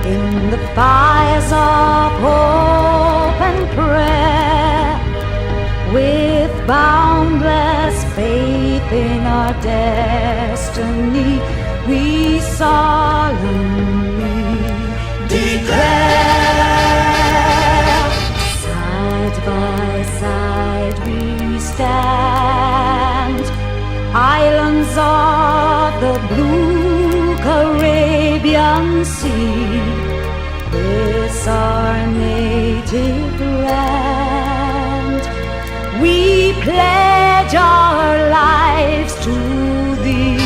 in the fires of hope and prayer, with boundless faith in our destiny, we solemnly declare, side by side we stand, islands of the blue Caribbean Sea, this our native land. We pledge our lives to thee.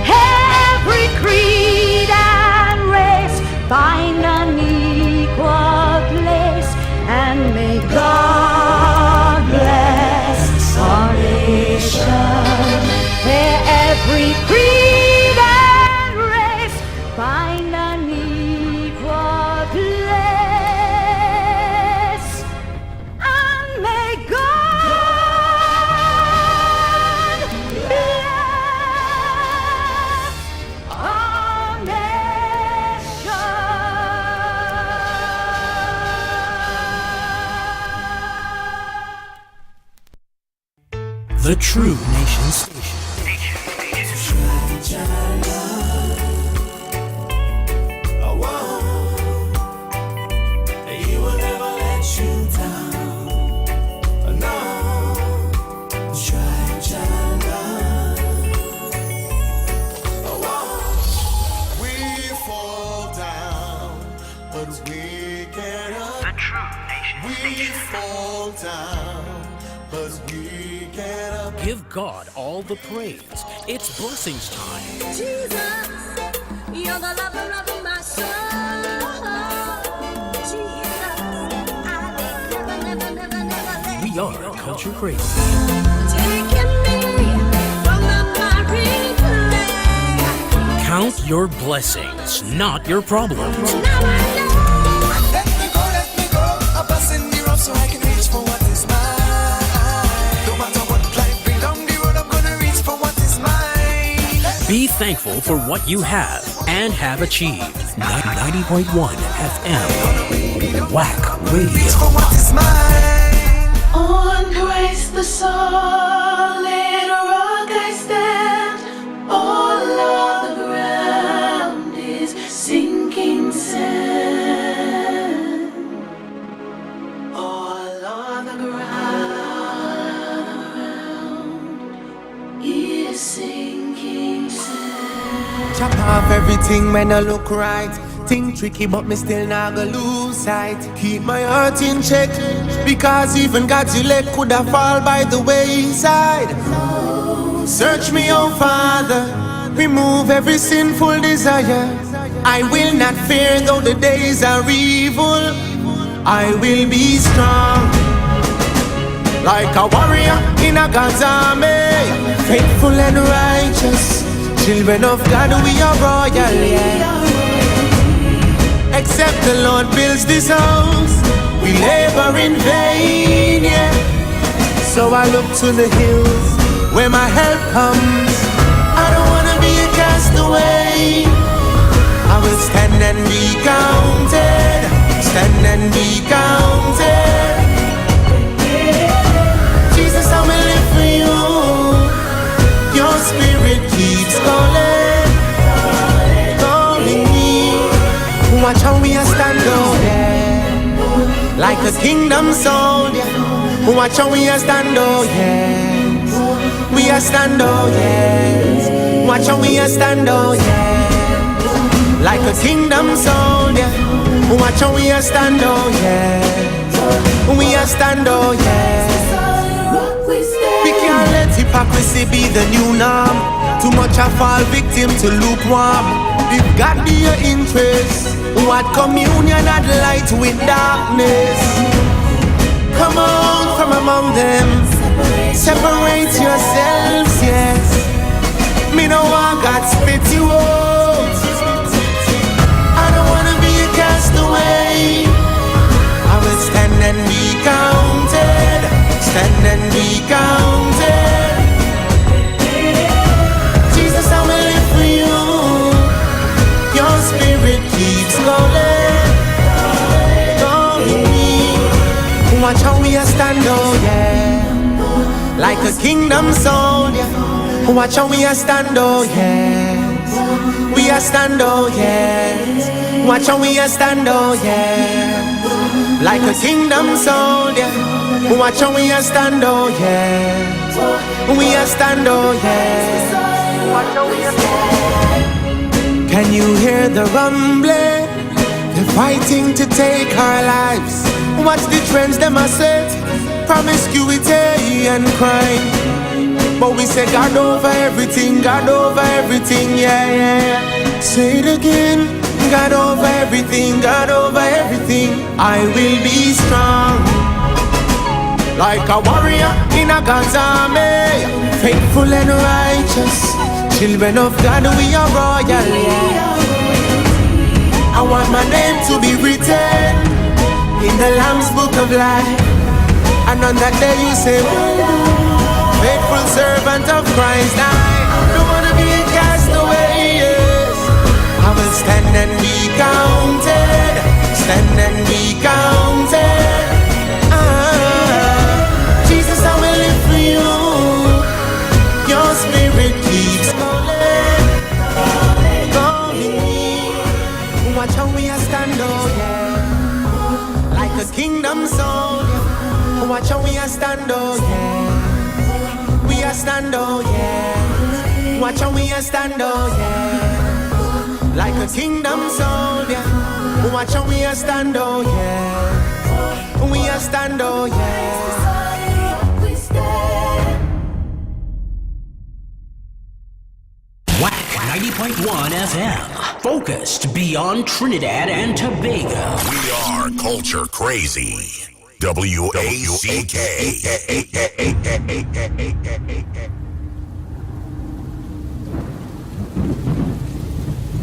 Every creed and race find an equal place, and may God bless our nation. Every creed and race find an equal place, and may God bless our nation. The True Nation Station. Give God all the praise. It's blessings time. Jesus, you're the lover of my soul. Jesus, I will never let We are Culture Crazy. taking me from the miry clay. Count your blessings, not your problems. Now I know. Let me go, a blessing me up so I can reach for what is mine. No matter what life bring down the road, I'm gonna reach for what is mine. Be thankful for what you have and have achieved. 90.1 FM. Whack Reach Radio. for what is mine. On Christ the solid rock I stand. All of the ground is sinking sand. All of the ground is sinking sand. Chop off everything when I look right. Think tricky, but me still not gonna lose sight. Keep my heart in check, because even God's elect could have fall by the wayside. Search me, oh Father, remove every sinful desire. I will not fear though the days are evil. I will be strong, like a warrior in a God's army. Faithful and righteous, children of God, we are royal, yeah. Except the Lord builds this house, we labor in vain, yeah. So I look to the hills where my help comes. I don't wanna be a castaway. I will stand and be counted, stand and be counted. Jesus, I will live for you. Your spirit keeps calling, calling me. Watch how we are stand out there, like a kingdom soldier. Watch how we are stand out, yes. We are stand out, yes. Watch how we are stand out, yes. Like a kingdom soldier. Watch how we are stand out, yes. We are stand out, yes. We can't let hypocrisy be the new norm. Too much I fall victim to lukewarm. If God be your interest, what communion and light with darkness? Come out from among them, separate yourselves, yes. Me no want God spit you out. I don't wanna be a castaway. I will stand and be counted, stand and be counted. Jesus, I will live for you. Your spirit keeps like a kingdom soldier. Watch how we a stand, oh yes. We a stand, oh yes. Watch how we a stand, oh yes. Like a kingdom soldier. Watch how we a stand, oh yes. We a stand, oh yes. Watch how we a stand. Can you hear the rumbling? They're fighting to take our lives. Watch the trends them a set. Promiscuity and crime. But we say God over everything, yeah, yeah. Say it again. God over everything, God over everything. I will be strong, like a warrior in a God's army, faithful and righteous. Children of God, we are royal. I want my name to be written in the Lamb's book of life. And on that day you say, faithful servant of Christ. I don't wanna be a castaway, yes. I will stand and be counted. Stand and be counted. Jesus, I will live for you. Your spirit keeps calling me. Watch how we are stand, oh yeah. Like a kingdom soldier. Watch how we are stand, oh yeah. We are stand, oh yeah. Watch how we are stand, oh yeah. Like a kingdom soldier. Watch how we are stand, oh yeah. We are stand, oh yeah. WAC 90.1 FM. Focused beyond Trinidad and Tobago. We are culture crazy. WACK.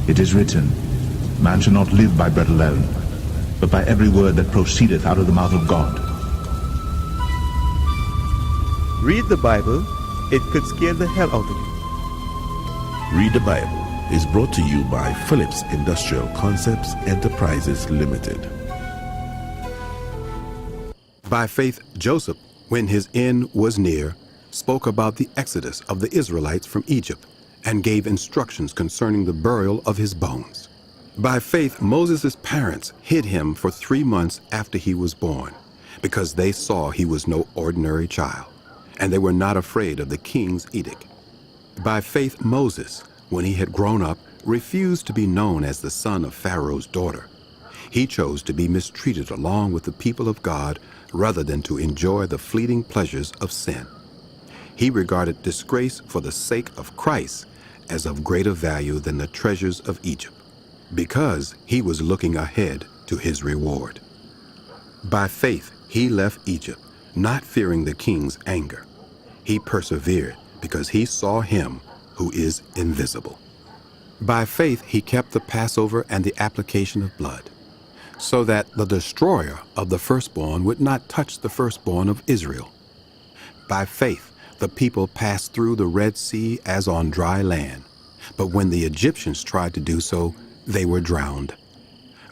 It is written, man shall not live by bread alone, but by every word that proceedeth out of the mouth of God. Read the Bible, it could scare the hell out of you. Read the Bible is brought to you by Phillips Industrial Concepts Enterprises Limited. By faith, Joseph, when his end was near, spoke about the exodus of the Israelites from Egypt and gave instructions concerning the burial of his bones. By faith, Moses' parents hid him for 3 months after he was born, because they saw he was no ordinary child, and they were not afraid of the king's edict. By faith, Moses, when he had grown up, refused to be known as the son of Pharaoh's daughter. He chose to be mistreated along with the people of God rather than to enjoy the fleeting pleasures of sin. He regarded disgrace for the sake of Christ as of greater value than the treasures of Egypt, because he was looking ahead to his reward. By faith, he left Egypt, not fearing the king's anger. He persevered because he saw him who is invisible. By faith, he kept the Passover and the application of blood, so that the destroyer of the firstborn would not touch the firstborn of Israel. By faith, the people passed through the Red Sea as on dry land, but when the Egyptians tried to do so, they were drowned.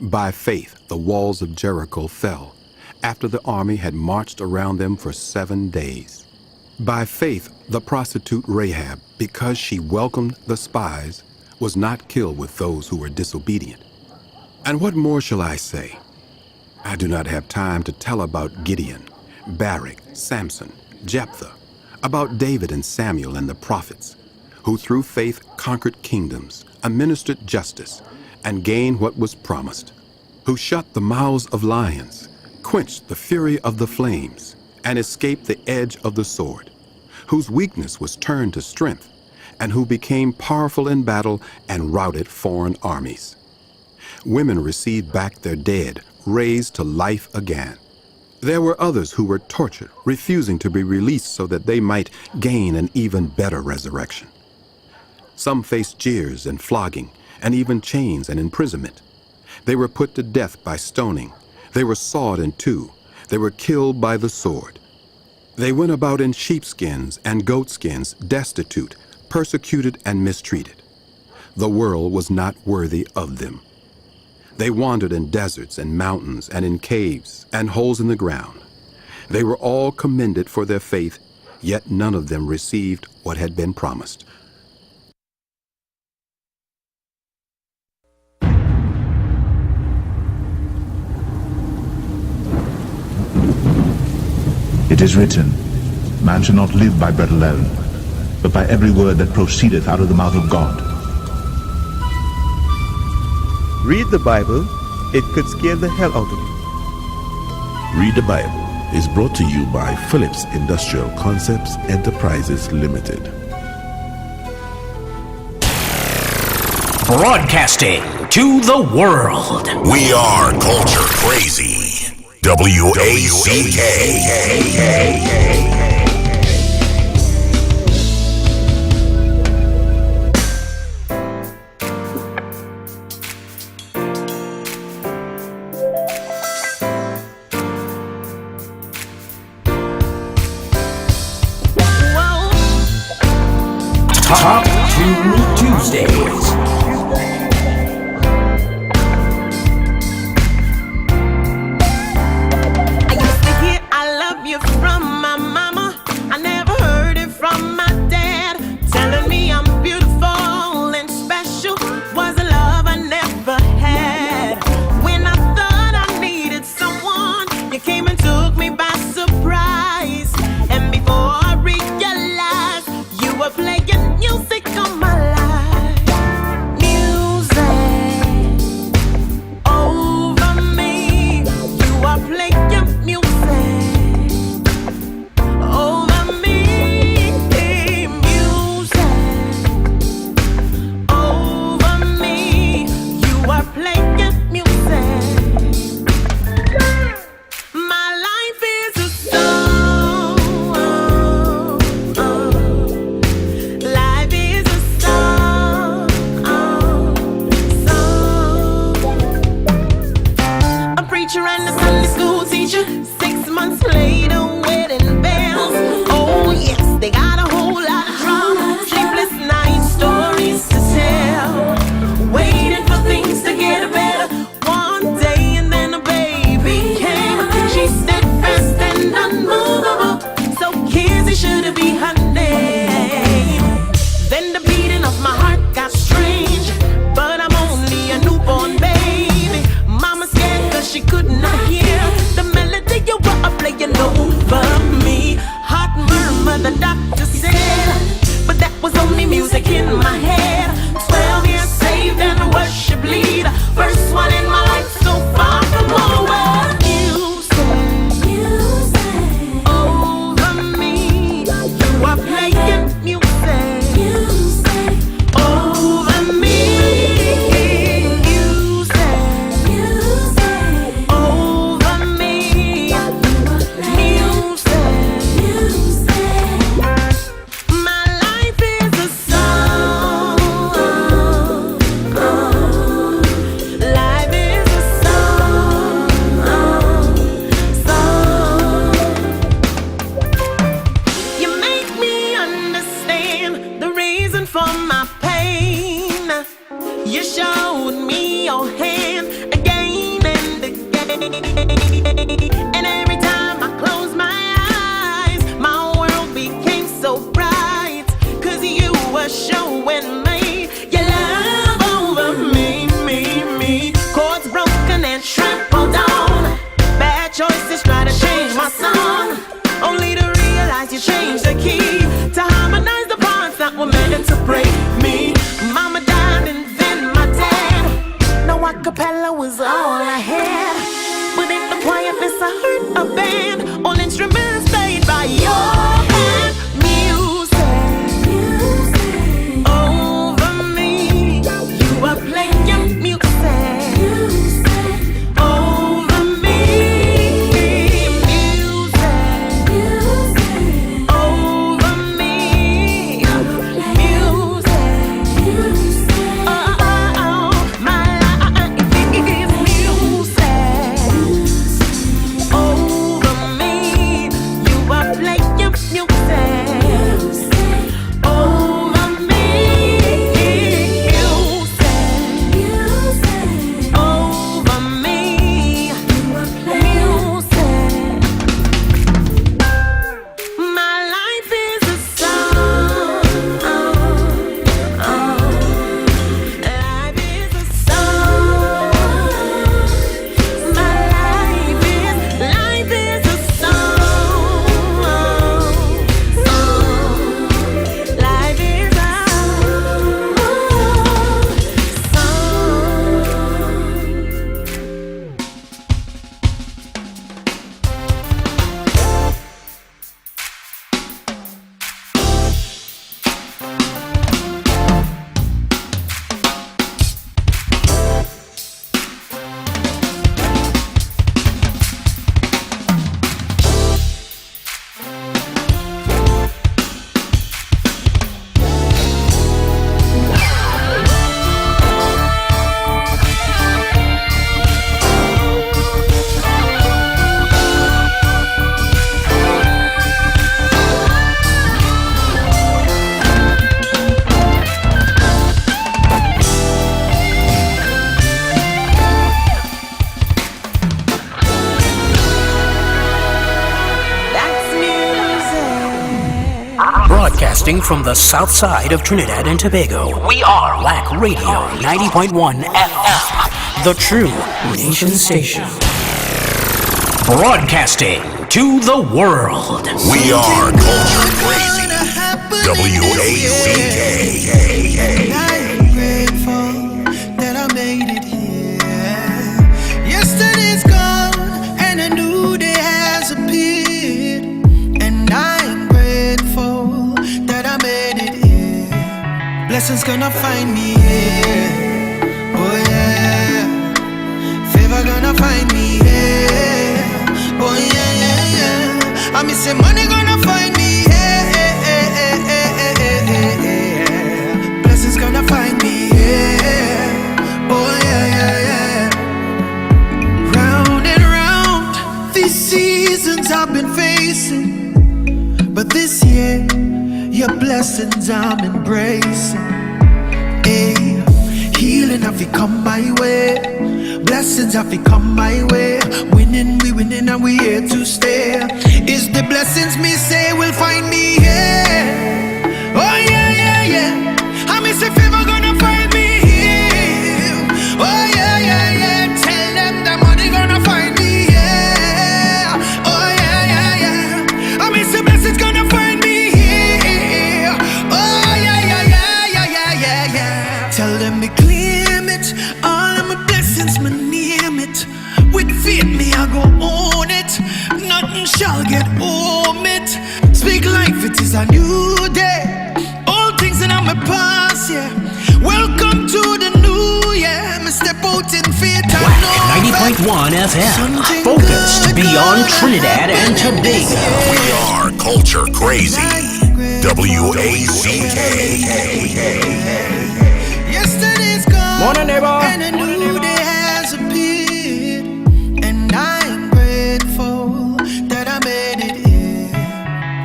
By faith, the walls of Jericho fell, after the army had marched around them for 7 days. By faith, the prostitute Rahab, because she welcomed the spies, was not killed with those who were disobedient. And what more shall I say? I do not have time to tell about Gideon, Barak, Samson, Jephthah, about David and Samuel and the prophets, who through faith conquered kingdoms, administered justice, and gained what was promised, who shut the mouths of lions, quenched the fury of the flames, and escaped the edge of the sword, whose weakness was turned to strength, and who became powerful in battle and routed foreign armies. Women received back their dead, raised to life again. There were others who were tortured, refusing to be released so that they might gain an even better resurrection. Some faced jeers and flogging, and even chains and imprisonment. They were put to death by stoning. They were sawed in two. They were killed by the sword. They went about in sheepskins and goatskins, destitute, persecuted and mistreated. The world was not worthy of them. They wandered in deserts and mountains and in caves and holes in the ground. They were all commended for their faith, yet none of them received what had been promised. It is written, man shall not live by bread alone, but by every word that proceedeth out of the mouth of God. Read the Bible, it could scare the hell out of you. Read the Bible is brought to you by Phillips Industrial Concepts Enterprises Limited. Broadcasting to the world. We are Culture Crazy. WACK. Top 2 Tuesdays. Play your Broadcasting from the south side of Trinidad and Tobago, we are Lac Radio 90.1 FM, the true nation station. Broadcasting to the world. We are Culture Crazy. WACK. I'm grateful that I made it here. Yesterday's gone and a new day has appeared. And I'm grateful that I made it here. Blessings gonna find me here. Oh yeah. Favor gonna find me here. Oh yeah, yeah, yeah. I miss say money gonna find me here. Blessings gonna find me here. Oh yeah, yeah, yeah. Round and round these seasons I've been facing, but this year your blessings I'm embracing. Hey, healing have to come my way. Blessings have to come my way. Winning, we winning and we here to stay. Is the blessings me say will find me here. Oh yeah, yeah, yeah. I miss if favor gonna find me here. Oh yeah, yeah, yeah. Tell them the money gonna find me here. Oh yeah, yeah, yeah. I miss the blessings gonna find me here. Oh yeah, yeah, yeah, yeah, yeah, yeah, yeah. Tell them me claim it. All of my blessings, me name it. With faith, me I go own it. Nothing shall get home it. Speak life, it is a new day. All things in my past, yeah. Welcome to the new year. Me step out in faith and Lac 90.1 FM, focused beyond Trinidad and Tobago. We are Culture Crazy. WACK. Yesterday's gone. Morning, neighbor. And a new day has appeared. And I'm grateful that I made it here.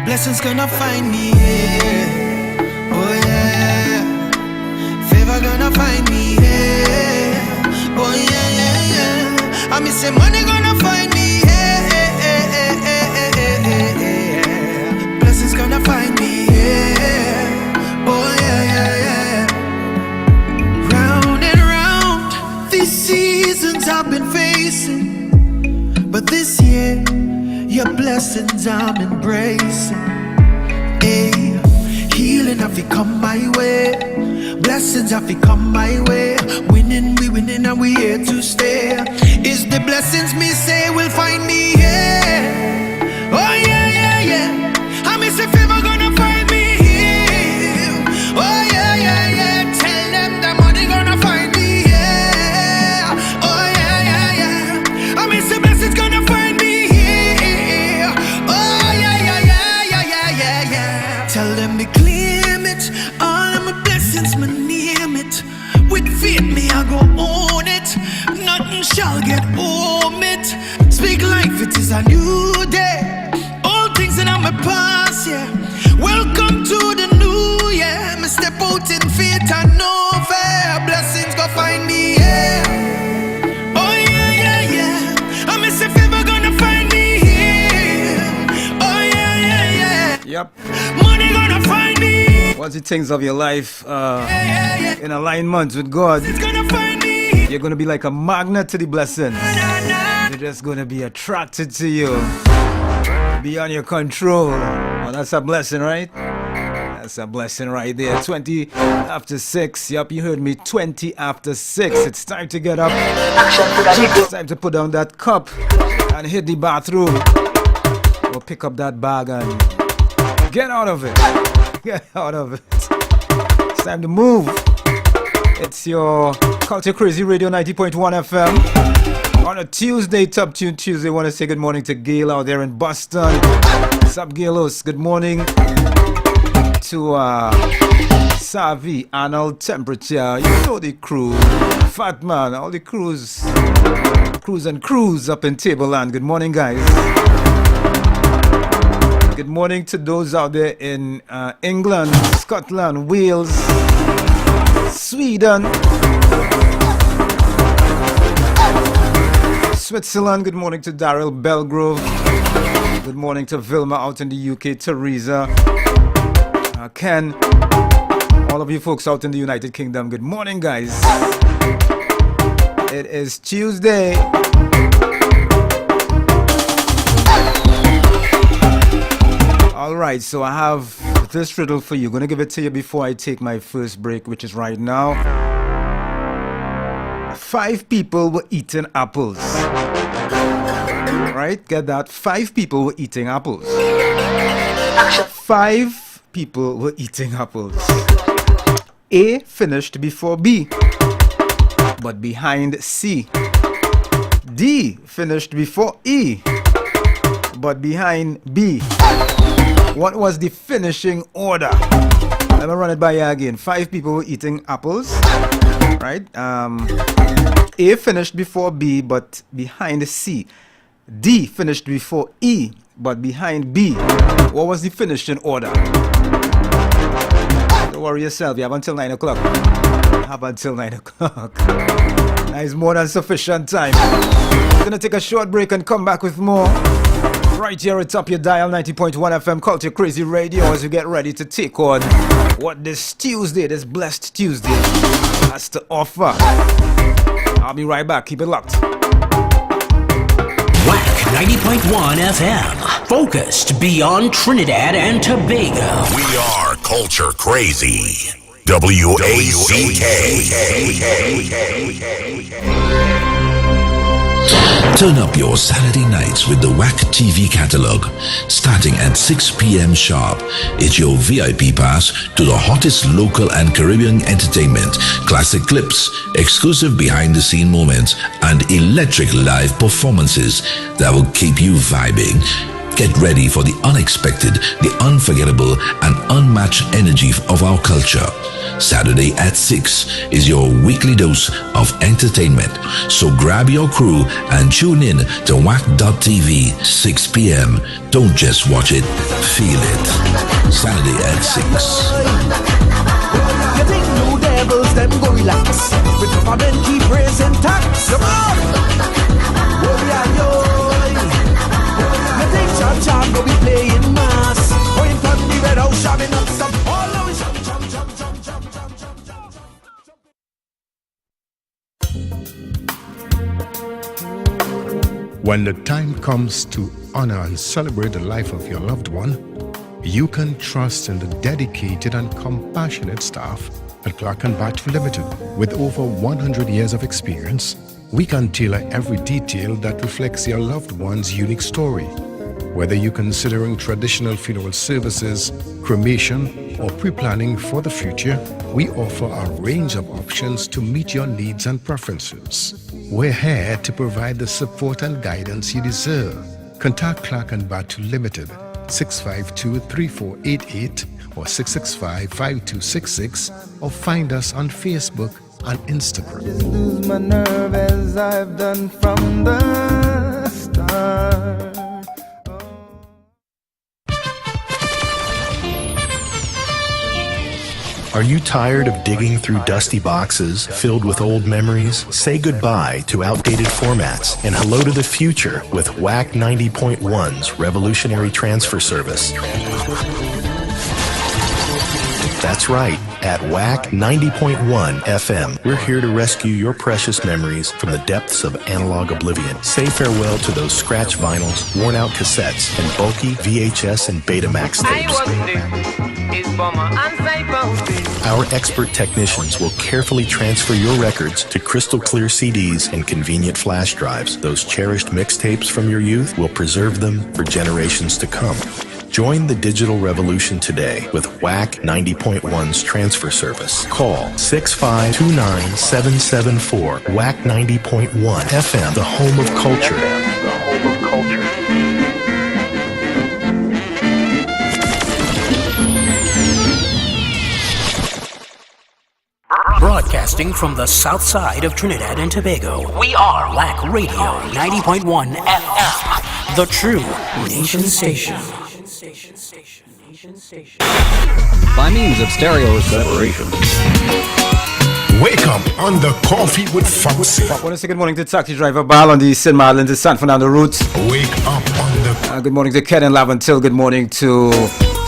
Blessings gonna find me here. Oh yeah. Favor gonna find me here. Oh yeah, yeah, yeah. I miss say money gonna find me here. Blessings gonna find me here. Oh yeah, yeah, yeah. Round and round these seasons I've been facing, but this year your blessings I'm embracing. Hey, healing have to come my way. Blessings have to come my way. Winning, we winning and we here to stay. Is the blessings me say will find me here. Oh yeah, yeah, yeah. I miss if favor gonna find me here. Oh yeah, yeah, yeah. Tell them the money gonna find me here. Oh yeah, yeah, yeah. I miss the blessings gonna find me here. Oh yeah, yeah, yeah, yeah, yeah, yeah, yeah. Tell them me claim it. All of my blessings, me name it. With faith, me I go own it. Nothing shall get home it. Speak life, it is a new day. All things in my past, yeah. Welcome to the new year. Me step out in faith and no fear. Blessings go find me here. Oh yeah, yeah, yeah. I miss if ever gonna find me here. Oh yeah, yeah, yeah. Yep. Money gonna find me. Once the things of your life in alignment with God, It's gonna find me. you're gonna be like a magnet to the blessings. They're just gonna be attracted to you, beyond your control. Oh, that's a blessing, right? That's a blessing right there. 20 after 6. Yup, you heard me. 20 after 6. It's time to get up. It's time to put down that cup and hit the bathroom. Or pick up that bag and get out of it. Get out of it. It's time to move. It's your Culture Crazy Radio 90.1 FM. On a Tuesday, Top Tune Tuesday, I want to say good morning to Gail out there in Boston. What's up, Gailos? Good morning to Savi, Arnold, Temperature. You know the crew. Fat Man, all the crews up in Tableland. Good morning, guys. Good morning to those out there in England, Scotland, Wales, Sweden, Switzerland. Good morning to Daryl Belgrove. Good morning to Vilma out in the UK, Teresa. Ken, all of you folks out in the United Kingdom, good morning, guys. It is Tuesday. Alright, so I have this riddle for you. I'm gonna give it to you before I take my first break, which is right now. 5 people were eating apples. Right? Get that? 5 people were eating apples. 5 people were eating apples. A finished before B, but behind C. D finished before E, but behind B. What was the finishing order? Let me run it by you again. 5 people were eating apples, right? A finished before B, but behind C. D finished before E, but behind B. What was the finishing order? Don't worry yourself. You have until 9 o'clock. You have until 9 o'clock. That is more than sufficient time. I'm gonna take a short break and come back with more. Right here at top your dial 90.1 FM Culture Crazy Radio as we get ready to take on what this Tuesday, this blessed Tuesday, has to offer. I'll be right back. Keep it locked. WAC 90.1 FM. Focused beyond Trinidad and Tobago. We are Culture Crazy. WACK. Turn up your Saturday nights with the WAC TV catalog. Starting at 6 p.m. sharp, it's your VIP pass to the hottest local and Caribbean entertainment, classic clips, exclusive behind-the-scene moments, and electric live performances that will keep you vibing. Get ready for the unexpected, the unforgettable, and unmatched energy of our culture. Saturday at 6 is your weekly dose of entertainment. So grab your crew and tune in to WAC.tv, 6 p.m. Don't just watch it, feel it. Saturday at 6. You think new devils, them go relax. With the men keep raising tax. Come on! You think Chan go be playing mass. Going from the red house, shoving up some. All over jump. When the time comes to honor and celebrate the life of your loved one, you can trust in the dedicated and compassionate staff at Clark & Batch Limited. With over 100 years of experience, we can tailor every detail that reflects your loved one's unique story. Whether you're considering traditional funeral services, cremation, or pre-planning for the future, we offer a range of options to meet your needs and preferences. We're here to provide the support and guidance you deserve. Contact Clark & Batch Limited, 652-3488 or 665-5266, or find us on Facebook and Instagram. Just lose my nerve as I've done from the start. Are you tired of digging through dusty boxes filled with old memories? Say goodbye to outdated formats and hello to the future with WAC 90.1's Revolutionary Transfer Service. That's right. At WAC 90.1 FM, we're here to rescue your precious memories from the depths of analog oblivion. Say farewell to those scratch vinyls, worn-out cassettes, and bulky VHS and Betamax tapes. Our expert technicians will carefully transfer your records to crystal clear CDs and convenient flash drives. Those cherished mixtapes from your youth will preserve them for generations to come. Join the digital revolution today with WAC 90.1's transfer service. Call 6529774 WAC 90.1 FM, the home of culture. Broadcasting from the south side of Trinidad and Tobago, we are WAC Radio 90.1 FM, the true nation station. By means of stereo separation. Wake up on the Coffee with Foxy. I want to say good morning to taxi driver Bal on the St. Marlin to San Fernando route. Wake up on the... Good morning to Ken and Laventil. Good morning to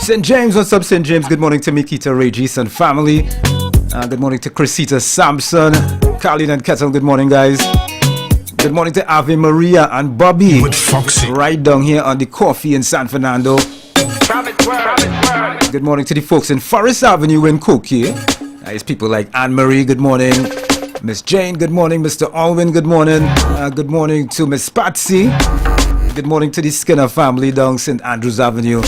St. James, what's up, St. James? Good morning to Mikita Regis and family. Good morning to Chrisita Sampson, Carlin and Kettle. Good morning, guys. Good morning to Ave Maria and Bobby. With Foxy. Right down here on the coffee in San Fernando. Good morning to the folks in Forest Avenue in Koki. Nice people like Anne Marie. Good morning. Miss Jane. Good morning. Mr. Alwyn. Good morning. Good morning to Miss Patsy. Good morning to the Skinner family down St. Andrews Avenue.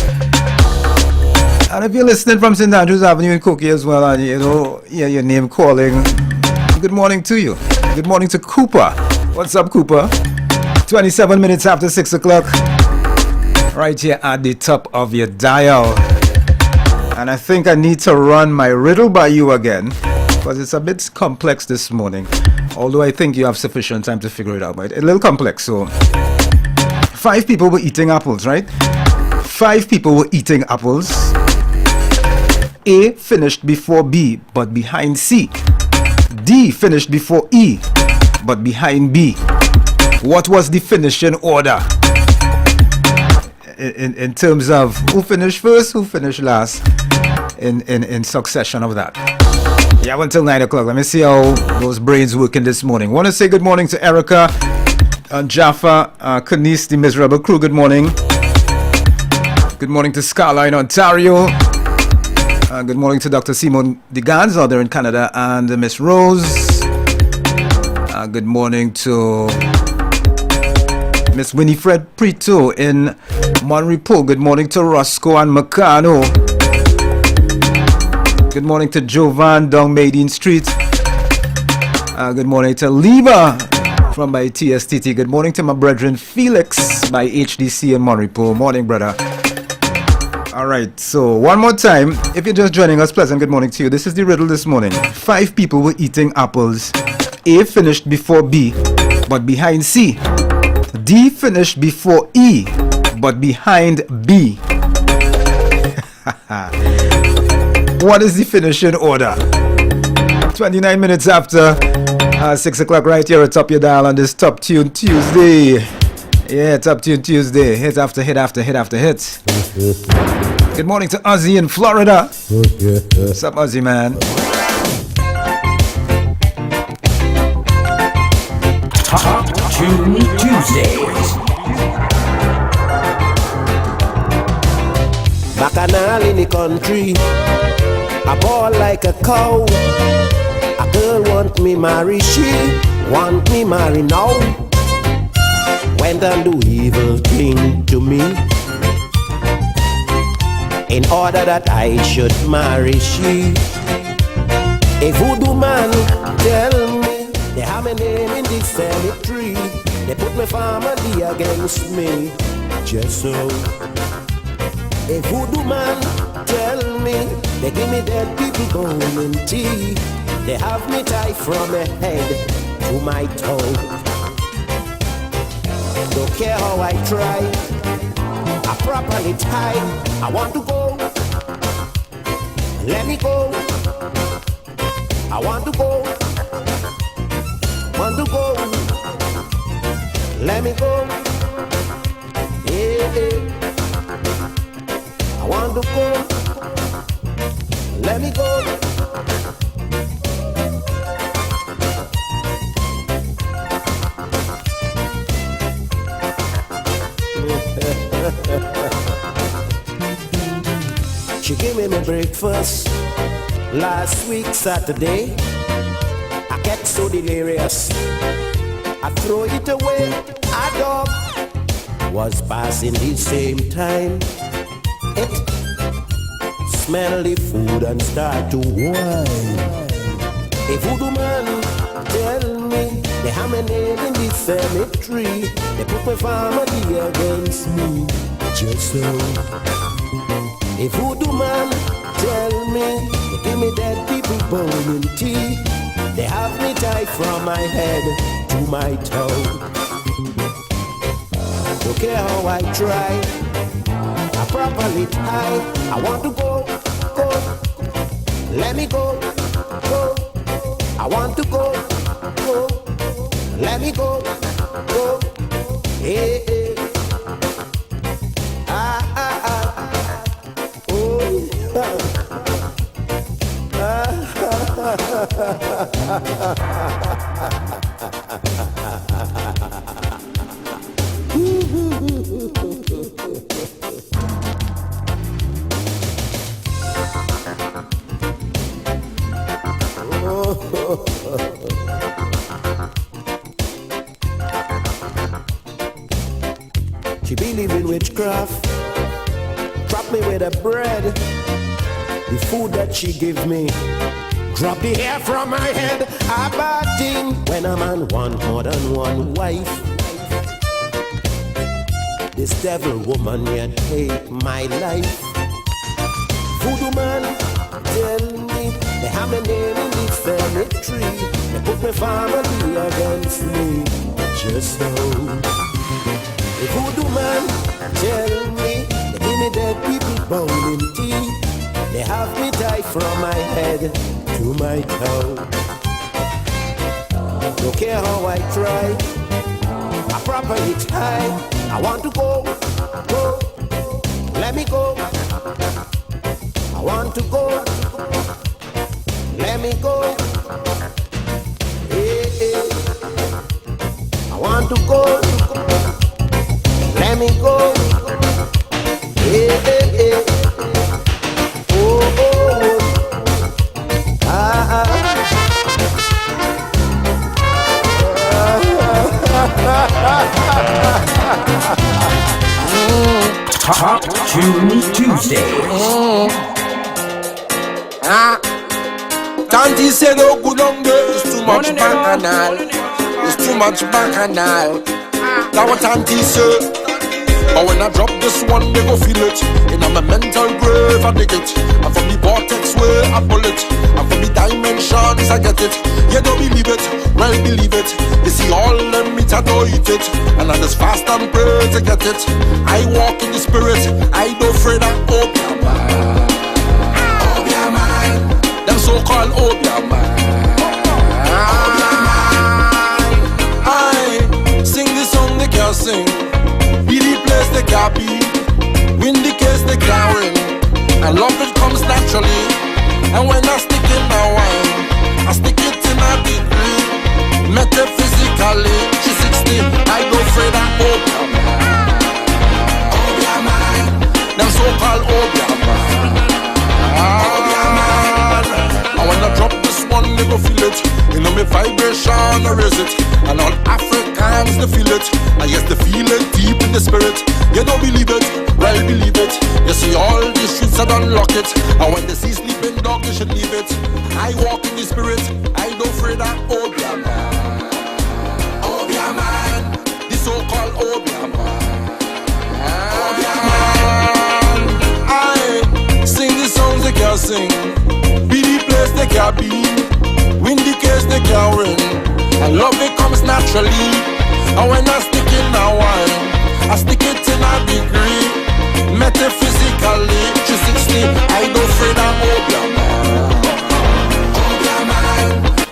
And if you're listening from St. Andrews Avenue in Koki as well, and you know, yeah, your name calling, good morning to you. Good morning to Cooper. What's up, Cooper? 27 minutes after 6 o'clock. Right here at the top of your dial. And I think I need to run my riddle by you again, because it's a bit complex this morning. Although I think you have sufficient time to figure it out, right? A little complex, so 5 people were eating apples, right? 5 people were eating apples. A finished before B, but behind C. D finished before E, but behind B. What was the finishing order? In terms of who finished first, who finished last, in succession of that. You have until 9 o'clock. Let me see how those brains working this morning. Want to say good morning to Erica and Jaffa, Kanice, the miserable crew. Good morning. Good morning to Scala in Ontario. Good morning to Dr. Simon Digans out there in Canada and Miss Rose. Good morning to Miss Winifred Prito in Monrepo. Good morning to Roscoe and Meccano. Good morning to Jovan down Maiden Street. Good morning to Leva from by TSTT. Good morning to my brethren Felix by HDC in Monrepo. Morning, brother. Alright, so one more time. If you're just joining us, pleasant good morning to you. This is the riddle this morning. 5 people were eating apples. A finished before B, but behind C. D finished before E, but behind B. What is the finishing order? 29 minutes after 6 o'clock right here at Top Your Dial on this Top Tune Tuesday. Yeah, Top Tune Tuesday. Hit after hit after hit after hit. Good morning to Ozzy in Florida. What's up, Ozzy, man? Top Tune Tuesdays. Bacchanal in the country, a ball like a cow. A girl want me marry, she want me marry now. Went and do evil thing to me, in order that I should marry she. A voodoo man tell me they have my name in the cemetery. They put my family against me, just so. A voodoo man tell me they give me dead people golden tea. They have me tied from my head to my toe. Don't care how I try, I properly tied. I want to go, let me go. I want to go, let me go. Yeah, yeah. I want to go, let me go. She gave me my breakfast last week Saturday. I get so delirious, I throw it away. A dog was passing the same time. It smell the food and start to whine. A voodoo man tell me they have my name in the cemetery. They put my family against me, just so. A voodoo man tell me they give me dead people bone and tea. They have me tied from my head to my toe. Don't care how I try, I properly tied. I want to go, let me go. I want to go, let me go. Hey, hey. Ah, ah, ah. Oh. She believe in witchcraft, trap me with the bread, the food that she give me, drop the hair from my head. A bad thing when a man want more than one wife. This devil woman yet take my life. Voodoo man, tell me they have my name in the cemetery. They put my family against me. Just now. The voodoo man tell me they give me dead people bound in tea. They have me tie from my head to my toe. Don't care how I try, I proper hit high. I want to go, let me go. I want to go, let me go. Hey, hey. I want to go. Let me go. Hey, hey, hey. Oh, oh, oh. Ah, Top Tunes Tuesday. Tanti said, oh, good on girl, it's too much bacchanal. It's too much bacchanal. That what Tanti said. But when I drop this one, they go feel it. In my mental grave, I dig it. And from the vortex where I pull it. And from the dimensions, I get it. You don't believe it, well believe it. You see all them meat, I don't eat it. And I just fast and pray to get it. I walk in the spirit, I don't afraid of Obiama. Obiama. Them so-called Obiama. I sing this song they can't sing. Be the place they can't be. Win the case they can't win. And love it comes naturally. And when I stick in my wine, I stick it in a degree. Metaphysically, she's 60, I go afraid of Obiama. Obiama. Them so-called Obiama. And when I drop this one, they go feel it. You know me vibration, I raise it. And all Africans, they feel it. And yes, they feel it deep in the spirit. You don't believe it, well believe it. You see all these streets, I don't lock it. And when they see sleeping dog, they should leave it. I walk in the spirit, I don't afraid of Obiama. Obiama, the so-called Obiama. Obiama. I sing the songs they can't sing. Be the place they can't be. Win the case they can't win. And love it comes naturally. And when I stick in a wine, I stick it in a degree. Metaphysically, 360, I don't afraid of Obiama. Obiama.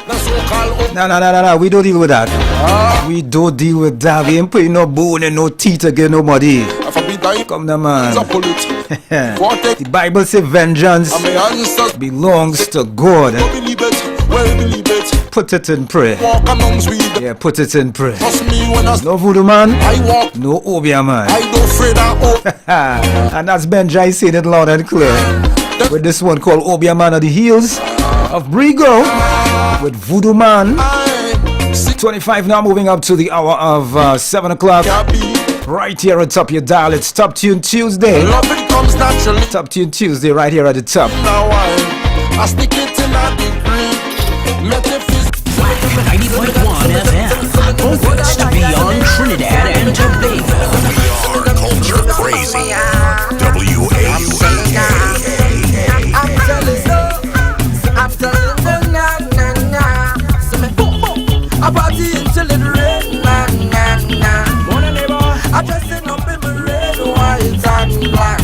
That's so-called Obiama. No, we don't deal with that. We don't deal with that. We ain't putting no bone and no teeth against nobody. Come now, man. The Bible says vengeance belongs to God. Put it in prayer. Yeah, put it in prayer. No voodoo man, no Obiama man. And that's Benjai saying it loud and clear. With this one called Obiama Man on the heels of Brigo with Voodoo Man. 25 now, moving up to the hour of 7 o'clock. Right here at top your dial, it's Top Tune Tuesday. Top Tune Tuesday right here at the top. I stick it in a degree. 90.1 FM. Focus to be on Trinidad and Tobago. We are culture crazy. WACK. I'm telling you, nah. So me boom boom, I party until it rain, nah. I dressing up in my red, white and black.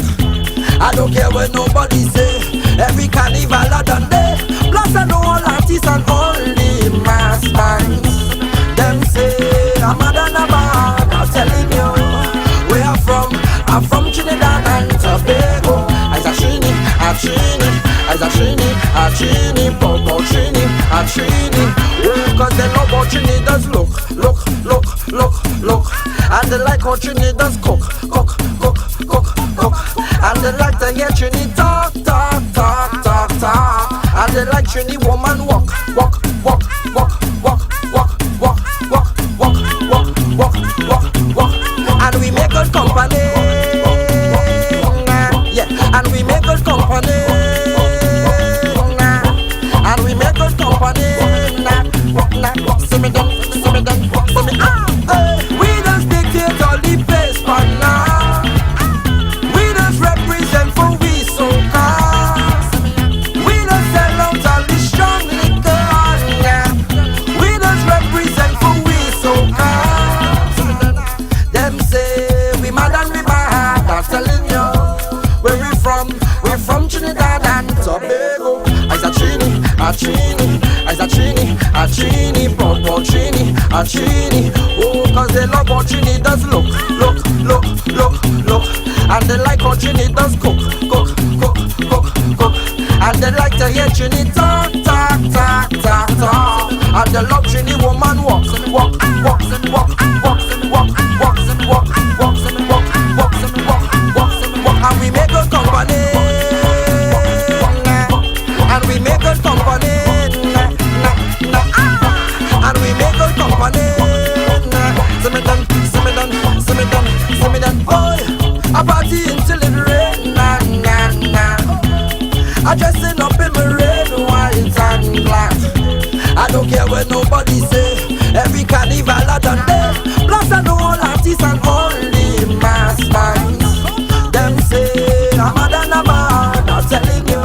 I don't care what nobody say. Every carnival I done day. Plus I know all artists and all the mass bands. Them say I'm mad and I'm bad. I'm telling you where I'm from Trinidad and Tobago. As a Trini, a Trini, Popo Trini, a Trini. Oh, cause they love how Trini does look. And they like how Trini does cook. And they like to hear Trini talk. And they like Trini woman walk. And we make good company. Yeah, and we make good company. And we make good company. See me done. We just dictate all the place for now. We just represent for we so cast. We just sell out all the strong liquor. We just represent for we so cast. Them say we mad and we bad. I'm telling you, where we from? We're from Trinidad and Tobago. I's a Trini, Popo Trini, a Trini. Oh, cause they love how Trini does look. And they like how Trini does cook. And they like to hear Trini talk. And they love Trini woman walk. And we make good company. And we make good company. And we make good company. See me done. Boy, a party until it rain. I dressing up in my red, white and black. I don't care what nobody say. Every carnival I done there. Plus I know all artists and all the mass bands. Them say I'm a man. I'm telling you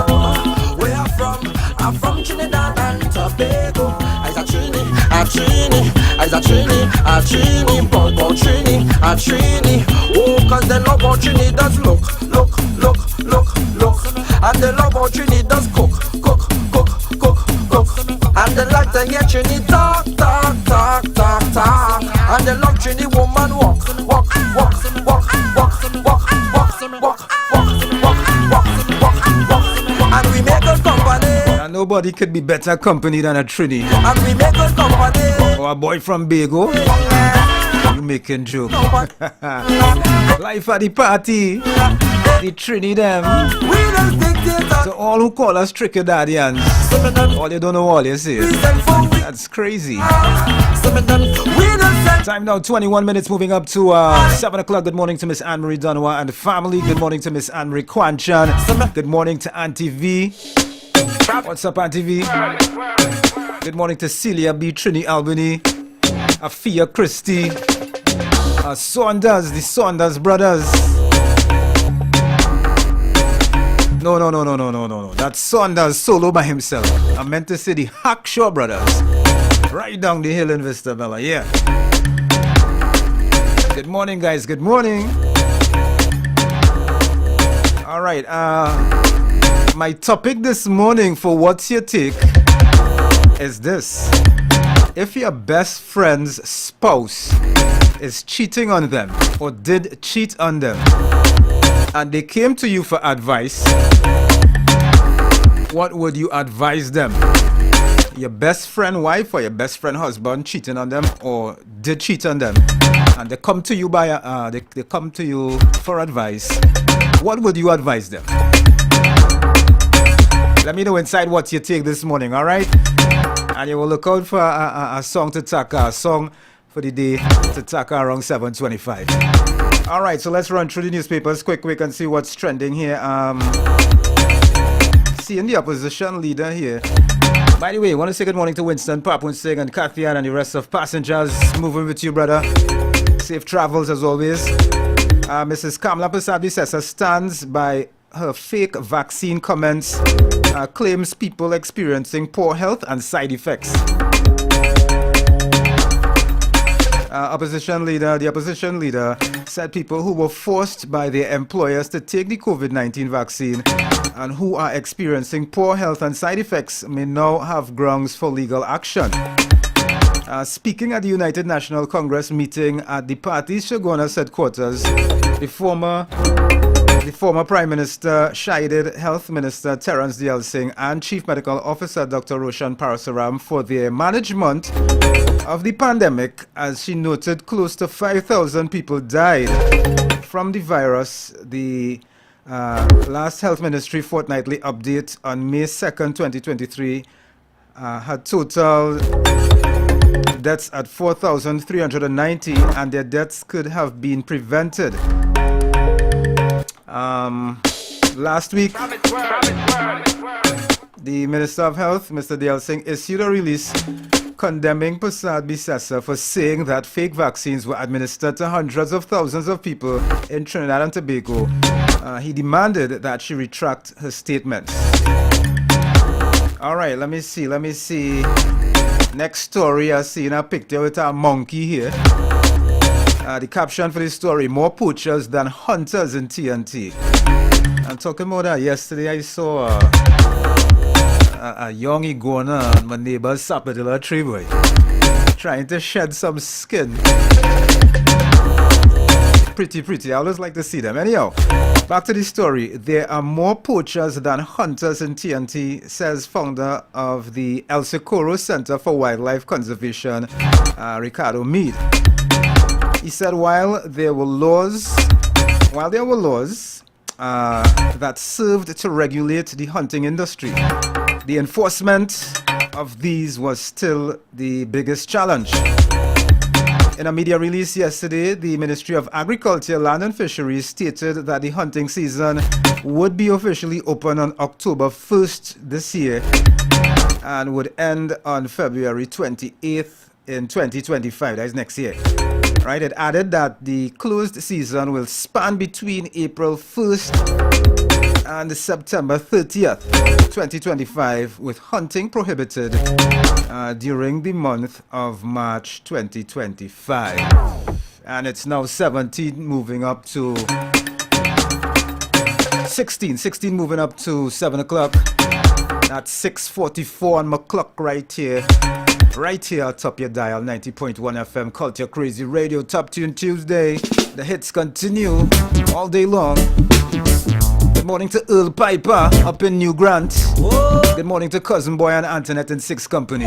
where I'm from Trinidad and Tobago. I's a Trini, Popo Trini, a Trini. Oh, cause they love how Trini does look. And they love how Trini does cook. And they like to hear Trini talk. And they love Trini woman walk. And we make good company. And nobody could be better company than a Trini. And we make good company. Or a boy from Bago. You making joke. Life at the party. The Trini them. So all who call us Trickadadians, all you don't know all you see. That's crazy. Time now 21 minutes, moving up to 7 o'clock. Good morning to Miss Anne-Marie Dunwa and the family. Good morning to Miss Anne-Marie Kwanchan. Good morning to Auntie V. What's up, Auntie V? Good morning to Celia B. Trini Albany, Afia Christie, Saunders, the Saunders brothers. No. That's Saunders solo by himself. I meant to say the Hackshaw brothers. Right down the hill in Vista Bella, yeah. Good morning, guys. Good morning. All right. My topic this morning for What's Your Take is this. If your best friend's spouse is cheating on them or did cheat on them and they came to you for advice, what would you advise them? Your best friend wife or your best friend husband cheating on them or did cheat on them, and they come to you they come to you for advice. What would you advise them? Let me know inside what you take this morning, all right? And you will look out for a song to tackle, a song for the day to tackle around 7:25. All right, so let's run through the newspapers quick and see what's trending here. Seeing the opposition leader here. By the way, I want to say good morning to Winston, Papun Singh, and Kathy and the rest of passengers moving with you, brother. Safe travels as always. Mrs. Kamala Prasad Bissessa stands by her fake vaccine comments, claims people experiencing poor health and side effects. The opposition leader said people who were forced by their employers to take the COVID-19 vaccine and who are experiencing poor health and side effects may now have grounds for legal action. Speaking at the United National Congress meeting at the party's Shogunas headquarters, the former The former Prime Minister chided Health Minister Terence Dayal Singh and Chief Medical Officer Dr. Roshan Parasaram for their management of the pandemic, as she noted close to 5,000 people died from the virus. The last Health Ministry fortnightly update on May 2nd, 2023 had total deaths at 4,390, and their deaths could have been prevented. Last week, the Minister of Health, Mr. Dayal Singh, issued a release condemning Prasad Bisesa for saying that fake vaccines were administered to hundreds of thousands of people in Trinidad and Tobago. He demanded that she retract her statements. All right, let me see. Next story, I see in a picture with a monkey here. The caption for this story: more poachers than hunters in TNT. I'm talking about that. Yesterday I saw a young iguana on my neighbor's sapodilla tree, boy, trying to shed some skin. Pretty. I always like to see them. Anyhow, back to the story. There are more poachers than hunters in TNT, says founder of the El Socorro Center for Wildlife Conservation, Ricardo Meade. He said while there were laws that served to regulate the hunting industry, the enforcement of these was still the biggest challenge. In a media release yesterday, the Ministry of Agriculture, Land and Fisheries stated that the hunting season would be officially open on October 1st this year and would end on February 28th in 2025, that is next year. Right, it added that the closed season will span between April 1st and September 30th, 2025, with hunting prohibited during the month of March 2025. And it's now 17 moving up to 16 moving up to 7 o'clock. That's 6:44 on my clock right here atop your dial, 90.1 FM, Culture Crazy Radio, Top Tune Tuesday. The hits continue all day long. Good morning to Earl Piper up in New Grant. Good morning to Cousin Boy and Antoinette in 6 Company.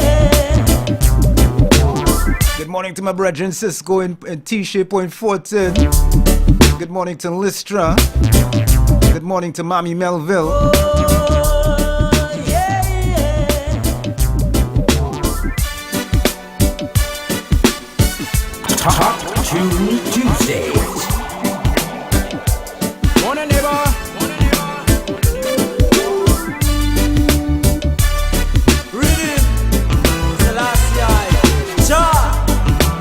Good morning to my brethren Cisco in T-Shape Point 14. Good morning to Lystra. Good morning to Mommy Melville. Top Tune Tuesdays. Morning, neighbor. Reading Selassie, Jah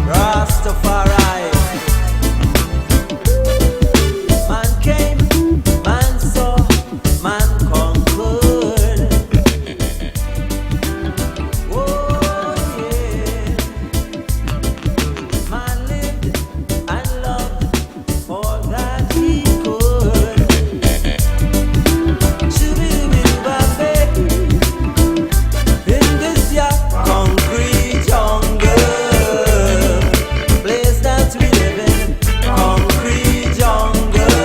Rastafari. Man came, man saw, man conquered. Oh yeah. Man lived and loved all that he could. Shoo-be-doo-be-doo-ba-be. In this ya concrete jungle, place that we live in, concrete jungle.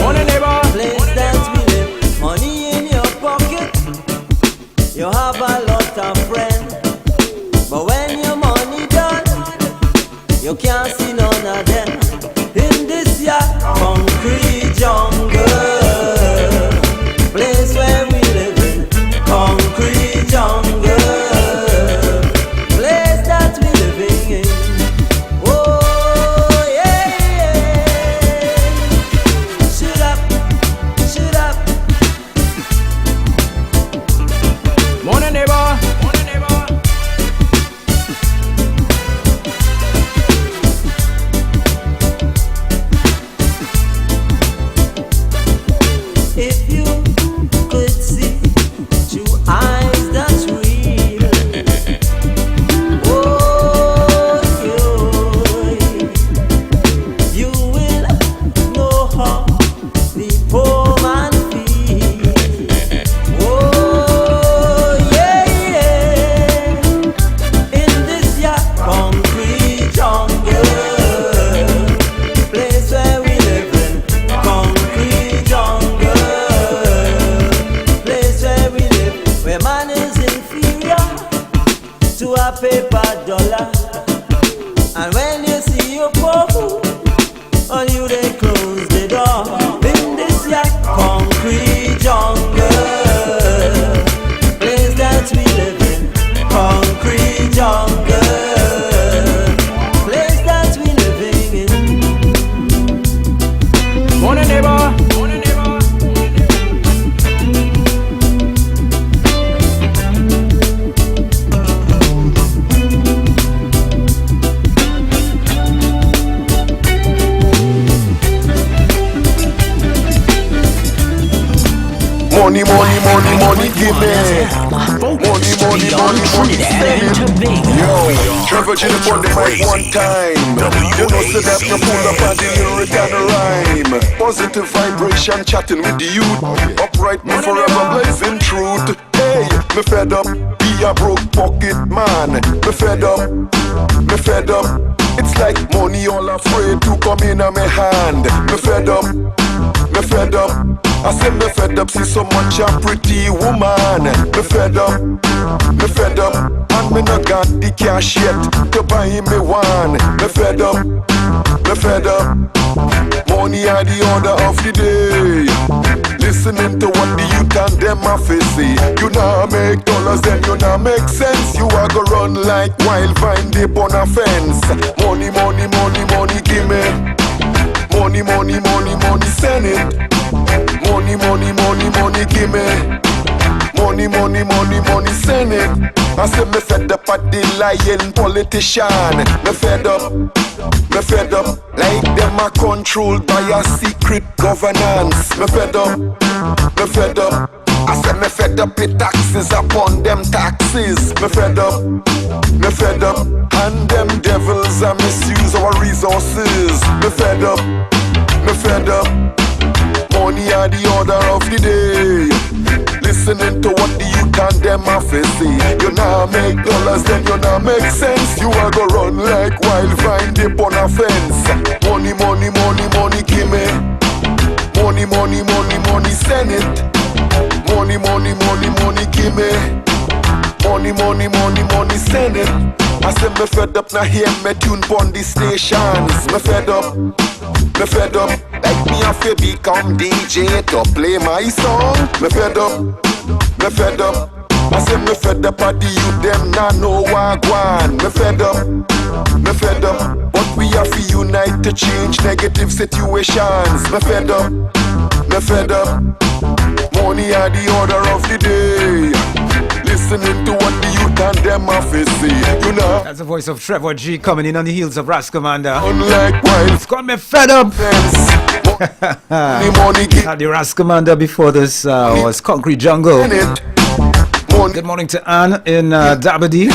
Morning, neighbor. Place that we live, money in your pocket, you have a lot of friends. But when your money done, you can't see none of them. In this ya concrete jungle, place where we live in, concrete jungle, place that we living in. Oh yeah, shoot up. Morning, neighbor. Money, money, money, money, give me. Money, money, money, money, send it. Yo, Trevor G on the mic one time. You know, so that you pull up on the hurricane rhyme. Positive vibration, chatting with the youth. Upright, me forever blazing truth. Hey, me fed up, be a broke pocket man. Me fed up, me fed up. It's like money all afraid to come in on my hand. Me fed up, me fed up. I said me fed up, see so much a pretty woman. Me fed up, me fed up. And me not got the cash yet to buy me one. Me fed up, me fed up. Money are the order of the day. Listening to what the youth and them a say. You nah make dollars, then you nah make sense. You a go run like wild vine dip on a fence. Money, money, money, money, give me. Money, money, money, money, send it. Money, money, money, money, give me. Money, money, money, money, send it. I said me fed up at the lying politician. Me fed up, me fed up. Like them are controlled by a secret governance. Me fed up, me fed up. I said me fed up with taxes upon them taxes. Me fed up, me fed up. And them devils a misuse our resources. Me fed up, me fed up. Money are the order of the day. Listening to what the youth and them a say. You nah make dollars, then you nah make sense. You a go run like wild vine dip on a fence. Money, money, money, money, give me. Money, money, money, money, send it. Money, money, money, money, give me. Money, money, money, money, send it. I said me fed up, now hear me tune pon the stations. Me fed up, me fed up. Like me a fi become DJ to play my song. Me fed up, me fed up. I said me fed up at the youth, them nah know wagwan. Me fed up, me fed up. But we have to unite to change negative situations. Me fed up, me fed up. Money are the order of the day. Listening to what the youth and them have to say. You know, that's the voice of Trevor G coming in on the heels of Rascommander. Unlike wild, it's got me fed up. Had the Rascommander before this was Concrete Jungle. Good morning to Anne in Dabadi.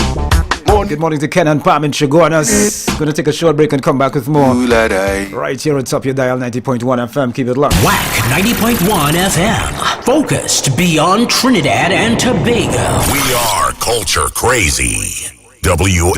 Good morning to Ken and Pam in Chaguanas. Gonna take a short break and come back with more. Right here on top your dial 90.1 FM. Keep it locked. WAC 90.1 FM. Focused beyond Trinidad and Tobago. We are culture crazy. WACK.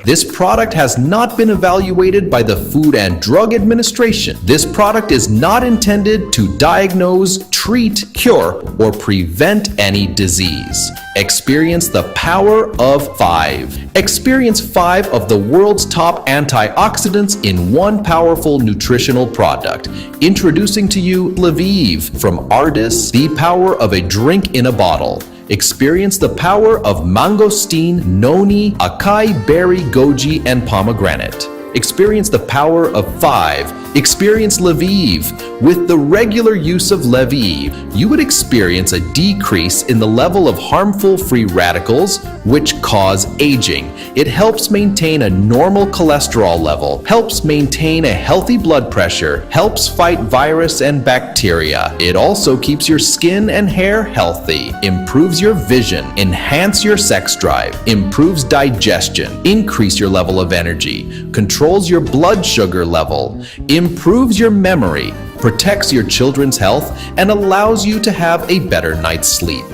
This product has not been evaluated by the Food and Drug Administration. This product is not intended to diagnose, treat, cure, or prevent any disease. Experience the power of 5. Experience 5 of the world's top antioxidants in one powerful nutritional product. Introducing to you Lviv from Ardis, the power of a drink in a bottle. Experience the power of mangosteen, noni, acai berry, goji, and pomegranate. Experience the power of 5. Experience Lviv. With the regular use of Lviv, you would experience a decrease in the level of harmful free radicals, which cause aging. It helps maintain a normal cholesterol level, helps maintain a healthy blood pressure, helps fight virus and bacteria. It also keeps your skin and hair healthy, improves your vision, enhance your sex drive, improves digestion, increase your level of energy, controls your blood sugar level, improves your memory, protects your children's health, and allows you to have a better night's sleep.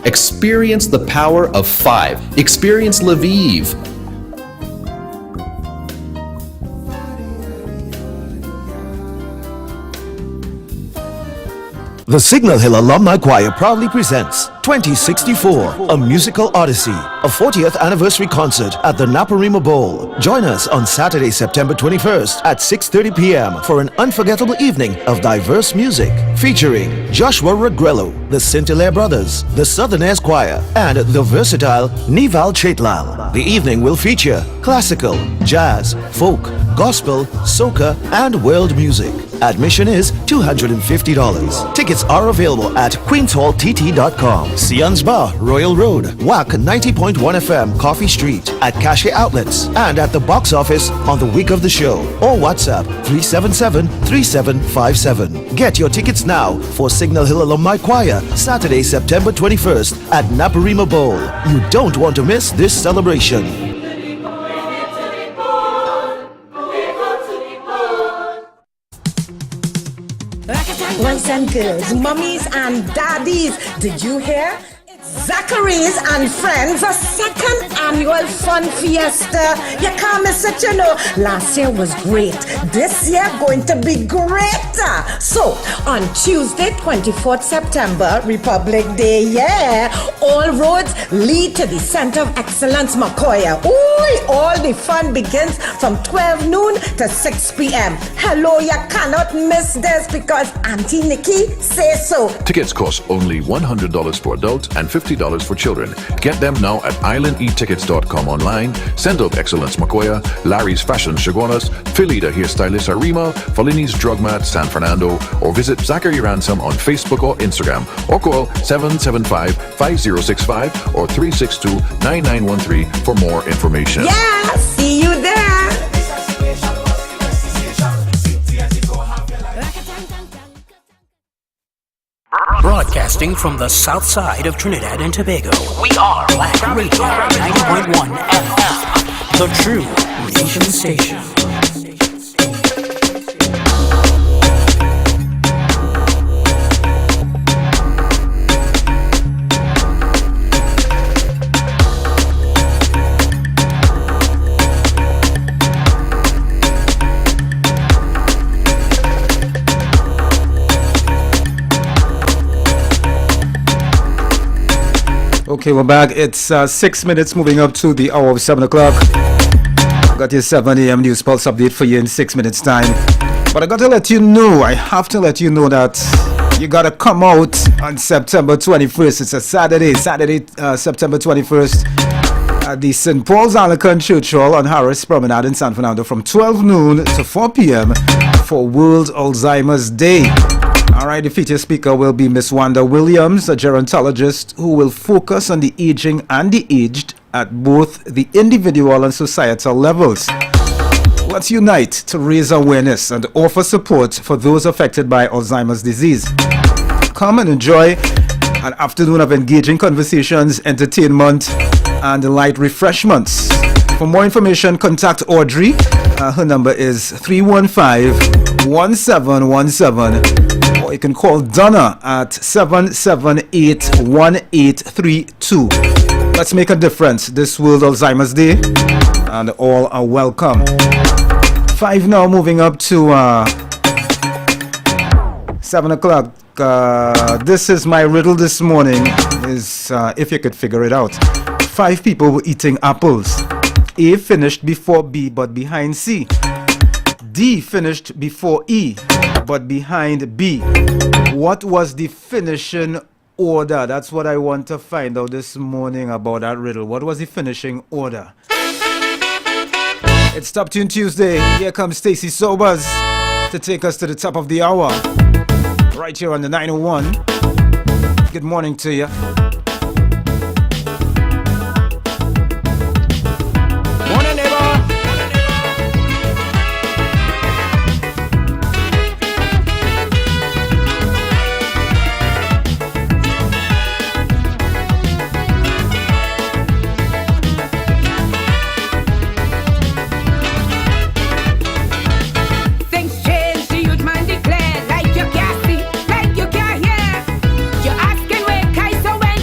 Experience the power of 5. Experience Lviv. The Signal Hill Alumni Choir proudly presents 2064, a musical odyssey, a 40th anniversary concert at the Naparima Bowl. Join us on Saturday, September 21st at 6:30 p.m. for an unforgettable evening of diverse music featuring Joshua Regrello, the Saint-Hilaire Brothers, the Southern Airs Choir, and the versatile Nival Chaitlal. The evening will feature classical, jazz, folk, gospel, soca, and world music. Admission is $250. Tickets are available at queenshalltt.com, Sians Bar, Royal Road, WAC 90.1 FM, Coffee Street, at Cache Outlets, and at the box office on the week of the show, or WhatsApp 377-3757. Get your tickets now for Signal Hill Alumni Choir, Saturday, September 21st at Naparima Bowl. You don't want to miss this celebration. Boys and girls, mummies and daddies, did you hear? Zachary's and Friends, a second annual fun fiesta. You can't miss it, you know. Last year was great. This year going to be greater. So, on Tuesday, 24th September, Republic Day, yeah, all roads lead to the Center of Excellence, Makoya. Ooh, all the fun begins from 12 noon to 6 p.m. Hello, you cannot miss this because Auntie Nikki says so. Tickets cost only $100 for adults and $50 for children. Get them now at islandetickets.com online. Center of Excellence Makoya, Larry's Fashion Chaguanas, Philida Hairstylist Arima, Folini's Drug Mat San Fernando, or visit Zachary Ransom on Facebook or Instagram, or call 775-5065 or 362-9913 for more information. Yeah, see you there. Broadcasting from the south side of Trinidad and Tobago, we are Black Radio 90.1 FM, the true nation station. Okay, we're back. It's 6 minutes moving up to the hour of 7 o'clock. Got your 7 a.m. news pulse update for you in 6 minutes time. But I have to let you know that you gotta come out on September 21st. It's a Saturday, September 21st at the St. Paul's Anglican Church Hall on Harris Promenade in San Fernando from 12 noon to 4 p.m. for World Alzheimer's Day. Alright, the featured speaker will be Miss Wanda Williams, a gerontologist who will focus on the aging and the aged at both the individual and societal levels. Let's unite to raise awareness and offer support for those affected by Alzheimer's disease. Come and enjoy an afternoon of engaging conversations, entertainment, and light refreshments. For more information, contact Audrey. Her number is 315-1717. Or you can call Donna at 778-1832. Let's make a difference this World Alzheimer's Day, and all are welcome. 5 now, moving up to 7 o'clock. This is my riddle this morning, is if you could figure it out. 5 people were eating apples. A finished before B but behind C. D finished before E but behind B. What was the finishing order? That's what I want to find out this morning about that riddle. What was the finishing order? It's Top Tune Tuesday. Here comes Stacey Sobers to take us to the top of the hour. Right here on the 901. Good morning to you. So when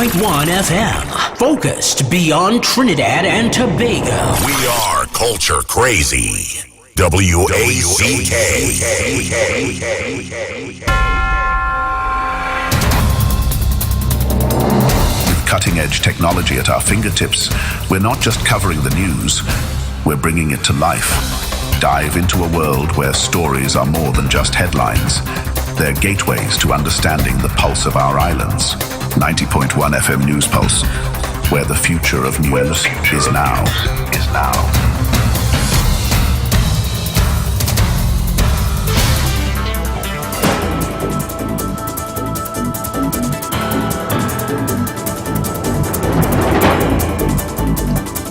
90.1 FM. Focused beyond Trinidad and Tobago. We are culture crazy. WACK. With cutting-edge technology at our fingertips, we're not just covering the news, we're bringing it to life. Dive into a world where stories are more than just headlines. They're gateways to understanding the pulse of our islands. 90.1 FM News Pulse, where the future of news is now.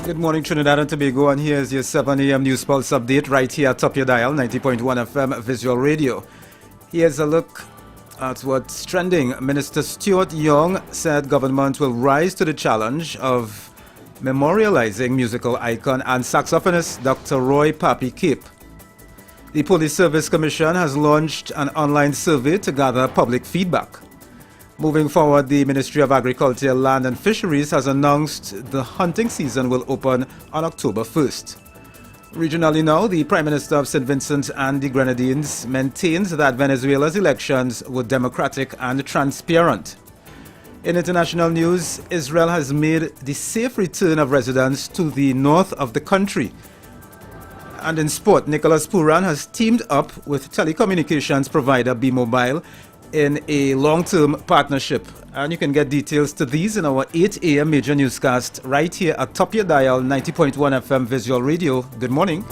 Good morning, Trinidad and Tobago, and here's your 7 a.m. News Pulse update right here atop your dial, 90.1 FM Visual Radio. Here's a look at what's trending. Minister Stuart Young said government will rise to the challenge of memorializing musical icon and saxophonist Dr. Roy Papi Cape. The Police Service Commission has launched an online survey to gather public feedback. Moving forward, the Ministry of Agriculture, Land and Fisheries has announced the hunting season will open on October 1st. Regionally now, the Prime Minister of St. Vincent and the Grenadines maintains that Venezuela's elections were democratic and transparent. In international news, Israel has made the safe return of residents to the north of the country. And in sport, Nicholas Puran has teamed up with telecommunications provider B-Mobile in a long-term partnership. And you can get details to these in our 8 a.m. major newscast right here at top your dial, 90.1 FM Visual Radio. Good morning.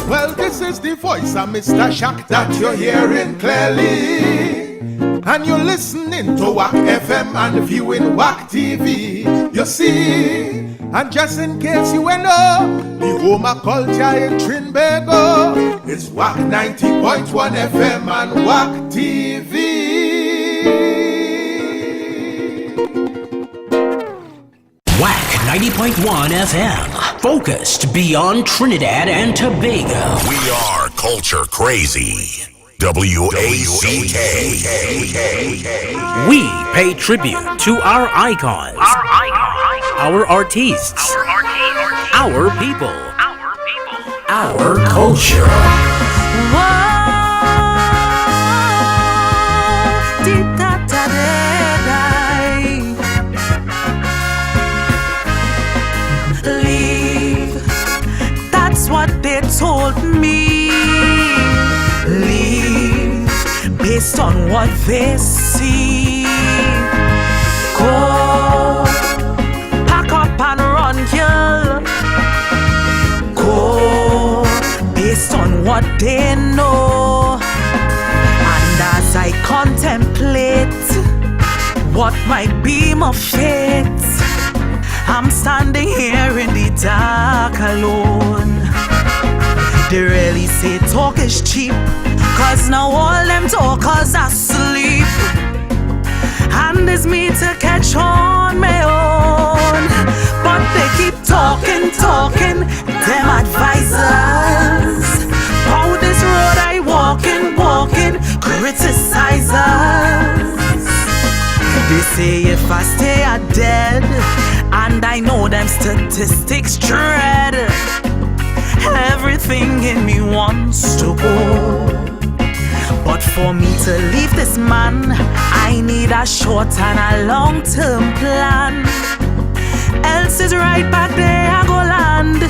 Well, this is the voice of Mr. Shack that you're hearing clearly. And you're listening to WAC FM and viewing WAC TV. You see, and just in case you ain't know, the home of culture in Trinbago is WAC 90.1 FM and WAC TV. WAC 90.1 FM. Focused beyond Trinidad and Tobago. We are culture crazy. WACK. We pay tribute to our icons, our artists, our people, our culture. Leave, that's what they told me. Leave, based on what they see. Go, pack up and run, girl. Go, based on what they know. And as I contemplate what might be my fate, I'm standing here in the dark alone. They really say talk is cheap, cause now all them talkers are asleep. And it's me to catch on my own. But they keep talking, them advisors. How this road I walking, criticize us. They say if I stay I dead, and I know them statistics dread. Everything in me wants to go. But for me to leave this man, I need a short and a long-term plan. Else is right back there I go land.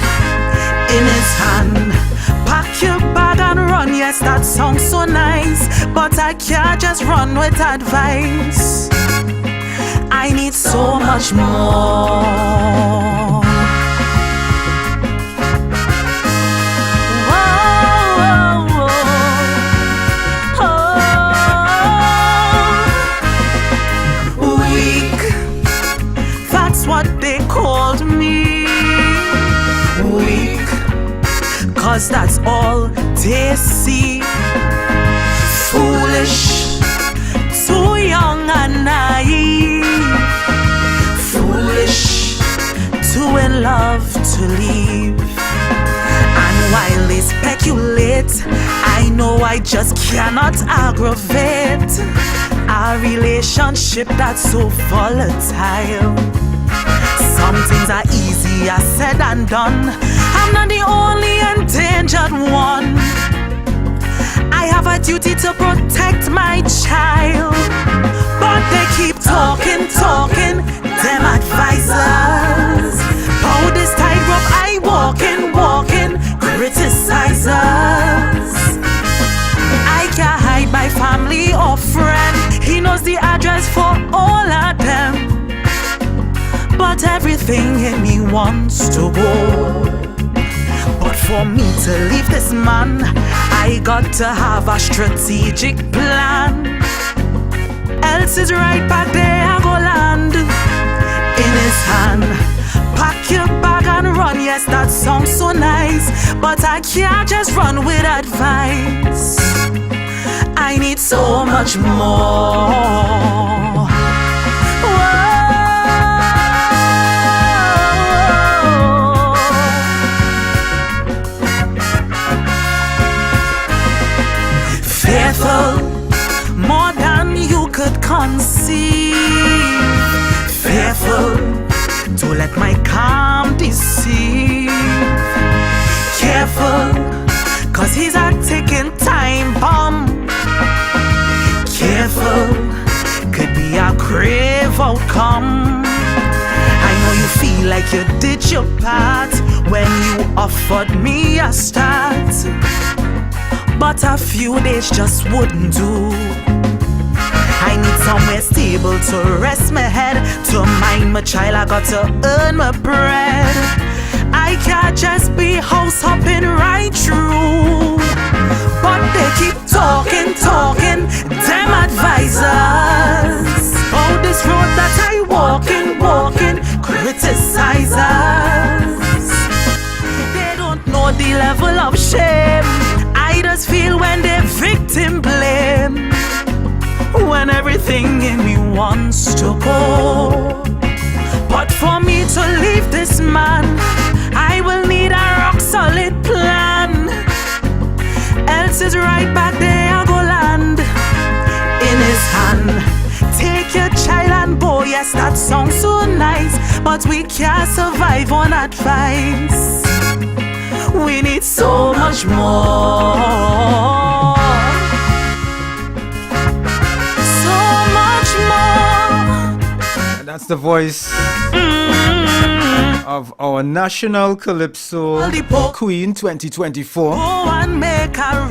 In his hand, pack your bag and run. Yes, that sounds so nice, but I can't just run with advice. I need so much more. What they called me, weak, cause that's all they see. Foolish, too young and naive. Foolish, too in love to leave. And while they speculate, I know I just cannot aggravate. A relationship that's so volatile. Some things are easier said and done. I'm not the only endangered one. I have a duty to protect my child, but they keep talking, them advisors. How this tightrope I walking, criticizers. I can't hide my family or friend. He knows the address for all of them, but everything in me wants to go. But for me to leave this man, I got to have a strategic plan. Else is right back there, I go land in his hand. Pack your bag and run, yes, that sounds so nice, but I can't just run with advice. I need so much more. Fearful, more than you could conceive. Fearful to let my calm deceive. Careful, cause he's a ticking time bomb. Careful, could be a grave outcome. I know you feel like you did your part when you offered me a start, but a few days just wouldn't do. I need somewhere stable to rest my head. To mind my child, I got to earn my bread. I can't just be house hopping right through, but they keep talking, them advisors. Oh, this road that I walking, criticizers. They don't know the level of shame I just feel when they victim blame, when everything in me wants to go. But for me to leave this man, I will need a rock solid plan. Else is right back there, I go land in his hand. Take your child and boy, yes, that sounds so nice, but we can't survive on advice. We need so much more. So much more. And that's the voice of our National Calypso Queen 2024,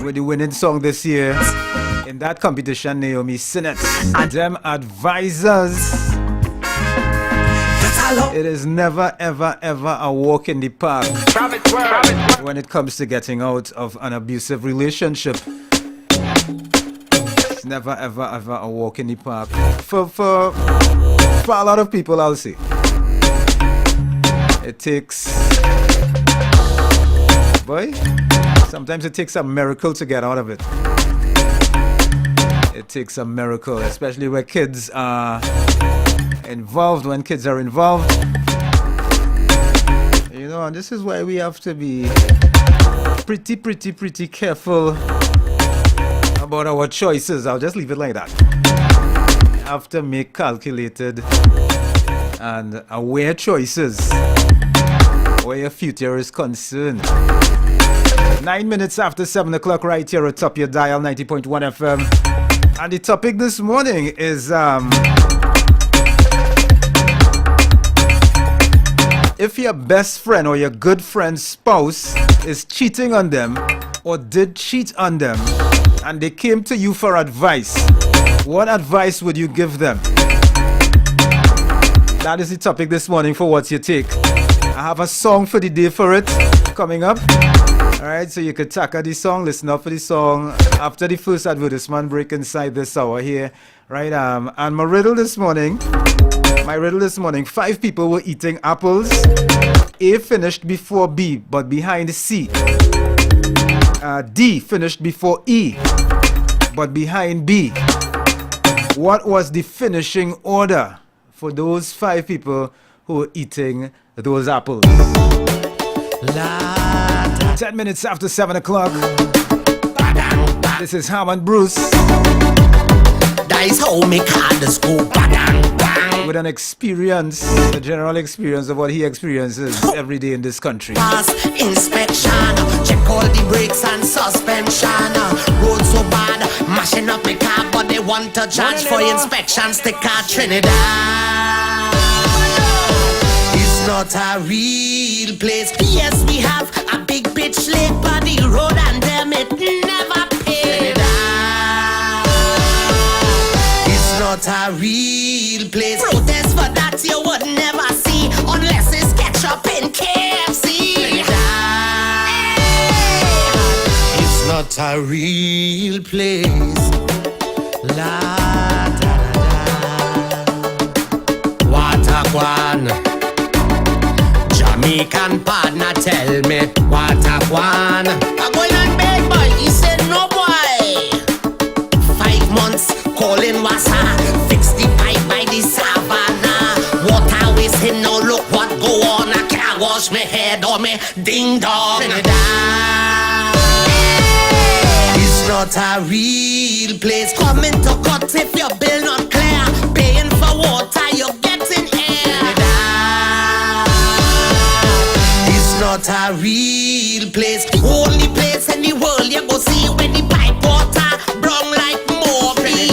with the winning song this year in that competition, Naomi Sinnott. And them advisors. It is never ever a walk in the park when it comes to getting out of an abusive relationship. It's never ever a walk in the park for a lot of people, I'll say. It takes, boy, sometimes it takes a miracle to get out of it. It takes a miracle, especially where kids are involved. When kids are involved, you know, and this is why we have to be pretty careful about our choices. I'll just leave it like that. You have to make calculated and aware choices where your future is concerned. 9 minutes after 7 o'clock, right here atop your dial, 90.1 FM. And the topic this morning is if your best friend or your good friend's spouse is cheating on them or did cheat on them and they came to you for advice, what advice would you give them? That is the topic this morning for What's Your Take. I have a song for the day for it coming up. Alright, so you could tackle the song, listen up for the song after the first advertisement break inside this hour here. Right, and my riddle this morning, 5 people were eating apples. A finished before B, but behind C. D finished before E, but behind B. What was the finishing order for those 5 people who were eating those apples? 10 minutes after 7 o'clock. This is Hammond Bruce. realize how me cards go bang bang. With an experience, a general experience of what he experiences every day in this country. Pass inspection, check all the brakes and suspension. Road so bad, mashing up my car, but they want to charge for inspection. Sticker Trinidad. It's not a real place. Yes, we have a big bitch lake, but the road and them it never paid. It's not a real place. Protest for that you would never see unless it's ketchup in KFC. It's not a real place. La da da da. Waterquan. Jamaican partner tell me Waterquan. I'm going on big boy. He said no boy. 5 months calling Wassa. Fix the pipe by the savannah. Water wasting now look what go on. I can't wash my head or me ding dong. It's not a real place. Coming to cut if your bill not clear. Paying for water, you're getting air. It's not a real place. Only place in the world you go see when the pipe water brown like Morphe.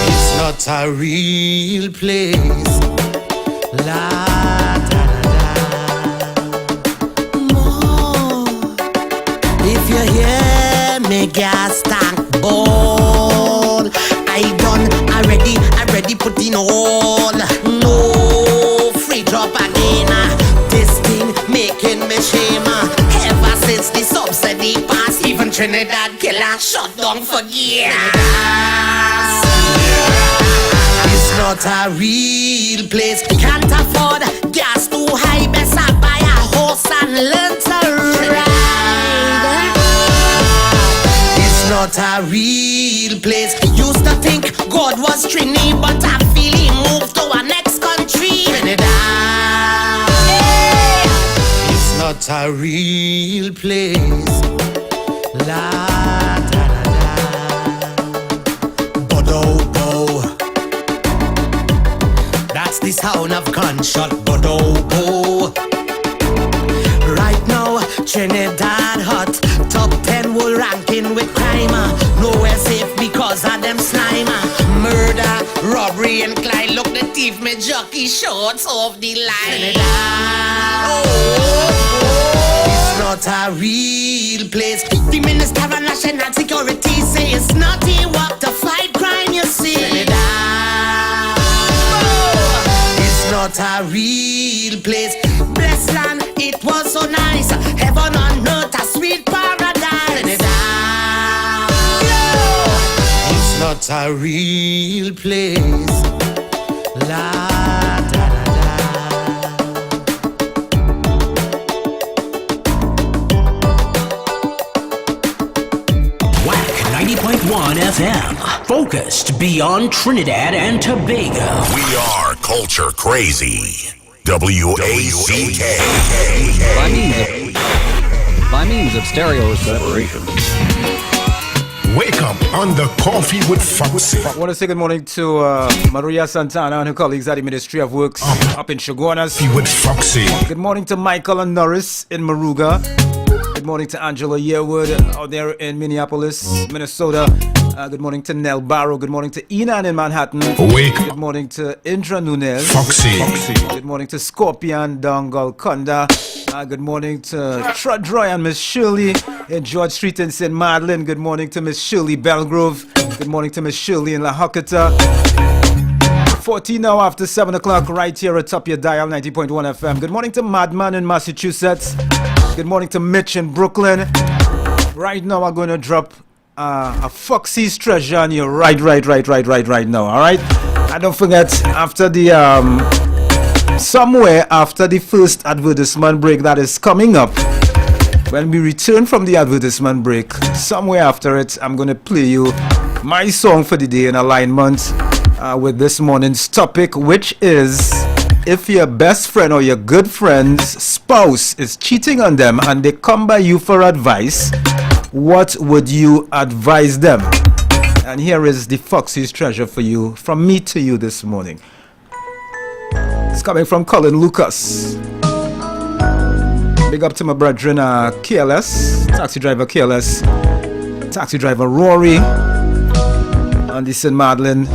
It's not a real place. La da da more. If you hear me gas tank ball, I already put in all. No free drop again. This thing making me shame. Ever since the subsidy passed, even Trinidad killer shut down for gas. It's not a real place. Can't afford gas too high. Best I buy a horse and learn to ride. It's not a real place. Used to think God was Trini, but I feel he moved to our next country. Trinidad. It's not a real place. La da da da. Bodo. That's the sound of gunshot. Bodo. Right now, Trinidad hot. Top 10 world ranking with crime. Nowhere safe because of them slime. Murder, robbery and Clyde. Look, the thief me jockey shorts off the line. It's not a real place. The Minister of National Security say it's not a work to fight crime, you see. It's not a real place. Blessed land, it was so nice. Heaven on earth, a sweet paradise. It's not a real place. La da da da. WAC 90.1 FM. Focused beyond Trinidad and Tobago. We are culture crazy. WACK. By means of stereo separation. Wake up on the Coffee with Foxy. I want to say good morning to Maria Santana and her colleagues at the Ministry of Works up in Chaguanas. With Foxy. Good morning to Michael and Norris in Maruga. Good morning to Angela Yearwood out there in Minneapolis, Minnesota. Good morning to Nell Barrow. Good morning to Enan in Manhattan. Good morning to Indra Nunez. Foxy. Good morning to Scorpion down Golconda. Good morning to Trudroy and Miss Shirley in George Street in St. Madeleine. Good morning to Miss Shirley Belgrove. Good morning to Miss Shirley in La Hakata. 14 now after 7 o'clock right here at top your dial 90.1 FM. Good morning to Madman in Massachusetts. Good morning to Mitch in Brooklyn. Right now I'm going to drop a Foxy's treasure on you right now, alright? And don't forget, after the somewhere after the first advertisement break that is coming up, when we return from the advertisement break, somewhere after it, I'm going to play you my song for the day in alignment with this morning's topic, which is if your best friend or your good friend's spouse is cheating on them and they come by you for advice, what would you advise them? And here is the Foxy's treasure for you, from me to you this morning. It's coming from Colin Lucas. Big up to my brethren, KLS, taxi driver KLS, taxi driver Rory, on the St. Madeleine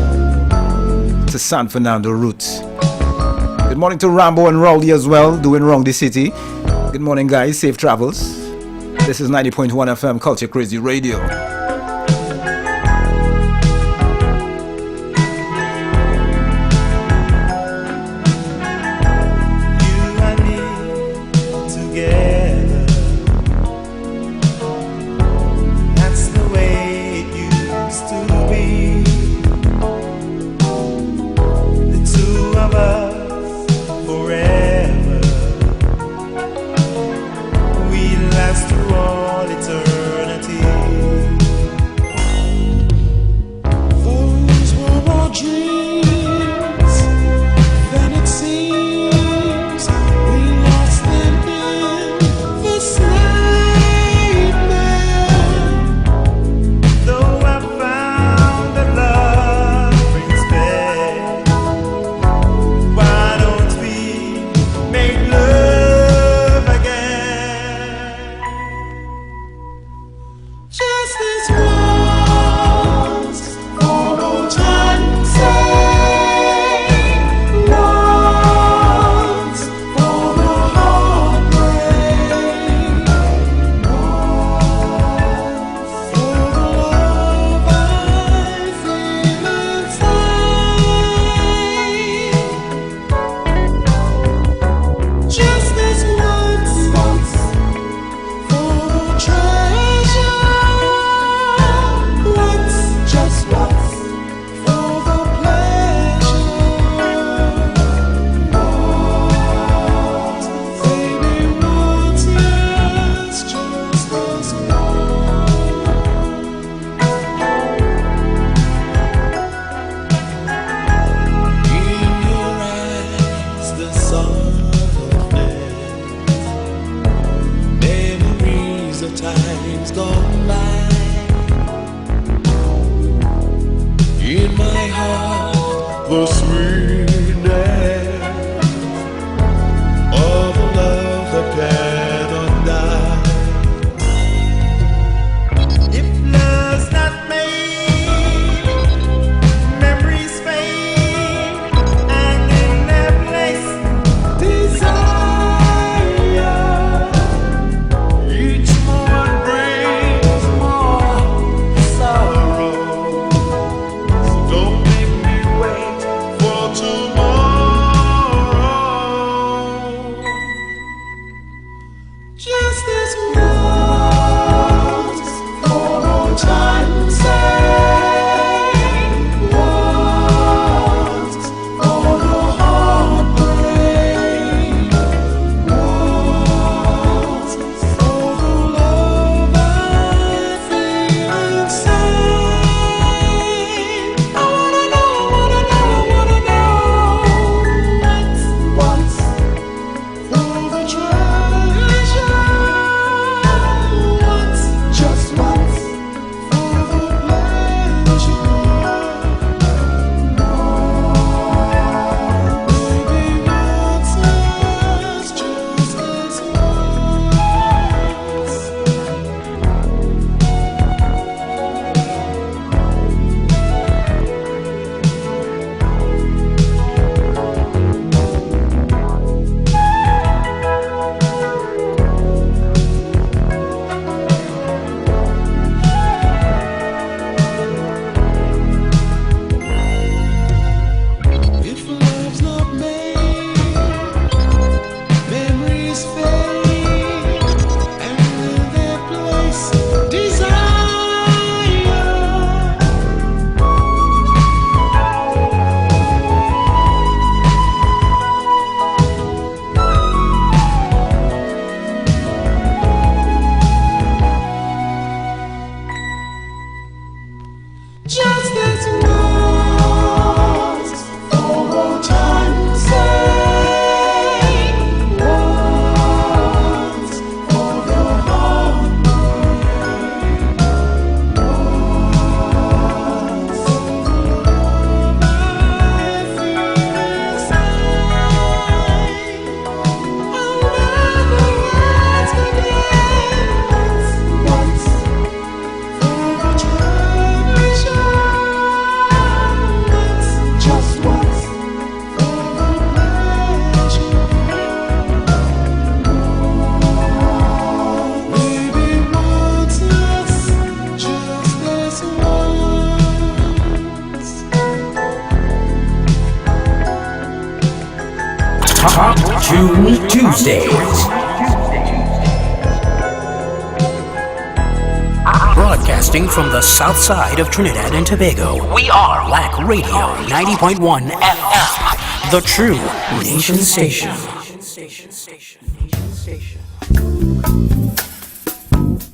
to San Fernando route. Good morning to Rambo and Rowley as well, doing wrong the city. Good morning, guys. Safe travels. This is 90.1 FM Culture Crazy Radio. Last through all eternity. Top Tune Tuesdays. Broadcasting from the south side of Trinidad and Tobago, we are LAC Radio 90.1 FM, the true nation station.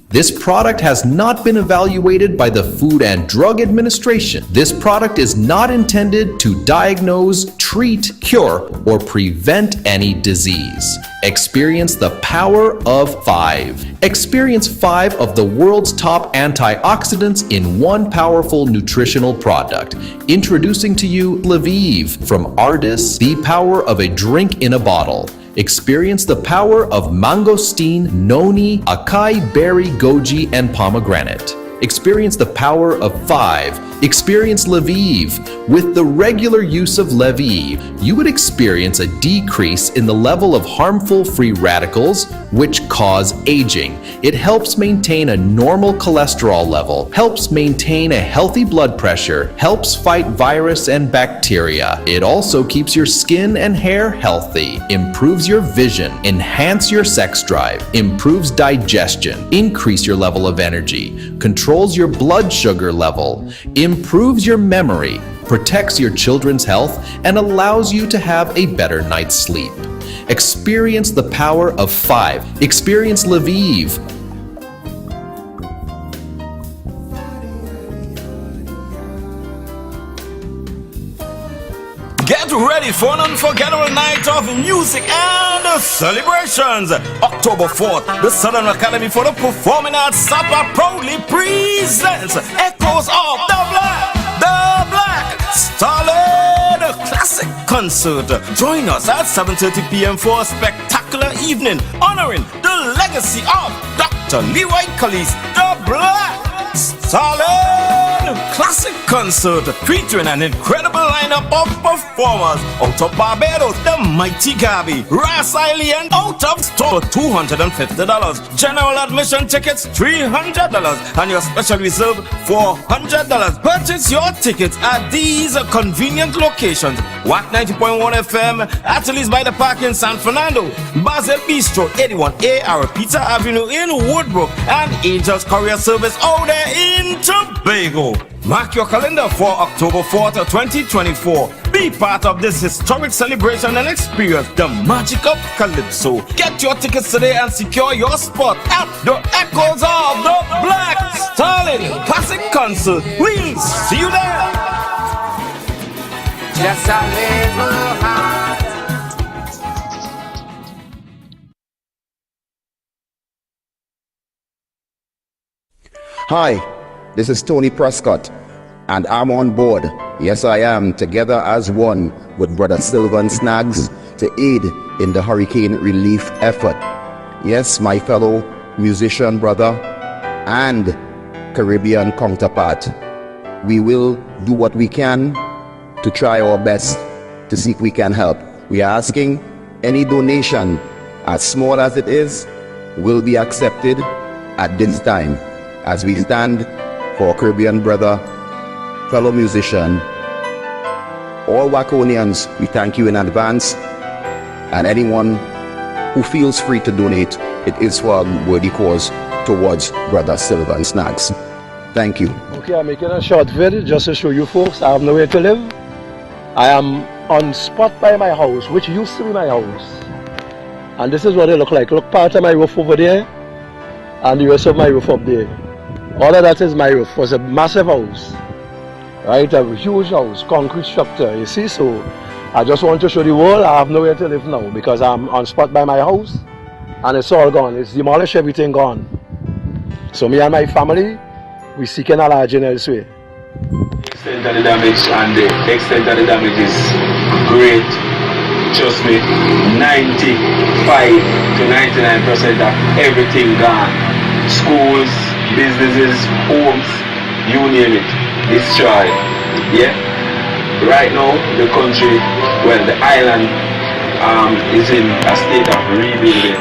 This product has not been evaluated by the Food and Drug Administration. This product is not intended to diagnose, treat, cure, or prevent any disease. Experience the power of 5. Experience 5 of the world's top antioxidants in one powerful nutritional product. Introducing to you Lviv from Ardis, the power of a drink in a bottle. Experience the power of mangosteen, noni, acai berry, goji, and pomegranate. Experience the power of 5. Experience Lviv. With the regular use of Lviv, you would experience a decrease in the level of harmful free radicals, which cause aging. It helps maintain a normal cholesterol level, helps maintain a healthy blood pressure, helps fight virus and bacteria. It also keeps your skin and hair healthy, improves your vision, enhance your sex drive, improves digestion, increase your level of energy, controls your blood sugar level, improves your memory, protects your children's health, and allows you to have a better night's sleep. Experience the power of 5. Experience Lviv. Get ready for an unforgettable night of music and celebrations. October 4th, the Southern Academy for the Performing Arts SAPA proudly presents Echoes of the Black Starlet Classic Concert. Join us at 7:30 p.m. for a spectacular evening honoring the legacy of Dr. Leroy Callis, the Black Starlet Classic Concert, featuring an incredible lineup of performers. Out of Barbados, the Mighty Gabi, Ras Island, out of store $250. General admission tickets $300 and your special reserve $400. Purchase your tickets at these convenient locations: WAC 90.1 FM, Ateliers by the Park in San Fernando, Basil Bistro 81A Arapita Avenue in Woodbrook, and Angels Courier Service out there in Tobago. Mark your calendar for October 4th, 2024. Be part of this historic celebration and experience the magic of Calypso. Get your tickets today and secure your spot at the Echoes of the Black Starlet Classic Concert. We'll see you there. Just a little heart. Hi, this is Tony Prescott, and I'm on board. Yes, I am, together as one with Brother Sylvan Snags to aid in the hurricane relief effort. Yes, my fellow musician brother and Caribbean counterpart, we will do what we can to try our best to see if we can help. We are asking any donation, as small as it is, will be accepted at this time, as we stand for Caribbean brother, fellow musician. All Waconians, we thank you in advance, and anyone who feels free to donate, it is for a worthy cause towards Brother Sylvan Snags. Thank you. Okay, I'm making a short video just to show you folks I have nowhere to live. I am on spot by my house, which used to be my house. And this is what it look like. Look, part of my roof over there, and the rest of my roof up there. All of that is my roof. It was a massive house, right? A huge house, concrete structure, you see. So I just want to show the world I have nowhere to live now because I'm on spot by my house and it's all gone. It's demolished, everything gone. So me and my family, we seeking a lodging elsewhere. The extent of the damage and the extent of the damage is great. Trust me, 95 to 99% of everything gone. Schools, businesses, homes, you name it, destroyed. Yeah. Right now, the country, well, the island is in a state of rebuilding,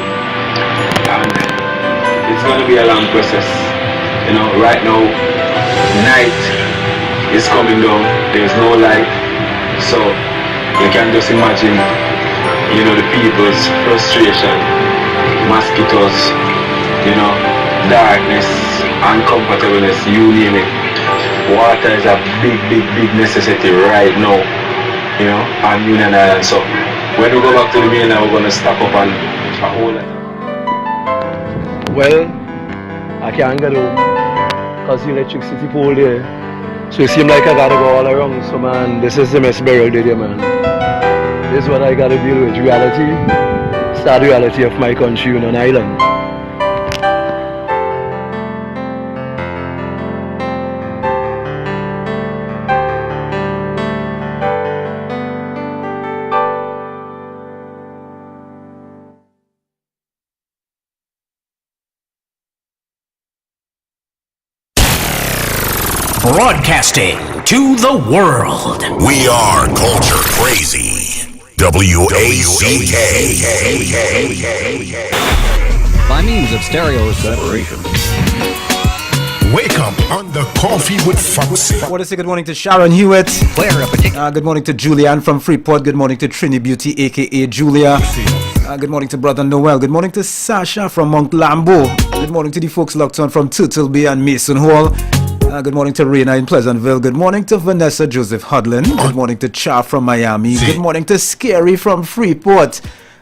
and it's going to be a long process. You know, right now, night is coming down. There's no light, so you can just imagine you know, the people's frustration, mosquitoes, you know, darkness, uncomfortableness, you name it. Water is a big necessity right now, you know, on Union Island. So when we go back to the mainland, we're gonna stock up on a whole lot. Well, I can't get home because the electricity pole there. So it seems like I gotta go all around. So man, this is the mess burial day, man. This is what I gotta deal with. Reality. Sad reality of my country, Union Island. Broadcasting to the world. We are Culture Crazy. WACK. By means of stereo separation. Wake up on the Coffee with Foxy. I want to say good morning to Sharon Hewitt. Good morning to Julianne from Freeport. Good morning to Trini Beauty, aka Julia. Good morning to Brother Noel. Good morning to Sasha from Mount Lambo. Good morning to the folks locked on from Turtle Bay and Mason Hall. Good morning to Reina in Pleasantville. Good morning to Vanessa Joseph Hudlin. Good morning to Cha from Miami. Good morning to Scary from Freeport.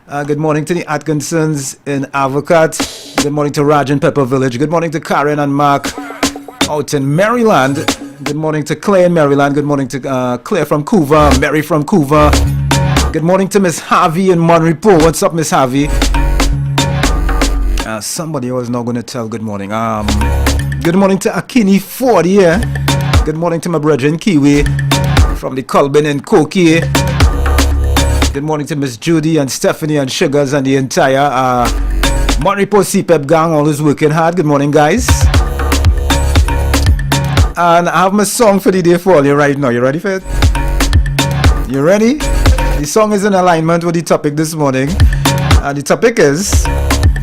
Good morning to the Atkinsons in Avocat. Good morning to Raj in Pepper Village. Good morning to Karen and Mark out in Maryland. Good morning to Claire in Maryland. Good morning to Claire from Couva. Mary from Couva. Good morning to Miss Harvey in Monrepo. What's up, Miss Harvey? Somebody was not going to tell good morning. Good morning to Akini Ford here. Good morning to my brother in Kiwi from the Colbin and Koki. Good morning to Miss Judy and Stephanie and Sugars and the entire Monrepo CPEP gang, always working hard. Good morning, guys. And I have my song for the day for all you right now. You ready for it? You ready? The song is in alignment with the topic this morning. The topic is,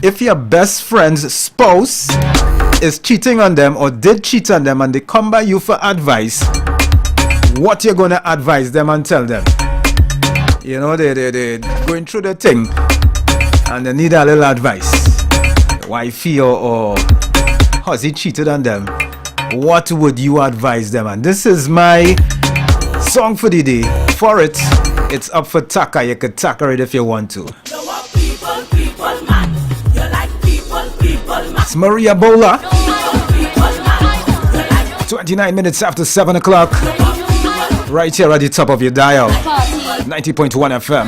if your best friend's spouse is cheating on them or did cheat on them and they come by you for advice, what you're going to advise them and tell them? You know, they're going through the thing and they need a little advice. Wifey or husband cheated on them. What would you advise them? And this is my song for the day. For it, it's up for Taka. You could Taka it if you want to. It's Maria Bola. 29 minutes after 7 o'clock. Right here at the top of your dial. 90.1 FM.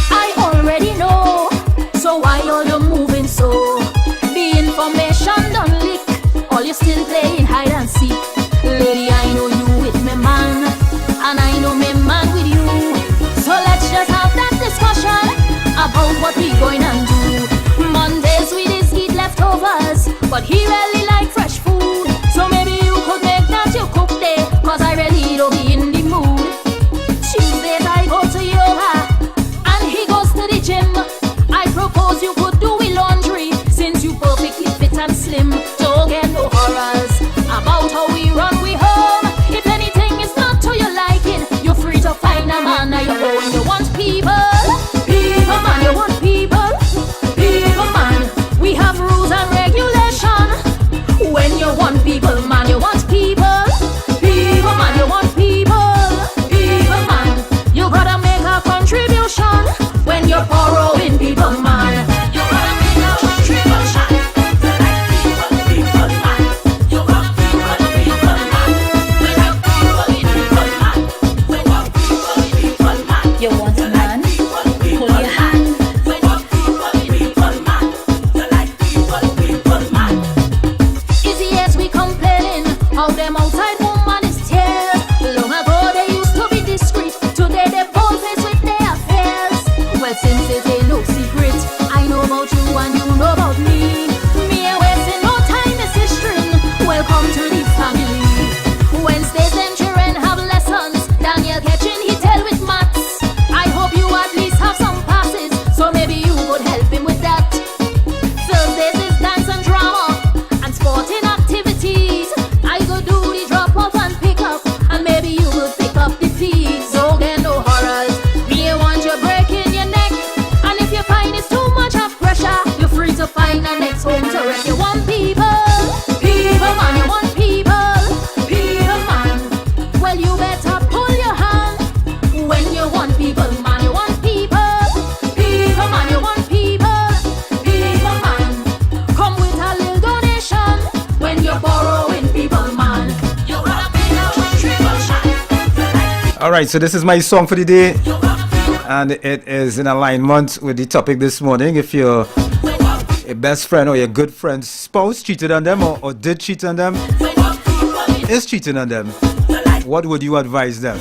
I already know, so why are you moving so? The information don't leak, or you still playing hide and seek. Lady, I know you with me man, and I know me man with you. So let's just have that discussion about what we going and do. Mondays with his eat leftovers, but he really like fresh food. So maybe you could make that your cook day, cause I really don't be in the mood. Tuesdays I go to yoga, and he goes to the gym. I propose you could do with laundry, since you perfectly fit and slim. Don't get no horrors about how we run we home. If anything is not to your liking, you're free to find a man of your own. You want people, people man, you want people, people man. We have rules and regulation. Alright, so this is my song for the day, and it is in alignment with the topic this morning. If your best friend or your good friend's spouse cheated on them or did cheat on them, is cheating on them, what would you advise them?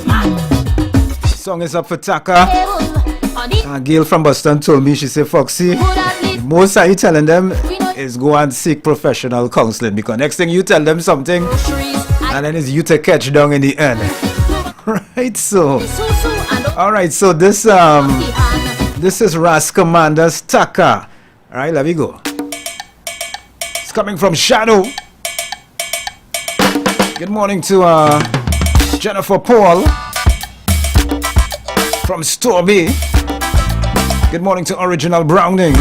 Song is up for Taka. Gail from Boston told me, she said, Foxy, the most I telling them is go and seek professional counseling, because next thing you tell them something and then it's you to catch down in the end. Right, so alright, so this is Ras Commander's Taka. Alright, let me go. It's coming from Shadow. Good morning to Jennifer Paul from Storby. Good morning to Original Browning.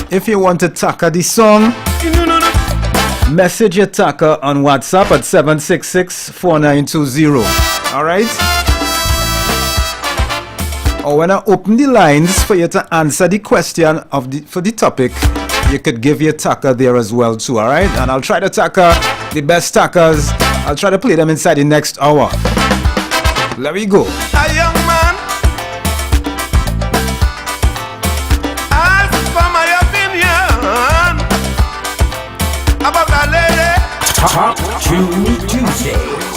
If you want to Taka the song, message your Taka on WhatsApp at 766-4920. Alright? Or when I open the lines for you to answer the question for the topic, you could give your Taka there as well too, alright? And I'll try to Taka the best Takas. I'll try to play them inside the next hour. Let me go. A young man, ask for my opinion about a lady. Top Tune Tuesdays.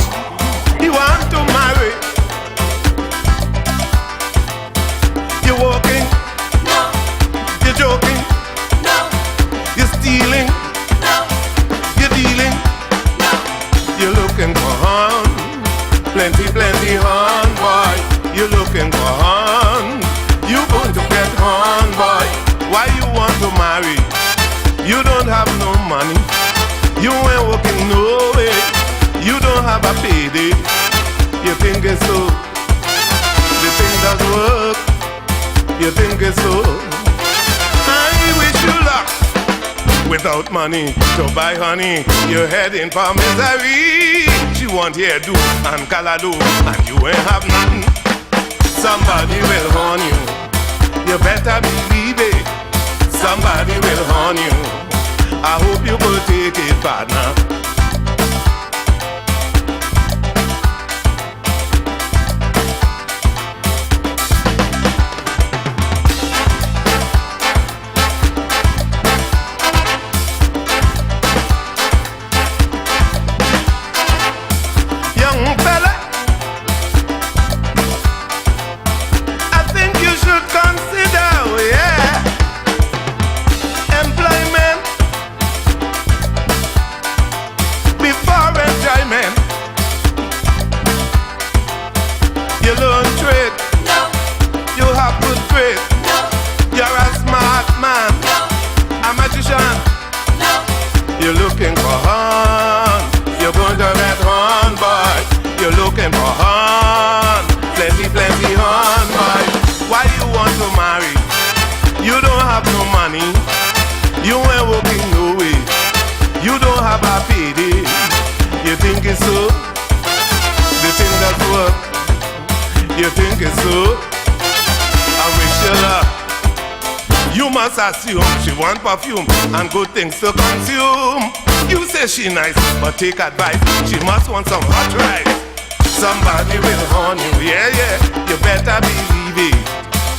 You want to marry? You walking? No. You joking? No. You stealing? No. You dealing? No. You looking for hun? Plenty hun, boy. You looking for hun? You going to get hun, boy? Why you want to marry? You don't have no money. You ain't working no way. You don't have a payday. You think it's so? The thing does work. You think it's so? I wish you luck. Without money to buy honey, you're heading for misery. She want hairdo and calado, and you ain't have nothing. Somebody will horn you. You better believe it. Somebody will horn you. I hope you will take it, partner. Assume she want perfume and good things to consume. You say she nice, but take advice. She must want some hot rice. Somebody will horn you, yeah, yeah. You better believe it.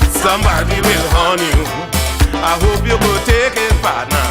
Somebody will horn you. I hope you go take it, partner.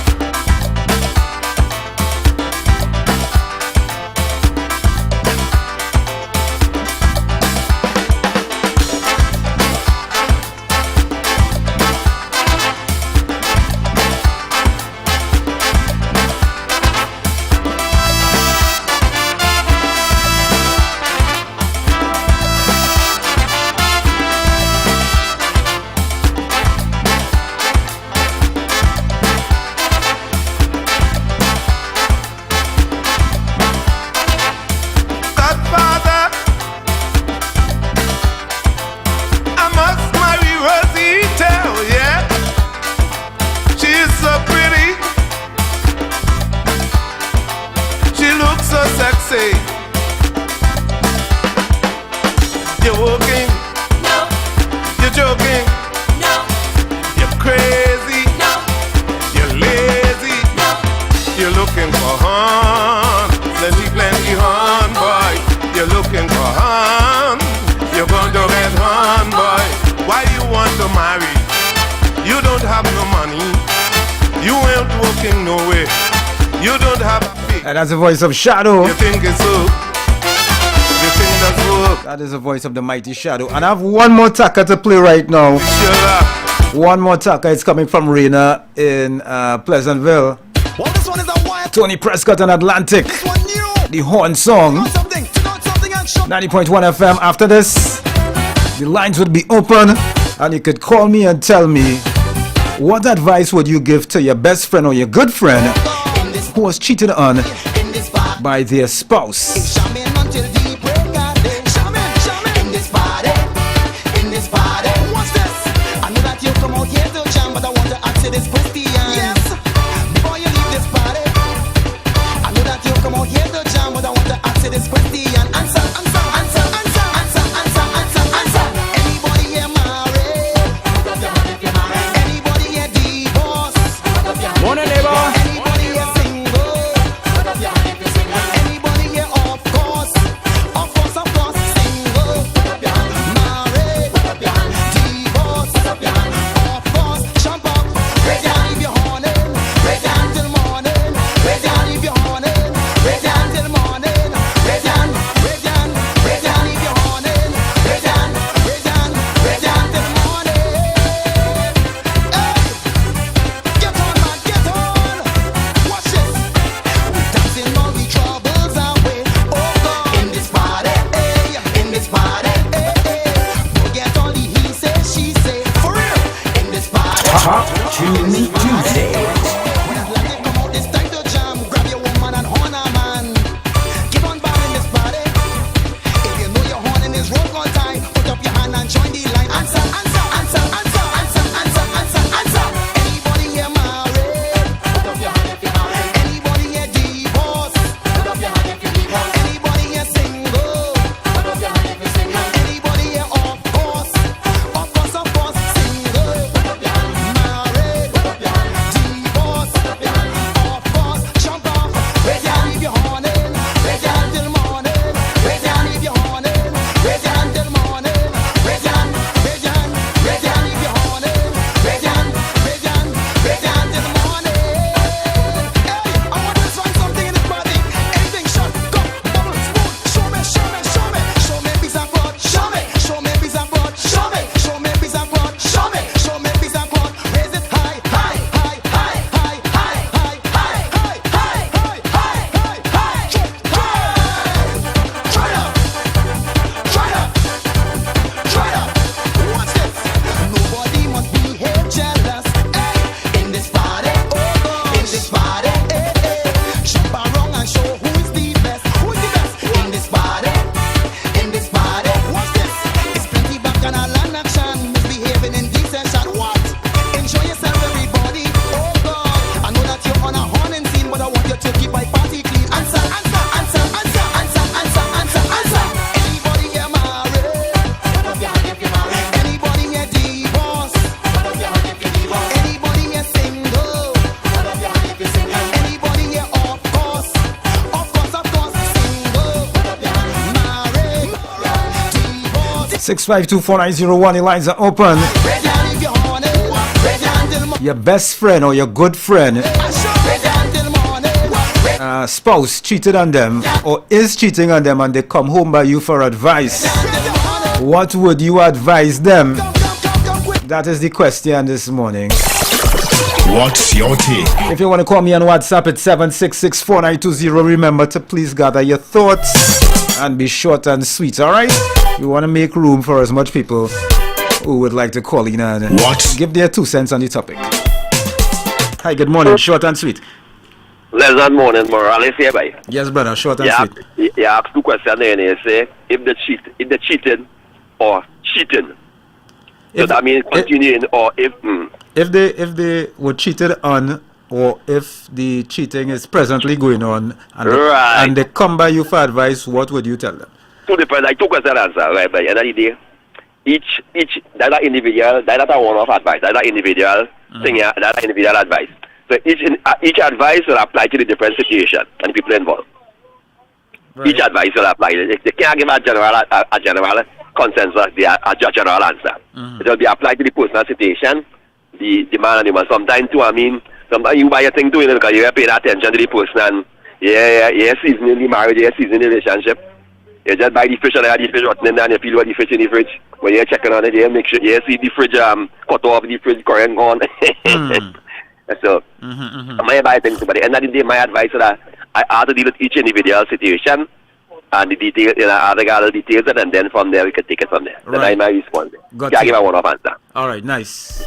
Joking? No. You're crazy? No. You're lazy? working no way. You don't have a big. And that's the voice of Shadow. You think it's so? You think that's work? That is the voice of the mighty Shadow. And I have one more taka to play right now. One more taka. It's coming from Rena in Pleasantville. Well, this one is a wild Tony Prescott and Atlantic. The Horn Song. 90.1 FM. After this, the lines would be open and you could call me and tell me what advice would you give to your best friend or your good friend who was cheated on by their spouse. Six 6524901. The lines are open. Your best friend or your good friend spouse cheated on them or is cheating on them and they come home by you for advice. What would you advise them? That is the question this morning. What's your take? If you want to call me on WhatsApp, it's 7664920. Remember to please gather your thoughts and be short and sweet, alright? We want to make room for as much people who would like to call in and give their 2 cents on the topic. Hi, good morning, short and sweet. Pleasant morning, Morales here, boy. Yes, brother, short and sweet. You ask 2 questions there, you say if they cheated or cheating. So that means continuing or if if they were cheated on or if the cheating is presently going on and they come by you for advice, what would you tell them? So depends, like 2 questions answer, right? But end of the day, each that individual, that one-off advice, that individual thing, that individual advice. So each advice will apply to the different situation and people involved. Right. Each advice will apply. They can't give a general consensus, a general answer. It will be applied to the personal situation, the man and the woman. Sometimes too, I mean, sometimes you buy a thing too, because you pay attention to the person and you're seasoning the marriage, you're seasoning the relationship. You just buy the fish and the fish rotten in there and you feel what the fish in the fridge. When you're checking on it, you make sure you see the fridge cut off, the fridge current gone. So, I might buy things, but at the end of the day, my advice is that I have to deal with each individual situation and the details, I gather the details, and then from there we can take it from there. Right. That's my response. Can't give a one-off answer. All right, nice.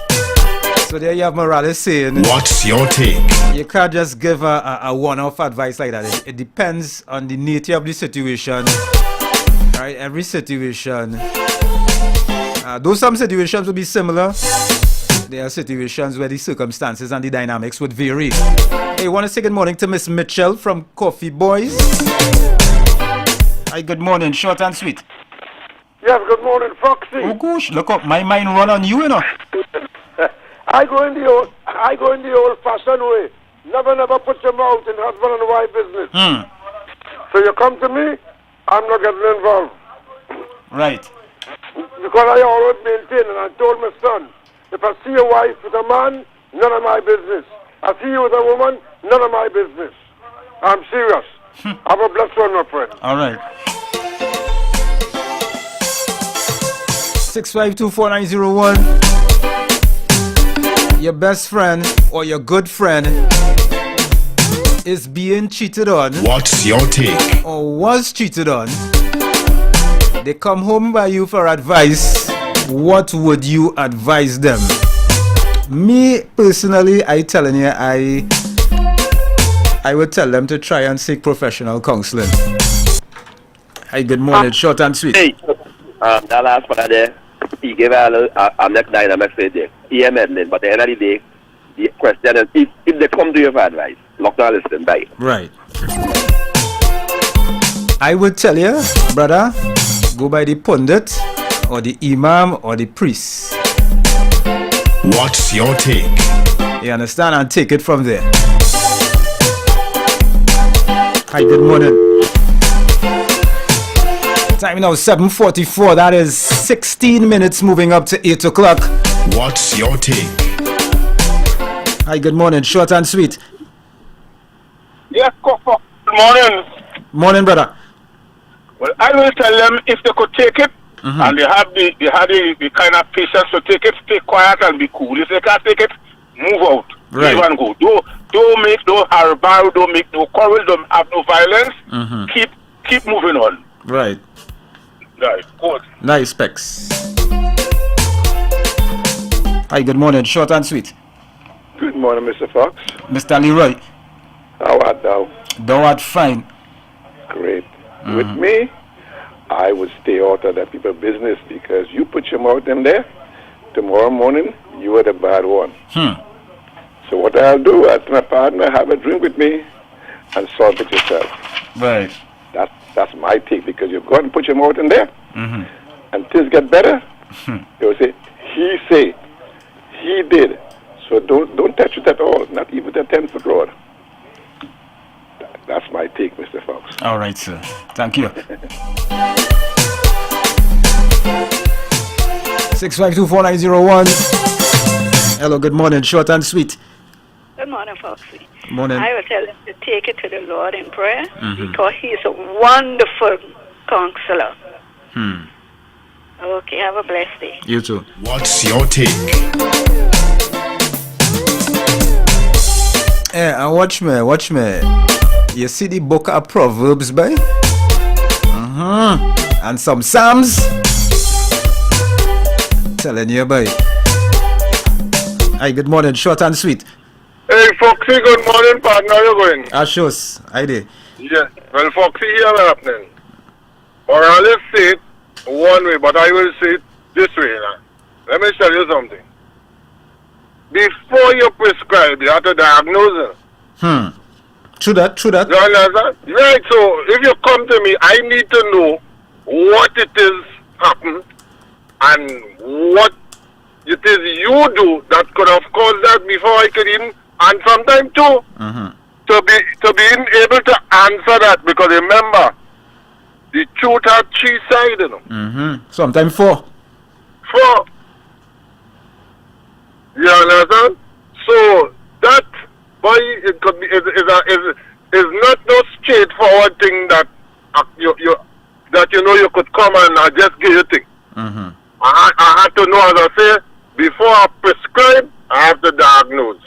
So there you have Morales saying, what's your take? You can't just give a one-off advice like that. It depends on the nature of the situation. Right, every situation. Though some situations will be similar, there are situations where the circumstances and the dynamics would vary. Hey, want to say good morning to Miss Mitchell from Coffee Boys. Hi, good morning, short and sweet. Yes, good morning, Foxy. Oh gosh, look up, my mind run on you, you know. I go in the old-fashioned way. Never put your mouth in husband and wife business. So you come to me, I'm not getting involved. Right. Because I always maintain, and I told my son, if I see a wife with a man, none of my business. I see you with a woman, none of my business. I'm serious. Have a blessed one, my friend. All right. 6524901. Your best friend or your good friend is being cheated on. What's your take? Or was cheated on. They come home by you for advice. What would you advise them? Me personally, I telling you, I would tell them to try and seek professional counseling. Hi, good morning, short and sweet. Hey, that last part there, he gave a next dynamic say there. He is meddling, but at the end of the day, the question is, if they come to you for advice, lock down, listen, bye. Right. I would tell you, brother, go by the pundit, or the imam, or the priest. What's your take? You understand? And take it from there. Hi, good morning. Time now 7:44. That is 16 minutes moving up to 8 o'clock. What's your take? Hi, good morning. Short and sweet. Yes, good morning. Morning, brother. Well, I will tell them if they could take it, and they had the kind of patience to take it, stay quiet and be cool. If they can't take it, move out. Right. Leave and go. Don't make no harbor, don't make no quarrel, don't have no violence. Keep moving on. Right. Right, good. Nice specs. Hi, good morning. Short and sweet. Good morning, Mr. Fox. Mr. Leroy. How art thou? Thou art fine. Great. With me, I would stay out of that people's business because you put your mouth in there. Tomorrow morning, you are the bad one. So what I'll do, ask my partner, have a drink with me, and solve it yourself. Right. That's my take, because you've got to put your mouth in there, and things get better. You'll say, he say, he did. So don't touch it at all, not even the 10-foot rod. That's my take, Mr. Fox. All right, sir. Thank you. 6524901. Hello, good morning. Short and sweet. Good morning, Foxy. Morning. I will tell him to take it to the Lord in prayer because He is a wonderful counselor. Okay, have a blessed day. You too. What's your take? And watch me. You see the book of Proverbs, boy? And some Psalms. Telling you, boy. Hi, good morning. Short and sweet. Hey, Foxy, good morning, partner. How you going? Ashos, I did. Yeah. Well, Foxy, here what happening. Or I'll just say it one way, but I will say it this way. Let me tell you something. Before you prescribe, you have to diagnose it. True that. You understand? Right, so if you come to me, I need to know what it is happened and what it is you do that could have caused that before I could even, and sometime too, to be able to answer that, because remember, the truth has 3 sides, you know. Sometimes 4. 4. You understand? So that boy, it could be is not no straightforward thing that you know you could come and I just give you thing. Mm-hmm. I had to know, as I say, before I prescribe, I have to diagnose.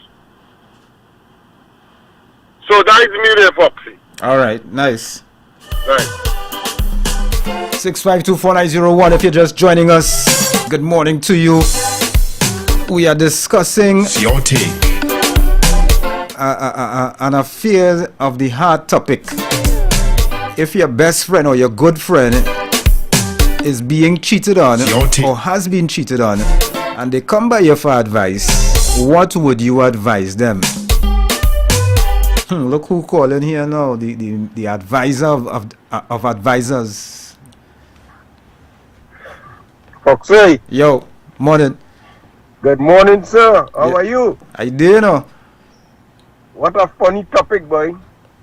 So that is me there, Foxy. All right, nice. Nice. 6524901. If you're just joining us, good morning to you. We are discussing your take. An affair of the heart topic. If your best friend or your good friend is being cheated on or has been cheated on, and they come by you for advice, what would you advise them? Look who calling here now. The advisor of advisors. Foxy. Yo, morning. Good morning, sir. How are you? I do know. What a funny topic, boy.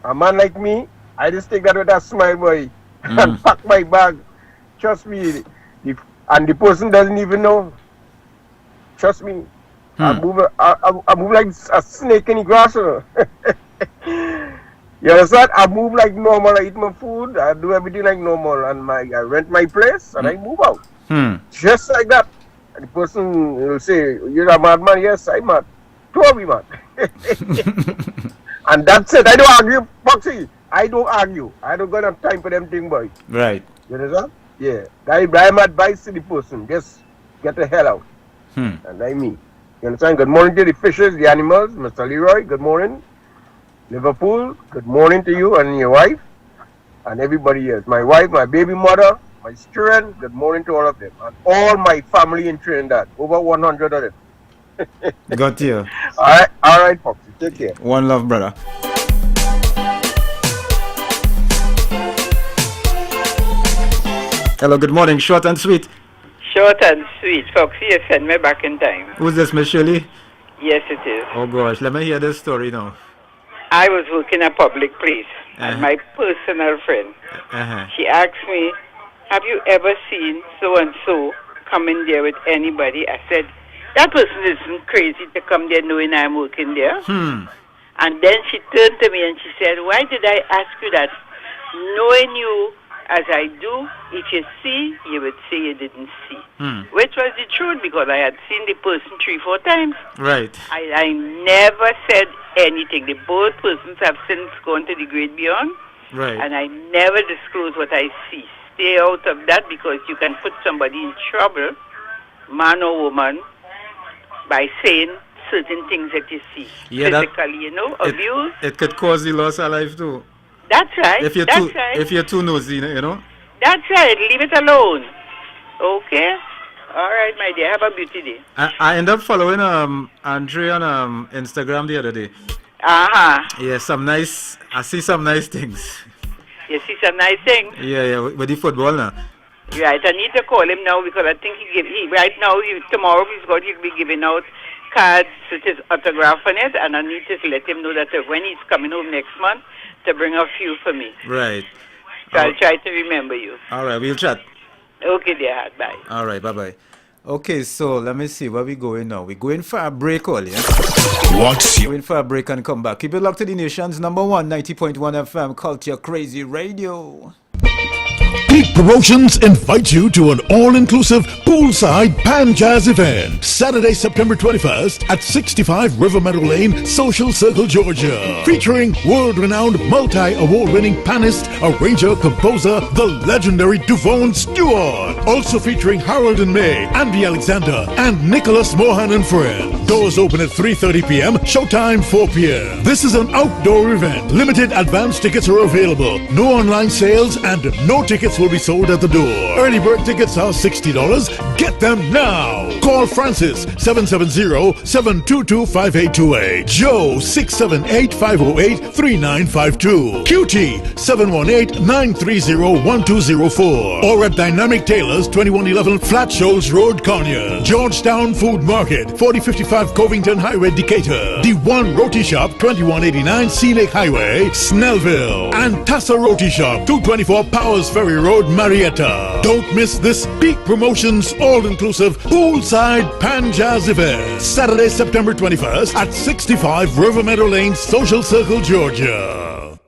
A man like me, I just take that with a smile, boy, and pack my bag. Trust me, and the person doesn't even know. Trust me. I move like a snake in the grass. You understand? I move like normal. I eat my food. I do everything like normal, and I rent my place and I move out. Just like that. And the person will say, "You're a madman." Yes, I'm mad. Totally mad. And that's it. I don't argue, Foxy. I don't argue. I don't got enough time for them thing, boy. Right. You understand? Yeah. I'm advice to the person. Just get the hell out. And I mean. You understand? Good morning to the fishes, the animals. Mr. Leroy, good morning. Liverpool, good morning to you and your wife. And everybody else. My wife, my baby mother, my children, good morning to all of them. And all my family in Trinidad. Over 100 of them. Got you. All right, Foxy. Take care. One love, brother. Hello, good morning. Short and sweet. Short and sweet. Foxy, you send me back in time. Who's this, Miss Shirley? Yes, it is. Oh gosh, let me hear this story now. I was working a public place, and my personal friend, she asked me, "Have you ever seen so-and-so come in there with anybody?" I said, "That person isn't crazy to come there knowing I'm working there." And then she turned to me and she said, "Why did I ask you that? Knowing you as I do, if you see, you would say you didn't see." Which was the truth, because I had seen the person 3-4 times. Right. I never said anything. The both persons have since gone to the great beyond. Right. And I never disclose what I see. Stay out of that, because you can put somebody in trouble, man or woman, by saying certain things that you see. Yeah, physically, abuse. It could cause the loss of life too. That's right. If you're right. If you're too nosy, That's right. Leave it alone. Okay. All right, my dear. Have a beauty day. I ended up following Andre on Instagram the other day. Yeah, I see some nice things. You see some nice things? Yeah, with the football now. Right. I need to call him now, because I think right now, tomorrow he'll be giving out cards with his autograph on it, and I need to let him know that when he's coming home next month, to bring a few for me. Right. So I'll try to remember you. All right, we'll chat. Okay, dear heart. Bye. All right, bye-bye. Okay, so let me see where we going now. We're going for a break, all, yeah? Going for a break and come back. Keep it locked to the nation's number 1, 90.1 FM, Culture Crazy Radio. Peak Promotions invite you to an all-inclusive poolside Pan Jazz event Saturday, September 21st at 65 River Meadow Lane, Social Circle, Georgia. Featuring world-renowned multi-award-winning panist, arranger, composer, the legendary Duvone Stewart. Also featuring Harold and May, Andy Alexander, and Nicholas Mohan and Friends. Doors open at 3:30 p.m., showtime 4 p.m. This is an outdoor event. Limited advance tickets are available. No online sales and no tickets will be sold at the door. Early bird tickets are $60. Get them now. Call Francis 770-722-5828. Joe 678-508-3952. QT 718-930-1204. Or at Dynamic Tailors 2111 Flat Shoals Road, Conyers. Georgetown Food Market 4055 Covington Highway, Decatur. The One Roti Shop 2189 Sea Lake Highway, Snellville. And Tassa Roti Shop 224 Powers Ferry Road, Marietta. Don't miss this Peak Promotions all-inclusive poolside Poolside Pan Jazz Event, Saturday, September 21st at 65 River Meadow Lane, Social Circle, Georgia.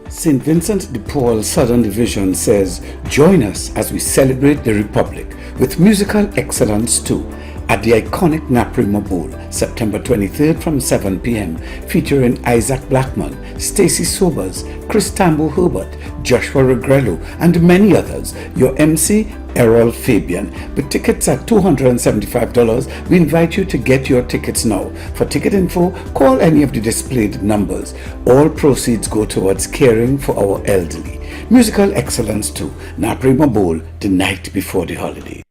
St. Vincent de Paul Southern Division says, join us as we celebrate the Republic with musical excellence too at the iconic Naprima Bowl, September 23rd from 7 p.m. featuring Isaac Blackman, Stacey Sobers, Chris Tambo Herbert, Joshua Regrello, and many others. Your MC, Errol Fabian. With tickets at $275, we invite you to get your tickets now. For ticket info, call any of the displayed numbers. All proceeds go towards caring for our elderly. Musical excellence too. Naprima Bowl, the night before the holiday.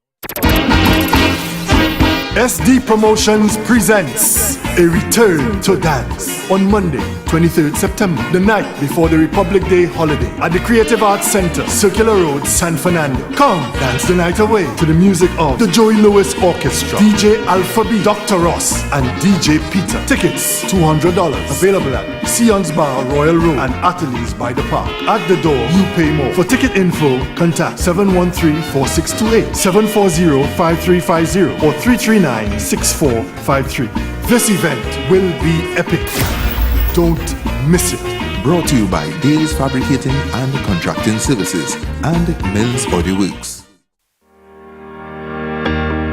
SD Promotions presents A Return to Dance on Monday, 23rd September, the night before the Republic Day holiday at the Creative Arts Center, Circular Road, San Fernando. Come dance the night away to the music of the Joey Lewis Orchestra, DJ Alpha B, Dr. Ross, and DJ Peter. Tickets $200. Available at Sion's Bar, Royal Road, and Ateliers by the Park. At the door, you pay more. For ticket info, contact 713-4628, 740-5350, or 339-6453. This event will be epic. Don't miss it. Brought to you by Dale's Fabricating and Contracting Services and Mills Body Works.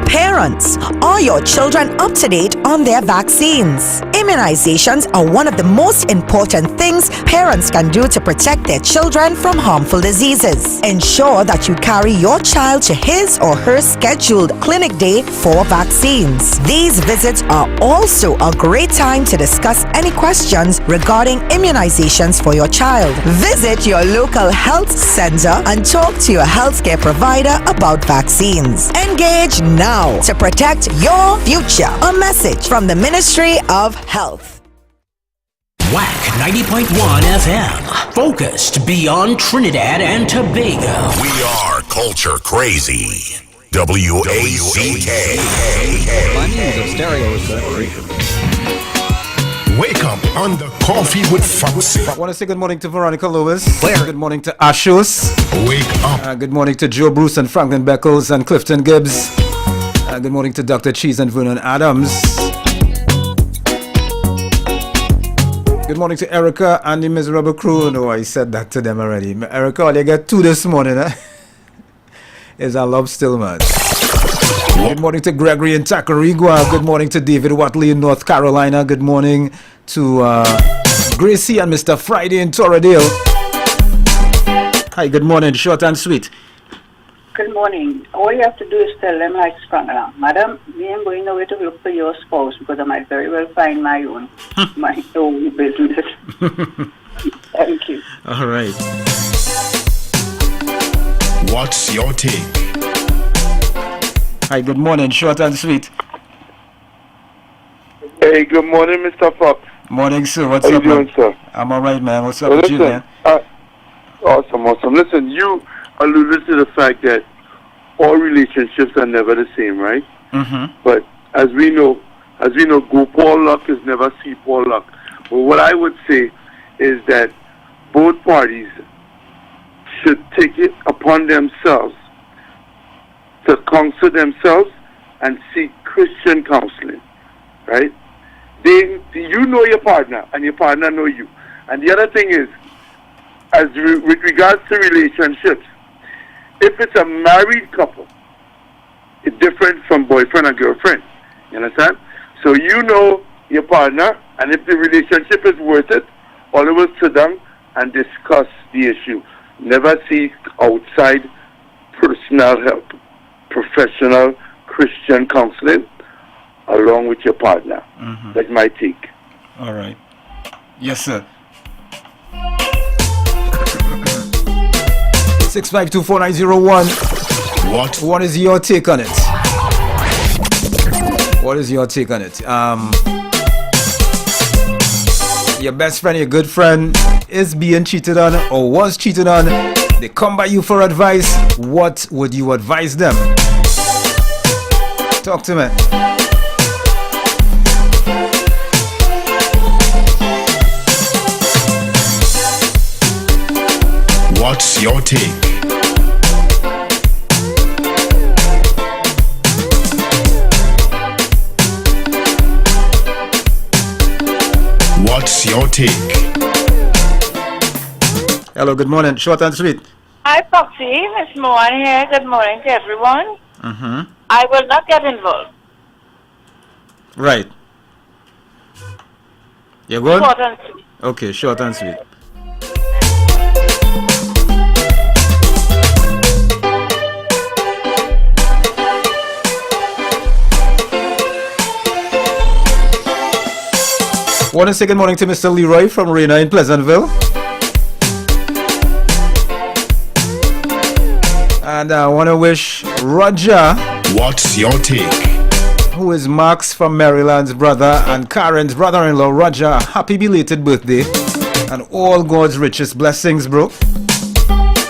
Parents, are your children up to date on their vaccines? Immunizations are one of the most important things parents can do to protect their children from harmful diseases. Ensure that you carry your child to his or her scheduled clinic day for vaccines. These visits are also a great time to discuss any questions regarding immunizations for your child. Visit your local health center and talk to your healthcare provider about vaccines. Engage now to protect your future. A message from the Ministry of Health. WAC 90.1 FM. Focused beyond Trinidad and Tobago. We are culture crazy. WACK. By means of stereo separation. Wake up on the Coffee with Foxy. I want to say good morning to Veronica Lewis. Good morning to Ashos. Wake up. Good morning to Joe Bruce and Franklin Beckles and Clifton Gibbs. Good morning to Dr. Cheese and Vernon Adams. Good morning to Erica and the Miserable Crew. No, I said that to them already. Erica, all you get two this morning, is I Love Stillman. Good morning to Gregory in Tacarigua. Good morning to David Watley in North Carolina. Good morning to Gracie and Mr. Friday in Torradale. Hi, good morning. Short and sweet. Good morning. All you have to do is tell them like Sprangler, Madam, me am going away to look for your spouse because I might very well find my own business. Thank you. All right. What's your take? Hi, good morning. Short and sweet. Hey, good morning, Mr. Fox. Morning, sir. What's How up, you doing, man? sir? I'm all right, man. What's up with you, man? Awesome. Listen, you alluded to the fact that all relationships are never the same, right? Mm-hmm. But as we know, go Paul luck is never see Paul luck. But what I would say is that both parties should take it upon themselves to counsel themselves and seek Christian counseling, right? You know your partner, and your partner know you. And the other thing is, with regards to relationships, if it's a married couple, it's different from boyfriend and girlfriend. You understand? So you know your partner, and if the relationship is worth it, always sit down and discuss the issue. Never seek outside personal help. Professional Christian counseling along with your partner. Mm-hmm. That's my take. All right. Yes, sir. 6524901. What is your take on it? What is your take on it? Your best friend, your good friend is being cheated on or was cheated on. They come by you for advice. What would you advise them? Talk to me. What's your take? What's your take? Hello, good morning. Short and sweet. Hi, Foxy. Miss Moan here. Good morning to everyone. Mm-hmm. I will not get involved. Right. You good? Short and sweet. Okay, short and sweet. Want to say good morning to Mr. Leroy from Rena in Pleasantville. And I want to wish Roger, what's your take, who is Max from Maryland's brother and Karen's brother-in-law, Roger, a happy belated birthday and all God's richest blessings, bro.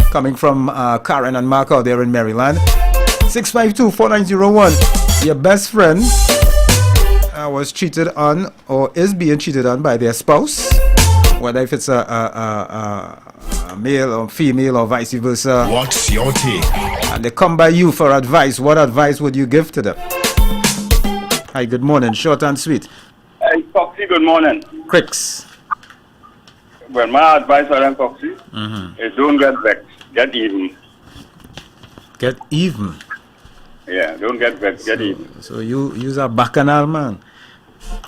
Coming from Karen and Mark out there in Maryland. 652-4901. Your best friend was cheated on or is being cheated on by their spouse, whether if it's a male or female or vice versa. What's your take? And they come by you for advice. What advice would you give to them? Hi, good morning. Short and sweet. Hey, Foxy, good morning. Cricks. Well, my advice for them, Foxy, is don't get vexed. Get even. Get even? Yeah, don't get vexed. Get even. So you's a bacchanal man?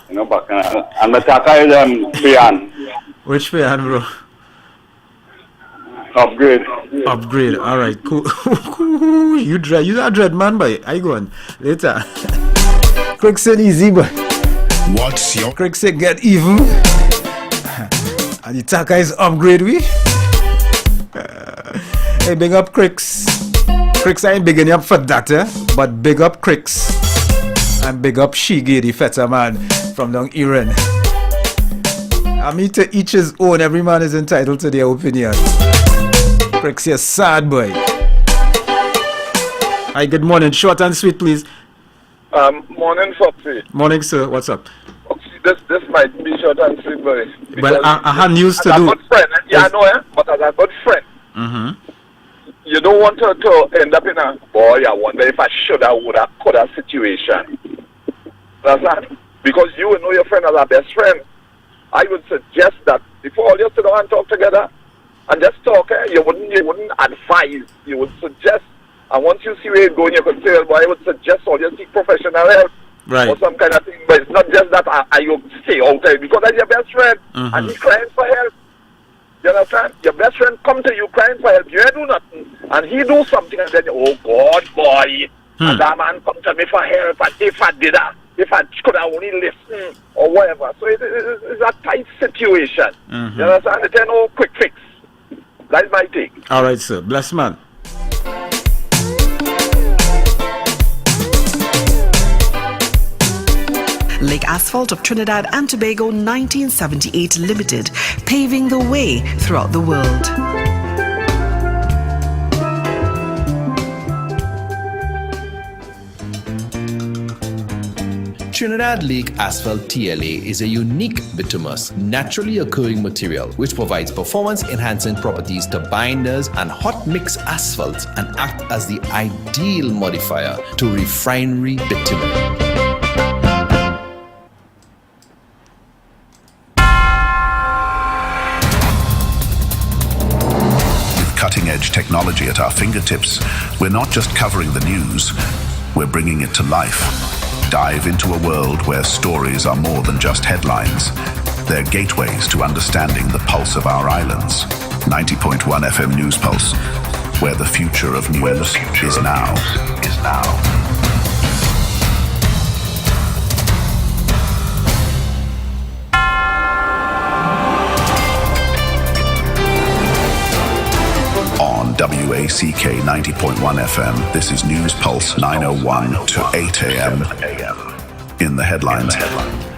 You know, bacchanal. And the Taka is Fian. Which Fian, bro? Upgrade. Upgrade. All right, cool. You a dread man, boy. I go on later. Quick said easy, boy. What's your? Quick said get even. And the Taka is upgrade, we. Hey, big up Cricks. Cricks, I ain't bigging you up for that, but big up Cricks. And big up Shigi, the feta man from down Iran. I mean, to each his own. Every man is entitled to their opinion. Cricks, you're sad, boy. Hi, good morning. Short and sweet, please. Morning, Foxy. Morning, sir. What's up? Foxy, this might be short and sweet, boy. Well, I had news to do. As a good friend, yeah, I know, but as a good friend, you don't want to end up in a, boy, I wonder if I shoulda, woulda, coulda situation. Understand? Because you will know your friend as a best friend. I would suggest that before all you sit down and talk together and just talk, you wouldn't advise. You would suggest, and once you see where it's going, you could say, well, boy, I would suggest all you seek professional help. Right. Or some kind of thing. But it's not just that you stay out there because that's your best friend and he's crying for help. You understand? Your best friend come to you crying for help. You ain't do nothing. And he do something and then, oh God, boy. And that man come to me for help. And if I did that, if I could have only listened or whatever. So it's a tight situation. You understand? It's no quick fix. That's my take. All right, sir. Bless man. Lake Asphalt of Trinidad and Tobago 1978 Limited, paving the way throughout the world. Trinidad Lake Asphalt TLA is a unique bituminous, naturally occurring material which provides performance-enhancing properties to binders and hot mix asphalts and act as the ideal modifier to refinery bitumen. Cutting-edge technology at our fingertips, we're not just covering the news, we're bringing it to life. Dive into a world where stories are more than just headlines. They're gateways to understanding the pulse of our islands. 90.1 FM News Pulse, where the future of news is now. WACK 90.1 FM. This is News Pulse 9:01 to 8 a.m. In the headlines.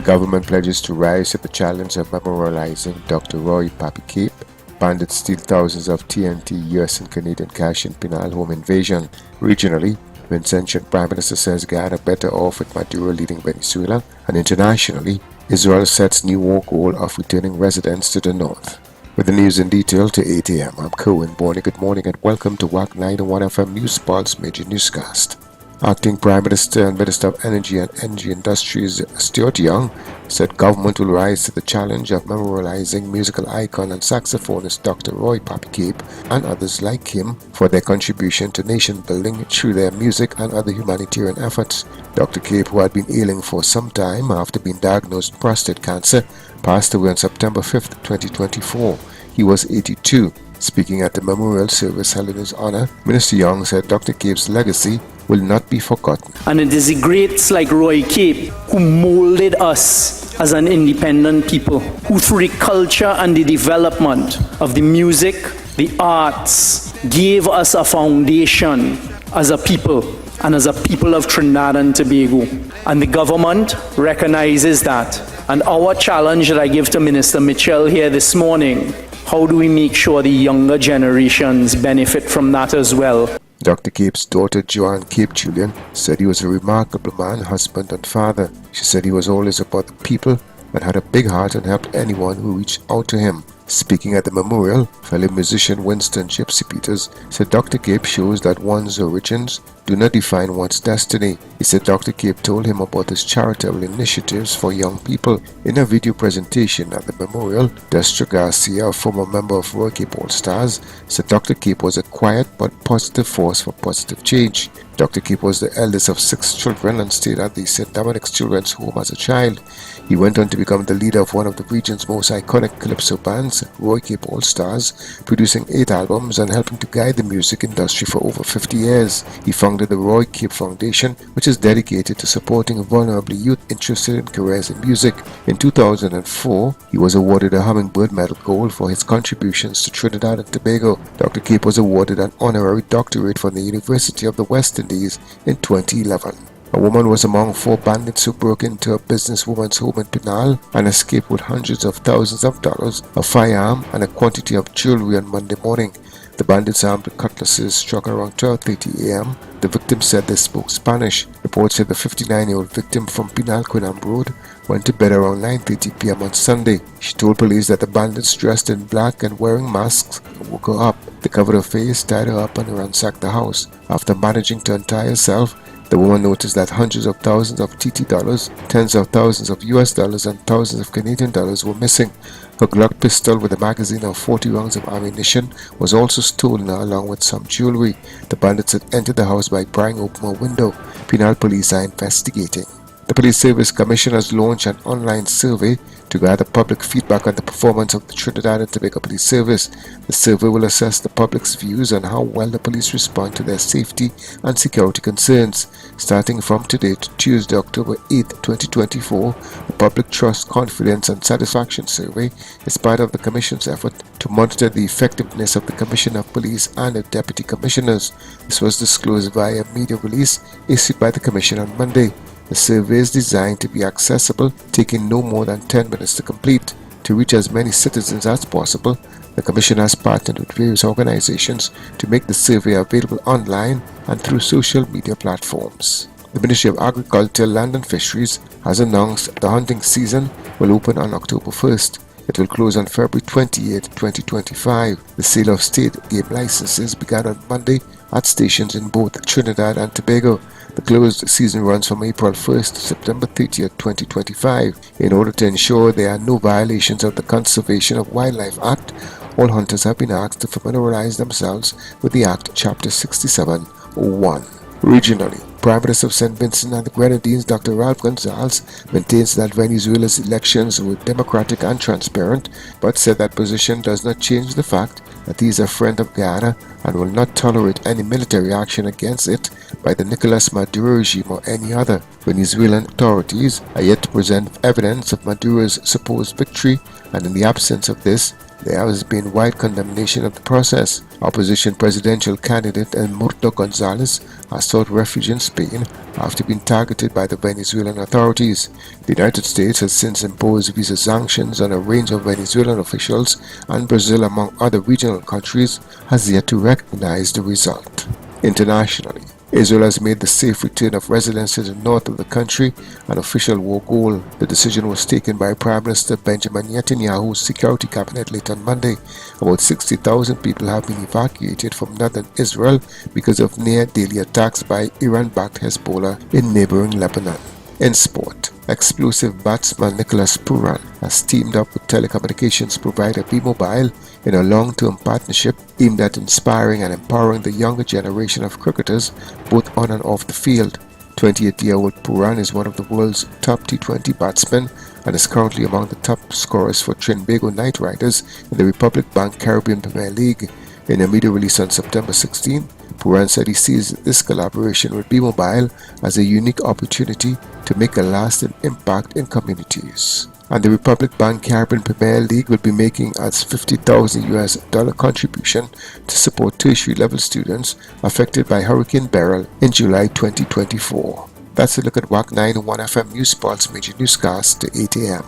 Government pledges to rise at the challenge of memorializing Dr. Roy Pappy Cape. Bandits steal thousands of TNT, US and Canadian cash in Pinal home invasion. Regionally, Vincentian Prime Minister says Ghana better off with Maduro leading Venezuela. And internationally, Israel sets new war goal of returning residents to the north. With the news in detail to 8 a.m., I'm Cohen Borney. Good morning and welcome to WAC 901 FM News Pulse Major Newscast. Acting Prime Minister and Minister of Energy and Energy Industries Stuart Young said government will rise to the challenge of memorializing musical icon and saxophonist Dr. Roy Papi Cape and others like him for their contribution to nation building through their music and other humanitarian efforts. Dr. Cape, who had been ailing for some time after being diagnosed with prostate cancer, passed away on September 5, 2024. He was 82. Speaking at the memorial service held in his honor, Minister Young said Dr. Cape's legacy will not be forgotten. And it is the greats like Roy Cape who molded us as an independent people, who through the culture and the development of the music, the arts, gave us a foundation as a people and as a people of Trinidad and Tobago. And the government recognizes that. And our challenge that I give to Minister Mitchell here this morning, how do we make sure the younger generations benefit from that as well? Dr. Cape's daughter, Joanne Cape Julian, said he was a remarkable man, husband and father. She said he was always about the people and had a big heart and helped anyone who reached out to him. Speaking at the memorial, fellow musician Winston Gypsy Peters said Dr. Cape shows that one's origins do not define one's destiny. He said Dr. Cape told him about his charitable initiatives for young people. In a video presentation at the memorial, Destra Garcia, a former member of Roy Cape All Stars, said Dr. Cape was a quiet but positive force for positive change. Dr. Cape was the eldest of 6 children and stayed at the St. Dominic's Children's Home as a child. He went on to become the leader of one of the region's most iconic calypso bands, Roy Cape All Stars, producing 8 albums and helping to guide the music industry for over 50 years. He founded the Roy Cape Foundation, which is dedicated to supporting vulnerable youth interested in careers in music. In 2004, he was awarded a Hummingbird Medal Gold for his contributions to Trinidad and Tobago. Dr. Cape was awarded an honorary doctorate from the University of the West Indies in 2011. A woman was among 4 bandits who broke into a businesswoman's home in Pinal and escaped with hundreds of thousands of dollars, a firearm and a quantity of jewelry on Monday morning. The bandits armed with cutlasses struck around 12:30 a.m. The victim said they spoke Spanish. Reports said the 59-year-old victim from Pinal Quinam Road went to bed around 9:30 p.m. on Sunday. She told police that the bandits dressed in black and wearing masks woke her up. They covered her face, tied her up and ransacked the house. After managing to untie herself, the woman noticed that hundreds of thousands of TT dollars, tens of thousands of US dollars and thousands of Canadian dollars were missing. Her Glock pistol with a magazine of 40 rounds of ammunition was also stolen along with some jewelry. The bandits had entered the house by prying open a window. Penal police are investigating. The Police Service Commission has launched an online survey to gather public feedback on the performance of the Trinidad and Tobago Police Service. The survey will assess the public's views on how well the police respond to their safety and security concerns. Starting from today to Tuesday, October 8, 2024, the Public Trust, Confidence and Satisfaction Survey is part of the Commission's effort to monitor the effectiveness of the Commission of Police and the Deputy Commissioners. This was disclosed via a media release issued by the Commission on Monday. The survey is designed to be accessible, taking no more than 10 minutes to complete. To reach as many citizens as possible, the Commission has partnered with various organizations to make the survey available online and through social media platforms. The Ministry of Agriculture, Land and Fisheries has announced the hunting season will open on October 1st. It will close on February 28, 2025. The sale of state game licenses began on Monday at stations in both Trinidad and Tobago. The closed season runs from April 1st to September 30th, 2025. In order to ensure there are no violations of the Conservation of Wildlife Act, all hunters have been asked to familiarize themselves with the Act Chapter 6701. Regionally, Prime Minister of St. Vincent and the Grenadines, Dr. Ralph Gonzalez, maintains that Venezuela's elections were democratic and transparent, but said that position does not change the fact that he is a friend of Guyana and will not tolerate any military action against it by the Nicolas Maduro regime or any other. Venezuelan authorities are yet to present evidence of Maduro's supposed victory, and in the absence of this, there has been wide condemnation of the process. Opposition presidential candidate Murto Gonzalez has sought refuge in Spain after being targeted by the Venezuelan authorities. The United States has since imposed visa sanctions on a range of Venezuelan officials, and Brazil, among other regional countries, has yet to recognize the result. Internationally, Israel has made the safe return of residents to the north of the country an official war goal. The decision was taken by Prime Minister Benjamin Netanyahu's security cabinet late on Monday. About 60,000 people have been evacuated from northern Israel because of near-daily attacks by Iran-backed Hezbollah in neighboring Lebanon. In sport, explosive batsman Nicholas Pooran has teamed up with telecommunications provider B-Mobile in a long-term partnership aimed at inspiring and empowering the younger generation of cricketers both on and off the field. 28-year-old Pooran is one of the world's top T20 batsmen and is currently among the top scorers for Trinbago Knight Riders in the Republic Bank Caribbean Premier League. In a media release on September 16, Pooran said he sees this collaboration with B-Mobile as a unique opportunity to make a lasting impact in communities. And the Republic Bank Caribbean Premier League will be making its $50,000 contribution to support tertiary level students affected by Hurricane Beryl in July 2024. That's a look at WAC 901 FM News Pulse Major Newscast to 8 a.m.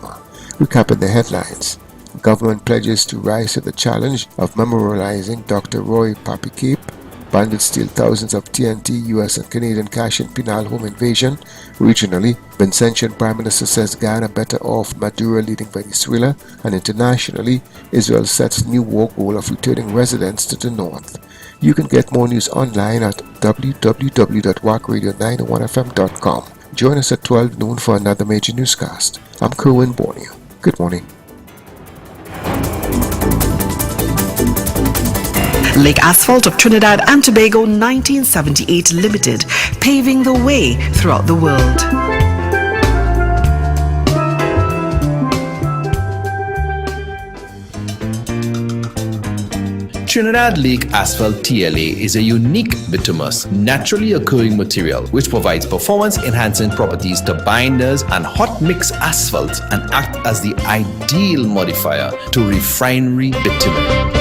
Recapping the headlines. Government pledges to rise to the challenge of memorializing Dr. Roy Papi Cape. Bandits steal thousands of TNT, US and Canadian cash in penal home invasion. Regionally, Vincentian Prime Minister says Guyana better off Maduro leading Venezuela. And internationally, Israel sets new war goal of returning residents to the north. You can get more news online at www.wackradio901fm.com. Join us at 12 noon for another major newscast. I'm Kerwin Borneo. Good morning. Lake Asphalt of Trinidad and Tobago 1978 Limited, paving the way throughout the world. Trinidad Lake Asphalt TLA is a unique bituminous, naturally occurring material which provides performance-enhancing properties to binders and hot mix asphalt and act as the ideal modifier to refinery bitumen.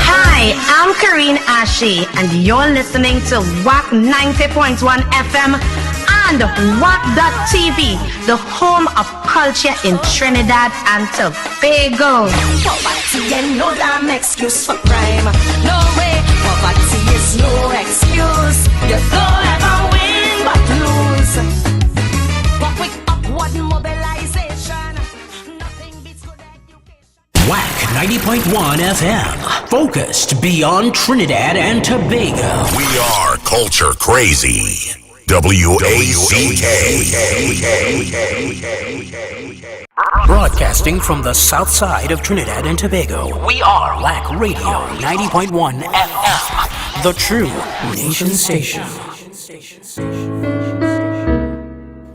Hi, I'm Karine Ashe, and you're listening to WAC 90.1 FM and WAC.TV, the home of culture in Trinidad and Tobago. Poverty ain't no damn excuse for crime. No way, poverty is no excuse. You don't ever win but lose. But with upward mobilization, nothing beats good education. WAC 90.1 FM, focused beyond Trinidad and Tobago. We are culture crazy. WACK. Broadcasting from the south side of Trinidad and Tobago, we are WAC Radio 90.1 FM, the true nation station.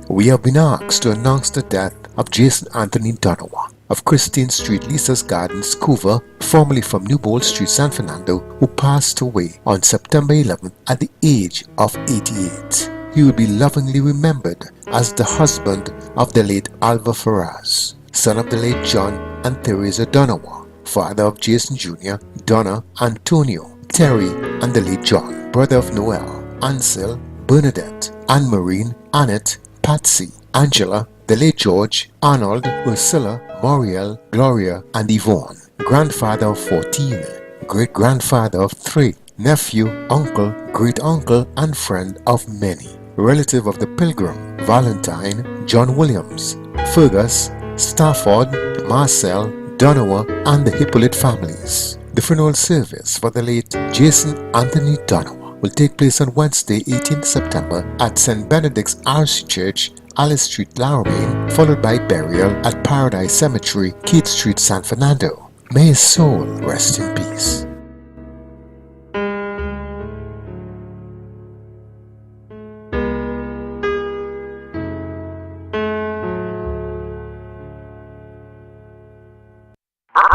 We have been asked to announce the death of Jason Anthony Donowa of Christine Street, Lisa's Gardens, Couva, formerly from New Bold Street, San Fernando, who passed away on September 11th at the age of 88. He will be lovingly remembered as the husband of the late Alva Faraz, son of the late John and Theresa Donowa, father of Jason Jr., Donna, Antonio, Terry, and the late John, brother of Noel, Ansel, Bernadette, Anne-Marine, Annette, Patsy, Angela, the late George, Arnold, Ursula, Muriel, Gloria, and Yvonne, grandfather of 14, great-grandfather of 3, nephew, uncle, great-uncle, and friend of many, relative of the Pilgrim, Valentine, John Williams, Fergus, Stafford, Marcel, Donowa, and the Hippolyte families. The funeral service for the late Jason Anthony Donowa will take place on Wednesday, 18th September at St. Benedict's RC Church, Alice Street, Laramine, followed by burial at Paradise Cemetery, Keith Street, San Fernando. May his soul rest in peace.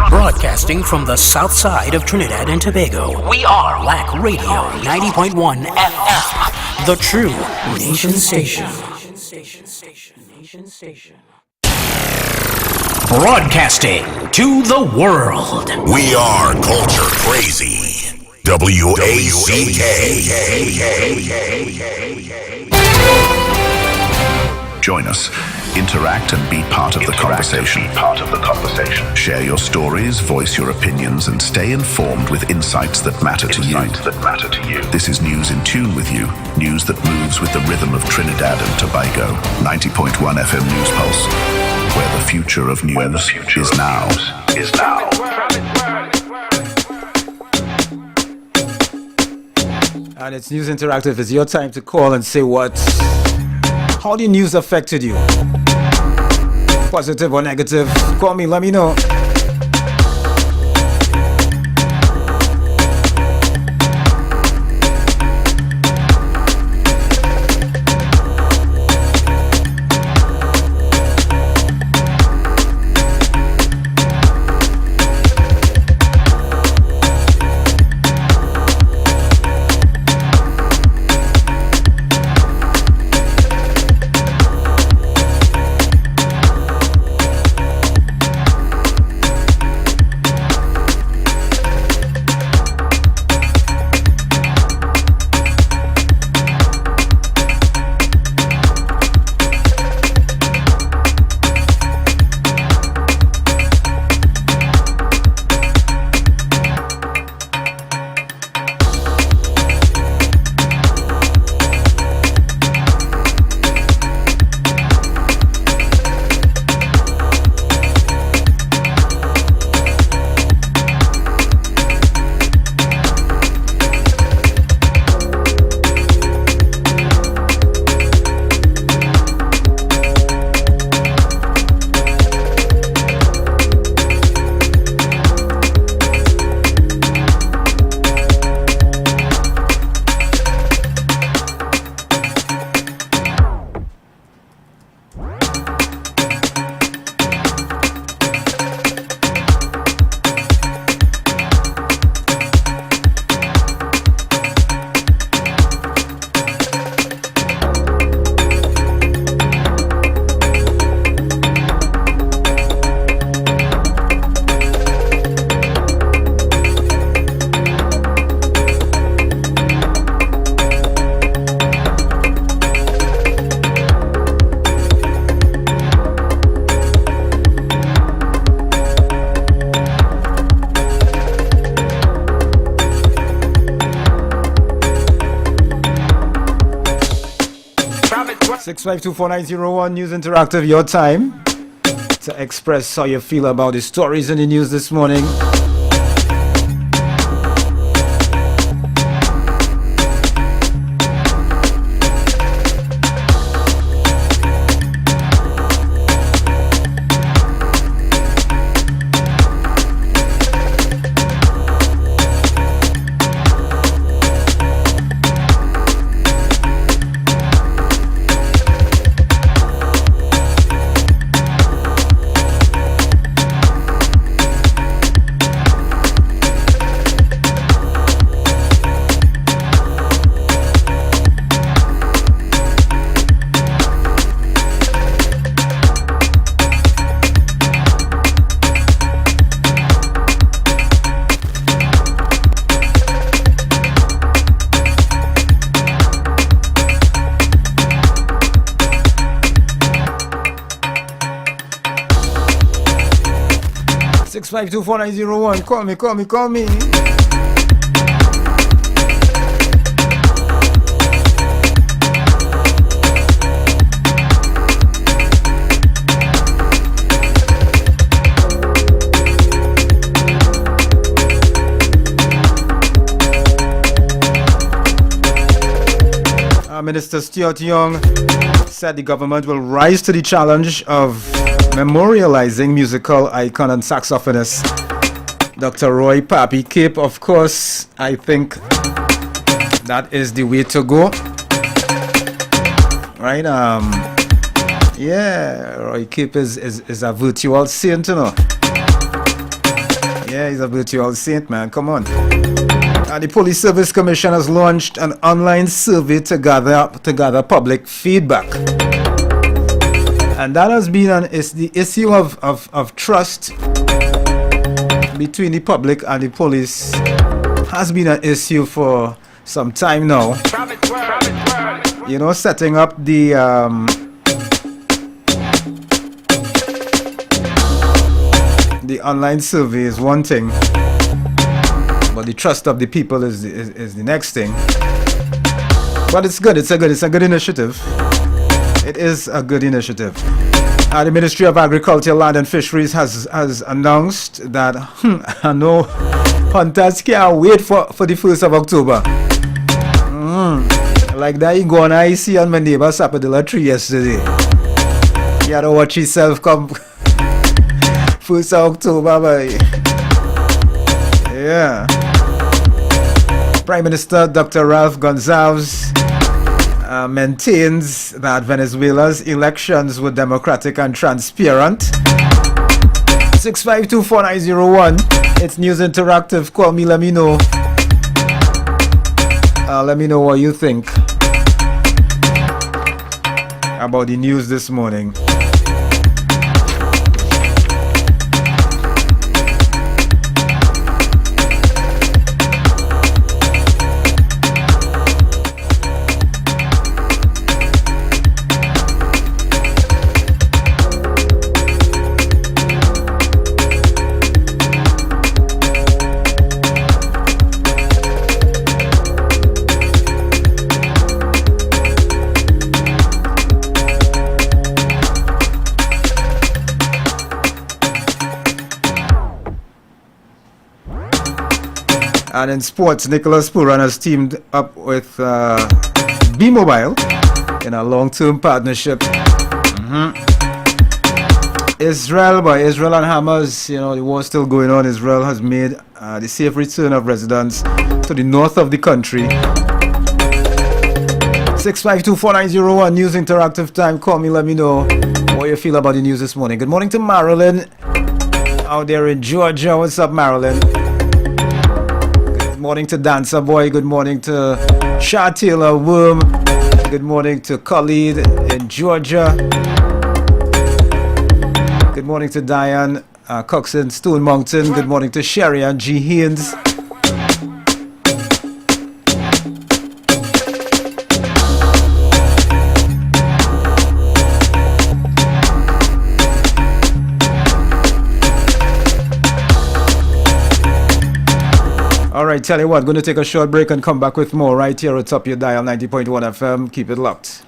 Broadcasting from the south side of Trinidad and Tobago, we are WAC Radio 90.1 FM, the true nation station. Broadcasting to the world. We are culture crazy. WACK. Join us, interact and be part of the conversation. Share your stories, voice your opinions, and stay informed with insights that matter to you. This is news in tune with you, news that moves with the rhythm of Trinidad and Tobago. 90.1 FM News Pulse. where the future of news is now. And it's News Interactive. It's your time to call and say how the news affected you. Positive or negative. Call me, let me know. Six 6524901 News Interactive, your time to express how you feel about the stories in the news this morning. Six 6524901. Call me. Minister Stuart Young said the government will rise to the challenge of memorializing musical icon and saxophonist Dr. Roy Papi Cape. Of course, I think that is the way to go. Right? Yeah, Roy Cape is a virtual saint, you know. Yeah, he's a virtual saint, man. Come on. The Police Service Commission has launched an online survey to gather public feedback. And that has been the issue of trust between the public and the police has been an issue for some time now. You know, setting up the online survey is one thing, but the trust of the people is the next thing. But it's good. It's a good initiative. It is a good initiative. The Ministry of Agriculture, Land and Fisheries has announced that I know hunters can't wait for the 1st of October. Like that, you go on I see on my neighbor's sapodilla tree yesterday. You had to watch yourself come 1st of October, boy. Yeah. Prime Minister Dr. Ralph Gonsalves maintains that Venezuela's elections were democratic and transparent. 6524901. It's News Interactive. Call me, let me know. Let me know what you think about the news this morning. And in sports, Nicholas Puran has teamed up with B-Mobile in a long-term partnership. Israel and Hamas, the war still going on. Israel has made the safe return of residents to the north of the country. 6524901 News Interactive Time. Call me, let me know what you feel about the news this morning. Good morning to Marilyn out there in Georgia. What's up, Marilyn? Good morning to Dancer Boy. Good morning to Shah Taylor Worm. Good morning to Khalid in Georgia. Good morning to Diane Coxon, Stone Mountain. Good morning to Sherry and G. Haynes. Alright, tell you what, going to take a short break and come back with more right here at Top Your Dial 90.1 FM. Keep it locked.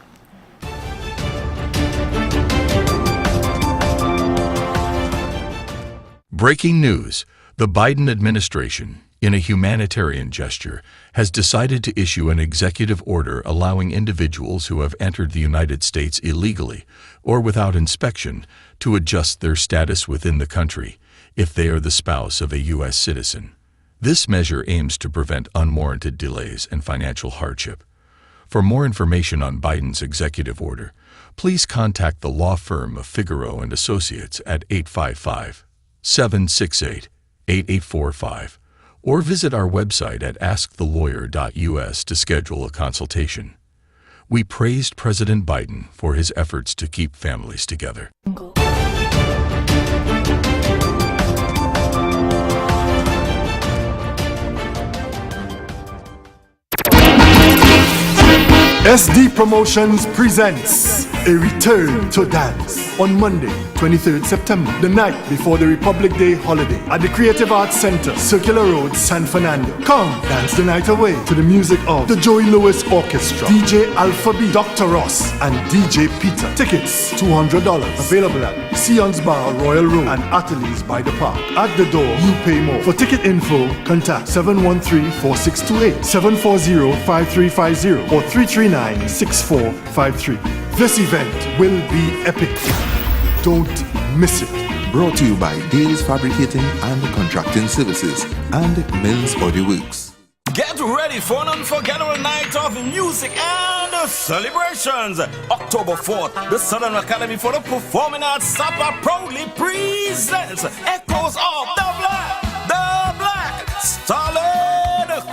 Breaking news. The Biden administration, in a humanitarian gesture, has decided to issue an executive order allowing individuals who have entered the United States illegally or without inspection to adjust their status within the country if they are the spouse of a U.S. citizen. This measure aims to prevent unwarranted delays and financial hardship. For more information on Biden's executive order, please contact the law firm of Figaro and Associates at 855-768-8845 or visit our website at askthelawyer.us to schedule a consultation. We praised President Biden for his efforts to keep families together. SD Promotions presents A Return to Dance on Monday, 23rd September, the night before the Republic Day holiday at the Creative Arts Center, Circular Road, San Fernando. Come dance the night away to the music of the Joey Lewis Orchestra, DJ Alpha B, Dr. Ross, and DJ Peter. Tickets $200. Available at Sion's Bar, Royal Road, and Ateliers by the Park. At the door, you pay more. For ticket info, contact 713-4628, 740-5350, or 339-6453. This event will be epic. Don't miss it. Brought to you by Dales Fabricating and Contracting Services and Mills Body Works. Get ready for an unforgettable night of music and celebrations. October 4th, the Southern Academy for the Performing Arts SAPA proudly presents Echoes of the Black Starled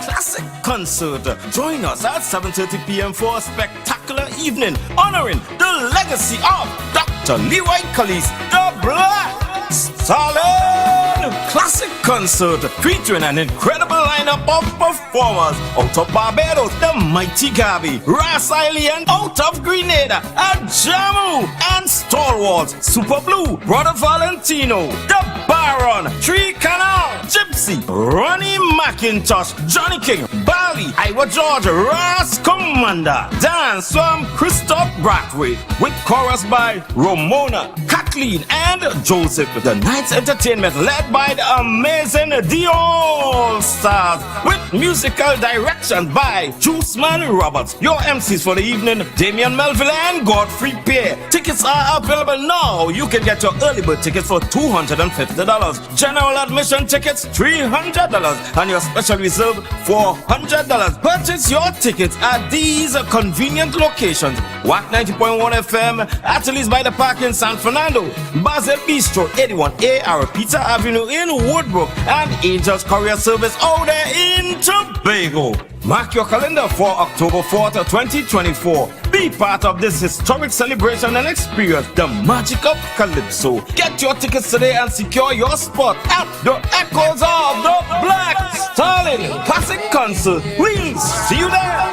Classic Concert. Join us at 7:30 p.m. for a spectacular evening honoring the legacy of Dr. Leroy Callis, the Black Starled Classic Concert, featuring an incredible lineup of performers out of Barbados, the Mighty Gabi, Ras Island, out of Grenada, Ajamu, and Stalwarts, Super Blue, Brother Valentino, the Baron, Tree Canal, Gypsy, Ronnie McIntosh, Johnny King, Bali, Iowa George, Ras Commander, dance from Christoph Brathwaite, with chorus by Ramona Cat Kathleen, and Joseph. The night's entertainment led by the amazing The All Stars with musical direction by Juiceman Roberts. Your MCs for the evening, Damian Melville and Godfrey Pear. Tickets are available now. You can get your early bird tickets for $250. General admission tickets $300 and your special reserve $400. Purchase your tickets at these convenient locations: WAC 90.1 FM, Ateliers by the Park in San Fernando, Basel Bistro 81A Arapita Avenue in Woodbrook, and Angels Courier Service out there in Tobago. Mark your calendar for October 4th, 2024. Be part of this historic celebration and experience the magic of Calypso. Get your tickets today and secure your spot at the Echoes of the Black Stallion Classic Concert. Please see you there.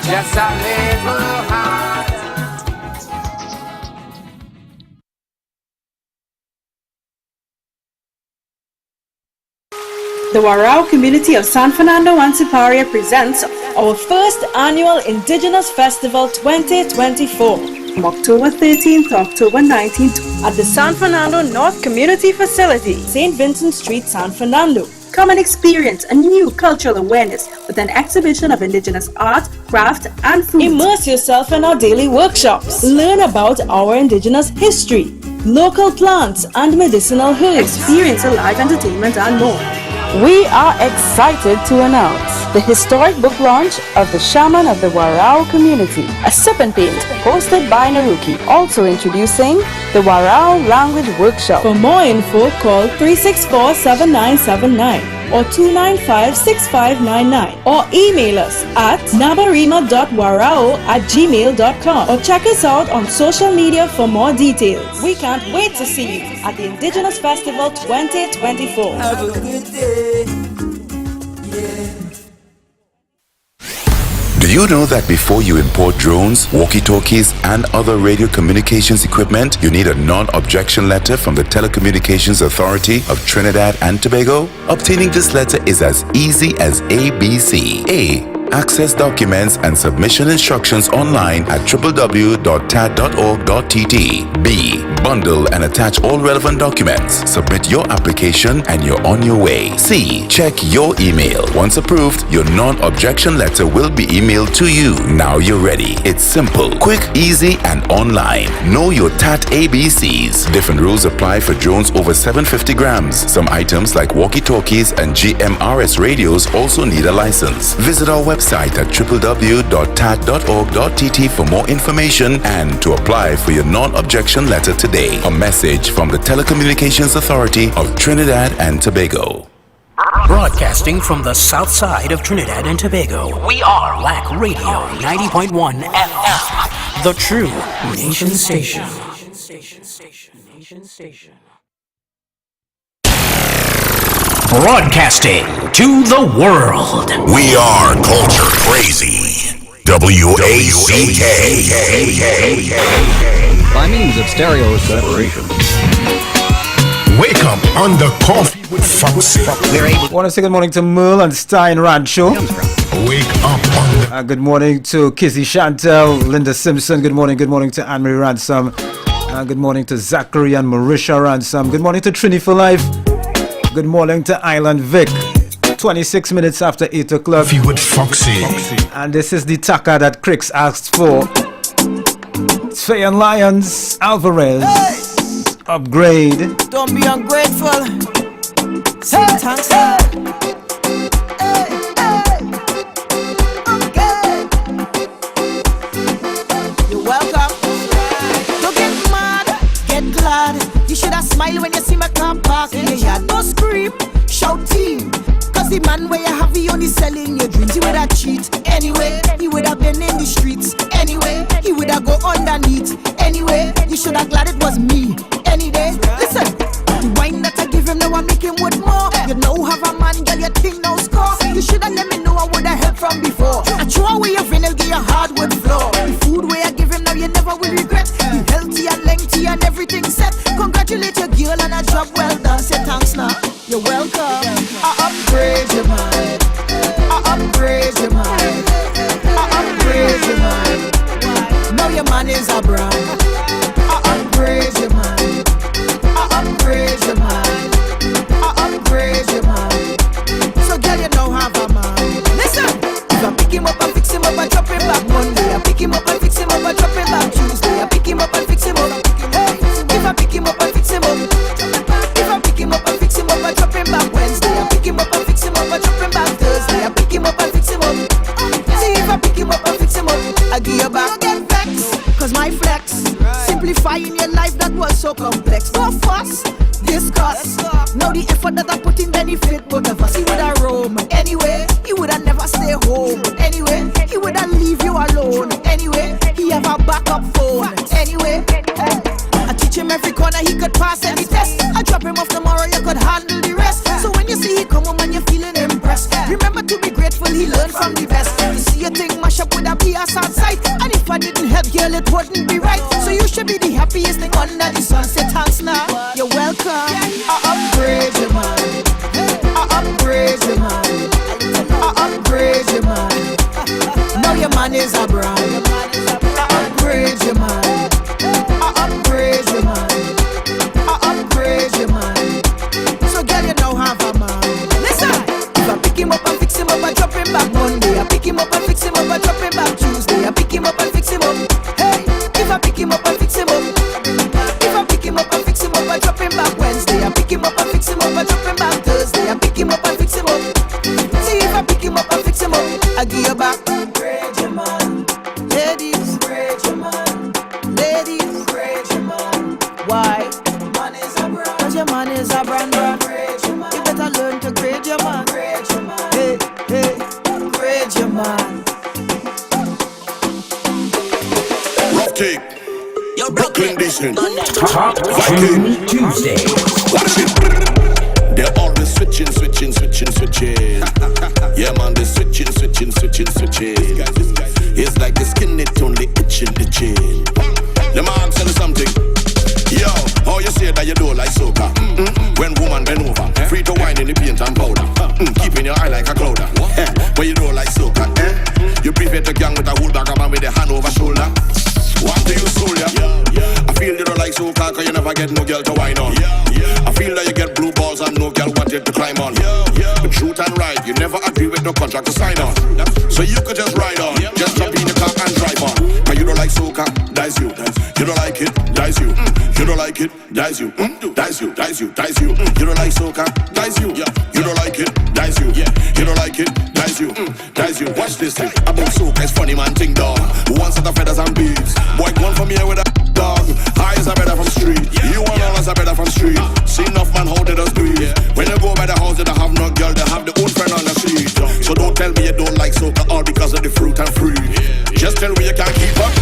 Just a little heart. The Warao community of San Fernando and Siparia presents our first annual Indigenous Festival 2024 from October 13th to October 19th at the San Fernando North Community Facility, St. Vincent Street, San Fernando. Come and experience a new cultural awareness with an exhibition of Indigenous art, craft, and food. Immerse yourself in our daily workshops. Learn about our Indigenous history, local plants and medicinal herbs. Experience a live entertainment and more. We are excited to announce the historic book launch of The Shaman of the Warao Community, a sip and paint hosted by Naruki. Also introducing the Warao Language Workshop. For more info, call 364-7979 or 295-6599 or email us at nabarima.warao@gmail.com or check us out on social media for more details. We can't wait to see you at the Indigenous Festival 2024. Have a good day. Yeah. Do you know that before you import drones, walkie-talkies, and other radio communications equipment, you need a non-objection letter from the Telecommunications Authority of Trinidad and Tobago? Obtaining this letter is as easy as ABC. A. Access documents and submission instructions online at www.tat.org.tt. B. Bundle and attach all relevant documents. Submit your application and you're on your way. C. Check your email. Once approved, your non-objection letter will be emailed to you. Now you're ready. It's simple, quick, easy, and online. Know your TAT ABCs. Different rules apply for drones over 750 grams. Some items like walkie-talkies and GMRS radios also need a license. Visit our website at www.tat.org.tt for more information and to apply for your non-objection letter today. A message from the Telecommunications Authority of Trinidad and Tobago. Broadcasting from the south side of Trinidad and Tobago, we are WAC Radio 90.1 FM, the true nation station. Broadcasting to the world. We are culture crazy. WACK. By means of stereo separation. Wake up on the Coffee with Foxy. I want to say good morning to Merle and Stein Rancho. Wake up on the... Good morning to Kizzy Chantel, Linda Simpson. Good morning to Anne-Marie Ransom. Good morning to Zachary and Marisha Ransom. Good morning to Trini for Life. Good morning to Island Vic. 26 minutes after 8 o'clock. Coffee with Foxy. And this is the taka that Cricks asked for. Fayan Lyons Alvarez. Hey. Upgrade. Don't be ungrateful. Say thanks. Hey. Hey. Okay. You're welcome. Don't get mad, get glad. You should have smiled when you see my car parking. Yeah, don't scream, shout team. Cause the man where you have he only selling your dreams. He would have cheat anyway. He would have been in the streets anyway. He would have go underneath anyway. You should have glad it was me any day. Listen, the wine that I give him now I make him with more. You know have a man, girl, you think no score. You should have let me know I would have helped from before. I throw away your vinyl, give you hardwood floor. The food where I give him now you never will regret. The healthy and lengthy and everything set. Congratulate your girl on a job well done. Say thanks now, you're welcome. I upgrade your mind. I upgrade your mind. I upgrade your mind. Now your man is a brand. I Now the effort that I put in benefit both of us. He would have roam anyway. He would have never stay home anyway. He would have leave you alone anyway. He have a backup phone anyway. I teach him every corner he could pass any test. I drop him off tomorrow, you could handle the rest. So when you see he come home and you're feeling impressed, remember to be grateful he learned from the best. You see your thing mash up with a BS outside, and if I didn't help, girl, it wouldn't be right. So you should be the happiest thing under the sun. Say thanks now, you're welcome. I upgrade you, man. I upgrade you, man. I upgrade you, man. Now your man is a brand. I upgrade you, man. I upgrade you, man. I upgrade you, man. So girl, you now have a man. Listen, if I pick him up and fix him up and drop him back Monday, I pick him up and fix him up and drop him back Tuesday, I pick him up and fix him up. Hey, if I pick him up and fix him up, if I pick him up and fix him up and drop him back Wednesday, I pick him up and fix him up and drop him back Thursday, I pick him up and fix him up. See if I pick him up and fix him up, I give you back. Upgrade your man, ladies. Upgrade your man, ladies. Upgrade your man. Why? Man is a brand. 'Cause your man is a brand. You better learn to grade your man. Hey, hey, grade your man. Rough kick. Brooklyn Edition. Top Tune Tuesday. Watch it. They're always switching. Yeah, man, they're switching. It's like the skin, it's only itching. Let me ask you something. Yo, how you say that you do like soca? When woman bend over, free to wine in the paint and powder. Keeping your eye like a clouder. When you do like soca, you prefer to gang with a whole bag of man with a hand over shoulder. What do you soul, I feel you don't like soca cause you never get no girl to wine on. I feel that you get blue balls and no girl wanted to climb on. The truth and right, you never agree with no contract to sign on. So you could just ride on, just jump in the car and drive on. Cause you don't like soca, dies you. You don't like it, dies you. You don't like it, dies you. Dies you. You don't like soca, dies you. You don't like it, dies you. You don't like it, dies you. Dies you. Watch this thing about soca, it's funny man thing dog. One set of feathers and beads. Boy, one from here with a dog. Eyes are better from street. You and all us are better from street. See enough man, how did us do it? When you go by the house, they don't have no girl, they have their own friend on the street. So don't tell me you don't like soca all because of the fruit and fruit. Just tell me you can't keep up,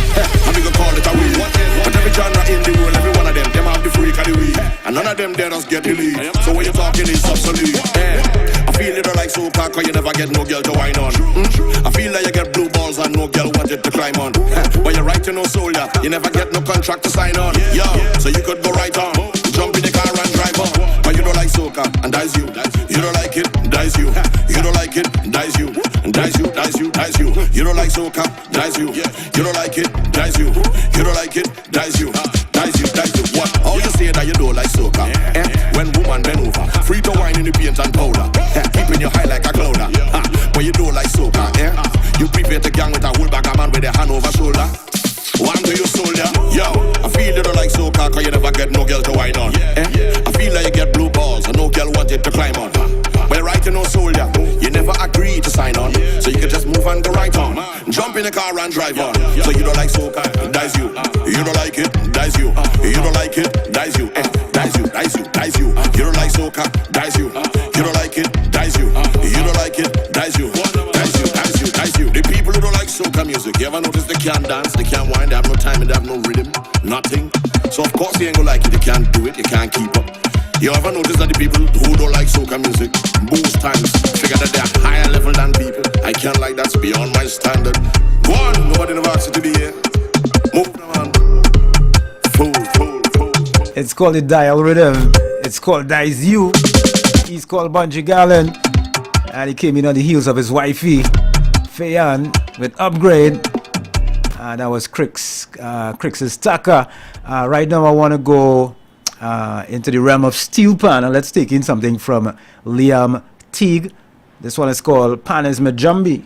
and we can call it a weed. But every genre in the world, every one of them have the freak of the weed. And none of them dare just get the lead. So when you're talking, it's obsolete. I feel you don't like soca cause you never get no girl to wine on. I feel like you get blue balls and no girl wanted to climb on. But you're right to no soul, you never get no contract to sign on. Yo, so you could go right on, jump in the car and drive on. But you don't like soca and dies you. You don't like it, dies you. You don't like it, dies you. Dies you. You don't like soca, dies you. You don't like it, dies you. You don't like it, dies you. Dies you. What? How you say that you don't like soca? When woman bend over, free to wine in the paint and powder. Keeping your high like a clouder. But you don't like soca, You prefer to gang with a whole bag of man with a hand over shoulder. One to your soul, Yo, I feel you don't like soca cause you never get no girl to wine on. I feel like you get blue balls and no girl wanted to climb on. But right to no soul, you never agree to sign on. So you can just move on to right on. Jump in the car and drive on. So you don't like soca, dies you. You don't like it, dies you. You don't like it, dies you. Dies you. You don't like soca, dies you. You don't like it, dies you. You don't like it, dies you. Dies you. The people who don't like soca music, you ever notice they can't dance, they can't whine, they have no time and they have no rhythm, nothing. So of course they ain't gonna like it, they can't do it, they can't keep up. You ever notice that the people who don't like soca music most times figure that they're higher level than people? I can't like that's beyond my standard. Go on, nobody never asked you to be here. Move on. It's called the Dial Rhythm. It's called Dies You. He's called Bunji Garlin. And he came in on the heels of his wifey, Fayan, with Upgrade. And that was Crix's Tucker. Right now I want to go into the realm of Steel Pan. And let's take in something from Liam Teague. This one is called Pan is Majumbi.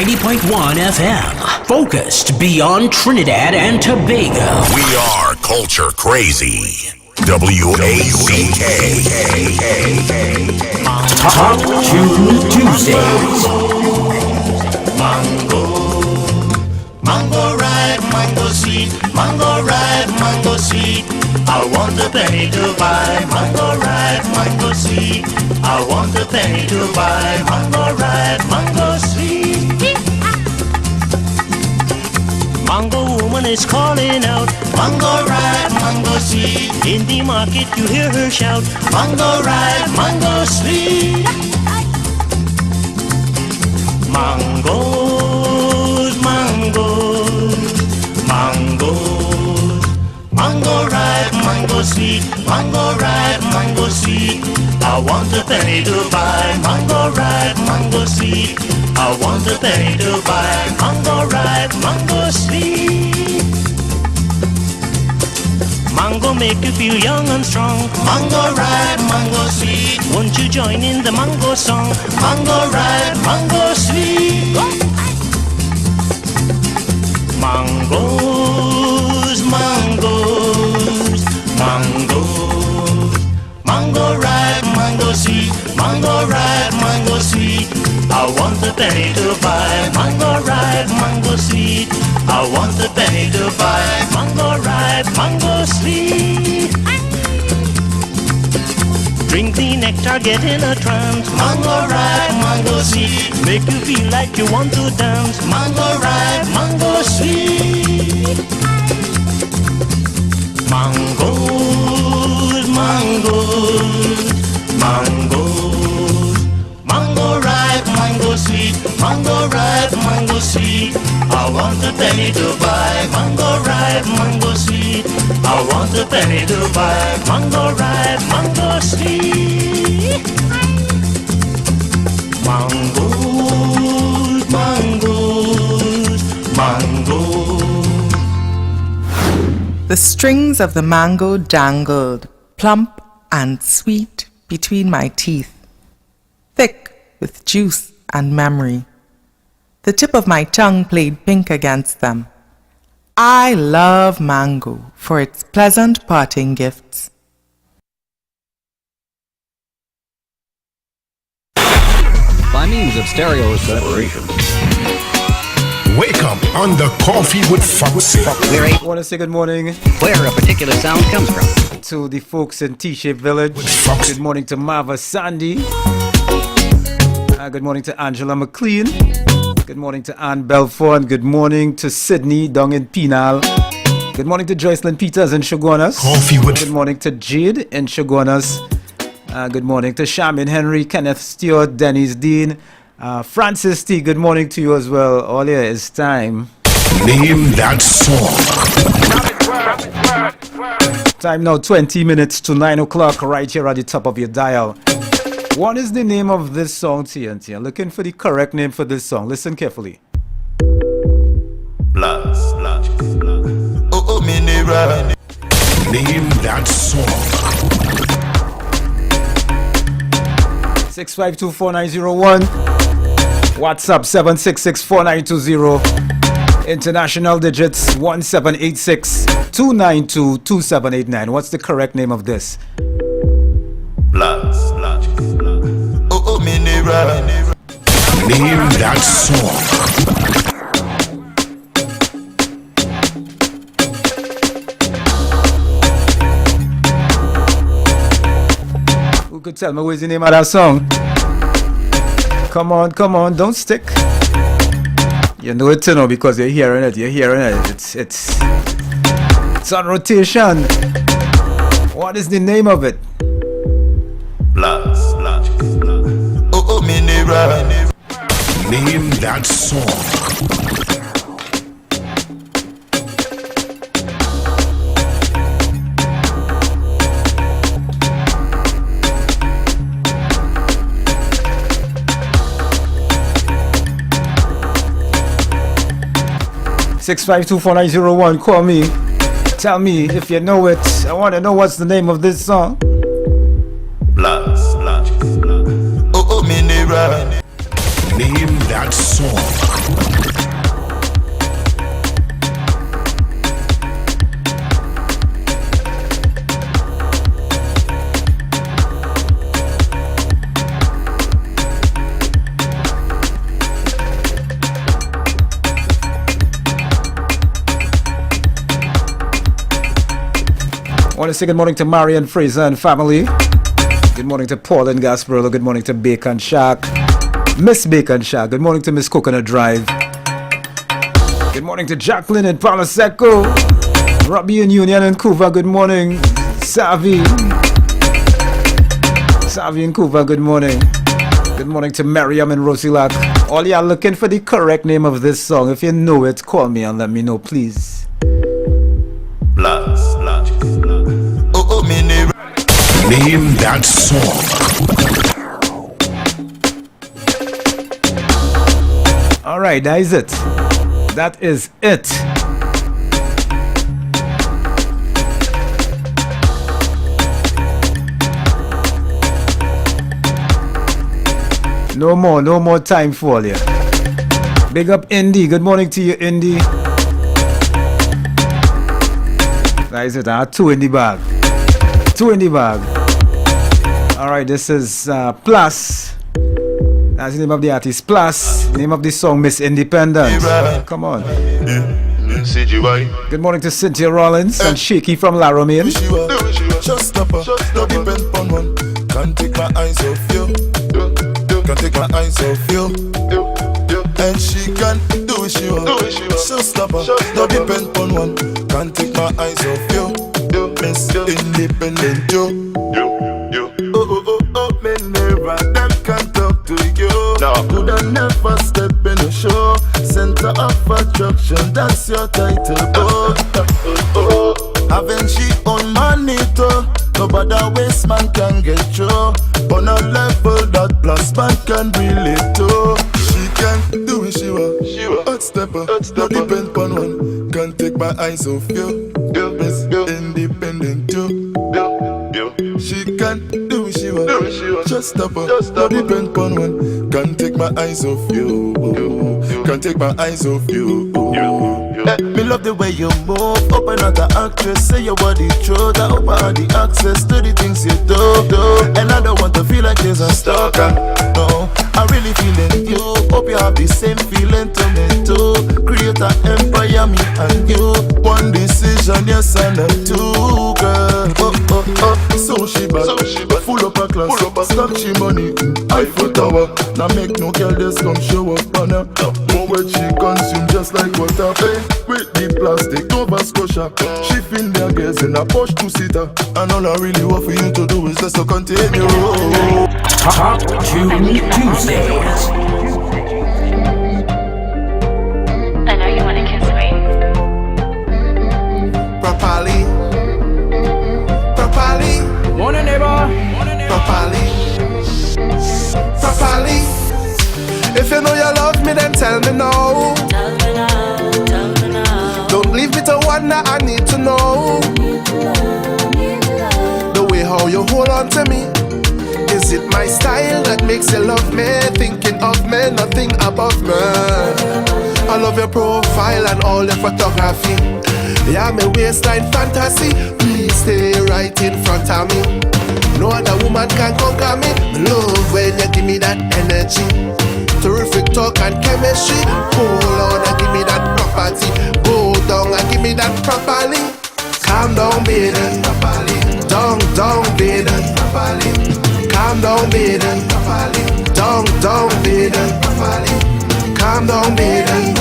90.1 FM. Focused beyond Trinidad and Tobago. We are culture crazy. WACK. Top Tune Tuesdays. Mango ripe, mango sweet, mango ripe, mango sweet. I want a penny to buy. Mango ripe, mango sweet. I want a penny to buy. Mango ripe, mango sweet. Mango woman is calling out. Mango ripe, mango sweet. In the market you hear her shout. Mango ripe, mango sweet. Mangoes, mangoes, mangoes. Mango ripe, mango sweet. Mango ripe, mango sweet. I want a penny to buy. Mango ripe, mango sweet. I want a penny to buy. Mango ripe, mango sweet. Mango make you feel young and strong. Mango ripe, mango sweet. Won't you join in the mango song? Mango ripe, mango sweet. Mangoes, mangoes, mangoes. Mango ripe, mango sweet. Mango ripe, mango sweet. I want a penny to buy. Mango ripe, mango sweet. I want a penny to buy. Mango ripe, mango sweet. Drink the nectar, get in a trance. Mango ripe, mango sweet. Make you feel like you want to dance. Mango ripe, mango sweet. Mangoes, mangoes, mangoes. Mango ripe, mango sweet. Mango ripe, mango sweet. I want a penny to buy. Mango ripe, mango sweet. I want a penny to buy. Mango ripe, mango sweet. Mangoes, mangoes, mangoes. The strings of the mango dangled, plump and sweet between my teeth, thick with juice and memory. The tip of my tongue played pink against them. I love mango for its pleasant parting gifts. By means of stereo separation. Wake up on the Coffee with Foxy. I want to say good morning. Where a particular sound comes from. To the folks in T-Shape Village. Good morning to Marva Sandy. Good morning to Angela McLean. Good morning to Ann Belfort. And good morning to Sydney down in Penal. Good morning to Joycelyn Peters in Shogunas. Good morning to Jade in Shogunas. Good morning to Shamin Henry, Kenneth Stewart, Dennis Dean, Francis T. Good morning to you as well. All here is time. Name that song. Time now 20 minutes to 9 o'clock right here at the top of your dial. What is the name of this song, TNT? I'm looking for the correct name for this song. Listen carefully. Bloods. Oh, mineral. Name that song. 6524901. WhatsApp 7664920. International digits 1786-292-2789. What's the correct name of this? Bloods. Oh, mineral. Name that song. Who could tell me what's the name of that song? Come on, don't stick. You know it, you know, because you're hearing it. It's on rotation. What is the name of it? Bloods. Oh, mineral. Name that song. Six 6524901. Call me. Tell me if you know it. I want to know what's the name of this song. Bloods. Oh, mineral. Name that song. I want to say good morning to Marian Fraser and family. Good morning to Paul and Gasparilla. Good morning to Bacon Shack. Miss Bacon Shack. Good morning to Miss Coconut Drive. Good morning to Jacqueline in Palo Seco. Robbie in Union and Couva. Good morning. Savi in Couva. Good morning. Good morning to Miriam and Rosilac. All y'all looking for the correct name of this song. If you know it, call me and let me know, please. Name that song. Alright, that is it. That is it. No more time for you. Big up Indy. Good morning to you, Indy. That is it. I have 2 in the bag. 2 in the bag. Alright, this is Plus. That's the name of the artist. Plus. Name of the song, Miss Independent. Come on. Good morning to Cynthia Rollins and Shaky from La Romaine. Just stop her, don't depend on one. Can't take my eyes off you. Can't take my eyes off you. And she can do what she wants. Just stop her, don't depend on one. Can't take my eyes off you. Miss Independent, yo. Oh, me never, them can't talk to you. No. Coulda never step in the show. Center of attraction, that's your title. Having she on money too. Nobody waste man can get through. On a level that plus man can relate to. She can do what she want. Hot stepper, no depend on one. Can't take my eyes off you. Miss Independent too. She can do what she want. Just stop her, no depend on one. Can't take my eyes off you. Can't take my eyes off you. Me love the way you move. Open out the actress, say your body true. That open the access to the things you do. And I don't want to feel like there's a stalker. No, I really feeling you. Hope you have the same feeling to me too. Create an empire, me and you. One decision, yes and a two, girl. So she bad, full up a class, stock she money, Eiffel Tower. Now make no girl just come show up on her. More what she consume just like water. With the plastic over Scotia. She fin their girls in a push to sitter. And all I really want for you to do is just to continue. Top 2 Tuesdays. I know you wanna kiss me. Properly. Morning, neighbor. Properly. If you know you love me, then tell me now. Don't leave me to wonder, I need to know. The way how you hold on to me. Is it my style that makes you love me? Thinking of me, nothing above me. I love your profile and all your photography. Yeah, my waistline fantasy. Please stay right in front of me. No other woman can conquer me. Love when you give me that energy. Terrific talk and chemistry. Hold on and give me that property. Go down and give me that properly. Calm down, baby. Down, baby. Calm down, baby. Down, baby. Calm down, baby.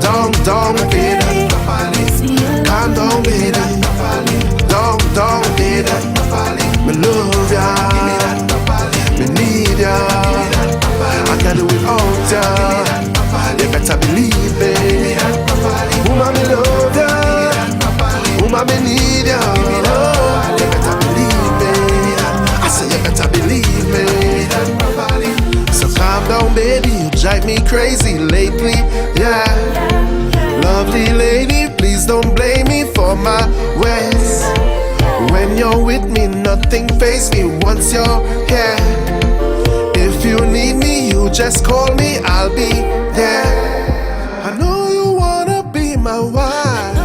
Down, baby. Calm down, baby. Down, baby. Me love ya. Me need ya. I can't do without ya. You better believe me. Woman, me love ya. Woman, me need ya. You better believe me. I say you better believe me. So calm down, baby. You drive me crazy lately. Yeah. Lovely lady, please don't blame me for my ways. When you're with me, nothing faze me once you're here. If you need me, you you just call me, I'll be there. I know you wanna be my wife.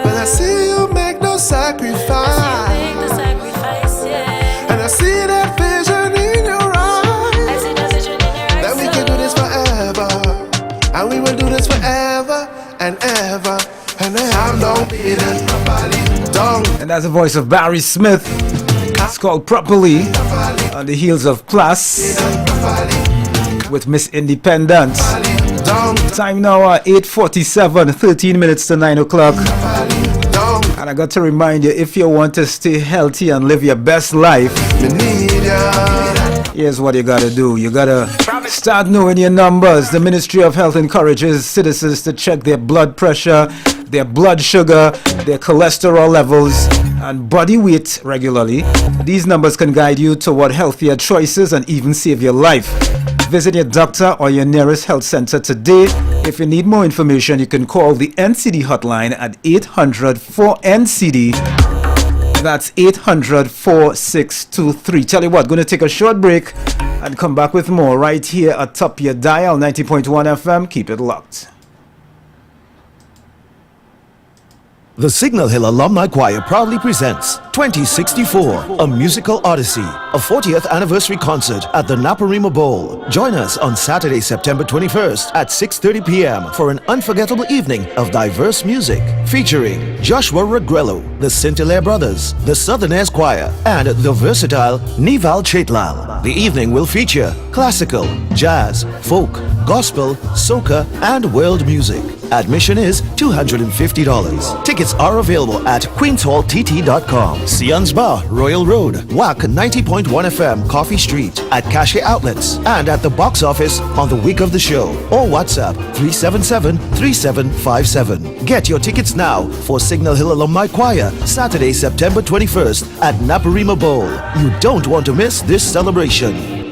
But I see you make no sacrifice. And I see that vision in your eyes. That we can do this forever. And we will do this forever and ever. And I'm not beating nobody down. And that's the voice of Barry Smith. It's called Properly, on the heels of Plus with Miss Independence. Time now 8:47, 13 minutes to 9 o'clock. And I got to remind you, if you want to stay healthy and live your best life, here's what you gotta do. You gotta start knowing your numbers. The Ministry of Health encourages citizens to check their blood pressure, their blood sugar, their cholesterol levels, and body weight regularly. These numbers can guide you toward healthier choices and even save your life. Visit your doctor or your nearest health center today. If you need more information, you can call the NCD hotline at 800-4NCD. That's 800-4623. Tell you what, going to take a short break and come back with more right here atop your dial, 90.1 FM. Keep it locked. The Signal Hill Alumni Choir proudly presents 2064, a musical odyssey, a 40th anniversary concert at the Naparima Bowl. Join us on Saturday, September 21st at 6:30 p.m. for an unforgettable evening of diverse music featuring Joshua Regrello, the Scintillare Brothers, the Southern Airs Choir, and the versatile Nival Chetlal. The evening will feature classical, jazz, folk, gospel, soca, and world music. Admission is $250. Tickets are available at queenshalltt.com. Sion's Bar, Royal Road, WAC 90.1 FM, Coffee Street, at Cache Outlets, and at the box office on the week of the show, or WhatsApp 377-3757. Get your tickets now for Signal Hill Alumni Choir, Saturday, September 21st at Naparima Bowl. You don't want to miss this celebration.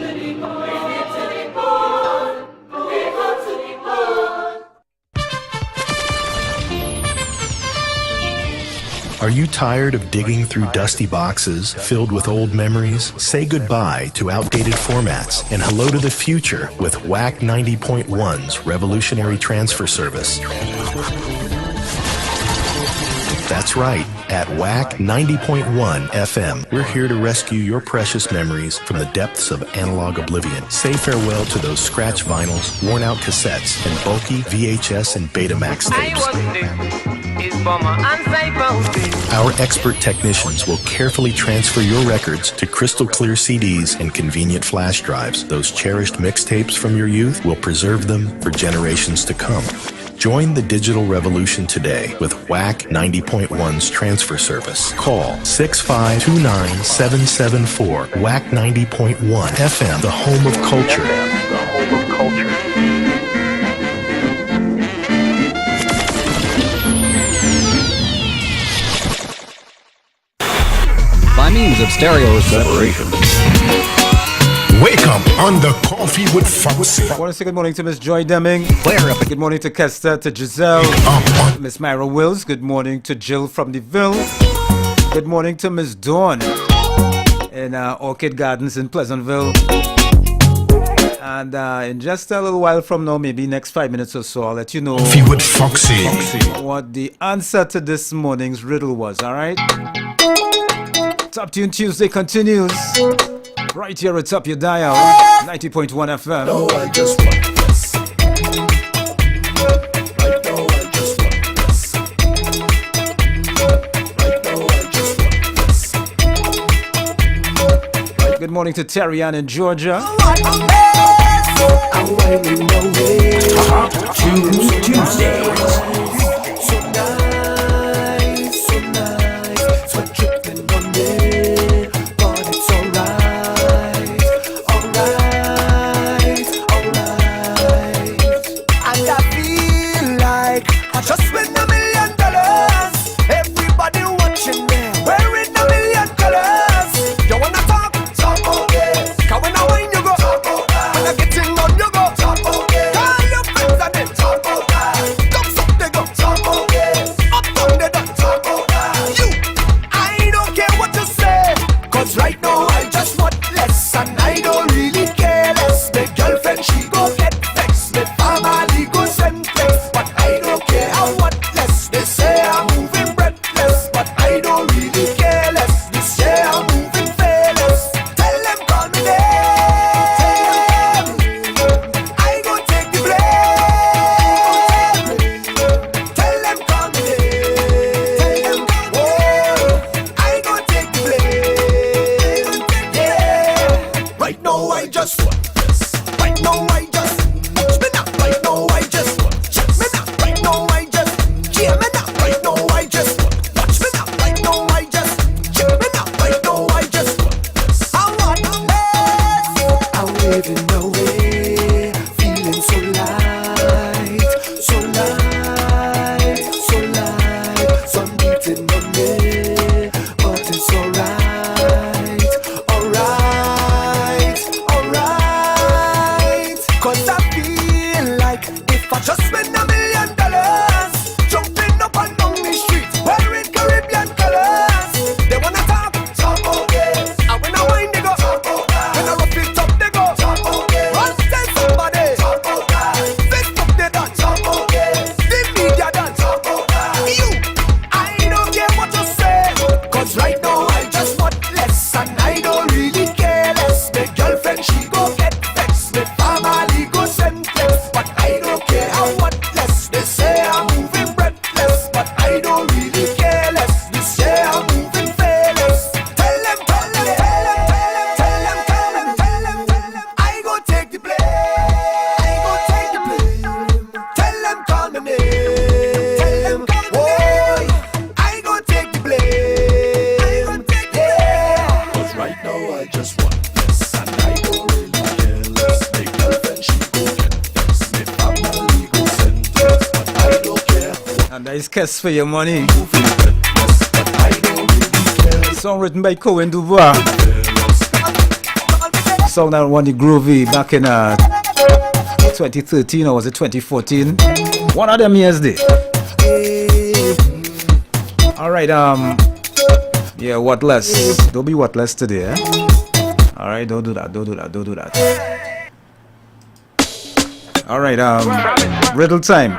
Are you tired of digging through dusty boxes filled with old memories? Say goodbye to outdated formats and hello to the future with WAC 90.1's Revolutionary Transfer Service. That's right, at WAC 90.1 FM, we're here to rescue your precious memories from the depths of analog oblivion. Say farewell to those scratch vinyls, worn-out cassettes, and bulky VHS and Betamax tapes. Our expert technicians will carefully transfer your records to crystal clear CDs and convenient flash drives. Those cherished mixtapes from your youth will preserve them for generations to come. Join the digital revolution today with WAC 90.1's transfer service. Call 6529774 WAC 90.1 FM, the home of culture. By means of stereo separation. Wake up on the Coffee with Foxy. I want to say good morning to Miss Joy Deming. Good morning to Kester, to Giselle, Miss Myra Wills. Good morning to Jill from the Ville. Good morning to Miss Dawn in Orchid Gardens in Pleasantville. And in just a little while from now, maybe next 5 minutes or so, I'll let you know with Foxy. What the answer to this morning's riddle was, alright? Top Tune Tuesday continues. Right here atop your dial, 90.1 FM. No, I just want this. Right now, I just want this. Right now, I just want this. Good morning to Terry Ann in Georgia. Tuesdays. I don't really care less. My girlfriend, she go get vexed. My family go senseless. But I don't care how what less. They say I'm moving breathless. But I don't really care less. They say I'm moving fearless. Tell them, tell them, tell them, tell them, tell them, tell them, tell them. I go take the blame. I go take the blame. Tell them, call me name. Tell them, call me name. I go take the blame. I go take the blame. 'Cause right now I just want this, and I don't really care less. My girlfriend, she go get vexed. My family go senseless, but I don't care. And that is Kiss for Your Money. Song written by Cohen Dubois. Song that won the Groovy back in 2013 or was it 2014? One of them years there. Alright, yeah, what less? Don't be what less today, eh? Alright, don't do that, don't do that, don't do that. Alright, riddle time.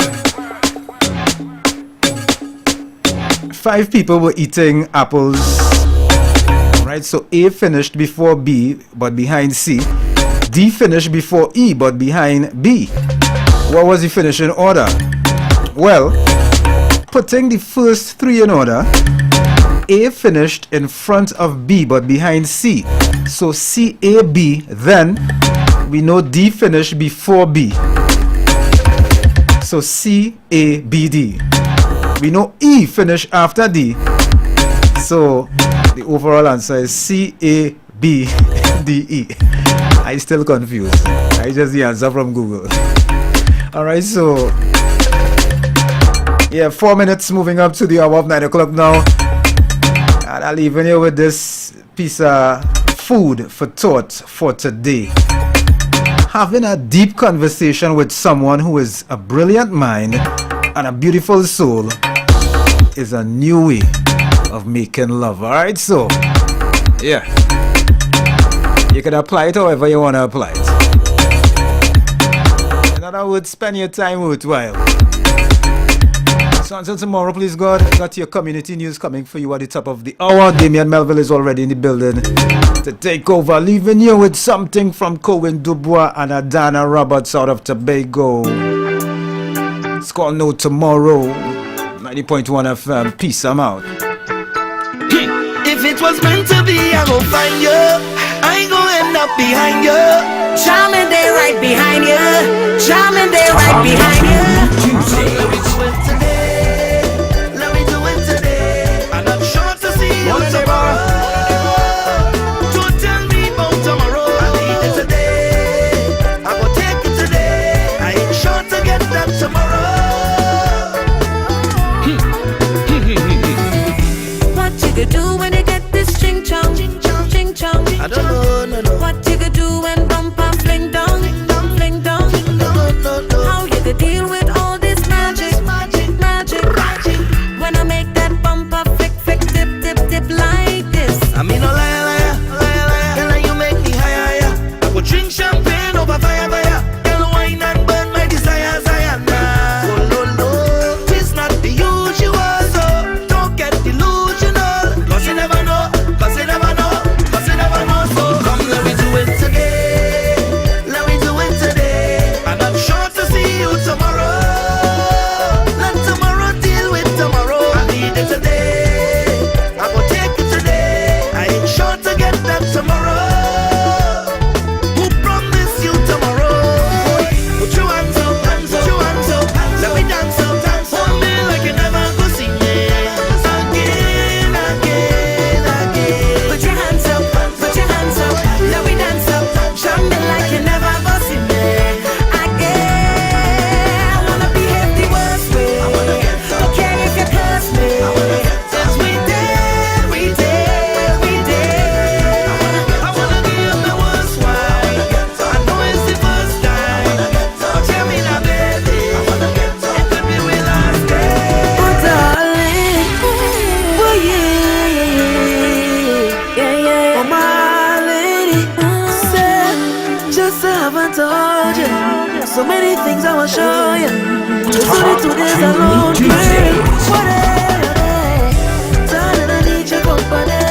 5 people were eating apples. Right, so A finished before B but behind C. D finished before E but behind B. What was the finishing order? Well, putting the first 3 in order, A finished in front of B but behind C. So C, A, B, then we know D finished before B. So C, A, B, D. We know E finished after D. So the overall answer is C, A, B, D, E. I still confused. I just the answer from Google. Alright, so yeah, 4 minutes moving up to the hour of 9 o'clock now. And I'll leave you with this piece of food for thought for today. Having a deep conversation with someone who is a brilliant mind and a beautiful soul is a new way of making love. Alright, so yeah, you can apply it however you want to apply it. In other words, spend your time worthwhile. So until tomorrow, please God, got your community news coming for you at the top of the hour. Damian Melville is already in the building to take over, leaving you with something from Cohen Dubois and Adana Roberts out of Tobago. It's called No Tomorrow. 90.1 FM. Peace, I'm out. If it was meant to be, I go find you. I ain't gonna end up behind you. Charming day right behind you. Charming day right behind you. Let me do it today. Let me do it today. And I'm sure to see you tomorrow. Don't tell me about tomorrow. I need it today. I go take it today. I ain't sure to get that tomorrow. What you could do when you get this ching chong, ching chong, ching chong? I don't know, no, no. What you could do when bumper fling dong, fling dong? No, no, no. How you could deal with all this magic, magic, magic? When I make that bumper flick, flick, dip, dip, dip like this. I mean, no liar, liar, liar, liar. Girl, you make me higher, higher. I go drink champagne over fire, fire. Girl, wine and burn my desires, I am now. Oh, no, no. It's not the usual, so don't get delusional. Cause you never know, cause you never know, cause you never know. So come, let me do it today. Let me do it today. And I'm sure to see you tomorrow. Let tomorrow deal with tomorrow. I need it today. I go take it today. I ain't sure to get that tomorrow. Who promised you tomorrow? Put your hands up, hands up, put your hands up. Let me dance up, dance up. Hold me like you never go see me. Again, again, again. Put your hands up, put your hands up. Let me dance up, show me like you never go see me. Again, I wanna behave the worst way. Don't care if you curse me. Yes, we did, we did, we did. I wanna give the worst wine. I know it's the first time. But tell me now, baby, it could be we last day. Oh, darling. Oh, yeah, yeah, yeah, yeah. Oh, my lady, Said, just haven't told you. So many things I will show you. Just only 2 days alone, babe. Whatever, darling, I need your company.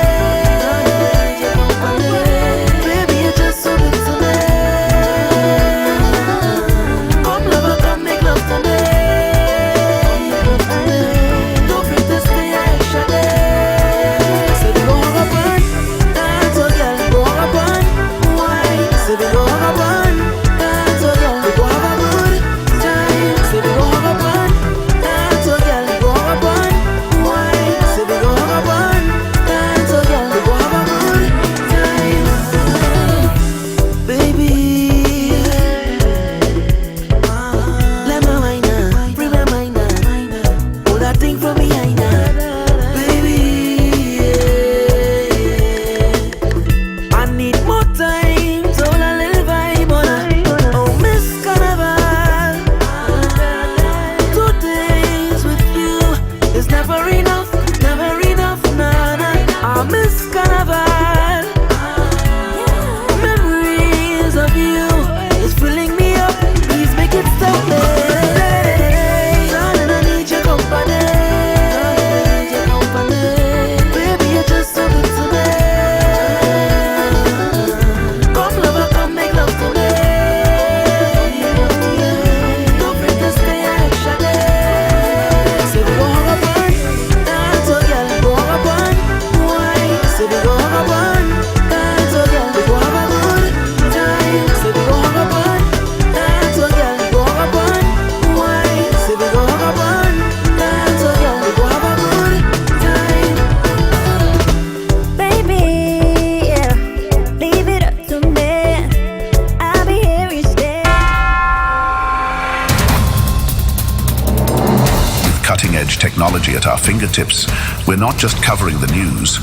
technology at our fingertips, we're not just covering the news,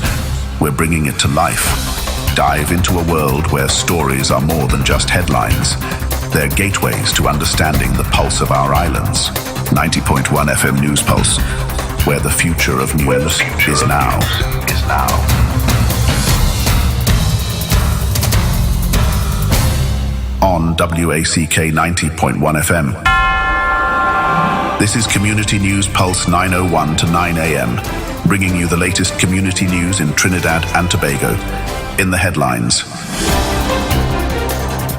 we're bringing it to life. Dive into a world where stories are more than just headlines. They're gateways to understanding the pulse of our islands. 90.1 FM News Pulse, where the future of news is now. On WACK 90.1 FM. This is Community News Pulse 9:01 to 9 a.m., bringing you the latest community news in Trinidad and Tobago. In the headlines.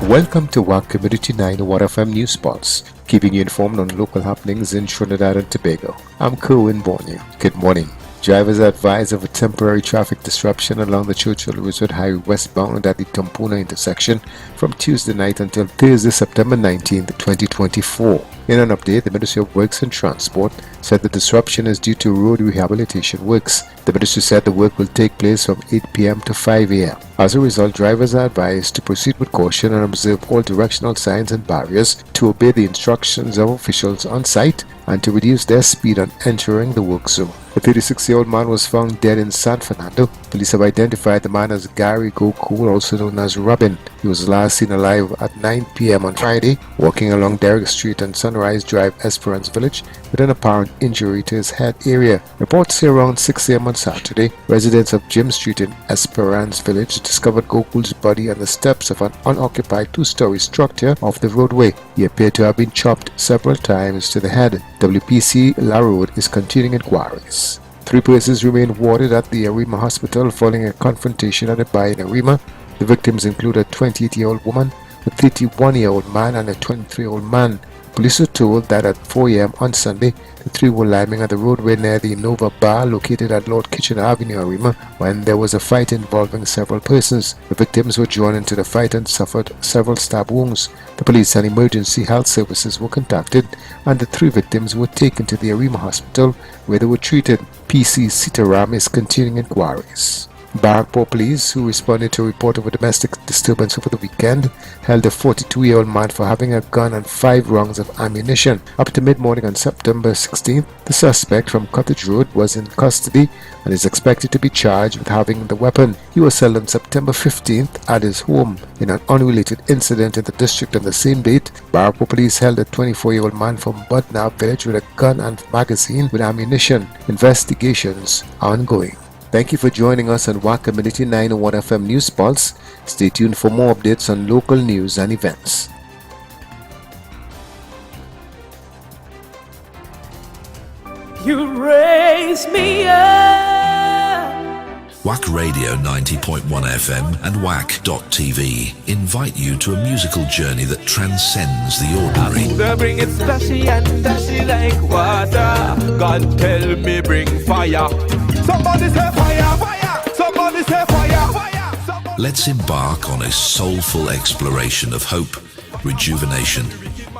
Welcome to WACK Community 9:01 FM News Pulse, keeping you informed on local happenings in Trinidad and Tobago. I'm Kerwin Borneo. Good morning. Drivers are advised of a temporary traffic disruption along the Churchill Rosewood Highway westbound at the Tampuna intersection from Tuesday night until Thursday, September 19, 2024. In an update, the Ministry of Works and Transport said the disruption is due to road rehabilitation works. The ministry said the work will take place from 8 p.m. to 5 a.m. As a result, drivers are advised to proceed with caution and observe all directional signs and barriers, to obey the instructions of officials on site, and to reduce their speed on entering the work zone. A 36-year-old man was found dead in San Fernando. Police have identified the man as Gary Gokul, also known as Robin. He was last seen alive at 9 p.m. on Friday, walking along Derrick Street and Sunrise Drive, Esperance Village, with an apparent injury to his head area. Reports say around 6 a.m. on Saturday, residents of Jim Street in Esperance Village discovered Gokul's body on the steps of an unoccupied two-story structure off the roadway. He appeared to have been chopped several times to the head. WPC La Road is continuing inquiries. 3 persons remain warded at the Arima Hospital following a confrontation at a bar in Arima. The victims include a 28-year-old woman, a 31-year-old man, and a 23-year-old man. Police were told that at 4 a.m. on Sunday, the three were liming at the roadway near the Nova Bar located at Lord Kitchener Avenue, Arima, when there was a fight involving several persons. The victims were drawn into the fight and suffered several stab wounds. The police and emergency health services were contacted, and the 3 victims were taken to the Arima Hospital, where they were treated. PC Sitaram is continuing inquiries. Barrackpore police, who responded to a report of a domestic disturbance over the weekend, held a 42-year-old man for having a gun and 5 rounds of ammunition. Up to mid-morning on September 16th, the suspect from Cottage Road was in custody and is expected to be charged with having the weapon. He was held on September 15th at his home. In an unrelated incident in the district on the same date, Barrackpore police held a 24-year-old man from Budnab village with a gun and magazine with ammunition. Investigations are ongoing. Thank you for joining us on WACK Community 9:01 FM News Pulse. Stay tuned for more updates on local news and events. You raise me up. WACK Radio 90.1 FM and WACK.tv invite you to a musical journey that transcends the ordinary. I bring it splashy and dashy like water. God tell me bring fire. Somebody say fire, fire. Somebody say fire, fire. Let's embark on a soulful exploration of hope, rejuvenation,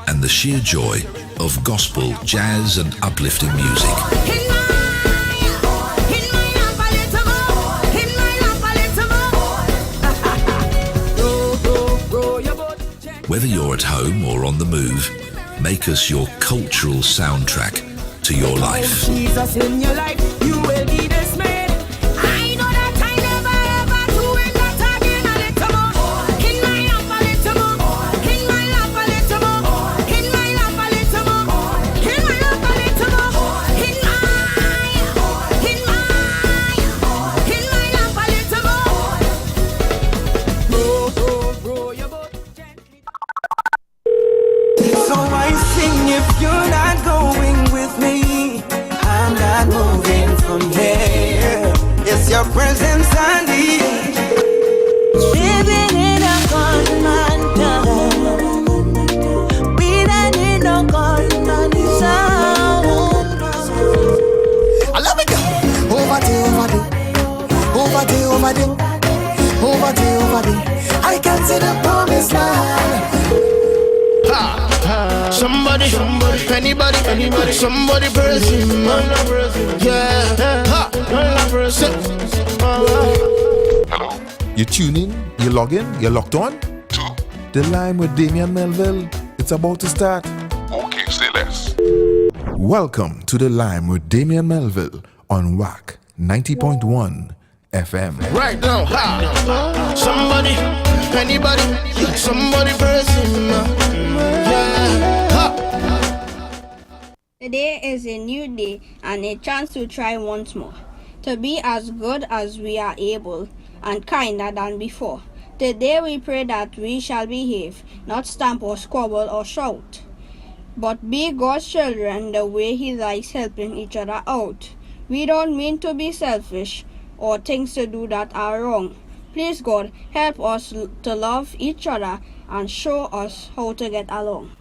and the sheer joy of gospel, jazz, and uplifting music. Whether you're at home or on the move, make us your cultural soundtrack to your life. Jesus in your life, you will be dismayed. I know that I never ever do it that again a little more. In my lap a little more. In my lap a little more. In my lap a little more. In my lap a little more. In my lap a little more. Grow your boat gently. So I sing if you're not going with me, I'm not moving from here. It's your presence I need. Living in a gunman town. We don't need no gunman sound. I love it. Over there. I can see the promised land. Somebody, anybody, somebody praise him, man. Yeah, ha, Hello. You tune in, you log in, you're locked on. The Line with Damian Melville. It's about to start. Okay, say less. Welcome to The Lime with Damian Melville on WAC 90.1 FM. Right now, ha. Somebody, anybody, somebody person. Yeah. Ha. Today is a new day and a chance to try once more. To be as good as we are able and kinder than before. Today we pray that we shall behave, not stamp or squabble or shout, but be God's children the way He likes, helping each other out. We don't mean to be selfish or things to do that are wrong. Please God, help us to love each other and show us how to get along.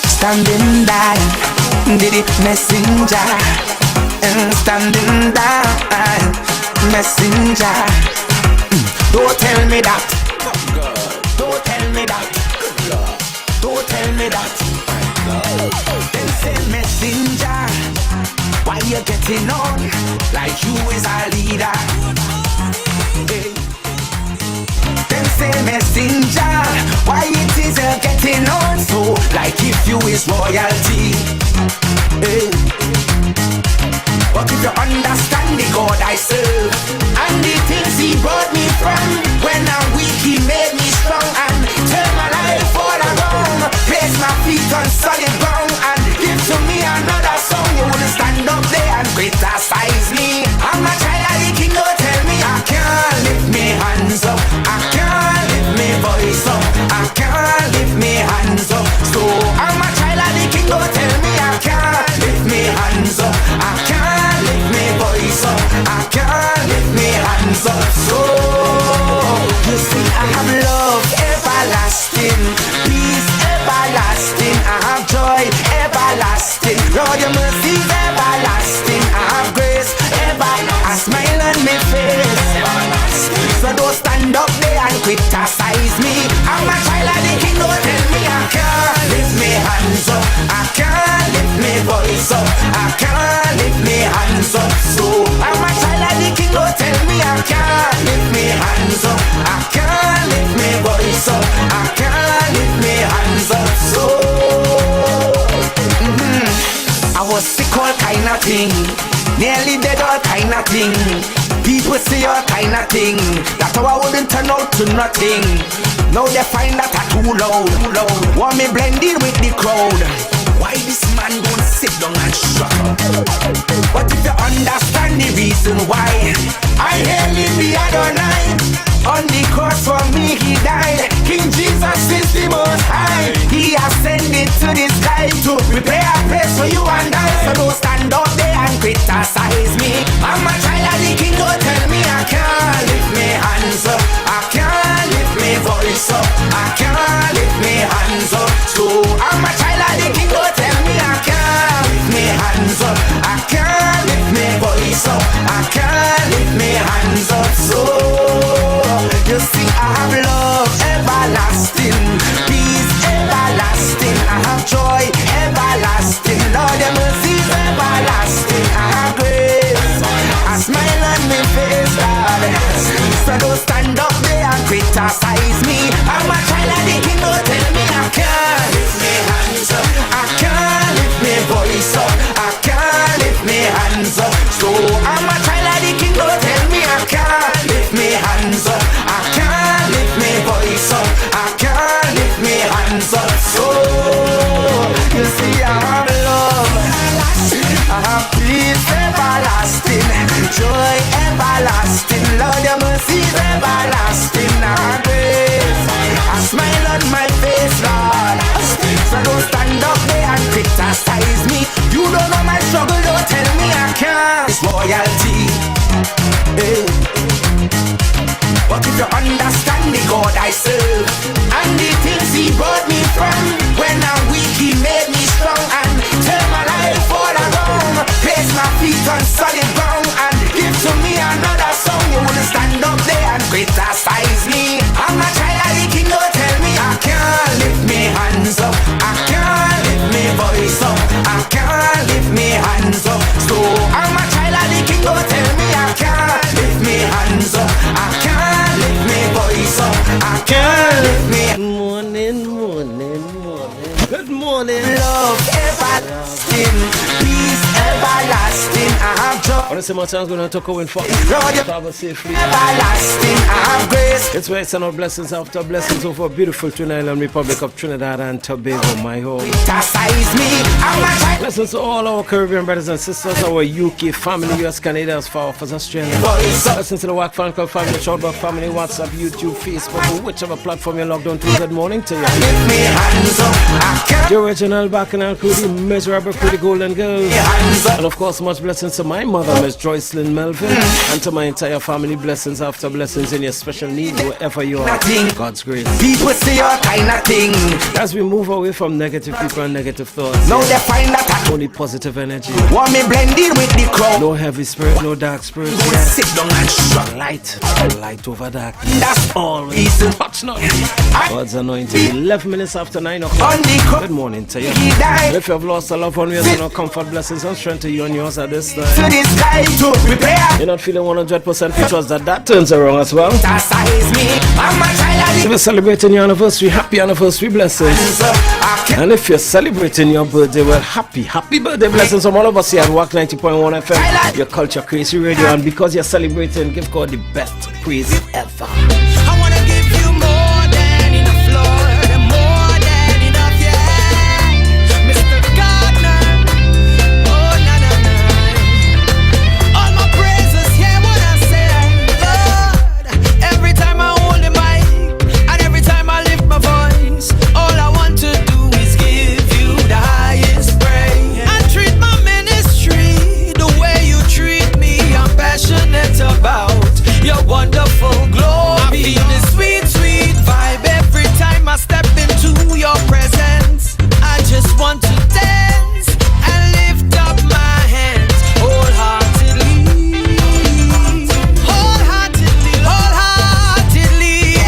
Standing by, did it messenger, standing by, messenger. Don't tell me that, don't tell me that, don't tell me that. Then say messenger, why you getting on like you is a leader? Hey. Then say messenger, why it is getting on so like if you is royalty. Hey. But if you understand the God I serve and the things He brought me from, when I'm weak He made me strong and turn my life all around. Place my feet on solid ground and give to me another song. You wouldn't stand up there and criticize me. I'm a child of the King, don't tell me I can't lift me hands up, I can't lift me voice up, I can't lift me hands up. So I'm a child of the King, don't tell me I can't lift me hands up, I can't lift me voice up, I can't lift me hands up. So you see I have love everlasting, peace everlasting, I have joy everlasting, Lord your mercy is everlasting, I have grace everlasting, I smile on my face everlasting. So don't stand up there and criticize me. I'm a child of the King, don't tell me I can't lift me hands up, I can't lift me voice up, I can't lift me hands up. So I'm a child of the King, don't tell me I can't lift me hands up, I can't lift me voice up, I can't lift me hands up. So I was sick all kind of thing, nearly dead all kind of thing. People say all kind of thing, that how I wouldn't turn out to nothing. Now they find that I too loud, want me blending with the crowd. Why this man don't sit down and shut up? But if you understand the reason why I hail in the Adonai, on the cross for me He died. King Jesus is the most high. He ascended to the sky to prepare a place for you and I. So don't stand up there and criticize me. I'm a child of the King, don't tell me I can't lift me hands up, I can't lift me voice up, I can't lift me hands up. So I'm a child of the King, don't tell me I can't lift me hands up, I can't lift me voice up, I can't lift me hands up. So you see I have love everlasting, peace everlasting, I have joy everlasting, Lord your mercy is everlasting, I have grace, I smile on my face, Lord. So don't stand up there and criticize me. I'm a child of the King, don't tell me I can't lift me hands up, I can't lift me voice up, I can't lift me hands up. So I'm a child of the King, don't tell me I can't lift me hands up, I can't lift me voice up, I can't lift me hands up. So you see I have love, I have peace everlasting, joy everlasting, Lord your mercy is everlasting, I have grace, I smile on my face, Lord. So don't stand up there and criticize me. You don't know my struggle, don't tell me I can't. It's royalty. Hey. But if you understand the God I serve and the things He brought me from, when I'm weak He made me strong and turn my life all around. Place my feet on solid ground and give to me another song. You wouldn't stand up there and criticize me. I'm a child of the King, don't tell me I can't lift me hands up, I can't lift me voice up, I can't lift me hands up. So I'm a child of the King, don't tell me I can't lift me hands up, everlasting, peace everlasting. I have joy. I want to say my chance going to talk over in Fox. Travel safely. Everlasting, I have grace. It's where it's our blessings after blessings over beautiful Twin Island Republic of Trinidad and Tobago, my home. Blessings to all our Caribbean brothers and sisters, our UK family, US Canadians, far off as Australia. Blessings to the WAC Fan Club family, Shortback family, WhatsApp, YouTube, Facebook, or whichever platform you're logged on to. Good morning to you. The original Bacchanal crew, the miserable pretty golden girls. And of course, much blessings to my mother, Miss Joycelyn Melvin, and to my entire family. Blessings after blessings in your special need, wherever you are. God's grace. People say all kind of thing. As we move away from negative people and negative thoughts, now they find that only positive energy. Want me blended with the crowd. No heavy spirit, no dark spirit. Yeah. Sit down and shut. Light over dark. That's always touch not. God's anointing. 11 minutes after 9 o'clock. Good morning to you. If you have lost a loved one, we have no comfort, blessings, and strength to you and yours at this time. To this guy to prepare. You're not feeling 100% features that turns around as well. If you're celebrating your anniversary, happy anniversary blessings. And if you're celebrating your birthday, well, happy birthday blessings from all of us here at WAC 90.1 FM, your culture crazy radio. And because you're celebrating, give God the best praise ever. I wanna give you more than enough, Lord, and more than enough, yeah. Mr. Gardner, oh na na na. All my praises, hear what I say, Lord. Every time I hold the mic, and every time I lift my voice, all I want to do is give you the highest praise. And treat my ministry the way you treat me. I'm passionate about your wonderful glory. I feel the sweet, sweet vibe every time I step into your presence. I just want to dance and lift up my hands wholeheartedly. Wholeheartedly, wholeheartedly.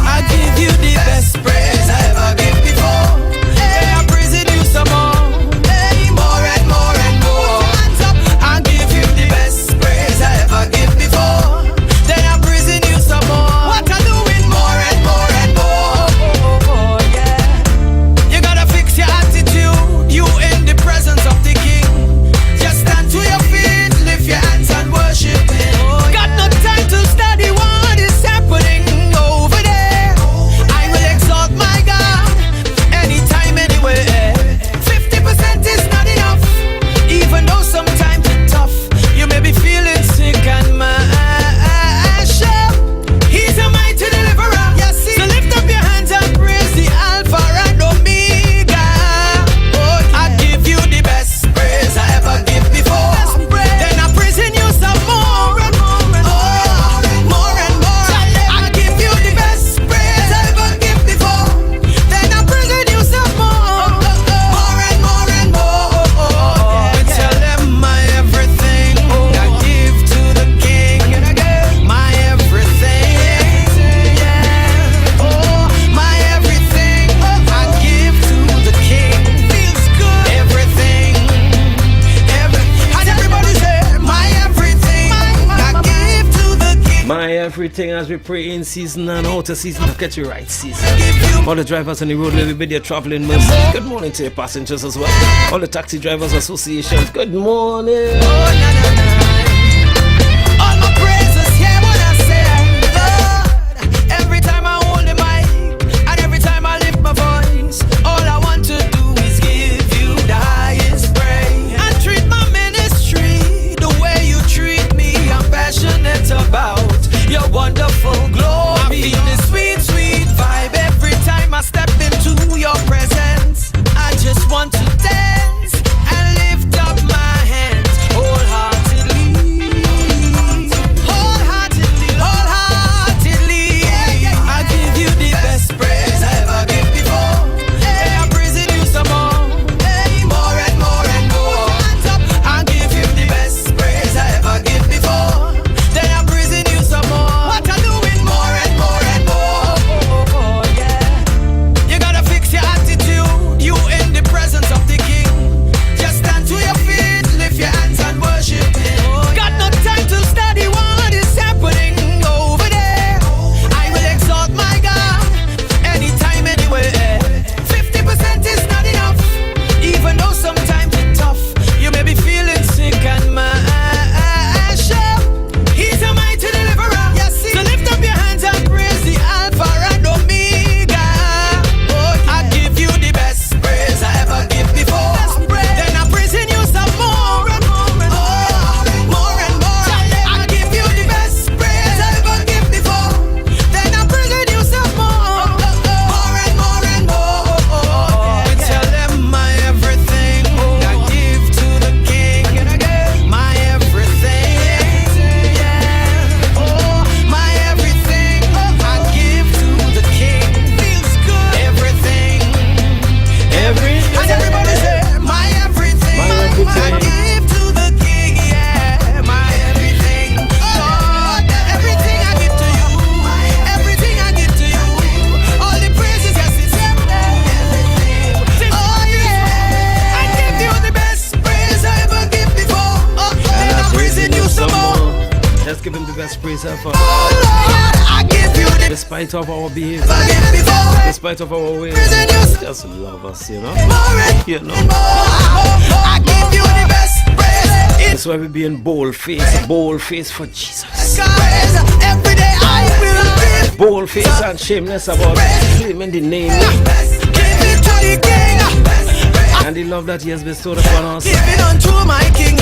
I give you the best praise I ever gave before. Hey, I'm praising you some more. Hey, more and more and more. I give you the best praise I ever gave before. Then I'm praising you some more. What I doing more and more and more, yeah. You gotta fix your attitude. You in the presence of the King. Just stand to your feet, lift your hands and worship Him. Got no time to study what is happening over there. I will exalt my God anytime, anywhere. 50% is not enough, even though sometimes it's tough. You may be feeling sick and mashed up. He's a mighty deliverer. Yes, so lift up your hands and praise the Alpha and Omega. Oh, I give you the best praise I ever give before. Then I'm praising you some more and more and more and more. I give you the best praise I ever give before. Then I'm praising you some more and more and more. Tell them my everything I give to the King. My everything, yeah. Oh, my everything I give to the King. Feels good. Everything, and everybody say my everything I give to the King. My everything as we pray in season and out of season to get you right season. All the drivers on the road, let me be there traveling mercy. Good morning to your passengers as well. All the taxi drivers associations, good morning. All my praises, hear what I say, Lord. Every time I hold the mic, and every time I lift my voice, all I want to do is give you the highest praise. And treat my ministry the way you treat me. I'm passionate about your wonderful glory. I feel the sweet, sweet vibe every time I step into your presence. I just want to dance and lift up my hands wholeheartedly. give him the best praise ever. I give you the Despite of our behavior, despite of our ways, just love us, you know. You know. I give you the best praise. That's why we being bold face for Jesus. Every day I will live. Bold face and shameless about claiming the name Give it to the King. and the love that He has bestowed upon us. Give it unto my King.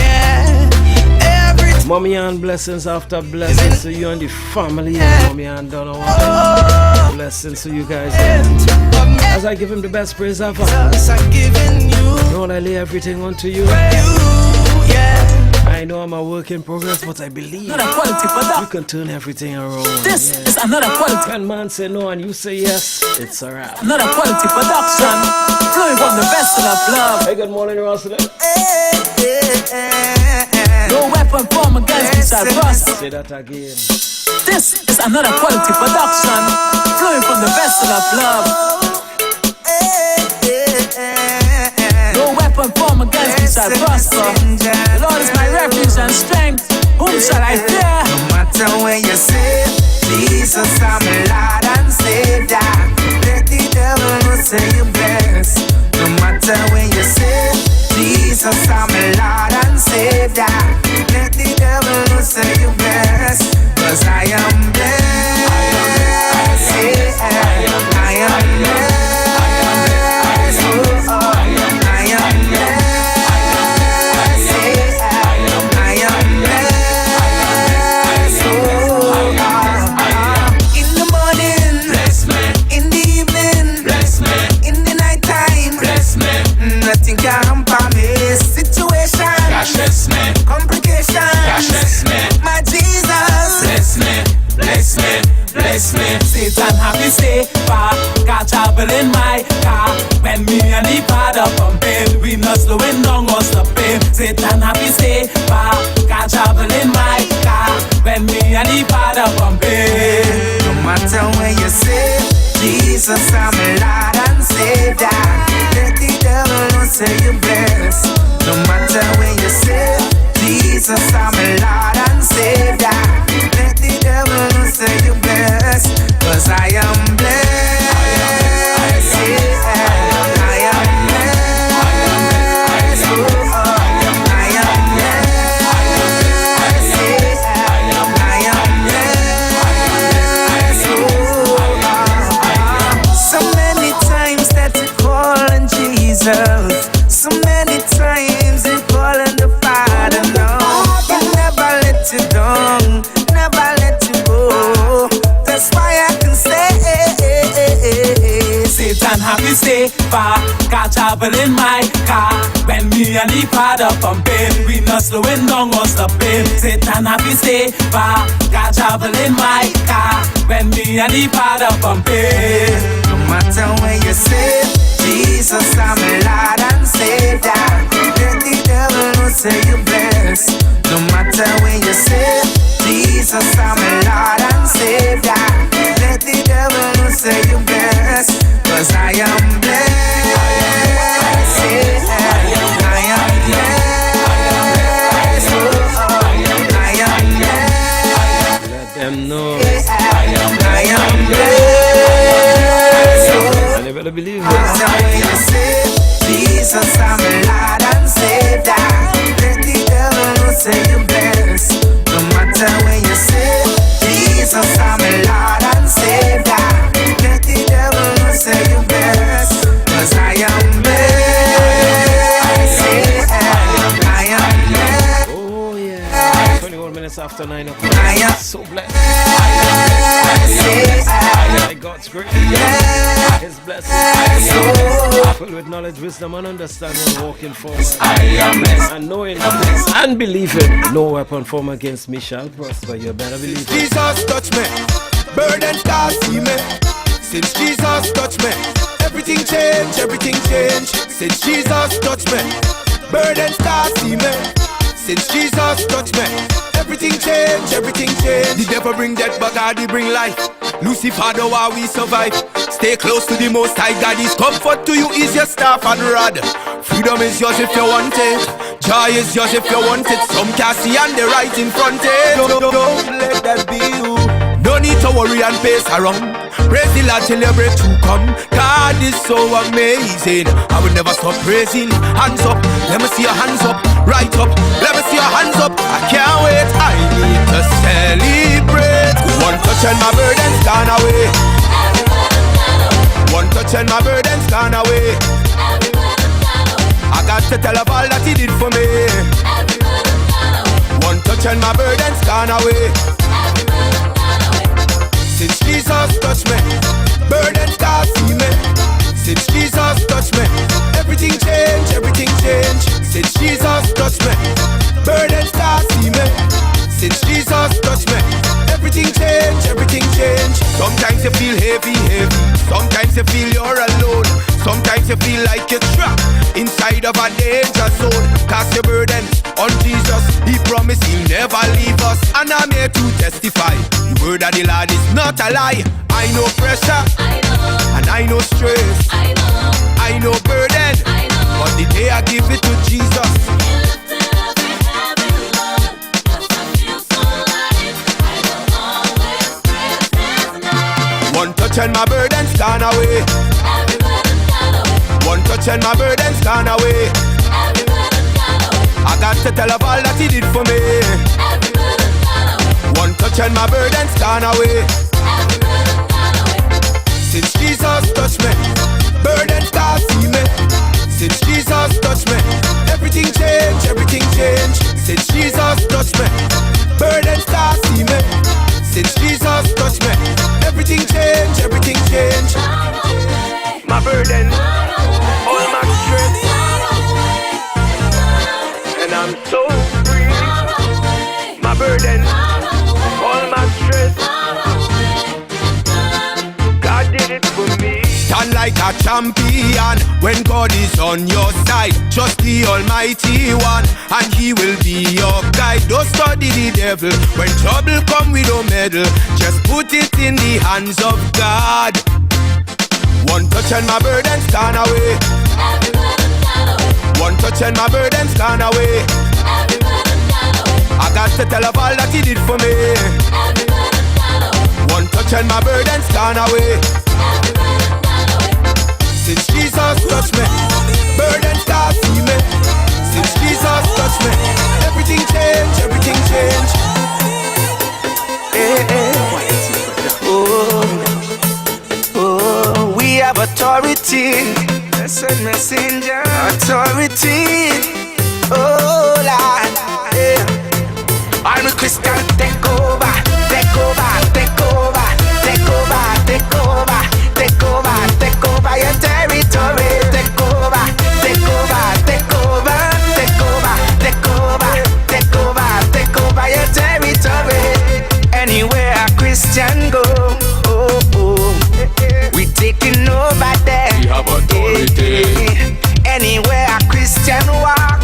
Every Mommy and blessings after blessings to you and the family and Mommy and Donovan. Blessings to you guys. As I give him the best praise ever. Lord, I lay everything unto you. I know I'm a work in progress, but I believe you can turn everything around. This is another quality. When man say no and you say yes, it's a wrap. Another quality production, flowing from the vessel of love. Hey, good morning, Rosalind. No weapon formed against me shall prosper. Say that again. This is another quality production, flowing from the vessel of love. No weapon formed against me shall prosper. The Lord is my refuge and strength. Whom shall I fear? No matter where you sit, Jesus, I'm Lord and Savior. Let the devil know say you blessed. No matter where you sit, Jesus, I'm Lord and Savior. Let the devil know say you blessed. 'Cause I am blessed. I am blessed. Nothing can hamper me. Situation, complications. My Jesus, bless me. Satan happy say, car travel in my car. When me and the father pumping, we not slowing down or stopping. Satan happy say, car travel in my car. When me and the father pumping. no matter where you sit, Jesus, I'm Lord and Savior. Let the devil know say you blessed. No matter where you sit, Jesus, I'm Lord and Savior. Let the devil know say you blessed. 'Cause I am blessed. So many times you call on the Father, no. He never let you down, never let you go. That's why I can say, Satan happy say, car travel in my car. When me and the father pumping, we not slowing down or stopping. Satan happy say, car travel in my car. When me and the father pumping. no matter where you sit, Jesus, I'm Lord and Savior. Let the devil know say you blessed. No matter where you sit, Jesus, I'm Lord and Savior. Let the devil know say you blessed. 'Cause I am blessed. I am blessed. I am blessed. Let them know. I am blessed. And you better believe it. Jesus, I'm Lord and Savior. Let the devil know say you blessed. No matter where you sit, Jesus, I'm Lord and Savior. Let the devil know say you blessed. 'Cause I am blessed. I am blessed. Oh yeah. 21 minutes after 9 o'clock. I am so blessed. By God's grace, His blessings, filled with knowledge, wisdom, and understanding, walking forward, and knowing and believing, no weapon formed against me shall prosper. You better believe it. Jesus touch me, burdens can't see me. Since Jesus touch me, everything change, everything change. Since Jesus touch me, burdens can't see me. Since Jesus touch me, everything change, everything change. The devil bring death, but God he bring life. Lucifer, the why we survive. Stay close to the Most High God. His comfort to you is your staff and rod. Freedom is yours if you want it. Joy is yours if you want it. Some can see and they right in front it. Don't let that be you. No need to worry and pace around. Praise the Lord till your breakthrough come. God is so amazing. I will never stop praising. Hands up, let me see your hands up. Right up, let me see your hands up. I can't wait, I need to celebrate. One touch and my burden's gone away. One touch and my burden's gone away. I got to tell of all that he did for me. One touch and my burden's gone away. Since Jesus touched me, burdens can't see me. Since Jesus touched me, everything changed, everything changed. Since Jesus touched me, burdens can't see me. Since Jesus touched me, everything changed, everything changed. Sometimes you feel heavy, heavy. Sometimes you feel you're alone. Sometimes you feel like you're trapped inside of a danger zone. Cast your burden on Jesus. He promised he'll never leave us. And I'm here to testify. The word of the Lord is not a lie. I know pressure, and I know stress, I know burden, but the day I give it to Jesus, one touch and my burden's gone away. One touch and my burden's gone away. I got to tell of all that he did for me. One touch and my burden's gone away. Since Jesus touched me, burdens can't see me. Since Jesus touched me, everything changed, everything changed. Since Jesus touched me, burdens can't see me. Since Jesus touched me, everything changed, everything changed. My burden, all my stress, and I'm so free. My burden, all my stress, God did it for me. Stand like a champion when God is on your side. Trust the Almighty One, and He will be your guide. Don't study the devil. When trouble come, we don't meddle. Just put it in the hands of God. One touch and my burden's gone away. One touch and my burden's gone away. I got to tell of all that he did for me. One touch and my burden's gone away. Since Jesus touched me, burdens can't see me. Since Jesus touched me, everything changed, everything changed. Hey, hey. Oh, we have authority. Blessed messenger, authority. Oh, Lord, yeah. I'm a Christian, take over, take over, take over, take over, take over, take over, take over your territory. Take over, take over, take over, take over, take over, take over, take over your territory. Anywhere a Christian go, oh, oh, we taking over there. We have authority. Anywhere a Christian walk,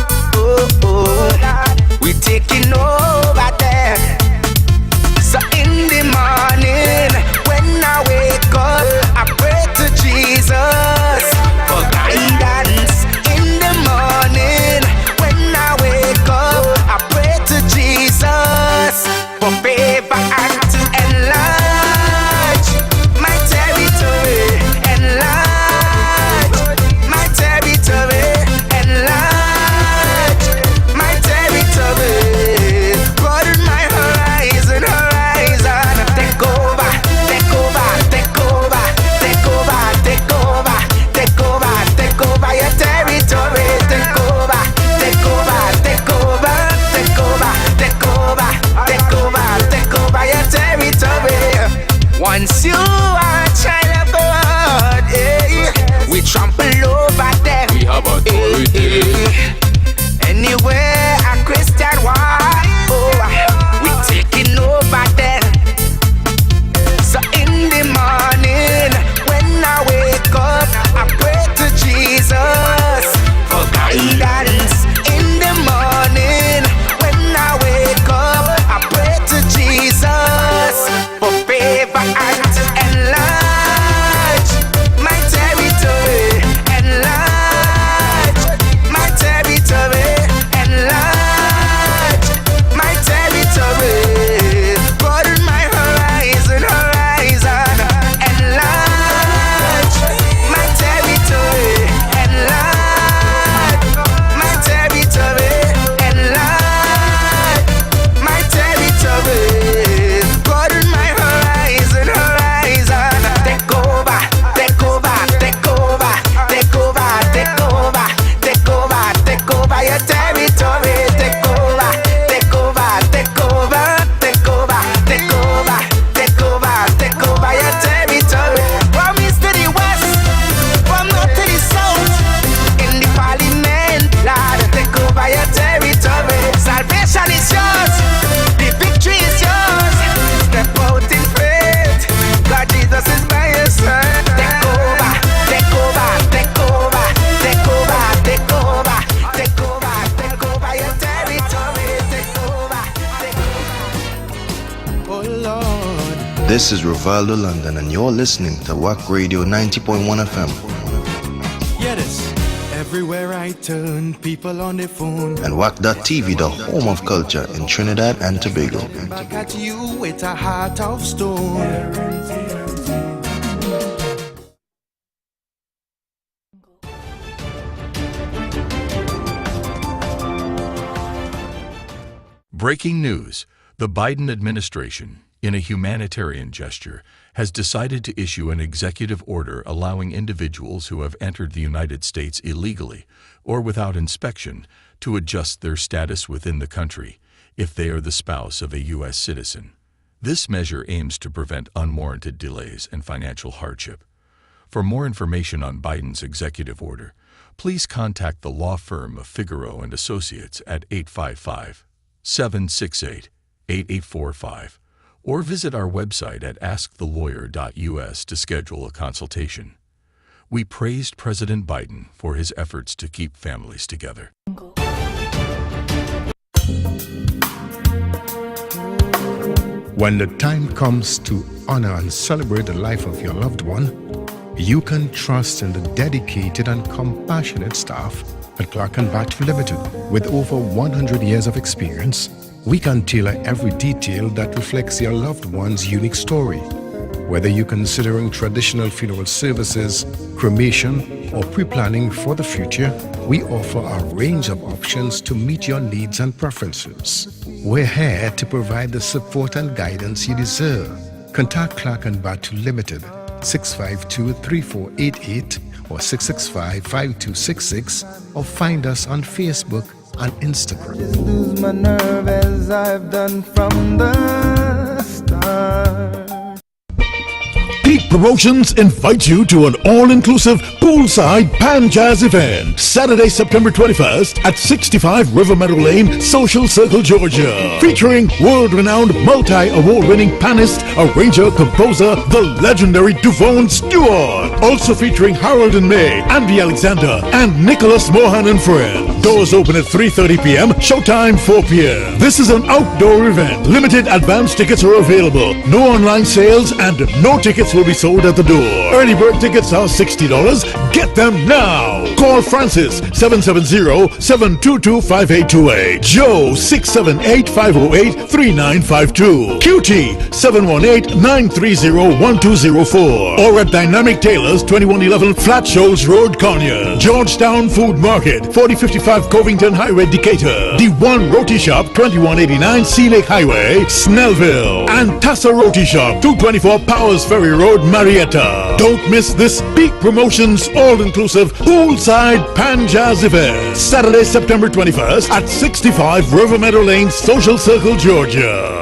This is Rivaldo London, and you're listening to WAC Radio 90.1 FM. Yeah, this. Everywhere I turn, people on their phone. And WAC.TV, the home of culture in Trinidad and Tobago. Back at you with a heart of stone. Breaking news. The Biden administration, in a humanitarian gesture, has decided to issue an executive order allowing individuals who have entered the United States illegally or without inspection to adjust their status within the country if they are the spouse of a U.S. citizen. This measure aims to prevent unwarranted delays and financial hardship. For more information on Biden's executive order, please contact the law firm of Figaro and Associates at 855-768-8845 or visit our website at askthelawyer.us to schedule a consultation. We praised President Biden for his efforts to keep families together. When the time comes to honor and celebrate the life of your loved one, you can trust in the dedicated and compassionate staff at Clark & Batch Limited. With over 100 years of experience, we can tailor every detail that reflects your loved one's unique story. Whether you're considering traditional funeral services, cremation, or pre-planning for the future, we offer a range of options to meet your needs and preferences. We're here to provide the support and guidance you deserve. Contact Clark & Batch Limited, 652-3488 or 665-5266, or find us on Facebook and Instagram. Just lose my nerve as I've done from the start. Peak Promotions invites you to an all-inclusive poolside Pan Jazz event Saturday, September 21st at 65 River Meadow Lane, Social Circle, Georgia. Featuring world-renowned multi-award-winning pianist, arranger, composer, the legendary Duvone Stewart. Also featuring Harold and May, Andy Alexander, and Nicholas Mohan and Friends. Doors open at 3:30 p.m., showtime 4 p.m. This is an outdoor event. Limited advance tickets are available. No online sales and no tickets will be sold at the door. Early bird tickets are $60. Get them now. Call Francis 770-722-5828. Joe 678-508-3952. QT 718-930-1204. Or at Dynamic Tailors 2111 Flat Shoals Road, Conyer. Georgetown Food Market 4055 Covington Highway, Decatur. The One Roti Shop 2189 Sea Lake Highway, Snellville. And Tassa Roti Shop 224 Powers Ferry Road, Marietta. Don't miss this Peak Promotions all-inclusive poolside Pan Jazz event Saturday, September 21st at 65 River Meadow Lane, Social Circle, Georgia.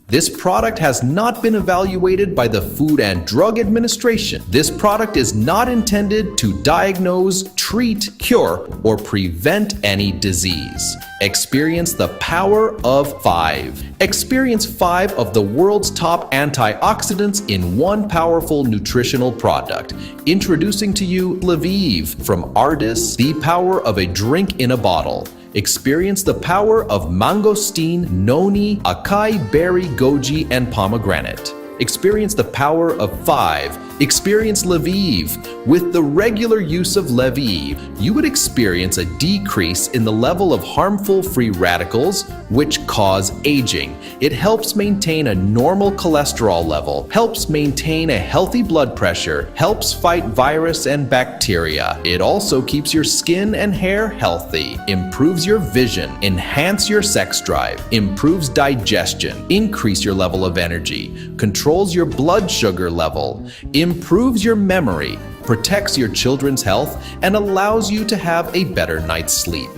This product has not been evaluated by the Food and Drug Administration. This product is not intended to diagnose, treat, cure, or prevent any disease. Experience the power of 5. Experience 5 of the world's top antioxidants in one powerful nutritional product. Introducing to you Lviv from Ardis, the power of a drink in a bottle. Experience the power of mangosteen, noni, acai berry, goji, and pomegranate. Experience the power of 5. Experience Lviv. With the regular use of Lviv, you would experience a decrease in the level of harmful free radicals, which cause aging. It helps maintain a normal cholesterol level, helps maintain a healthy blood pressure, helps fight virus and bacteria. It also keeps your skin and hair healthy, improves your vision, enhance your sex drive, improves digestion, increase your level of energy, controls your blood sugar level, improves your memory, protects your children's health, and allows you to have a better night's sleep.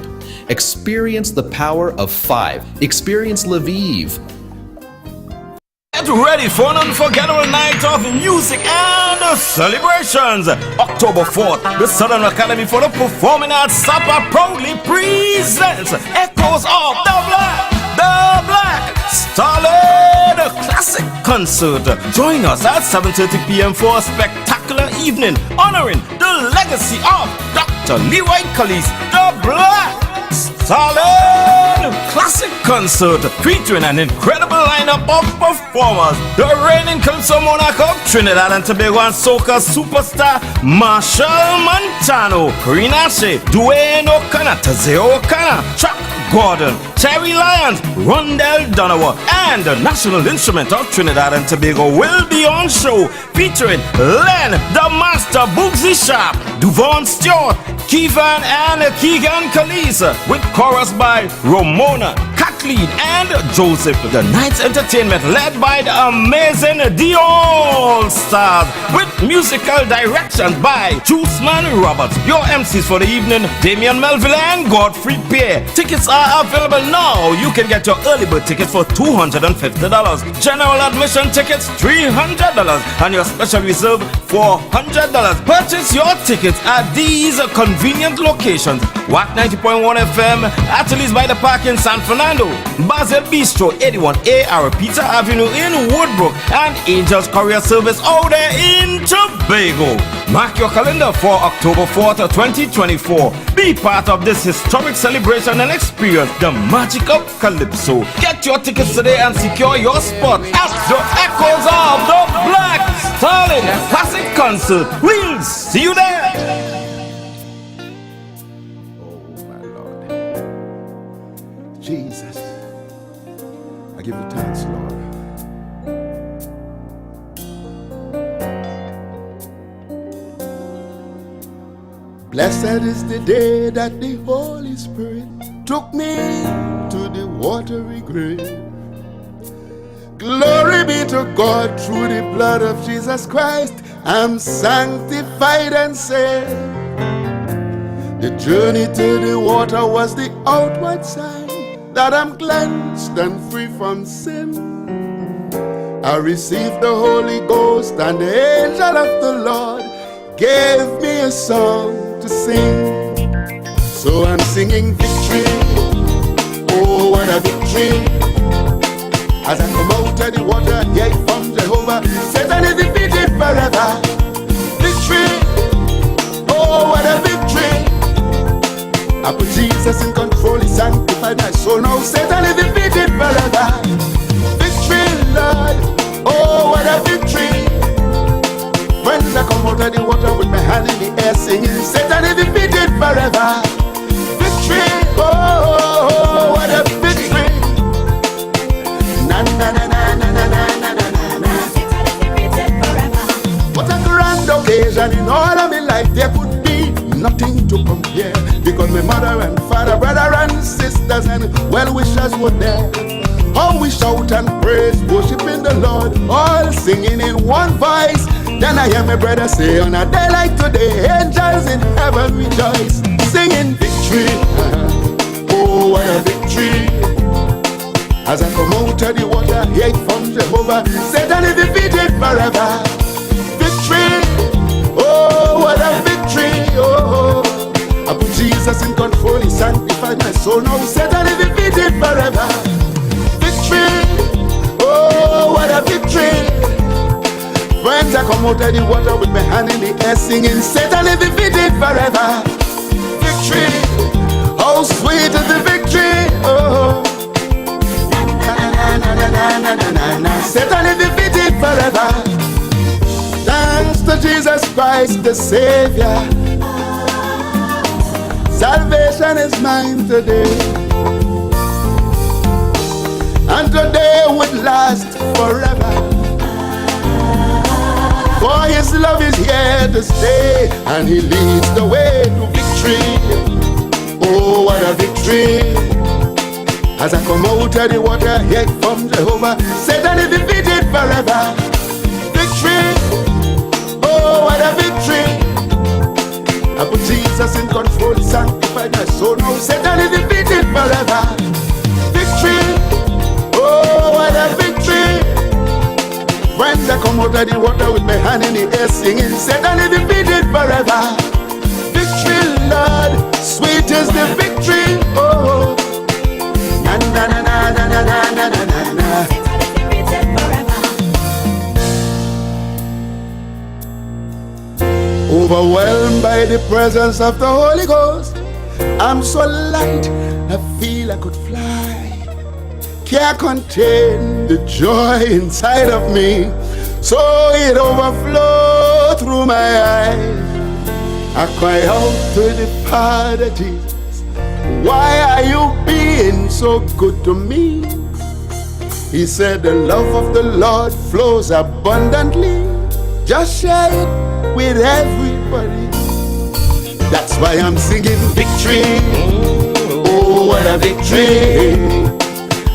Experience the power of 5. Experience Lviv. Get ready for an unforgettable night of music and celebrations. October 4th, the Southern Academy for the Performing Arts SAPA proudly presents Echoes of the Black Starled Classic Concert. Join us at 7:30 p.m. for a spectacular evening honoring the legacy of Dr. Leroy Calise, the Black Stalin Classic Concert featuring an incredible lineup of performers. The reigning Calypso monarch of Trinidad and Tobago and soca superstar Marshall Montano, Rinache, Dwayne O'Connor, Tazeo O'Connor, Chuck Gordon, Terry Lyons, Rondell Donovan, and the National Instrument of Trinidad and Tobago will be on show featuring Len, the Master Boogsy Sharp, Duvon Stewart, Keevan and Keegan Kalisa, with chorus by Ramona, Kathleen, and Joseph. The night's entertainment led by the amazing The All Stars, with musical direction by Juiceman Roberts. Your MCs for the evening, Damian Melville and Godfrey Pierre. Tickets are available now. You can get your early bird tickets for $250. General admission tickets $300, and your special reserve $400. Purchase your tickets at these convenient locations: WAC 90.1 FM at Lee's by the Park in San Fernando, Basil Bistro 81A Arapita Avenue in Woodbrook, and Angels Courier Service out there in Tobago. Mark your calendar for October 4th, 2024. Be part of this historic celebration and experience the magic of Calypso. Get your tickets today and secure your spot at the Echoes of the Black Stalin Classic Concert. We'll see you there. Jesus, I give you thanks, Lord. Blessed is the day that the Holy Spirit took me to the watery grave. Glory be to God, through the blood of Jesus Christ, I'm sanctified and saved. The journey to the water was the outward sign that I'm cleansed and free from sin. I received the Holy Ghost, and the angel of the Lord gave me a song to sing. So I'm singing victory, oh what a victory. As I come out of the water, yea from Jehovah, Satan is defeated forever. Victory, oh what a victory. I put Jesus in control, he sanctified my soul. Now Satan is defeated forever. Victory, Lord, oh what a victory. Friends, I come out of the water with my hand in the air singing, Satan is defeated forever. Victory, oh what a victory. Na na na na na na na na na na. Satan is defeated forever. What a grand occasion in all of my life. There could be nothing to compare, because my mother and father, brother and sisters and well-wishers were there. How we shout and praise, worshiping the Lord, all singing in one voice. Then I hear my brother say, on a day like today, angels in heaven rejoice, singing victory, oh what a victory. As I come out of the water, yea from Jehovah, Satan is defeated forever. Victory, oh what a victory, oh. I put Jesus in control, he sanctified my soul. Now Satan is defeated forever. Victory, oh what a victory. Friends, I come out of the water with my hand in the air singing, Satan is defeated forever. Victory, how sweet is the victory, oh. Na na na na na na na na. Satan is defeated forever. Thanks to Jesus Christ the Savior, salvation is mine today, and today would last forever. For his love is here to stay, and he leads the way to victory. Oh, what a victory. As I come out of the water, yet from Jehovah, Satan is defeated forever. Victory, oh, what a victory. I put Jesus in control, he sanctified my soul. Now Satan is defeated forever. Victory, oh what a victory. Friends, I come out of the water with my hand in the air singing, Satan is defeated forever. Victory, Lord, sweet is the victory, oh. Na na na na na na na na na na. Satan is defeated forever. Overwhelmed by the presence of the Holy Ghost, I'm so light, I feel I could fly. Can't contain the joy inside of me, so it overflowed through my eyes. I cry out to the Father Jesus, why are you being so good to me? He said the love of the Lord flows abundantly, just share it with everybody. That's why I'm singing victory, oh what a victory.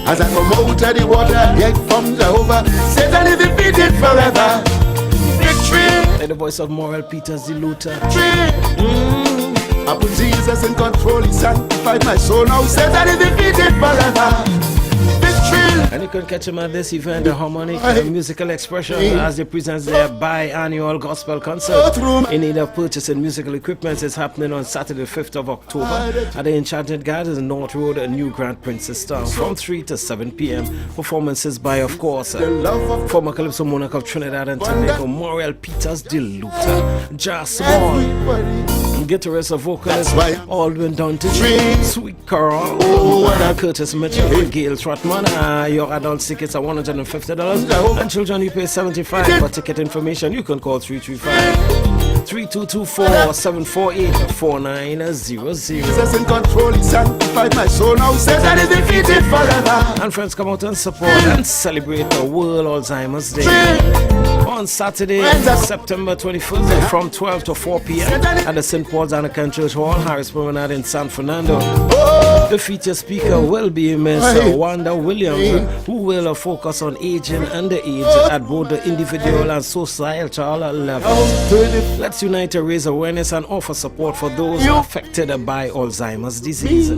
As I come out of the water, yet from Jehovah, Satan is defeated forever. Victory. And the voice of Morel Peters, the Luther. I put Jesus in control, he sanctified my soul. Now Satan is defeated forever. Victory. And you can catch him at this event, the Harmonic Musical Expression, as they present their biannual gospel concert. In need of purchasing musical equipment is happening on Saturday, 5th of October at the Enchanted Gardens, North Road, New Grand Princestown, from 3 to 7 p.m. Performances by, of course, former Calypso monarch of Trinidad and Tobago, Morel Peters, the Luther, Jas Small, guitarist and vocalist Aldwin Dunton, Sweet Carol, Curtis Mitchell, Gail Trotman. Your adult tickets are $150 and children you pay $75. For ticket information you can call 335-3224-748-4900. Jesus in control, he sanctified my soul. Now Satan is defeated forever. And friends, come out and support and celebrate the World Alzheimer's Day on Saturday, September 21st from 12 to 4 p.m. at the St. Paul's Anglican Church Hall, Harris Promenade in San Fernando. The featured speaker will be Miss Wanda Williams, who will focus on aging and the age at both the individual and societal levels. Let's unite to raise awareness and offer support for those affected by Alzheimer's disease.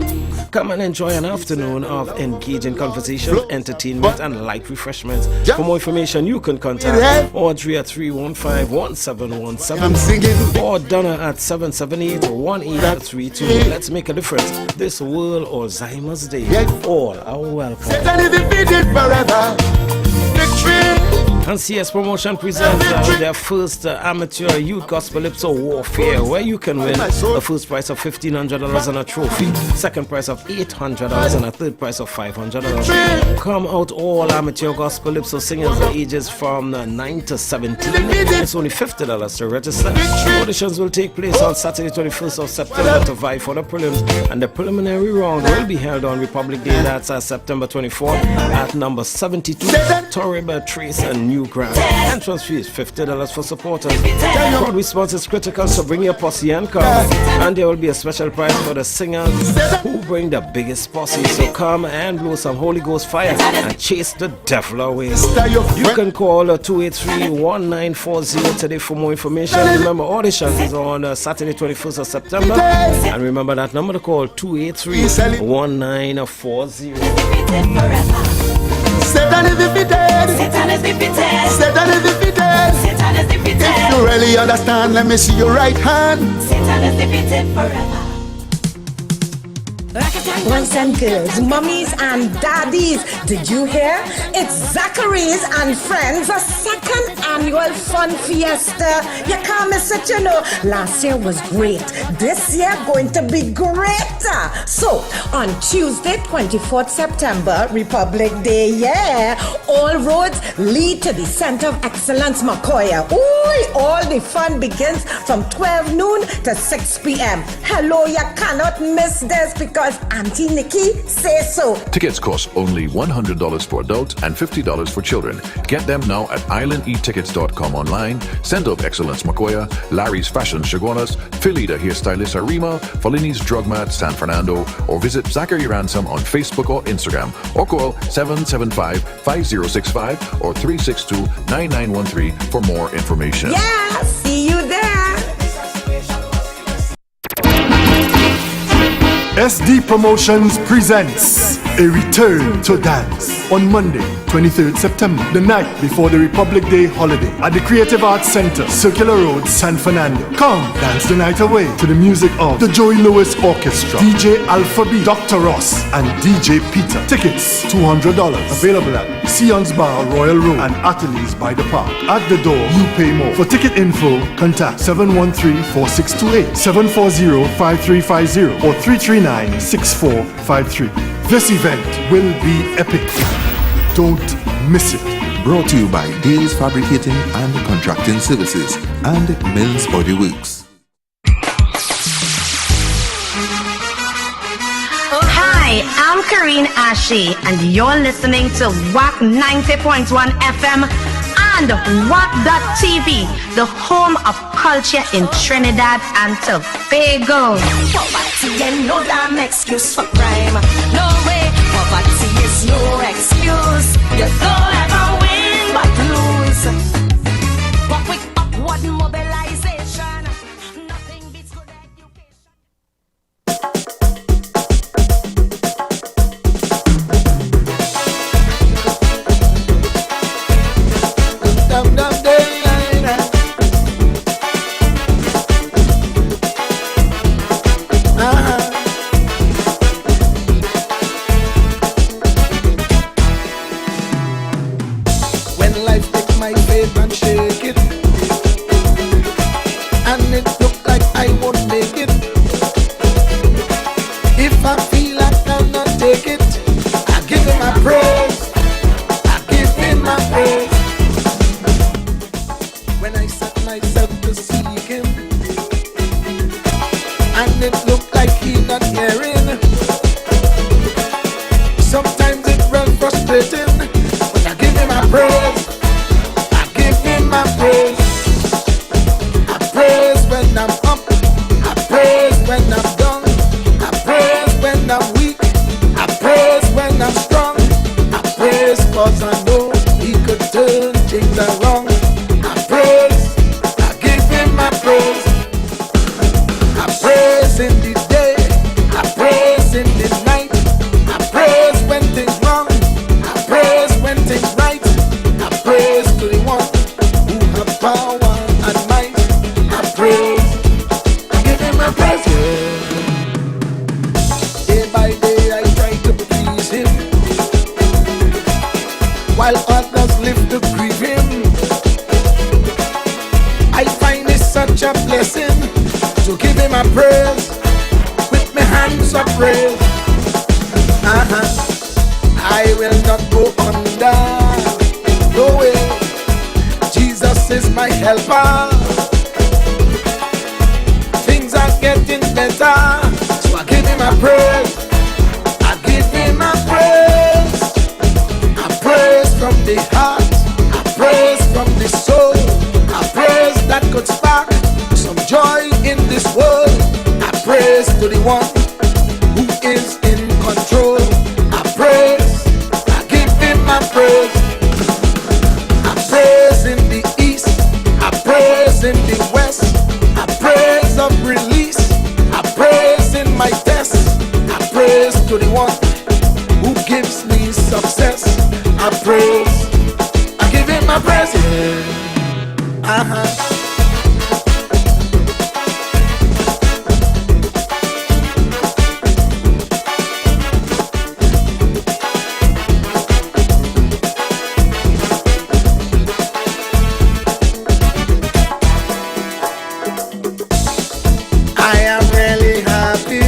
Come and enjoy an afternoon of engaging conversation, entertainment, and light refreshments. For more information, you can contact Audrey at 315-1717 or Donna at 778-1832. Let's make a difference. This World Alzheimer's Day. All are welcome. Satan is defeated forever. Victory. And CS Promotion presents their first amateur youth gospel Calypso Warfare, where you can win a first prize of $1,500 and a trophy, second prize of $800 and a third prize of $500. Come out all amateur gospel Calypso singers ages from 9 to 17. It's only $50 to register. Auditions will take place on Saturday 21st of September to vie for the prelims, and the preliminary round will be held on Republic Day, that's September 24th at number 72 Torriba Trace and New Grand. Entrance fee is $50 for supporters. Crowd response is critical, so bring your posse and come. And there will be a special prize for the singers who bring the biggest posse. So come and blow some Holy Ghost fire and chase the devil away. You can call 283-1940 today for more information. Remember, auditions is on Saturday 21st of September. And remember that number to call, 283-1940. Satan is defeated. Satan is defeated. Satan is defeated. Satan is defeated. If you really understand, let me see your right hand. Satan is defeated forever. Boys and girls, mummies and daddies, did you hear? It's Zachary's and Friends, a second annual fun fiesta. You can't miss it, you know. Last year was great. This year going to be greater. So, on Tuesday, 24th September, Republic Day, yeah, all roads lead to the Center of Excellence, Macoya. Ooh, all the fun begins from 12 noon to 6 p.m. Hello, you cannot miss this because Auntie Nikki says so. Tickets cost only $100 for adults and $50 for children. Get them now at islandetickets.com online. Center of Excellence Macoya, Larry's Fashion Chaguanas, Philly the Hairstylist Arima, Folini's Drug Mart San Fernando, or visit Zachary Ransom on Facebook or Instagram, or call 775-5065 or 362-9913 for more information. Yeah, see you there. SD Promotions presents A Return to Dance. on Monday, 23rd September, the night before the Republic Day holiday, at the Creative Arts Center, Circular Road, San Fernando. Come dance the night away to the music of the Joey Lewis Orchestra, DJ Alpha B, Dr. Ross, and DJ Peter. Tickets $200. Available at Sion's Bar, Royal Road, and Ateliers by the Park. At the door, you pay more. For ticket info, contact 713-4628, 740-5350, or 339-6453. This event will be epic. Don't miss it. Brought to you by Dales Fabricating and Contracting Services and Mills Body Works. Hi, I'm Karine Ashe, and you're listening to WAC 90.1 FM and WAC.tv, the home of culture in Trinidad and Tobago. Poverty and no damn excuse for crime. No way, poverty is no excuse. You don't ever win but lose. But with upward mobilization, nothing beats good When life take my faith and shake it, and it look like I won't make it. If I feel I cannot take it, I give him my praise. I give him my praise. When I set myself to seek him, and it look like he not hearing. Sometimes it's real frustrating, but I give him my praise. I give him my praise. I praise when I'm up. I praise when I'm down. I praise when I'm weak. I praise when I'm strong. I praise cause I know he could turn things around. I praise. I give him my praise. I praise in the day. I praise in the night. I praise when things wrong. I praise when things right. I praise to the one who has power and might. I praise. I give him my praise. Day by day I try to please him, while others live to grieve him. I find it such a blessing to give him a praise with my hands of praise. I will not go under. No way. Jesus is my helper. Things are getting better, so I give him my praise. I give him my praise. I praise from the heart. I praise from the soul. I praise that could spark some joy in this world. I praise to the one who is in control. I praise. I give him my praise. I praise in the east. I praise in the west. I praise of release. I praise in my test. I praise to the one who gives me success. I praise. I give him my praise. I am really happy.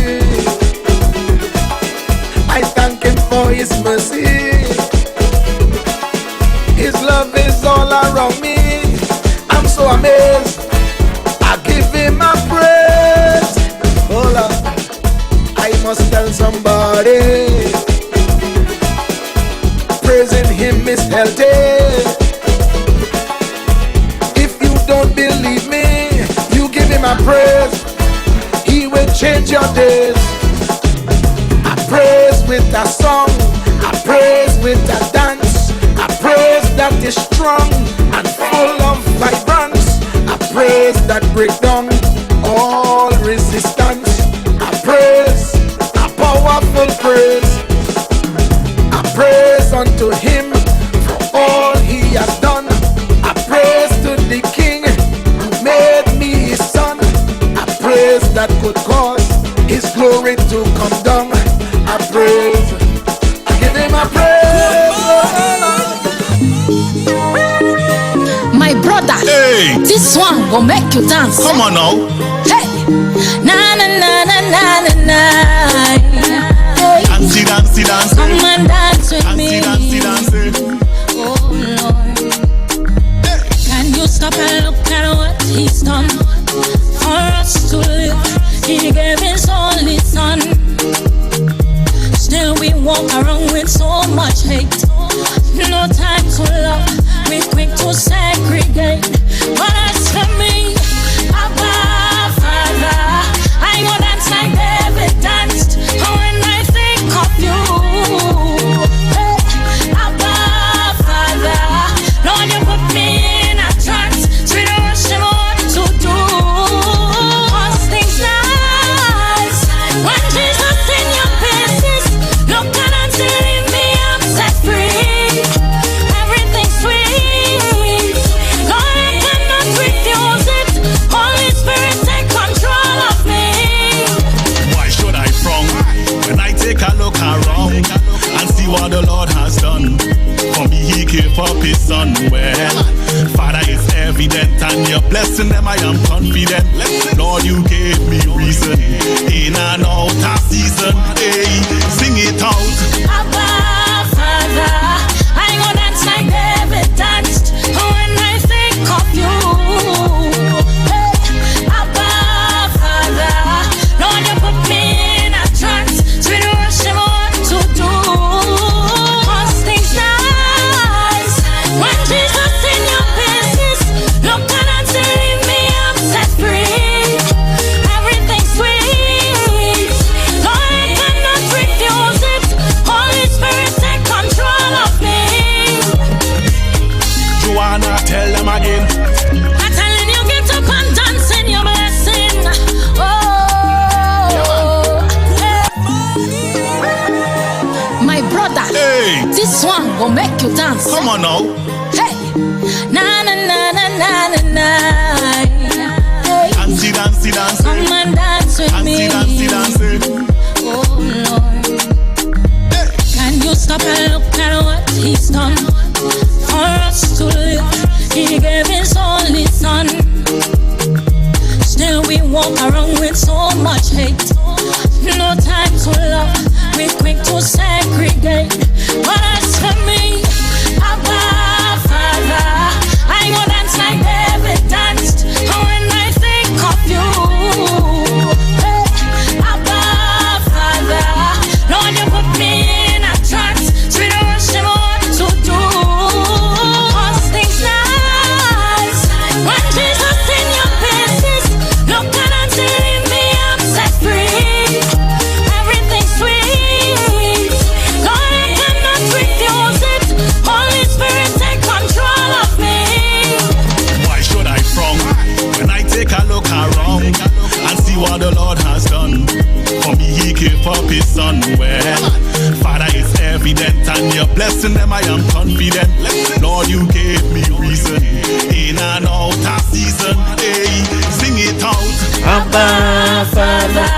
I thank him for his mercy. His love is all around me. I'm so amazed. I give him my praise. Hold up, I must tell somebody. Praising him is healthy. If you don't believe me, you give him a praise. He will change your days. I praise with a song. I praise with a dance. I praise that is strong and full of vibrance. I praise that break down all resistance. I praise a powerful praise. I praise unto that could cause His glory to come down. I praise, I give Him a praise. My brother, Hey, this one go make you dance. come on now. Hey, na na na na na na na. Hey, Dancey, dancey, dancey. come and dance with Dancey, me. dancey, dancey. Oh Lord, can you stop and look at what He's done for us to live? He gave His only Son. Still we walk around with so much hate. No time to love, we quick to segregate. But as for me, Abba, Father, I go dance like David danced. When I think of you, hey, Abba, Father, Lord, you put me in a trance. Sweet worship, what to do? Cause things nice when Jesus in your faces. Look at and leave me, I'm set free. Everything sweet, Lord, I cannot refuse it. Holy Spirit, take control of me. Why should I frown when I take a look around and see what the Lord has done? For me, He gave up His Son. Well, Father, it's evident, and you're blessing them, I am confident. Lord, you gave me reason in and out of season. Hey, sing it out. Abba, Father, I go dance like David danced. When I think of you, hey, Abba, Father, Lord, you put me in a trance. Sweet worship, what to do? Cause things nice when Jesus in your faces. Look at and leave me, I'm set free. Everything sweet, Lord, I cannot refuse it. Holy Spirit, take control of me. Joanna, tell them again. I'm telling you, get up and dance in your blessing. Oh, yeah. My brother, Hey, this one will make you dance. come on now. Hey, na na na na na na na. Hey, Dancey, dancey, dancey. come and dance with me. Dancey, dancey, dancey. Oh Lord, can you stop and look at what He's done for us to live? He gave His only Son. Still we walk around with so much hate. No time to love, we quick to segregate. But as for me, Abba, Father, I go dance like David danced. When I think of you, hey, Abba, Father, Lord, you put me in a trance. Sweet worship, what to do? Cause things nice when Jesus in your faces. Look at and leave me, I'm set free. Everything sweet, Lord, I cannot refuse it. Holy Spirit, take control of me. Why should I frown when I take a look around and see what the Lord has done? For me, He gave up His Son. Well, Father, it's evident, and you're blessing them, I am confident. Lord, you gave me reason in and out of season. Hey, sing it out. Abba, Father,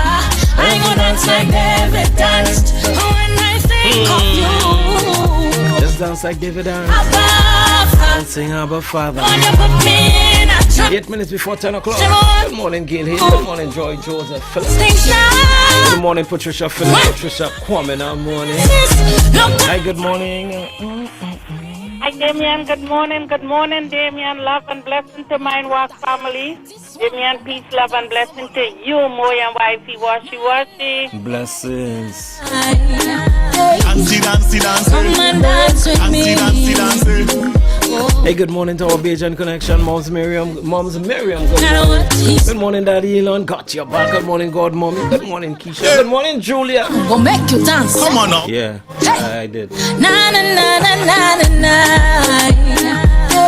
I go dance like David danced. When I think of you, Just dance like David danced. Abba, Father, And sing Abba Father. Lord, you put me in a trance. 8 minutes before 10 o'clock. Good morning, Gail Hayes. Good morning, Joy Joseph Phillips. Things nice. Good morning, Patricia Phillips. Patricia Kwame now morning. Hi, good morning. Hi, Damien. Good morning. Good morning, Damien. Love and blessing to Mind Walk family. Damien, peace, love, and blessing to you, Moy and wifey, washy, washy. Blessings. Dancey, dancey, dancey. Come and dance with me. Dancey, dancey, dancey. Hey, good morning to our Bajan connection, Moms Miriam. Good morning. Good morning, Daddy Elon. Got your back. Good morning, God Mommy. Good morning, Keisha. Good morning, Julia. Go make you dance. Come on now. Yeah, I did. Na na na na na na na.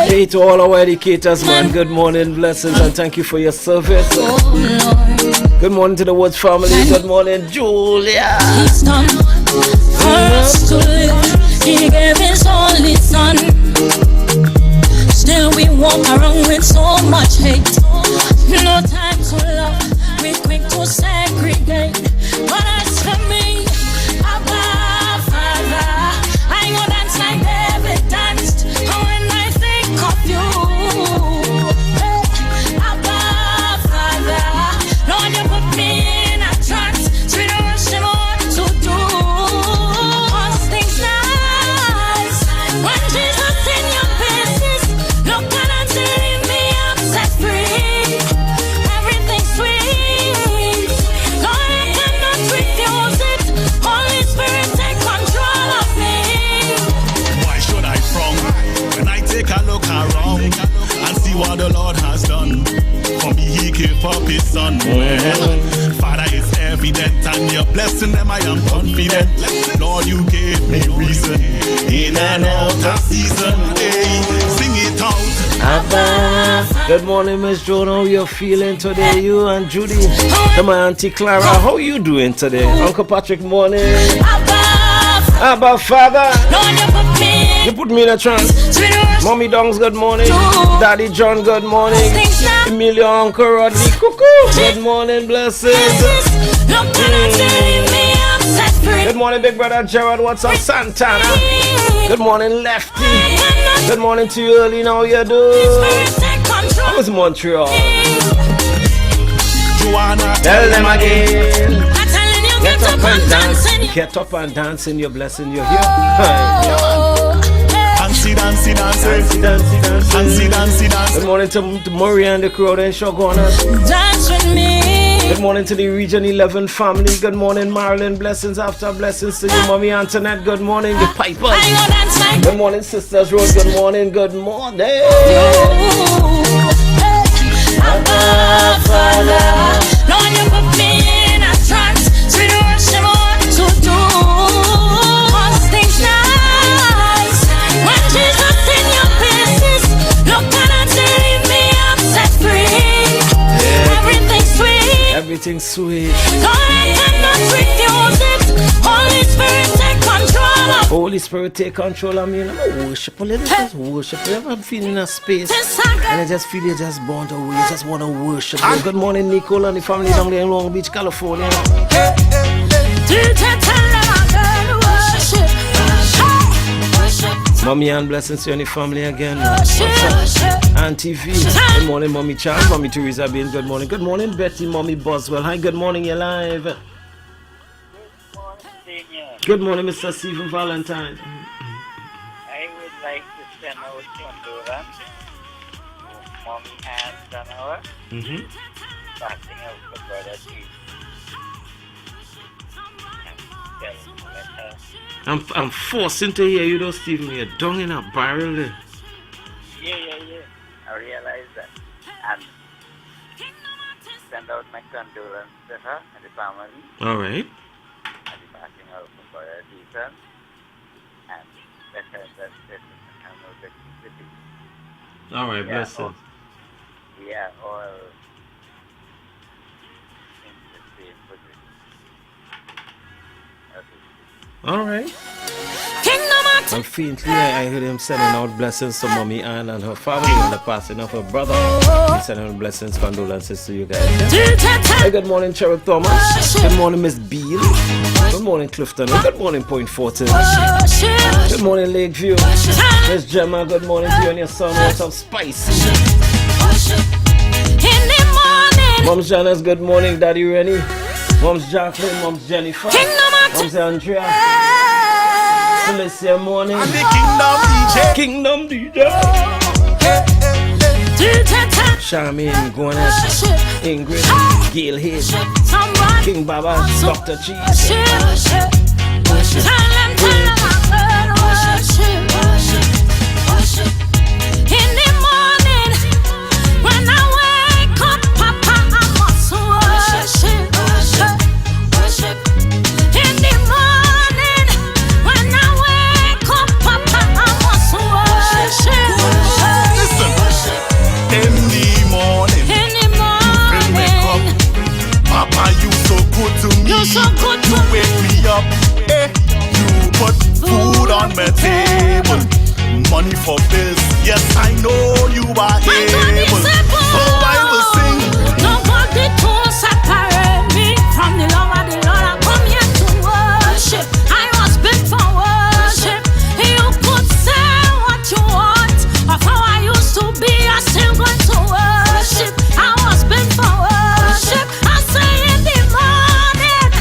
Hey, to all our educators, man. Good morning, blessings, and thank you for your service. Good morning to the Woods family. Good morning, Julia. He's done for us to live. He gave His only Son. Still we walk around with so much hate. No time to love, we quick to give up his son. Well, Father, it's evident, and you're blessing them, I am confident. Lord, you gave me reason in and out of season. Hey, sing it out. Good morning, Miss Joan. How you feeling today? You and Judy, my Auntie Clara. How you doing today? Uncle Patrick, morning. Abba, Father. You put me in a trance. Mommy Dongs, good morning. Daddy John, good morning. Emilia, Uncle Rodney, cuckoo. Good morning, blessings. Good morning, big brother Gerard. What's up, Santana? Good morning, Lefty. Good morning to you early. Now you do. How was Montreal? Tell them again. Get up and dance. Get up and dance in your blessing. You're here. Dancey. Good morning to Murray and the crowd and Shogona. Dance with me. Good morning to the Region 11 family. Good morning, Marilyn. Blessings after blessings to you, Mommy Antoinette. Good morning, the Pipers. Good morning, Sisters Road. Good morning, good morning. Father, Lord, you put me in a trance. Sweet worship on to do. All things nice. When Jesus in your places, look at us, leave me up set free. Everything's sweet. Everything's sweet. God, I cannot refuse it. Holy Spirit, take control of. Holy Spirit, take control of me. I'm a worship. Just worship. I'm feeling a space. And I just feel you're just born to worship. You just want to worship. Good morning, Nicole and the family down there in Long Beach, California. Mommy and blessings to you and the family again. Auntie V. Good morning, Mommy Charles. Mommy Teresa Bain. Good morning. Good morning, Betty. Mommy Boswell. Hi, good morning. You're live. Good morning, Mr. Stephen Valentine. I would like to send out condolence to Mommy Ann Danoa, passing out for Brother Jesus. I'm forcing to hear you though, Stephen. You're down in a barrel there. Yeah. I realize that. And send out my condolence to her and the family. All right. Jesus, and let her bless this and know that city. All right, bless her. We are all in the same position. All right. And faintly, I heard him sending out blessings to Mommy Ann and her family and the passing of her brother. He's sending out blessings, condolences to you guys. Hey, good morning, Cherub Thomas. Good morning, Miss Beale. Good morning, Clifton. Good morning, Point Fortin. Good morning, Lakeview. Miss Gemma, good morning to you and your son. What's up, Spice? Mom's Janice, good morning, Daddy Rennie. Mom's Jacqueline, Mom's Jennifer. Mom's Andrea. Felicia morning. And the Kingdom DJ. Charmaine, Gwyneth, Ingrid, Gail Hayes, King Baba, Dr. Cheese. In the morning, when I wake up, Papa, I must worship. In the morning, when I wake up, Papa, I must worship. Listen. In the morning, wake up. Papa, you so good to me. You so good to me. You wake me up. You put food on my table. Money for bills. Yes, I know you are able. So I will sing. Nobody to separate me from the love of the Lord. I come here to worship. I was built for worship. You could say what you want of how I used to be. I still going to worship. I was built for worship. I say in the morning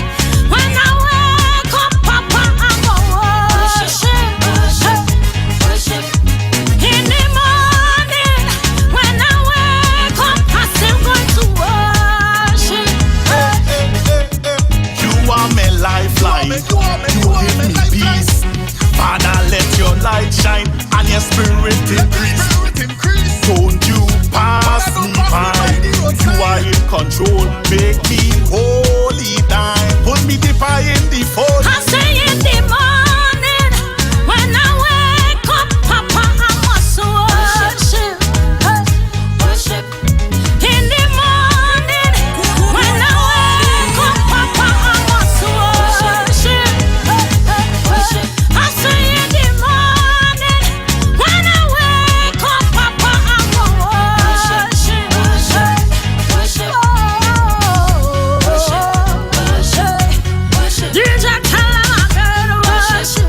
when I wake up, Papa, I'm gonna worship. In the morning when I wake control. Make me holy time, put me deeper in the fold. I say in the morning, when I wake up, Papa, I must worship. Worship. In the morning, when I wake up, Papa, I must worship. Worship. I say in the morning, when I wake up, Papa, I must worship. Worship. Worship. Worship. DJ tell them I gotta worship.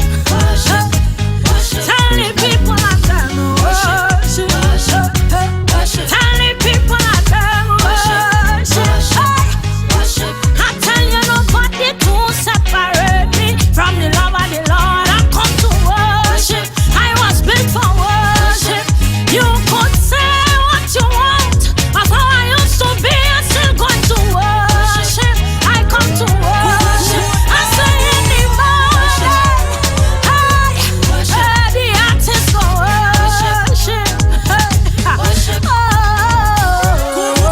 Tell the people I gotta worship. Tell the people I gotta worship. I tell you nobody to separate me from the love of the Lord. I come to worship. I was built for worship. You could say what you want of how I used to be. I'm still going to worship. I come to worship. I say in the morning, the artist go worship. I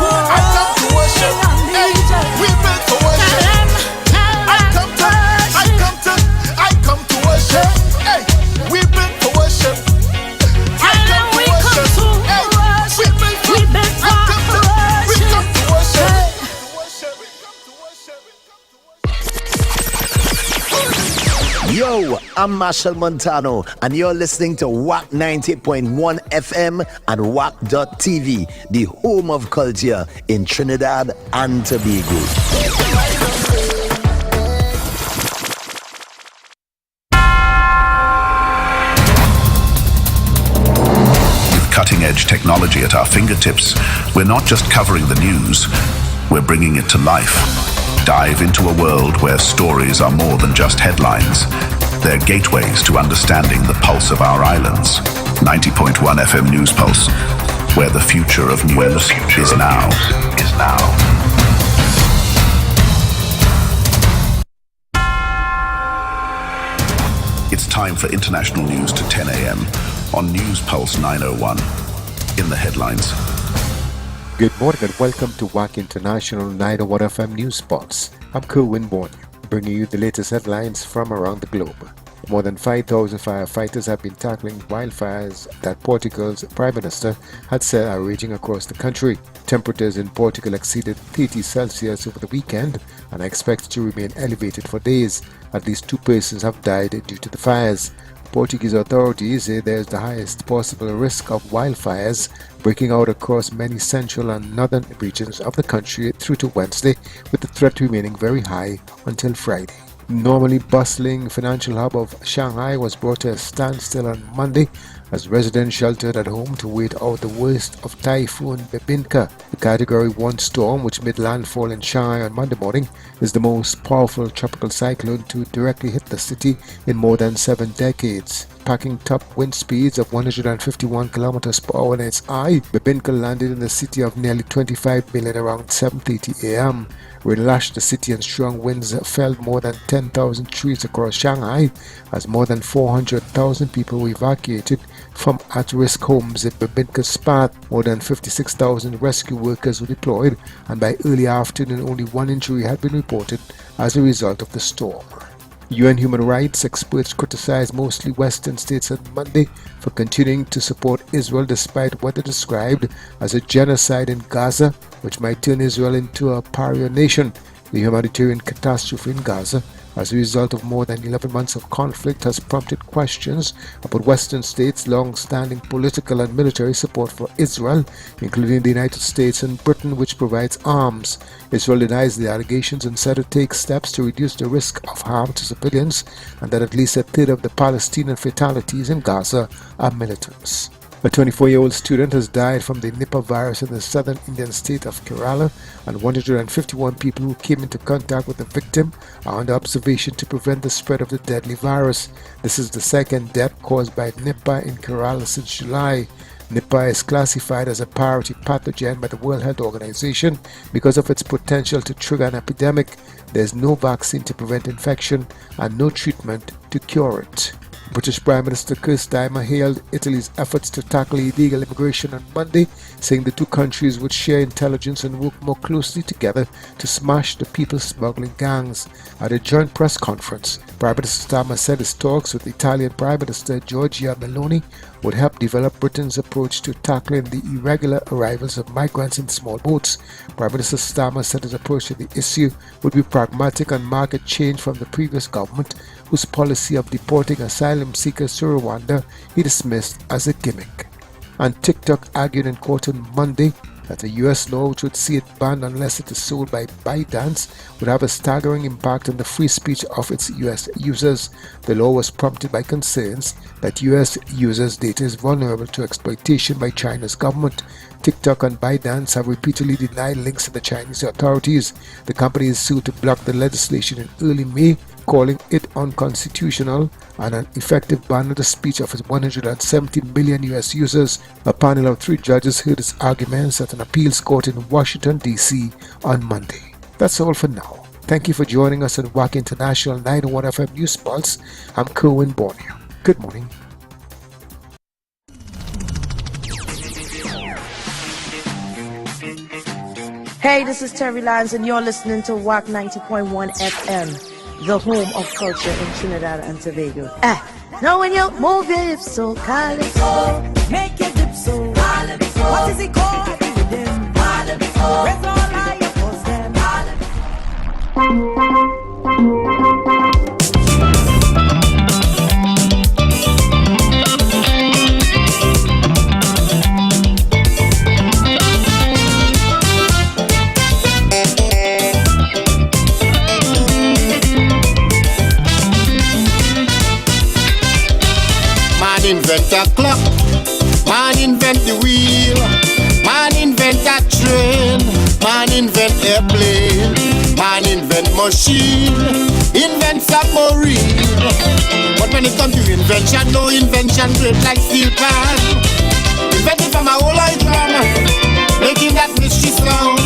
come to worship. Hey, we built to worship. I come to worship. Hey, we built to worship. I come to worship. Hey, we built to worship. Yo, I'm Marshall Montano, and you're listening to WAC 90.1 FM and WAC.tv, the home of culture in Trinidad and Tobago. With cutting-edge technology at our fingertips, we're not just covering the news, we're bringing it to life. Dive into a world where stories are more than just headlines. They're gateways to understanding the pulse of our islands. 90.1 FM News Pulse, where the future of news is now. It's time for international news to 10 a.m. on News Pulse 901. In the headlines. Good morning and welcome to WAC International 901 FM News Pulse. I'm Kerwin Bourne, bringing you the latest headlines from around the globe. More than 5,000 firefighters have been tackling wildfires that Portugal's Prime Minister had said are raging across the country. Temperatures in Portugal exceeded 30 Celsius over the weekend and are expected to remain elevated for days. At least 2 persons have died due to the fires. Portuguese authorities say there is the highest possible risk of wildfires breaking out across many central and northern regions of the country through to Wednesday, with the threat remaining very high until Friday. Normally bustling financial hub of Shanghai was brought to a standstill on Monday as residents sheltered at home to wait out the worst of Typhoon Bebinka. The Category 1 storm, which made landfall in Shanghai on Monday morning, is the most powerful tropical cyclone to directly hit the city in more than 7 decades. Packing top wind speeds of 151 kilometers per hour in its eye, Bebinka landed in the city of nearly 25 million around 7:30 a.m. Rain lashed the city and strong winds felled more than 10,000 trees across Shanghai as more than 400,000 people were evacuated from at-risk homes in Bebinka's path. More than 56,000 rescue workers were deployed, and by early afternoon only 1 injury had been reported as a result of the storm. UN human rights experts criticized mostly Western states on Monday for continuing to support Israel despite what they described as a genocide in Gaza, which might turn Israel into a pariah nation. The humanitarian catastrophe in Gaza, as a result of more than 11 months of conflict, has prompted questions about Western states' long-standing political and military support for Israel, including the United States and Britain, which provides arms. Israel denies the allegations and said it takes steps to reduce the risk of harm to civilians, and that at least a third of the Palestinian fatalities in Gaza are militants. A 24-year-old student has died from the Nipah virus in the southern Indian state of Kerala, and 151 people who came into contact with the victim are under observation to prevent the spread of the deadly virus. This is the second death caused by Nipah in Kerala since July. Nipah is classified as a priority pathogen by the World Health Organization because of its potential to trigger an epidemic. There is no vaccine to prevent infection and no treatment to cure it. British Prime Minister Keir Starmer hailed Italy's efforts to tackle illegal immigration on Monday, saying the two countries would share intelligence and work more closely together to smash the people smuggling gangs. At a joint press conference, Prime Minister Starmer said his talks with Italian Prime Minister Giorgia Meloni would help develop Britain's approach to tackling the irregular arrivals of migrants in small boats. Prime Minister Starmer said his approach to the issue would be pragmatic and mark a change from the previous government, whose policy of deporting asylum seekers to Rwanda he dismissed as a gimmick. And TikTok argued in court on Monday that a US law which would see it banned unless it is sold by ByteDance would have a staggering impact on the free speech of its US users. The law was prompted by concerns that US users' data is vulnerable to exploitation by China's government. TikTok and ByteDance have repeatedly denied links to the Chinese authorities. The company is sued to block the legislation in early May, calling it unconstitutional and an effective ban on the speech of its 170 million US users. A panel of 3 judges heard its arguments at an appeals court in Washington, D.C. on Monday. That's all for now. Thank you for joining us on WAC International 91 FM News Pulse. I'm Kerwin Borneo. Good morning. Hey, this is Terry Lyons, and you're listening to WAC 90.1 FM. The home of culture in Trinidad and Tobago. Now when you move your hips so calypso, make your dip so calypso. What is it called? Calypso. Where's all I oppose them? Invent a clock, man invent the wheel, man invent a train, man invent airplane, man invent machine, invent submarine. But when it comes to invention, no invention great like steel pan. Invented from a whole eye drum, making that mystery sound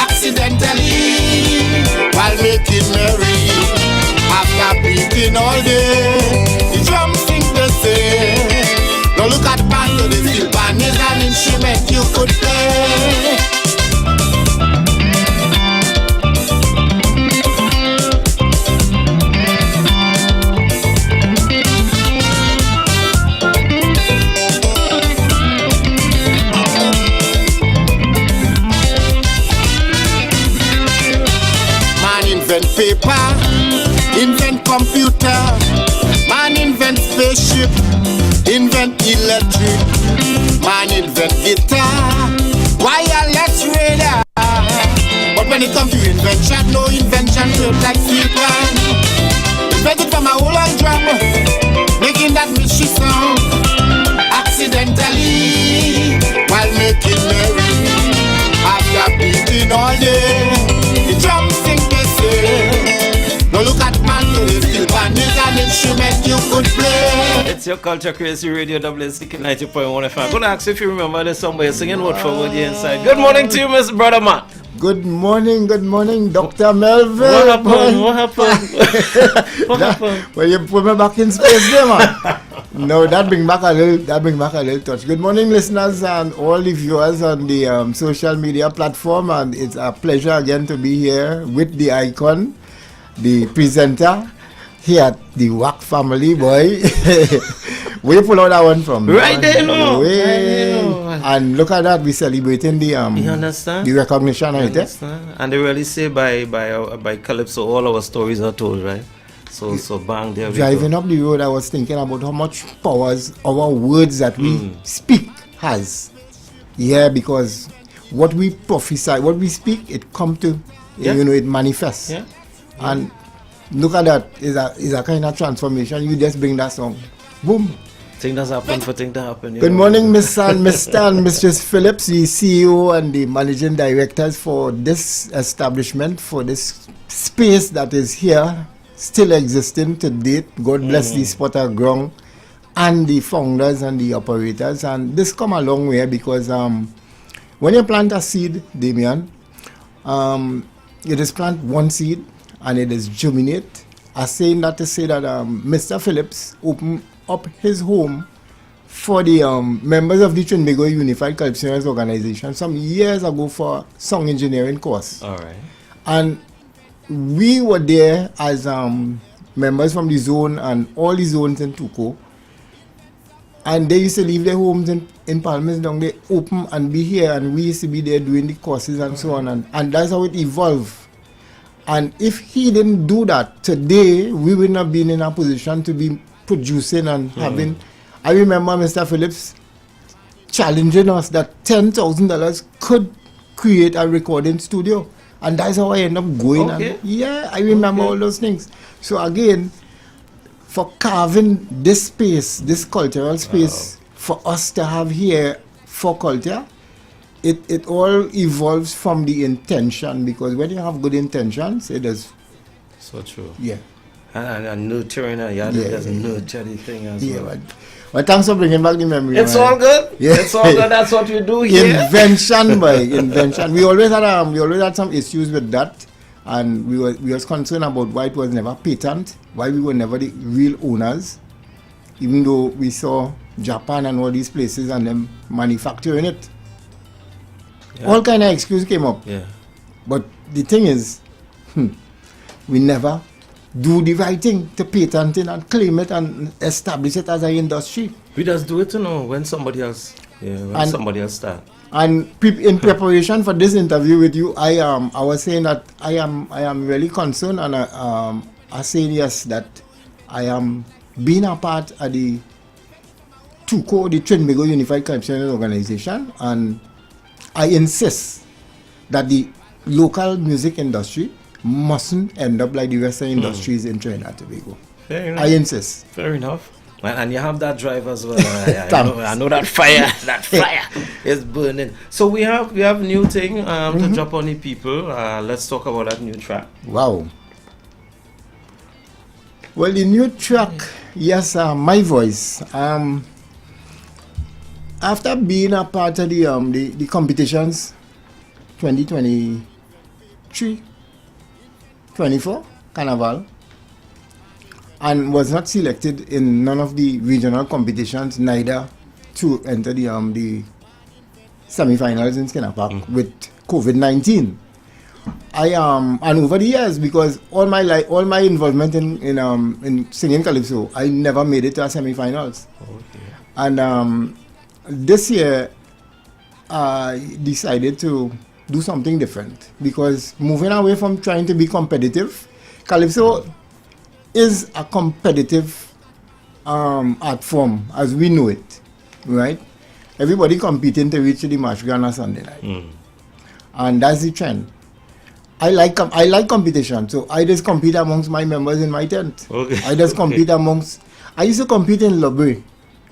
accidentally while making merry. After beating all day, the drum sing the same. Now look at band, the steel band is an instrument you could play. Man invent paper, invent computer, man invent spaceship, invent electric, man invent guitar, wireless radar. But when it comes to invention, no invention great like steel pan. Invented from a whole eye drum, making that mystery sound accidentally while making merry. After beating all day, the drum sing the same. Now look at man, the steel band is an instrument you could play. It's your Culture Crazy Radio, WSDK 90.1 FM. I'm going to ask if you remember the song you're singing word for word here inside. Good morning to you, Mr. Brother Man. Good morning, Dr. Melvin. What happened? What happened? What happened? Well, you put me back in space there, man. No, that bring back a little touch. Good morning, listeners and all the viewers on the social media platform, and it's a pleasure again to be here with the icon, the presenter, here at the WAC family, boy. Where you pull out that one from? Right there, no. And look at that, we celebrating the you understand? The recognition, right? And they really say by Calypso, all our stories are told, right? So bang, there we go. Driving up the road, I was thinking about how much powers our words that we speak has. Yeah, because what we prophesy, what we speak, it come to, it manifests. Yeah. And look at that, is a kind of transformation. You just bring that song, boom. Thing that's happened for thing to happen. Good morning, Mr. and Mrs. Phillips, the CEO and the managing directors for this establishment, for this space that is here, still existing to date. God bless the spot of ground and the founders and the operators. And this come a long way because when you plant a seed, Damian, it is plant one seed and it is germinate. I'm saying that to say that Mr. Phillips opened up his home for the members of the Trinbago Unified Calypsonians Organization some years ago for song engineering course. All right. And we were there as members from the zone and all the zones in Tuco. And they used to leave their homes in Palmas down there open and be here, and we used to be there doing the courses and so on, and that's how it evolved. And if he didn't do that today, we wouldn't have been in a position to be producing and having. I remember Mr. Phillips challenging us that $10,000 could create a recording studio, and that's how I ended up going. Okay. And yeah, I remember all those things. So again, for carving this space, this cultural space for us to have here for culture, it all evolves from the intention, because when you have good intentions, it is. So true. Yeah. And nurturing, there's a nurturing thing as well. But thanks for bringing back the memory. It's man. all good. Yeah. It's all good. That's what you do here. Invention, boy. Invention. We always had some issues with that, and we was concerned about why it was never patent, why we were never the real owners, even though we saw Japan and all these places and them manufacturing it. Yeah. All kind of excuses came up. Yeah. But the thing is, we never do the right thing to patent it and claim it and establish it as an industry. We just do it, when somebody else, somebody else start. And in preparation for this interview with you, I was saying that I am really concerned, and I saying yes that I am being a part of the TUCO, the Trinbago Unified Calypsonians Organization, and I insist that the local music industry mustn't end up like the rest of the industries in Trinidad and Tobago. Fair enough. I insist. Fair enough. And you have that drive as well. I know that fire. That fire is burning. So we have new thing to drop on the people. Let's talk about that new track. Wow. Well, the new track, yes, My Voice. After being a part of the competitions, 2023, 24, Carnival, and was not selected in none of the regional competitions, neither to enter the semi-finals in Skinner Park with COVID-19. And over the years, because all my involvement in singing calypso, I never made it to a semi-finals. Okay. And this year, I decided to do something different, because moving away from trying to be competitive, calypso is a competitive art form as we know it, right? Everybody competing to reach the March Grand on Sunday night, and that's the trend. I like competition, so I just compete amongst my members in my tent. Okay. I just compete amongst. I used to compete in Lobby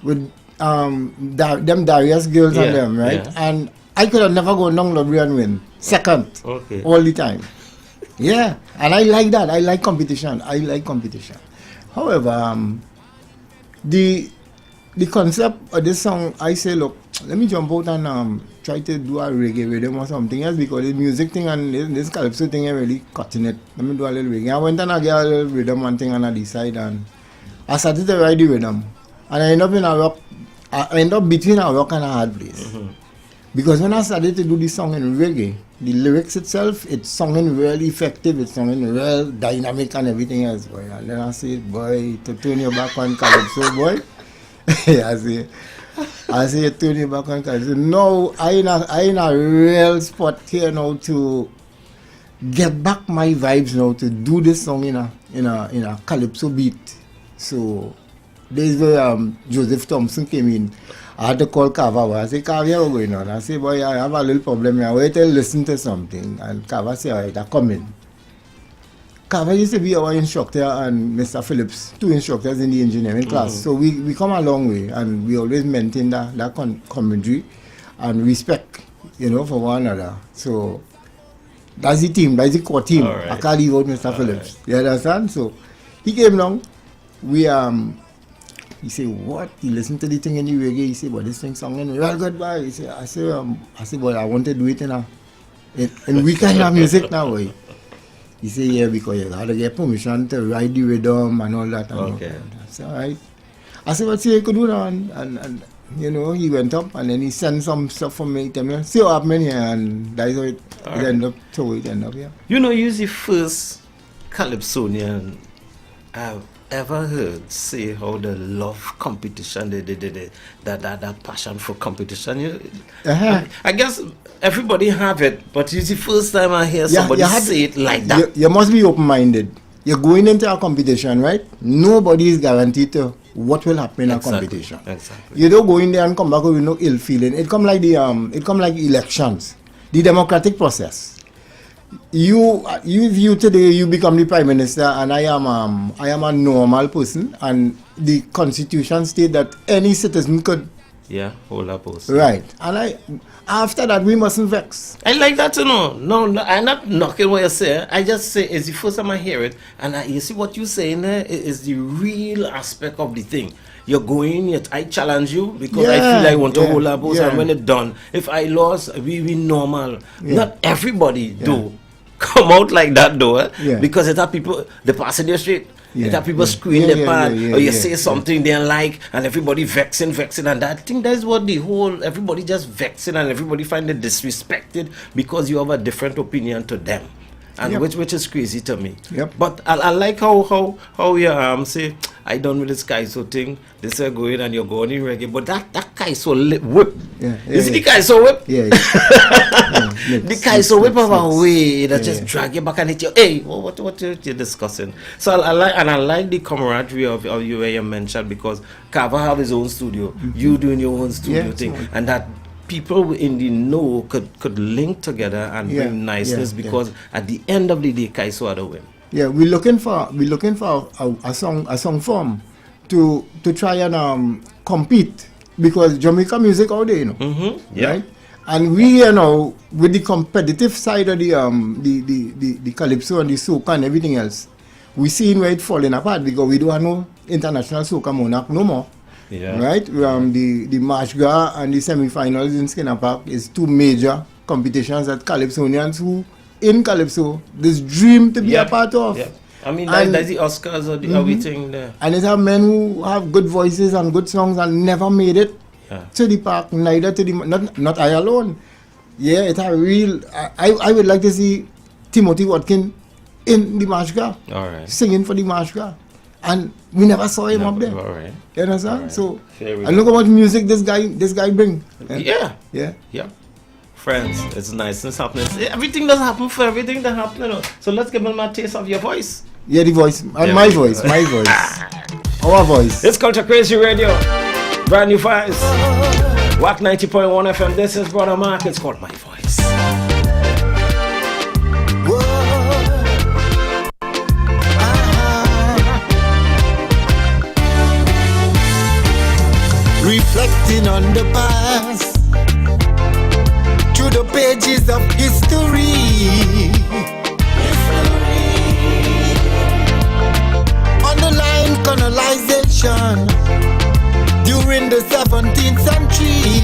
with them Darius girls and them, right? Yeah. And I could have never gone down Lobby and win second all the time. Yeah, and I like that. I like competition. However, the concept of this song, I say, look, let me jump out and try to do a reggae rhythm or something else, because the music thing and this calypso thing is really cutting it. Let me do a little reggae. I went and I get a little rhythm one thing and I decide, and I started to write the rhythm, and I end up in a rock. I end up between a rock and a hard place. Because when I started to do this song in reggae, the lyrics itself, it's sounding really effective, it's sounding real dynamic and everything else, boy. And then I say, boy, to turn your back on calypso, boy. I say, turn your back on calypso. No, I in a real spot here now to get back my vibes now, to do this song in a calypso beat. So there's where Joseph Thompson came in. I had to call Kava. I said, Kava, what's going on? I said, boy, I have a little problem here. Wait till listen to something. And Kava said, all right, I come in. Kava used to be our instructor and Mr. Phillips, two instructors in the engineering class. So we come a long way, and we always maintain that commentary and respect, for one another. So that's the team, that's the core team. Right. I can't leave out Mr. Phillips. You understand? So he came along. He said, what? He listened to the thing in the reggae. He said, but this thing songing real good, boy. He said, I said, boy, I want to do it in we kind of music now, boy. He said, yeah, because you got to get permission to write the rhythm and all that. And okay. All that. That's all right. I said, "What's you could do now?" And you know, he went up and then he sent some stuff for me. Tell me, see what happened here, and that's how it ended up. So it ended up here. You know, you're the first Calypsonian I've ever heard say how they love competition, that passion for competition. I guess everybody have it, but it's the first time I hear somebody say it like that. You must be open-minded. You're going into a competition, right? Nobody is guaranteed to what will happen in a competition. Exactly. You don't go in there and come back with no ill feeling. It come like elections, the democratic process. You today you become the prime minister, and I am a normal person, and the constitution states that any citizen could hold a post. Right, and after that we mustn't vex. I like that to know. No, I'm not knocking what you say. I just say it's the first time I hear it, and you see what you're saying there is the real aspect of the thing. You're going, I challenge you because I feel I want to hold a post, and when it's done, if I lost, we normal. Not everybody do come out like that though, because it have people, they pass in the street. It have people screen the part, or you say something they don't like, and everybody vexing, and that. I think that's what the whole, everybody just vexing, and everybody find it disrespected because you have a different opinion to them. And which is crazy to me. But I like how you say, I done with this Kaiso thing. This is going and you're going in reggae. But that Kaiso whip. You see the Kaiso whip? The Kaiso whip of a way that just drag you back and hit you. Hey, what you're discussing? So I like the camaraderie of you where you mentioned, because Kava have his own studio. You doing your own studio thing. And that people in the know could link together and bring niceness, because at the end of the day, Kaiso are the win. Yeah, we're looking for a song form to try and compete, because Jamaica music out there, you know, right? And we, you know, with the competitive side of the calypso and the soca and everything else, we seeing where it falling apart, because we don't have no international soca monarch no more. Right? The March Gras and the semi-finals in Skinner Park is two major competitions that Calypsonians who in Calypso this dream to be a part of. I mean, that's the Oscars or the everything there. And it have men who have good voices and good songs and never made it to the park, neither to the not I alone. Yeah, it have real. I would like to see Timothy Watkins in the March Gras, singing for the March Gras. And we never saw him up there. You understand? So, and look how much music this guy bring. Yeah. Friends, it's nice. It's happening. Everything doesn't happen for everything that happens. You know. So let's give them a taste of your voice. Yeah, the voice. And my voice. Our voice. It's Culture Crazy Radio. Brand new files. WAC 90.1 FM. This is Brother Mark. It's called My Voice. Reflecting on the past, through the pages of history. Underlying colonization during the 17th century.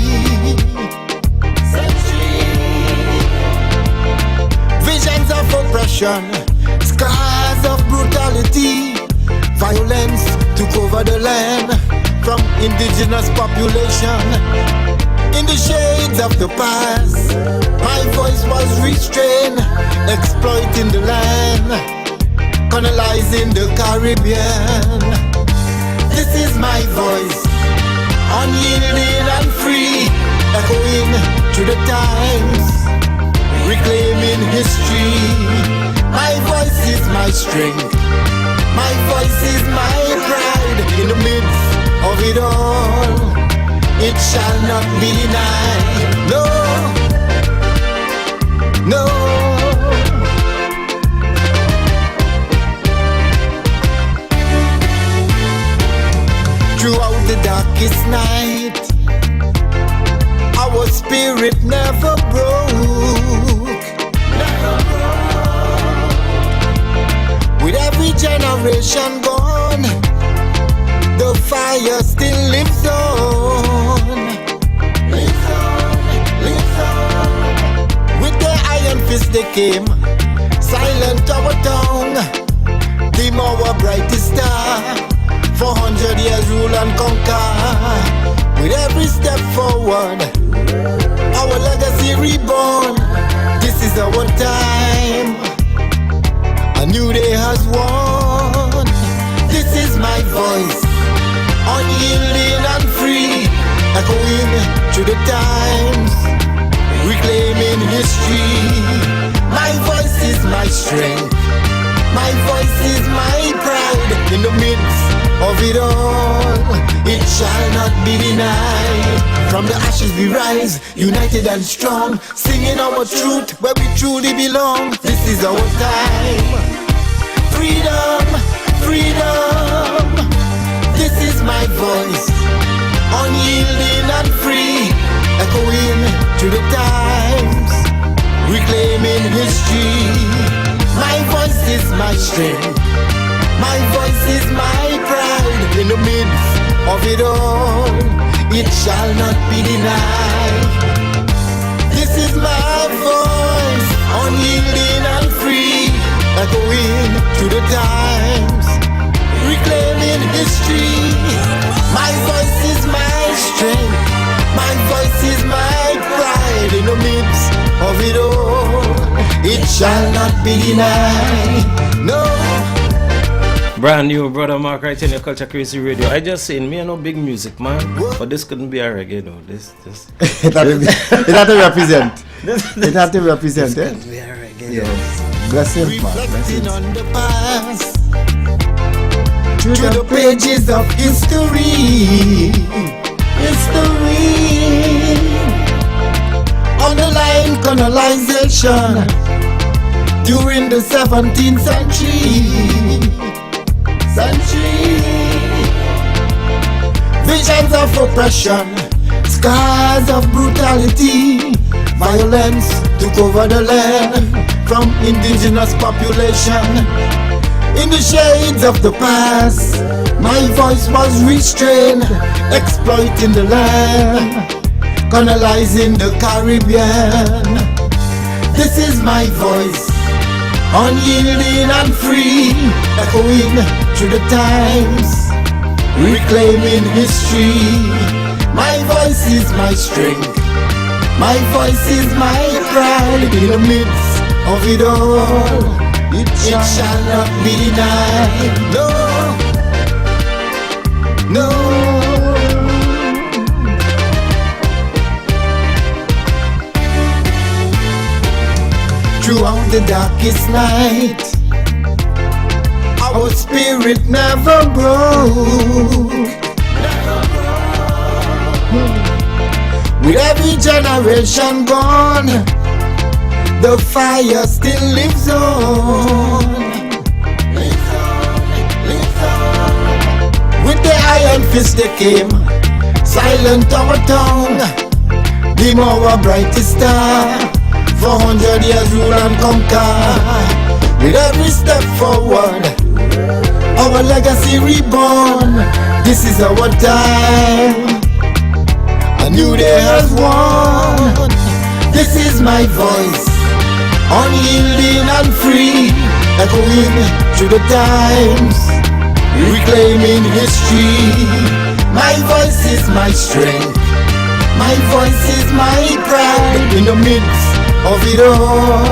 Visions of oppression, scars of brutality, violence took over the land from indigenous population. In the shades of the past, my voice was restrained, exploiting the land, colonizing the Caribbean. This is my voice, unyielding and free, echoing through the times, reclaiming history. My voice is my strength, my voice is my pride. In the midst of it all, it shall not be denied. No. Throughout the darkest night, our spirit never broke. With every generation gone, the fire still lives on. With their iron fist they came, silent our tongue, dim our brightest star. 400 years rule and conquer. With every step forward, our legacy reborn. This is our time. A new day has won. This is my voice, unyielding and free, echoing through the times, reclaiming history. My voice is my strength. My voice is my pride. In the midst of it all, it shall not be denied. From the ashes we rise, united and strong, singing our truth where we truly belong. This is our time. Freedom, freedom. This is my voice, unyielding and free, echoing through the times, reclaiming history. My voice is my strength. My voice is my pride. In the midst of it all, it shall not be denied. This is my voice, unyielding and free, echoing through the times, reclaiming history. My voice is my strength. My voice is my pride. In the midst of it all, it shall not be denied. No. Brand new, brother Mark, right in your Culture Crazy Radio. I just saying, me no big music, man. But this couldn't be a reggae, no. This. It had to represent. It had to represent, this couldn't be a reggae. Yes. Bless him, man. Bless him. On the past, through the pages of history. Underlying colonization during the 17th century. Visions of oppression, scars of brutality, violence took over the land from indigenous population. In the shades of the past, my voice was restrained, exploiting the land, colonizing the Caribbean. This is my voice, unyielding and free, echoing through the times, reclaiming history. My voice is my strength. My voice is my pride. In the midst of it all, it shall not be denied. No. Throughout the darkest night, our spirit never broke. With every generation gone, the fire still lives on. With the iron fist they came, silent our tongue, dim our brightest star. 400 years rule and conquer. With every step forward, our legacy reborn. This is our time. A new day has won. This is my voice, unyielding and free, echoing through the times, reclaiming history. My voice is my strength. My voice is my pride. In the midst of it all,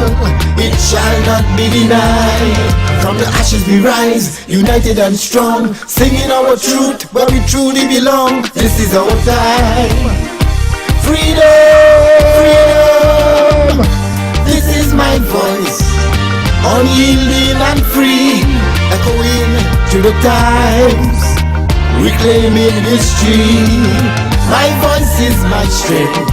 it shall not be denied. From the ashes we rise, united and strong, singing our truth where we truly belong. This is our time. Freedom, freedom. This is my voice, unyielding and free, echoing through the times, reclaiming history. My voice is my strength.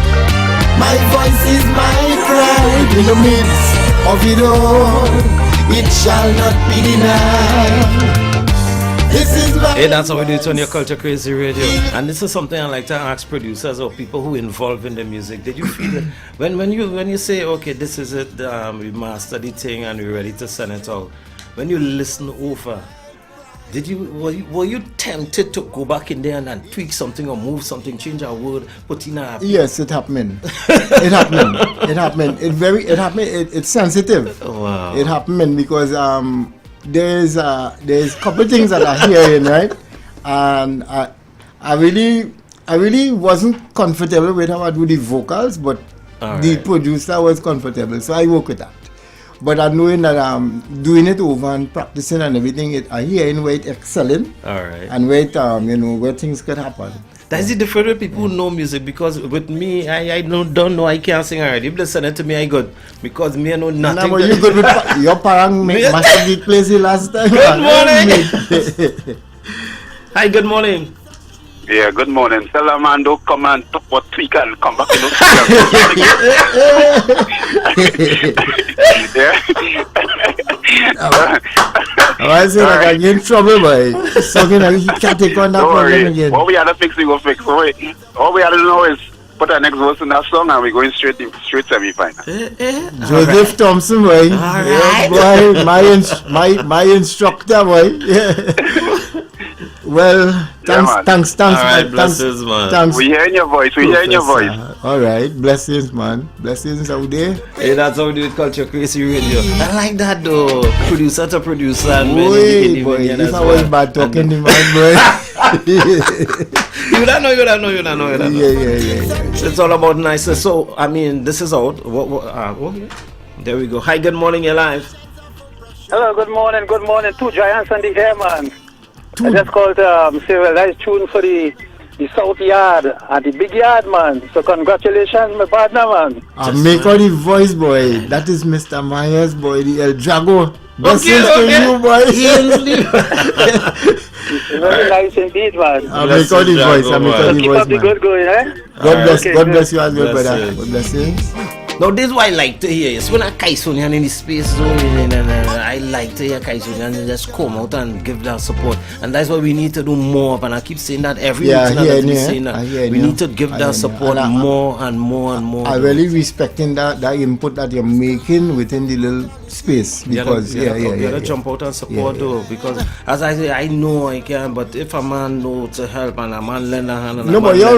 My voice is my pride. In the midst of it all, it shall not be denied. This is my Hey, that's how we do it on your Culture Crazy Radio. And this is something I like to ask producers or people who involved in the music. Did you feel it when you say, okay, this is it, we master the thing and we're ready to send it out? When you listen over, were you tempted to go back in there and tweak something or move something, change a word, put in a... Yes, it happened. It happened. It's sensitive. Wow. It happened because there's a couple of things that I hear in, right? And I really wasn't comfortable with how I do the vocals, but the producer was comfortable, so I work with that. But I knowing that doing it over and practicing and everything, I hearing where it's excelling. Alright. And where where things could happen. That's the different way people know music, because with me, I don't know, I can't sing already. If they send it to me, I good. Because me, I know nothing. But you good with your parang massive place last time. Good morning. Hi, good morning. Yeah, good morning. Tell a man don't come and talk what tweak and come back to the I say like I get in trouble, boy. So you can't take on that problem again. What we had to fix, we go fix. All we had to know is put our next verse in that song and we're going straight semi-final. Joseph Thompson, boy. Yeah, boy, my instructor, boy. Yeah. Well, thanks. Alright, blessings, man. Thanks. We hearing your voice. Alright, blessings, man. Blessings out there. Hey, that's how we do it, Culture Crazy Radio. I like that though. Producer to producer. And boy, if I was bad talking to man, boy. You don't know. Yeah. It's all about niceness. So, I mean, this is out. Okay. There we go. Hi, good morning, you're live. Hello, good morning. Two giants on the air, man. I just called say a nice tune for the South Yard and the Big Yard, man. So congratulations, my partner, man. Make all the voice, boy. That is Mr. Myers, boy, the El Drago. Blessings to you, boy. Very nice indeed, man. Make all the voice. Keep up the good going, eh? God bless you as well, brother. God bless you. Now, this is what I like to hear. It's when a Kaisonian in the space zone, I like to hear Kaisonian just come out and give that support. And that's what we need to do more of. And I keep saying that every week. We need to give that support more and more. I really respecting that input that you're making within the little space. Because, you gotta jump out and support though. Because, as I say, I know I can, but if a man knows to help and a man lend a hand. No, but your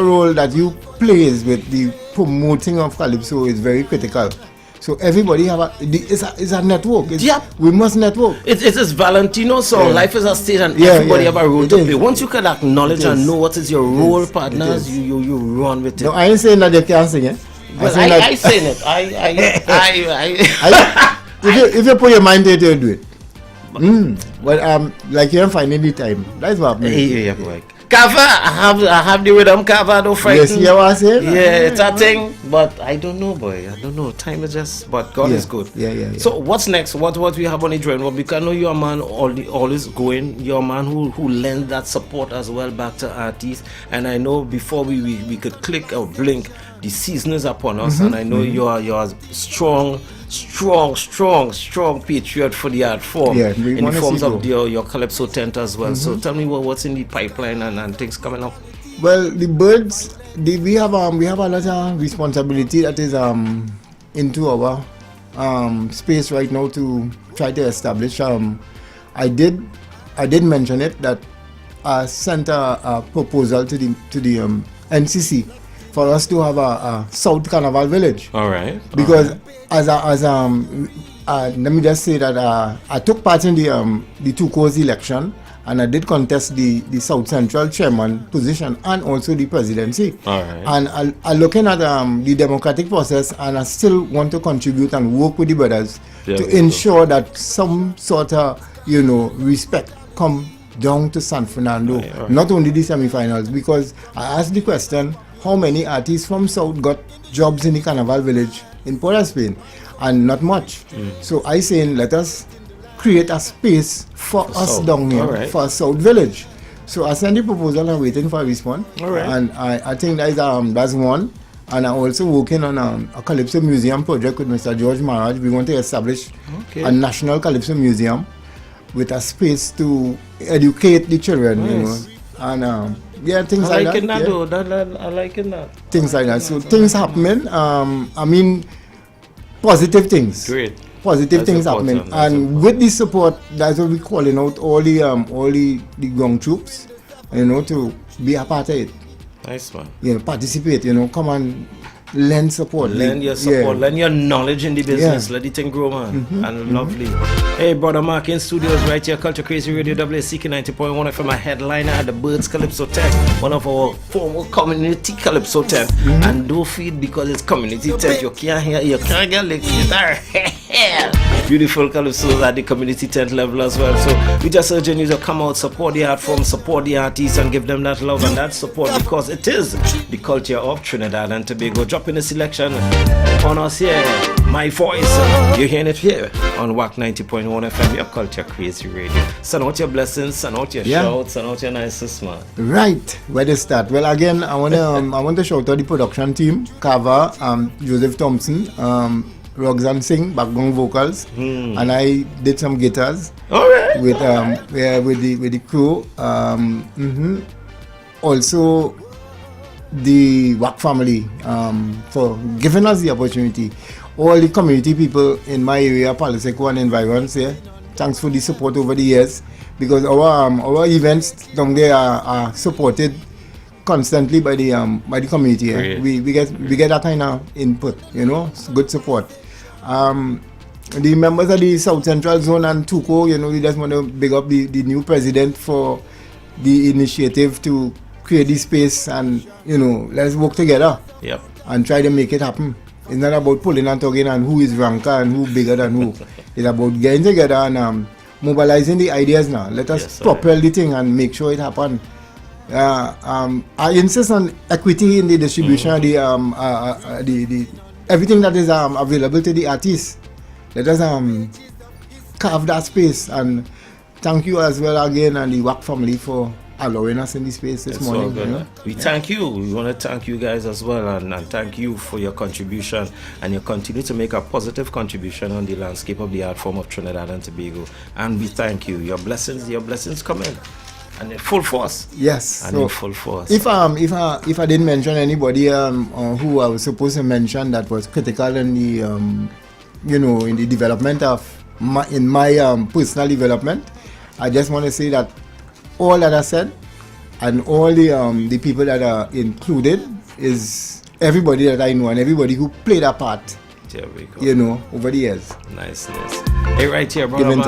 role that you plays with the promoting of Calypso is very critical. So everybody it's a network. We must network. It is Valentino song. Life is a stage, and everybody have a role to play. Once you can acknowledge and know what is your role, partners, you run with it. No, I ain't saying that they can't sing it. Well, I saying it. If you put your mind to it, you'll do it. But like you're finding the time. That's what I'm saying. Kava, I have the rhythm, Kava, don't frighten. Yes, you are saying? Yeah, it's a thing, but I don't know, boy. I don't know. Time is just, but God is good. Yeah. So what's next? What we have on the drawing board? Because I know you're a man always going. You're a man who lends that support as well back to artists. And I know before we could click or blink, the season is upon us, and I know you're a strong patriot for the art form, in the forms of your Calypso tent as well. So tell me what's in the pipeline and things coming up. Well, the birds, we have a lot of responsibility that is into our space right now to try to establish. I did mention it that I sent a proposal to the NCC for us to have a South Carnival Village. All right. Because let me just say that I took part in the Two-Coast election, and I did contest the South Central chairman position and also the presidency. All right. And I'm looking at the democratic process, and I still want to contribute and work with the brothers to ensure that some sort of respect come down to San Fernando. Right. Not only the semi-finals, because I asked the question, how many artists from South got jobs in the Carnival Village in Port of Spain? And not much. So I saying, let us create a space for us down here, for a South Village. So I sent the proposal and waiting for a response. All right. And I think that's one. And I'm also working on a Calypso Museum project with Mr. George Maharaj. We want to establish a national Calypso Museum with a space to educate the children, nice. And things like that. I like that. Things like that. So things happening. I mean, positive things. Great. Positive things happening. And with this support, that's what we're calling out all the ground troops, to be a part of it. Nice one. Participate. Come and lend support. Lend your support, lend your knowledge in the business. Let the thing grow, man. And lovely. Hey, brother Mark in studios right here, Culture Crazy Radio, WSCK 90.1 FM, a headliner at the Birds Calypso Tent, one of our former community Calypso Tent. And don't feel because it's community tent, you can't hear, you can't get like guitar. Beautiful Calypsos at the community tent level as well. So we just urging you to come out, support the art form, support the artists, and give them that love and that support, because it is the culture of Trinidad and Tobago. Dropping the selection on us here, My Voice. You're hearing it here on WAC 90.1 FM, your Culture Crazy Radio. Send out your blessings, send out your shouts, send out your nicest, man. Right, where to start? Well, again, I want to shout out the production team, Kava, Joseph Thompson, Roxanne Singh, background vocals, and I did some guitars. Alright. With the crew. Also, the WAC family for giving us the opportunity. All the community people in my area, Paliseco and environs here, thanks for the support over the years, because our events down there are supported constantly by the community. We get that kind of input, good support. The members of the South Central Zone and Tuco, we just want to big up the new president for the initiative to create this space, and let's work together. Yep. And try to make it happen. It's not about pulling and talking and who is ranker and who bigger than who. It's about getting together and mobilizing the ideas now. Let us propel the thing and make sure it happens. I insist on equity in the distribution of the everything that is available to the artists. Let us carve that space, and thank you as well again and the WAC family for allowing us in this space this morning. We thank you. We want to thank you guys as well, and thank you for your contribution, and you continue to make a positive contribution on the landscape of the art form of Trinidad and Tobago. And we thank you. Your blessings come in. And in full force. Yes. And in full force. If I didn't mention anybody who I was supposed to mention that was critical in the in the development of my personal development, I just want to say that all that I said and all the people that are included is everybody that I know and everybody who played a part. There we go. Over the years. Niceness. Hey, right here, brother.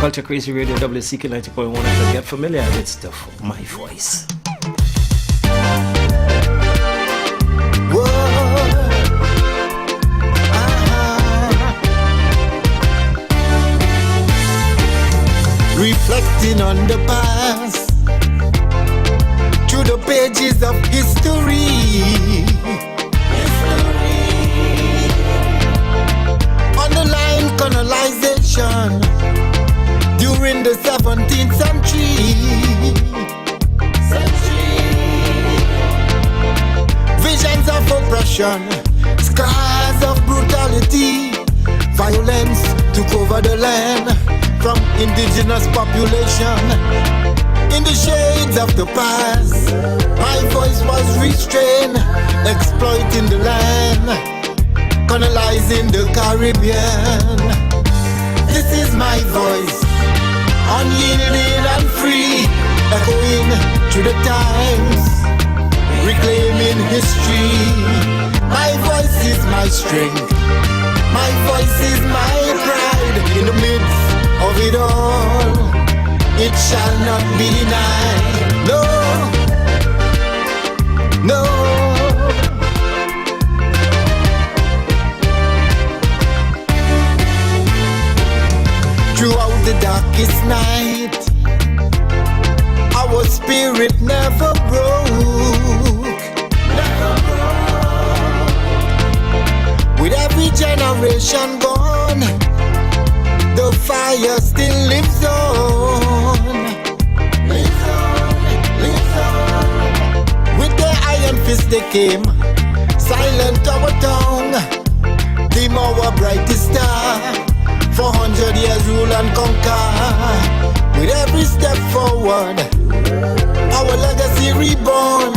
Culture Crazy Radio, WCK 90.1 FM. Get familiar with stuff. My Voice. Reflecting on the past through the pages of history. Underlying colonization during the 17th century. Visions of oppression, scars of brutality, violence took over the land from indigenous population. In the shades of the past, my voice was restrained, exploiting the land, colonizing the Caribbean. This is my voice, unyielding and free, echoing through the times, reclaiming history. My voice is my strength, my voice is my pride. In the midst of it all, it shall not be denied. No. Throughout the darkest night, our spirit never broke. With every generation gone, the fire still lives on. With their iron fist they came, silent our tongue, dim our brightest star. 400 years rule and conquer. With every step forward, our legacy reborn.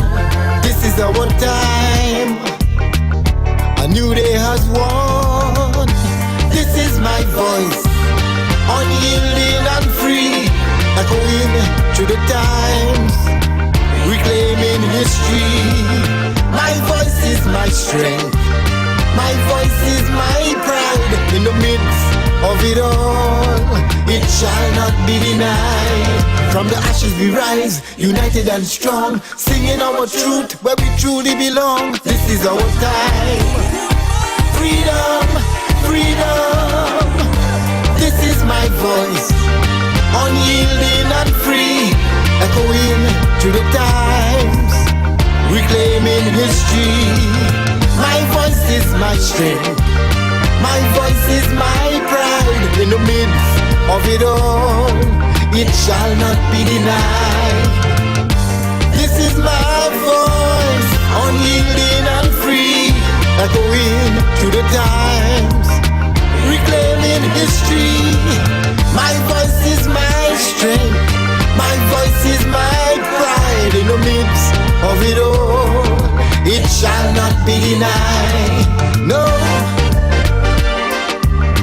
This is our time. A new day has won. This is my voice, unyielding and free, echoing through the times, reclaiming history. My voice is is my strength. My voice is my pride. In the midst of it all, it shall not be denied. From the ashes we rise, united and strong, singing our truth where we truly belong. This is our time. Freedom, freedom. This is my voice, unyielding and free, echoing through the times, reclaiming history. My voice is my strength. My voice is my pride. In the midst of it all, it shall not be denied. This is my voice, unyielding and free, echoing through the times, reclaiming history. My voice is my strength. My voice is my pride. In the midst of it all, it shall not be denied. No.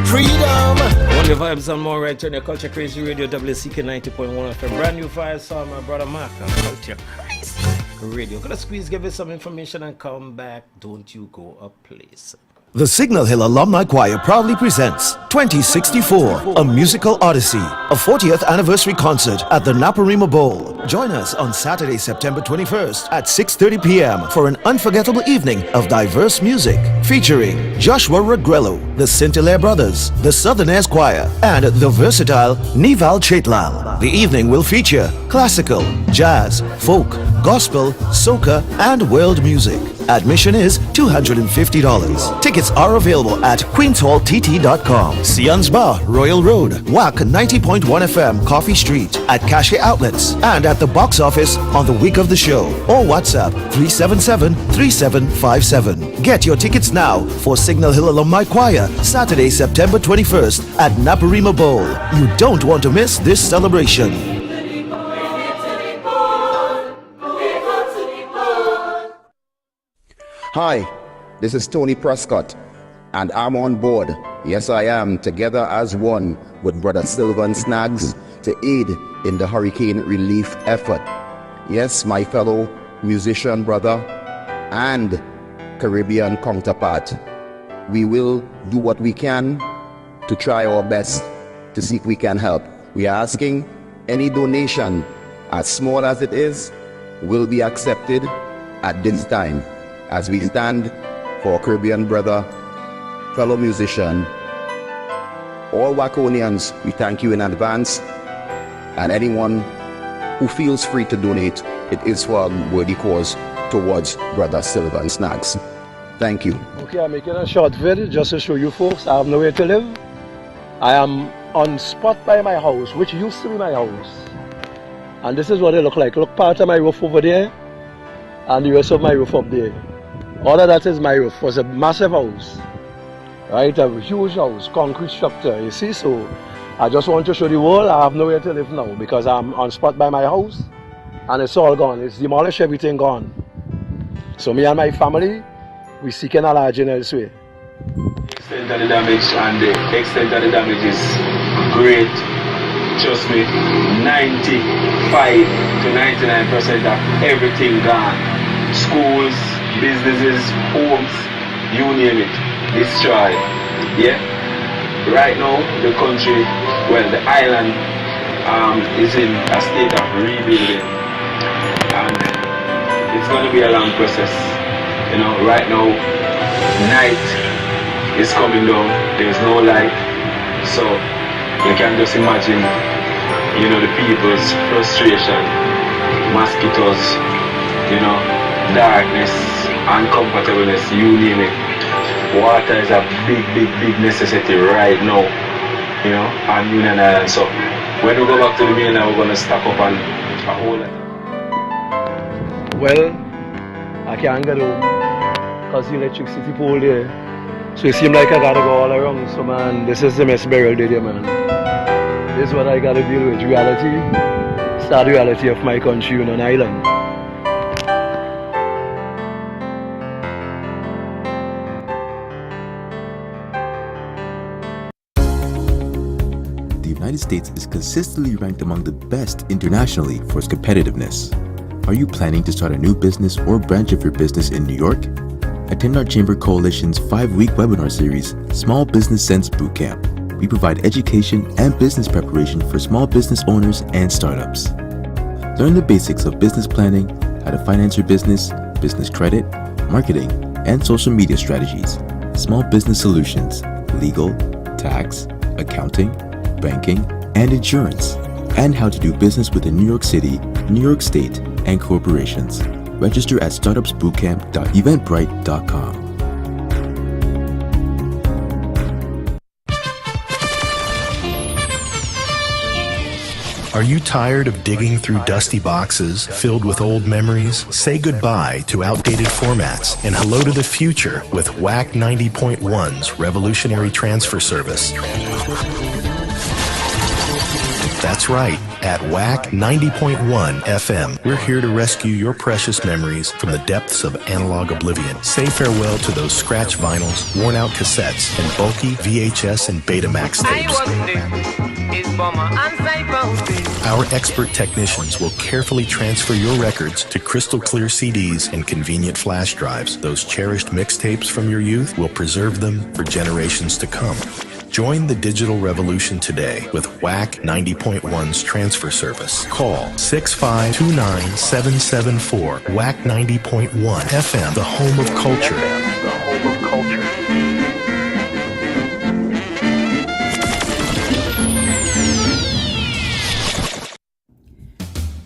Freedom. One the vibes and more right on your Culture Crazy Radio, WCK 90.1 FM. Brand new fire song, my brother Mark on Culture Crazy Radio. Gonna squeeze, give you some information and come back. Don't you go up, please. The Signal Hill Alumni Choir proudly presents 2064, a musical odyssey, a 40th anniversary concert at the Naparima Bowl. Join us on Saturday, September 21st at 6:30 p.m. for an unforgettable evening of diverse music featuring Joshua Regrello, the Saint-Hilaire Brothers, the Southern Airs Choir, and the versatile Nival Chetlal. The evening will feature classical, jazz, folk, gospel, soca, and world music. Admission is $250. Tickets are available at queenshalltt.com. Sian's Bar, Royal Road, WAC 90.1 FM, Coffee Street, at Cache Outlets, and at the box office on the week of the show. Or WhatsApp 377-3757. Get your tickets now for Signal Hill Alumni Choir, Saturday, September 21st at Naparima Bowl. You don't want to miss this celebration. Hi, this is Tony Prescott, and I'm on board. Yes, I am, together as one with Brother Sylvan Snaggs to aid in the hurricane relief effort. Yes, my fellow musician brother and Caribbean counterpart, we will do what we can to try our best to see if we can help. We are asking any donation, as small as it is, will be accepted at this time. As we stand for our Caribbean brother, fellow musician, all Waconians, we thank you in advance, and anyone who feels free to donate, it is for a worthy cause towards Brother Sylvan Snaggs. Thank you. Okay, I'm making a short video just to show you folks I have nowhere to live. I am on spot by my house, which used to be my house. And this is what it look like. Look, part of my roof over there, and the rest of my roof up there. All of that is my roof. It was a massive house, right? A huge house, concrete structure, you see? So I just want to show the world I have nowhere to live now because I'm on spot by my house and it's all gone. It's demolished, everything gone. So me and my family, we seeking a lodging elsewhere. The extent of the damage and the extent of the damage is great. Trust me, 95 to 99% of everything gone. Schools, businesses, homes, you name it, destroyed. Yeah. Right now, the country, well, the island is in a state of rebuilding, and it's going to be a long process. You know, right now, night is coming down. There's no light, so you can just imagine, you know, the people's frustration, mosquitoes, you know, darkness, uncomfortableness, you name it. Water is a big necessity right now, you know, on Union Island. So when we go back to the mainland, we're going to stock up on a whole lot. Well, I can't get home because the electricity pole there. So it seems like I gotta go all around. So man, this is the mess burial day there, man. This is what I gotta deal with, reality. Sad reality of my country, Union Island. The United States is consistently ranked among the best internationally for its competitiveness. Are you planning to start a new business or branch of your business in New York? Attend our Chamber Coalition's 5-week webinar series, Small Business Sense Bootcamp. We provide education and business preparation for small business owners and startups. Learn the basics of business planning, how to finance your business, business credit, marketing, and social media strategies, small business solutions, legal, tax, accounting, banking, and insurance, and how to do business within New York City, New York State, and corporations. Register at startupsbootcamp.eventbrite.com. Are you tired of digging through dusty boxes filled with old memories? Say goodbye to outdated formats and hello to the future with WAC 90.1's revolutionary transfer service. That's right. At WAC 90.1 FM, we're here to rescue your precious memories from the depths of analog oblivion. Say farewell to those scratch vinyls, worn-out cassettes, and bulky VHS and Betamax tapes. Our expert technicians will carefully transfer your records to crystal clear CDs and convenient flash drives. Those cherished mixtapes from your youth will preserve them for generations to come. Join the digital revolution today with WAC 90.1's transfer service. Call 6529774. WAC 90.1 FM, the home of culture.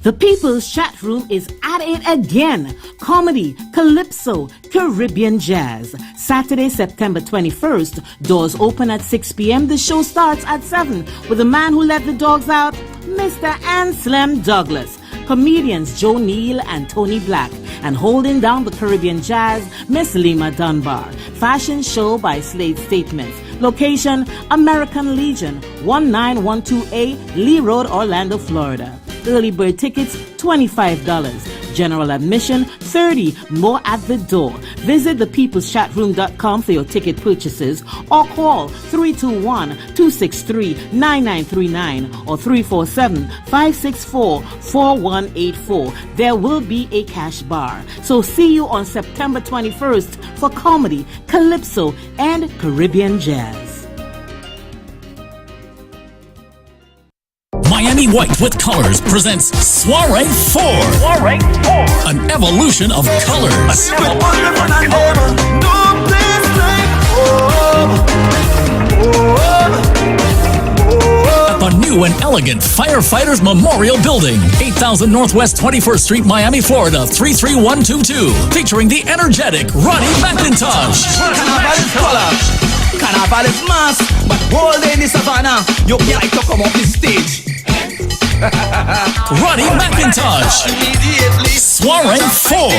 The People's Chat Room is at it again. Comedy, calypso, Caribbean jazz. Saturday, September 21st. Doors open at 6 p.m. The show starts at 7 with the man who let the dogs out, Mr. Anselm Douglas. Comedians Joe Neal and Tony Black. And holding down the Caribbean jazz, Miss Lima Dunbar. Fashion show by Slade Statements. Location, American Legion, 1912A Lee Road, Orlando, Florida. Early bird tickets, $25. General admission, $30. More at the door. Visit thepeopleschatroom.com for your ticket purchases or call 321-263-9939 or 347-564-4184. There will be a cash bar. So see you on September 21st for comedy, calypso, and Caribbean jazz. Miami White with Colors presents Soiree 4. An evolution of colors. At the new and elegant Firefighters Memorial Building, 8000 Northwest 21st Street, Miami, Florida, 33122. Featuring the energetic Ronnie McIntosh. Carnaval is mass, but all day in the savannah, you like to come off the stage. Ronnie McIntosh. Soiree 4.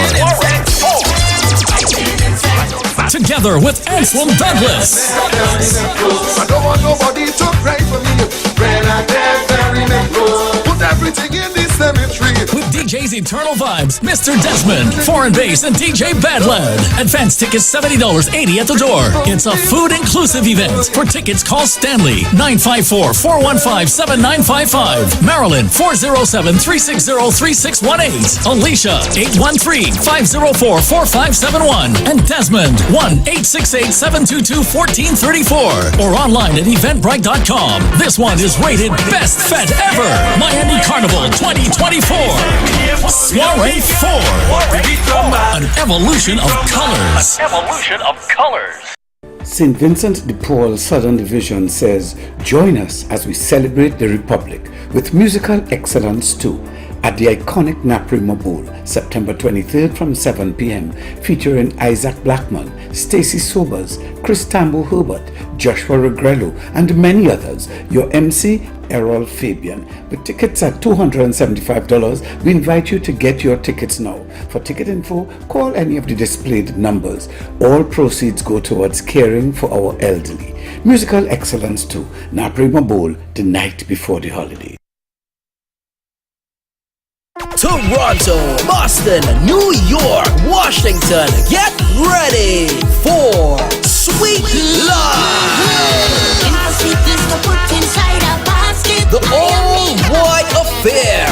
Together with Anselm Douglas. I don't want nobody to cry for me when I get very put everything in the cemetery. With DJ's Eternal Vibes, Mr. Desmond, Foreign Bass, and DJ Badlad. Advance tickets $70.80 at the door. It's a food-inclusive event. For tickets, call Stanley, 954-415-7955. Maryland, 407-360-3618. Alicia, 813-504-4571. And Desmond, 1-868-722-1434. Or online at eventbrite.com. This one is rated Best Fete Ever. Miami Carnival 2024. Soiree 4. An evolution of colors. St. Vincent de Paul Southern Division says, join us as we celebrate the Republic with musical excellence too at the iconic Naprima Bowl, September 23rd from 7 p.m. featuring Isaac Blackman, Stacey Sobers, Chris Tambo Herbert, Joshua Regrello, and many others. Your MC, Errol Fabian. With tickets at $275, we invite you to get your tickets now. For ticket info, call any of the displayed numbers. All proceeds go towards caring for our elderly. Musical excellence too. Naprima Bowl, the night before the holiday. Toronto, Boston, New York, Washington, get ready for Sweet Life. The All White Affair.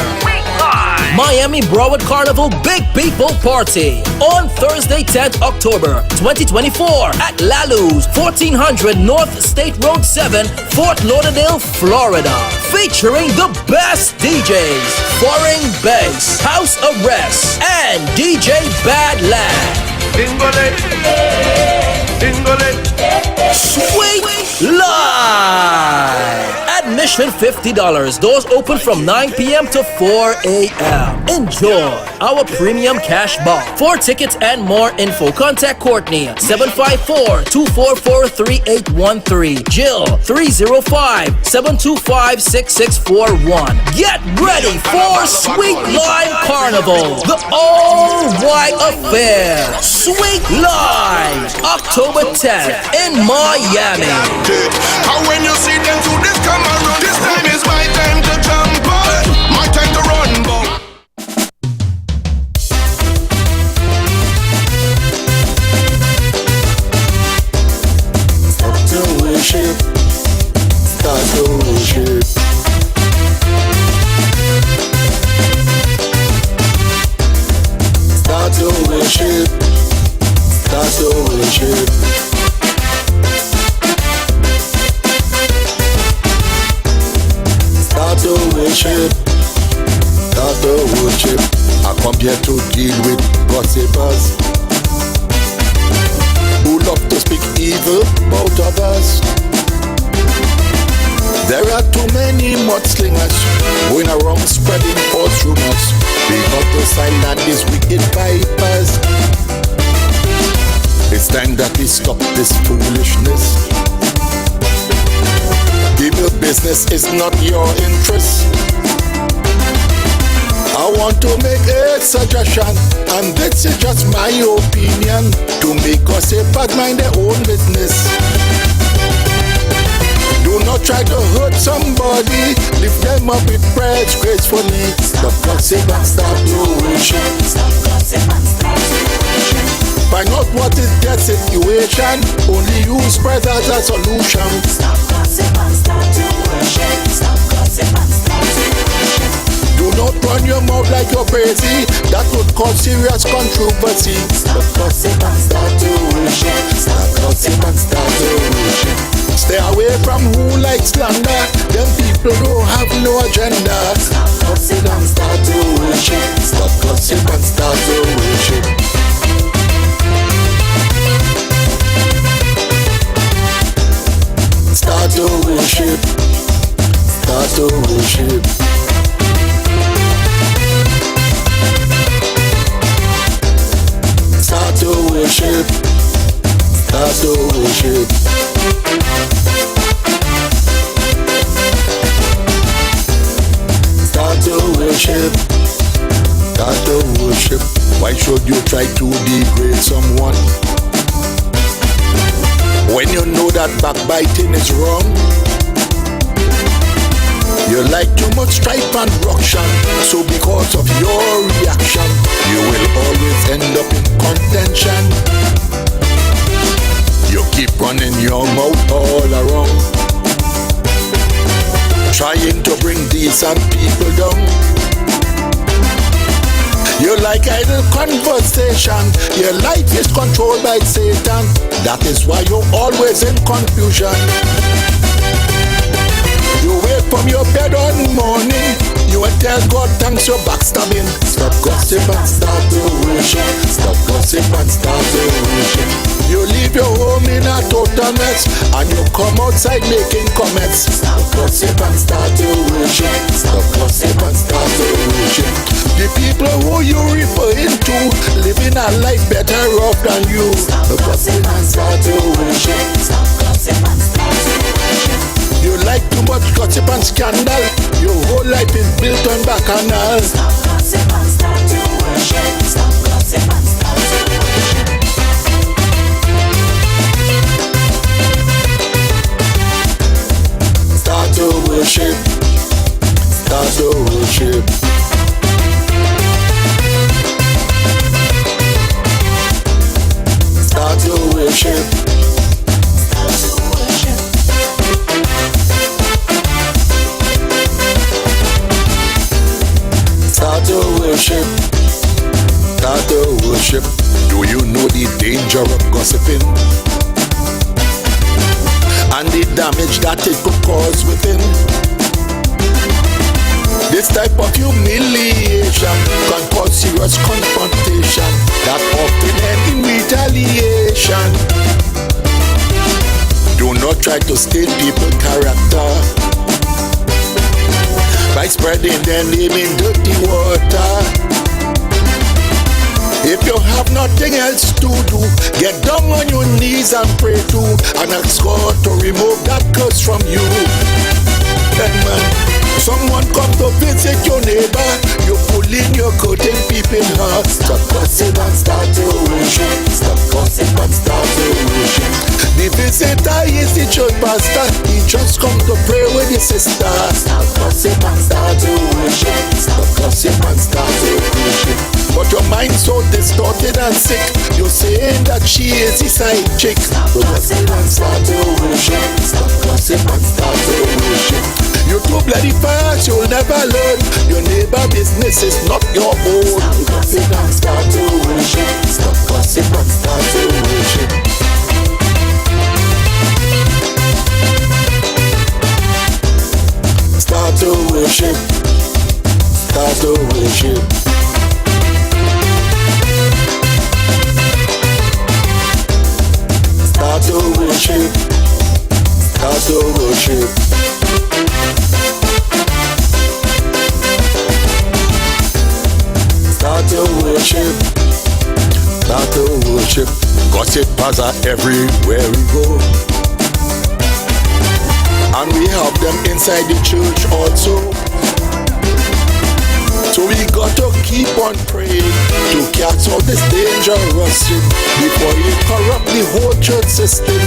Miami Broward Carnival Big People Party on Thursday, 10th October 2024 at Lalu's 1400 North State Road 7, Fort Lauderdale, Florida. Featuring the best DJs, Foreign Bass, House Arrest, and DJ Badland. Sweet Live! Admission $50. Doors open from 9 p.m. to 4 a.m. Enjoy our premium cash bar. For tickets and more info, contact Courtney 754-244-3813. Jill 305-725-6641. Get ready for Sweet Live Carnival, the all-white affair. Sweet Live, October 10th in Miami. And when you see them do this, come around. This time is my time to jump on, my time to run, boy. Start to worship, start to worship. Start to worship, start to worship. Start to worship, start to worship. I come here to deal with gossipers who love to speak evil about others. There are too many mudslingers going around spreading false rumors. We got to silence these wicked vipers. It's time that we stop this foolishness. Evil business is not your interest. I want to make a suggestion, and this is just my opinion, to make gossipers mind their own business. Do not try to hurt somebody, lift them up with prayers gracefully. Stop gossip and start to worship. Stop gossip and start to worship. Find out what is their situation, only use prayer as a solution. Stop gossip and start to worship. Stop gossip and start to worship. Do not run your mouth like you're crazy, that would cause serious controversy. Stop gossip and start to worship. Stop gossip and start to worship. Stay away from who like slander, them people don't have no agenda. Stop gossip and start to worship. Stop gossip and start to worship. Start to worship, start to worship. Start to worship, start to worship. Start to worship, start to worship. Why should you try to degrade someone when you know that backbiting is wrong? You like too much strife and ruction, so because of your reaction, you will always end up in contention. You keep running your mouth all around, trying to bring decent people down. You like idle conversation, your life is controlled by Satan. That is why you're always in confusion. You wake from your bed on morning, you will tell God thanks for backstabbing. Stop gossip and start to worship. Stop gossip and start to worship. You leave your home in a total mess, and you come outside making comments. Stop gossip and start to worship. Stop gossip and start to worship. The people who you referring to living a life better off than you. Stop gossip and start to worship. Stop gossip and start to worship. You like too much gossip and scandal, your whole life is built on bacchanal. Stop gossip and start to worship. Stop gossip and start to worship. Start to worship. Start to worship. Start to worship. Start to worship. Start to worship. danger of gossiping and the damage that it could cause within. This type of humiliation can cause serious confrontation that often end in retaliation. Do not try to stain people's character by spreading their name in dirty water. If you have nothing else to do, get down on your knees and pray to and ask God to remove that curse from you. Amen. Someone come to visit your neighbor, you pull in your coat and peeping her. Stop gossip and start to worship. Stop gossip and start to worship. The visitor is the church pastor, he just come to pray with his sister. Stop gossip and start to worship. Stop gossip and start to worship. But your mind so distorted and sick, you're saying that she is his side chick. Stop gossip and start to worship. Stop gossip and start to worship. You're too bloody fast, you'll never learn. Your neighbor business is not your own. Stop gossip and start to worship. Stop gossip and start to worship. Start to worship. Start to worship. Start to worship. Start to worship. Start to worship. Start to worship. Gossipers are everywhere we go, and we have them inside the church also. So we got to keep on praying to catch all this dangerous sin before you corrupt the whole church system.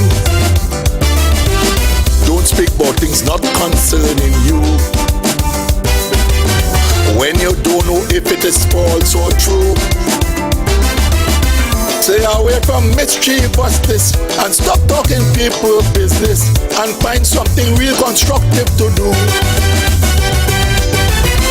Don't speak about things not concerning you when you don't know if it is false or true. Stay away from mischievousness and stop talking people business and find something real constructive to do.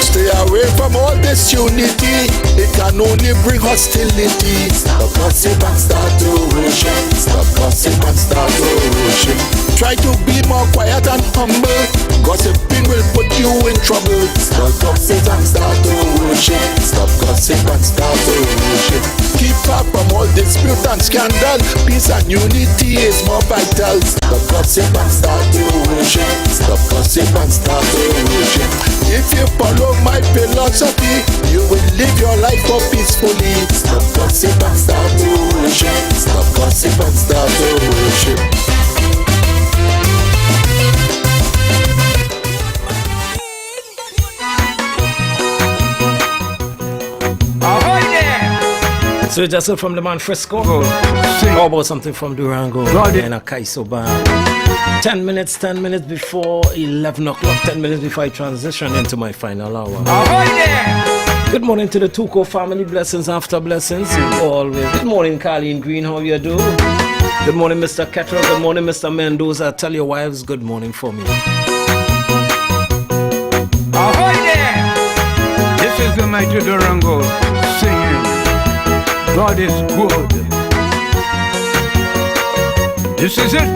Stay away from all this unity, it can only bring hostility. Stop gossip and start to worship. Stop gossip and start to worship. Try to be more quiet and humble, gossiping will put you in trouble. Stop gossip and start to worship. Stop gossip and start to worship. Keep far from all dispute and scandal, peace and unity is more vital. Stop gossip and start to worship. Stop gossip and start to worship. If you follow my philosophy, you will live your life more peacefully. Stop gossip and start to worship. Stop gossip and start to worship. So just from the man Frisco. How about something from Durango and a Kaiso band? 10 minutes before 11 o'clock, 10 minutes before I transition into my final hour. Good morning to the Tuco family, blessings after blessings. Always. Good morning, Carleen Green, how you do? Good morning, Mr. Kettle. Good morning, Mr. Mendoza. Tell your wives good morning for me. Ahoy there! This is the mighty Durango singing. God is good. This is it.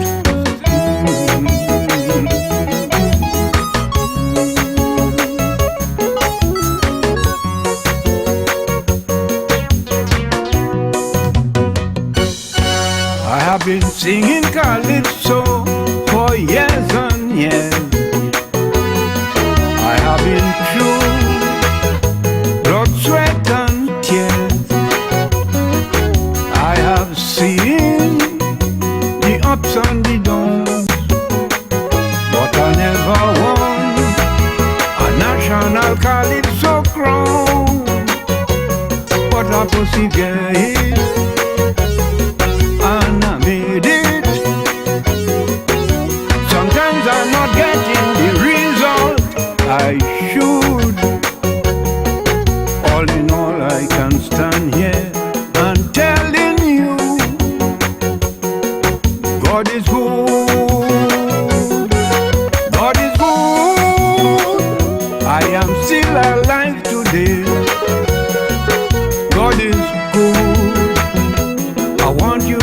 I have been singing calypso for years and years. I have been through blood, sweat and tears. I have seen the ups and the downs, but I never won a national calypso crown. But I persevered and I made it. Sometimes I'm not getting the result I should. All in all, I can stand here and telling you God is good. God is good. I am still alive today. God is good. I want you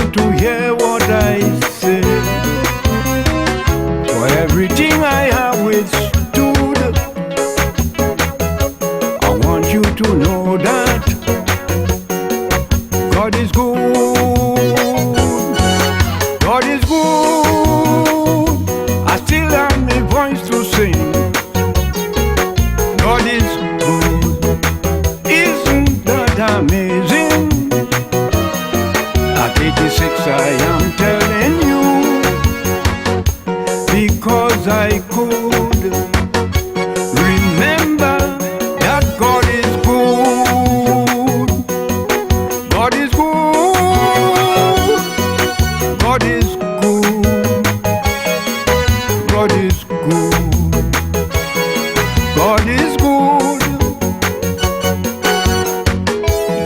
God is good.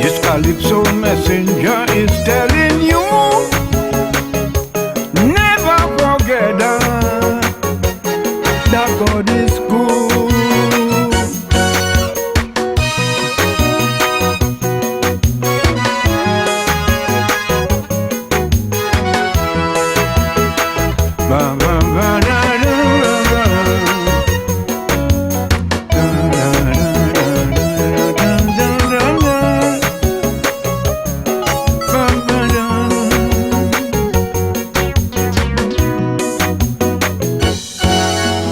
This Calypso messenger is telling you, never forget that God is good.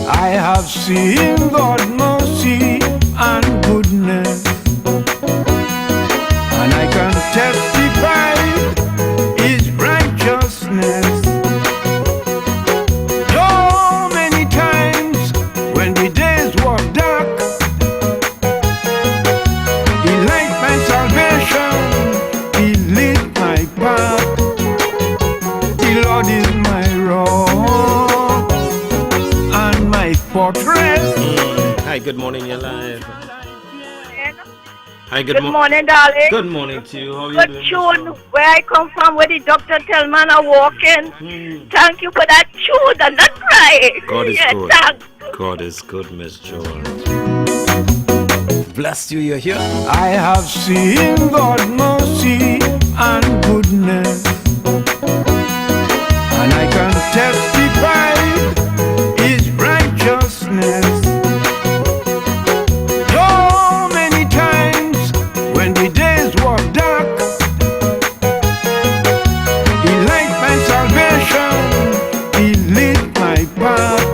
I have seen God's mercy and goodness, and I can testify His righteousness. So many times when the days were dark, He light my salvation, He lit my path. The Lord is my rock and my fortress. Hi, good morning, you're live. Hi, Good morning, darling. Good morning to you. How are you Good doing? tune. Where I come from, where the doctor tell man I walking. Thank you for that tune and not crying. God is Yeah, good. thanks. God is good, Miss Joel. Blessed you, you're here. I have seen God's mercy and goodness, and I can testify His righteousness. So many times when the days were dark, He light my salvation, He lit my path.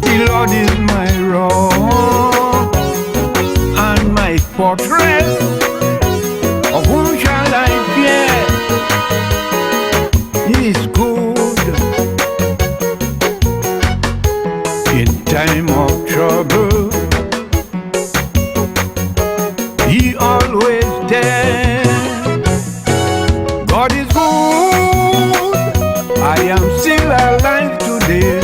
The Lord is my rock and my fortress. Of whom shall I fear? He is good in time of trouble. He always there. God is good. I am still alive today.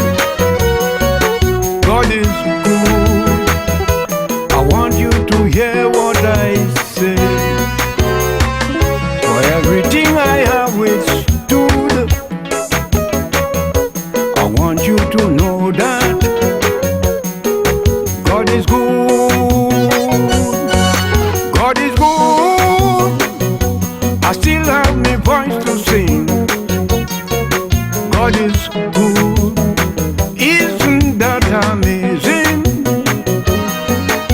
God is good. I want you to hear what I say. For everything I have withstood, I want you to know that God is good. God is good. I still have my voice to sing. God is good. Isn't that amazing?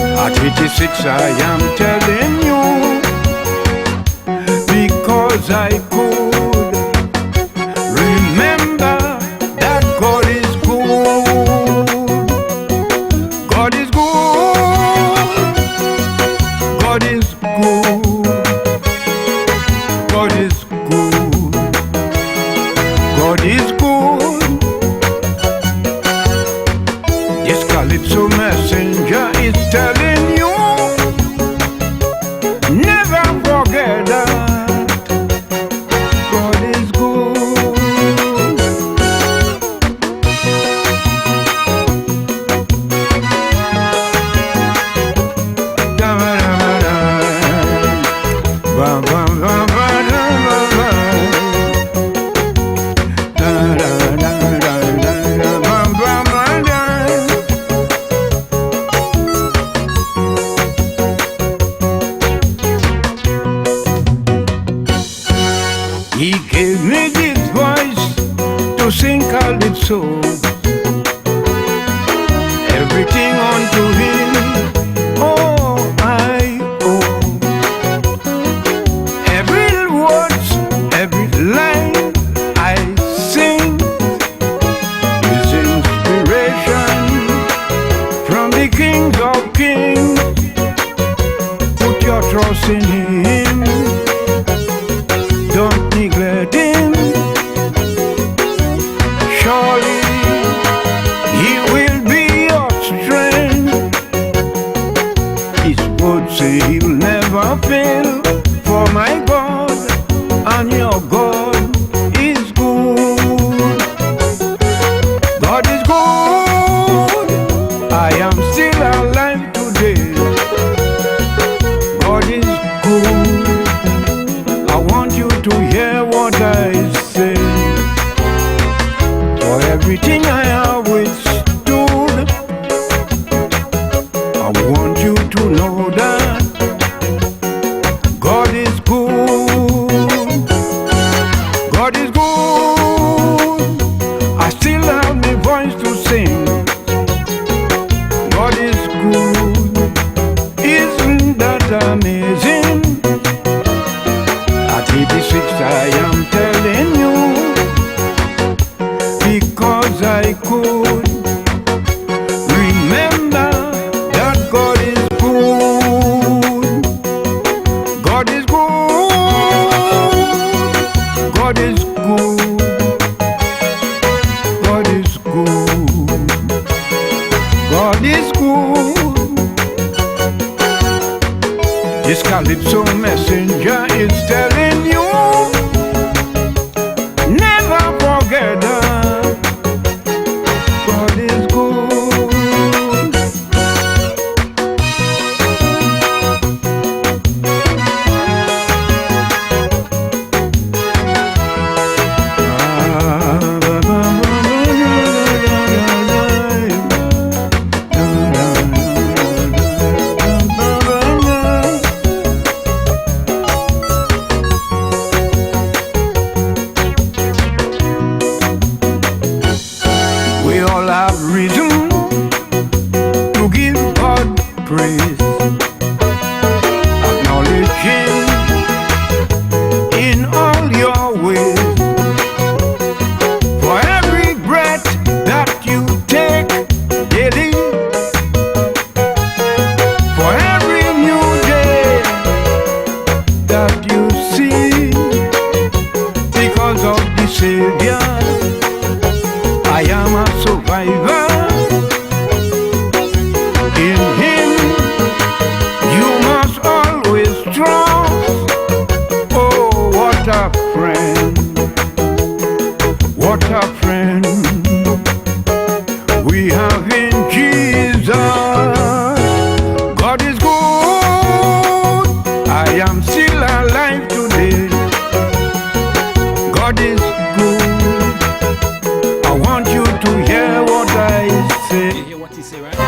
At 86 I am telling you, because I could remember that God is good. God is good. God is good. God is good. God is good. This Calypso messenger is telling you, never forget that God is good. Ba, ba, ba, ba, da, ba, ba. Da, da, da, da, da, da, ba, ba, ba, da. know that God is good. God is good. I still have the voice to sing. God is good. Isn't that amazing? At 86 I am telling you, because I could remember that God is good. God is good. God is good. God is good. God is good. This Calypso messenger is telling you, never forget that God is good. We all have reason to give God praise, acknowledge Him in all your ways. For every breath that you take daily, for every new day that you see, because of the Savior, I am a survivor. In Him, you must always trust. Oh, what a friend! What a friend we have in Jesus. God is good. I am still alive today. God is good. I want you to hear what I say. You hear what he say, right?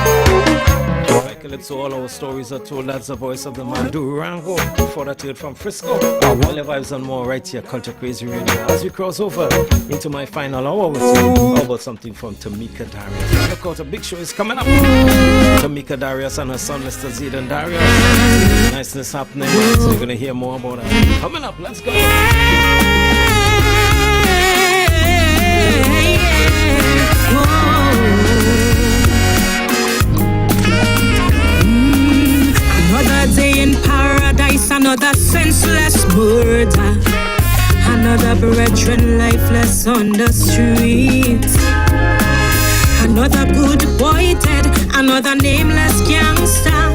Like Calypso, all our stories are told. That's the voice of the man Durango. Before that, you heard from Frisco. All the vibes and more right here, Culture Crazy Radio. As we cross over into my final hour with you, how about something from Tamika Darius? Look out, a big show is coming up. Tamika Darius and her son, Mr. Zidane Darius. Niceness happening. So you're going to hear more about that. Coming up, let's go. Another day in paradise, another senseless murder, another brethren lifeless on the street, another good boy dead, another nameless gangster,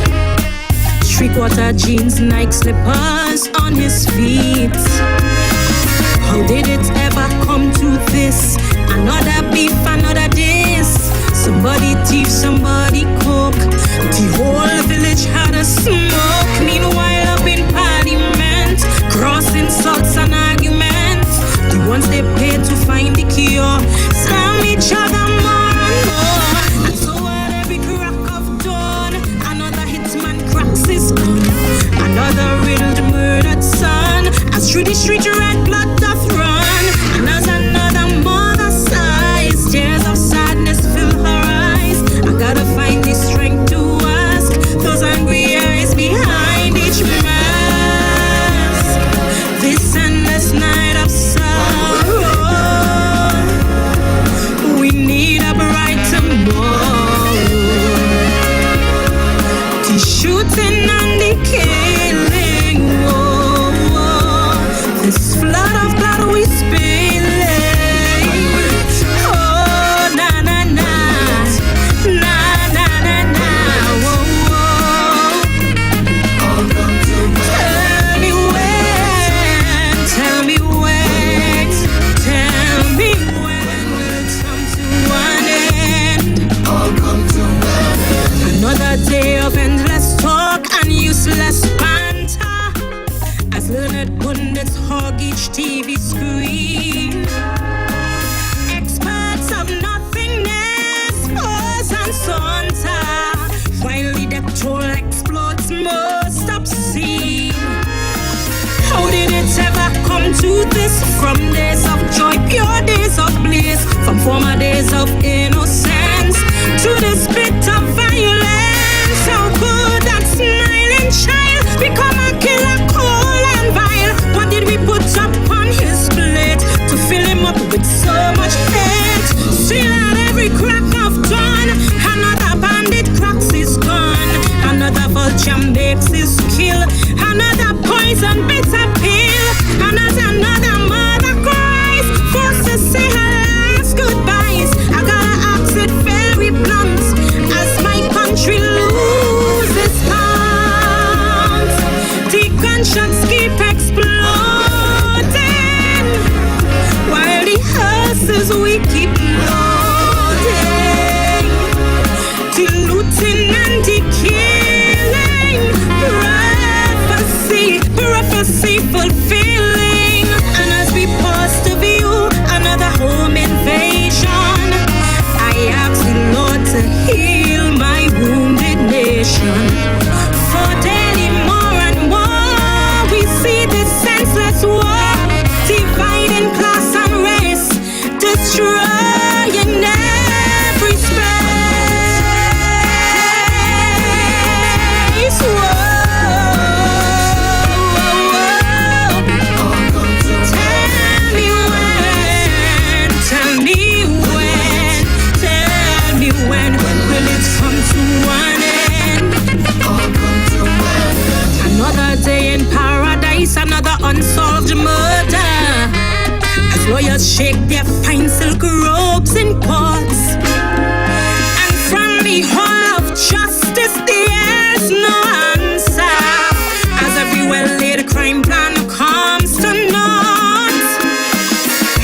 three-quarter jeans, Nike slippers on his feet. How did it ever come to this? Another beef, another diss. Somebody thief, somebody cook. The whole village had a smoke. Meanwhile up in parliament, cross insults and arguments. The ones they paid to find the cure slam each other more and more. And so at every crack of dawn, another hitman cracks his gun. Another riddled, murdered son, as through the street red blood doth run. And as another mother sighs, tears of sadness fill her eyes. I gotta find the strength to ask those angry eyes behind each mask. This endless night of sorrow, we need a bright tomorrow. The shooting and the killing, this flood of blood we spilling. Oh, na na na, na na na na. Whoa, whoa. Tell me when, tell me when, tell me when will it come to an end? All come to an end. Another day of endless talk and useless banter, as learned pundits hog each TV screen. Experts of nothingness, pose and saunter. Finally the toll explodes to this. From days of joy, pure days of bliss, from former days of innocence to this bit of violence. How could that smiling child become a killer, cold and vile? What did we put up on his plate to fill him up with so much hate? Still at every crack of dawn, another bandit cracks his gun, another vulture makes his kill, another poison bitter pill, and as another mother cries, forced to say her last goodbyes. I gotta ask it very blunt, as my country loses count. The gunshots keep exploding, while the hearses we keep loading. The looting and the killing, prophecy fulfilling. And as we pause to view another home invasion, I ask the Lord to heal my wounded nation. For daily more and more we see this senseless war, dividing class and race, destroying every space. Whoa. When will it come to an end? Another day in paradise, another unsolved murder, as lawyers shake their fine silk robes in courts, and from the hall of justice there's no answer, as every well-laid crime plan comes to naught.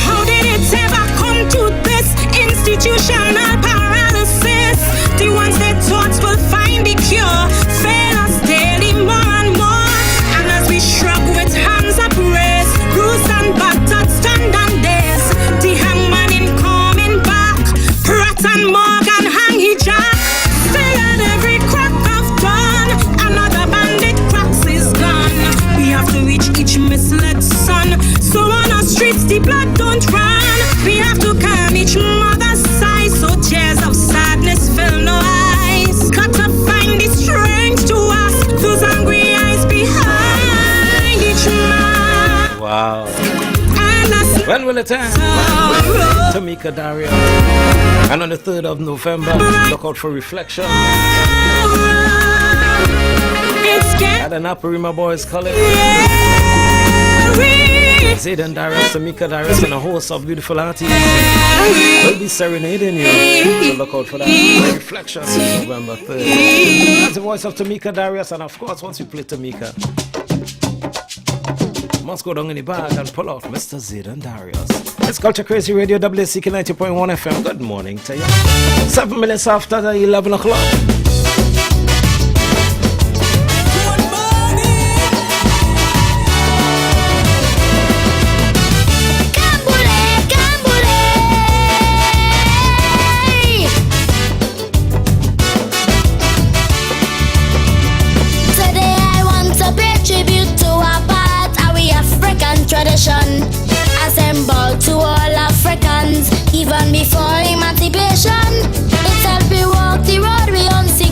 How did it ever come to this institutional paralysis? The ones that thought will find the cure fail us daily more and more. And as we shrug with hands upraised, bruised and battered, stand and days, the hangman in coming back, Pratt and Morgan hang he jack. Still at every crack of dawn, another bandit cracks his gun. We have to reach each misled son, so on our streets the blood don't run. We have to calm each mother's sigh, so tears of sadness fill no eyes. Got to find the strength to ask those angry eyes behind each man. Wow. When will it end? Tamika Dario. And on the 3rd of November, look out for Reflection at the Naparima Boys College. Zayden Darius, Tamika Darius, and a host of beautiful artists will be serenading you. So look out for that. Reflection, November 3rd. That's the voice of Tamika Darius, and of course, once you play Tamika, must go down in the bag and pull out Mr. Zayden Darius. It's Culture Crazy Radio, WSCK 90.1 FM. Good morning to you. 7 minutes after the 11 o'clock. Tradition assembled to all Africans, even before emancipation. It helped we walk the road we unseen.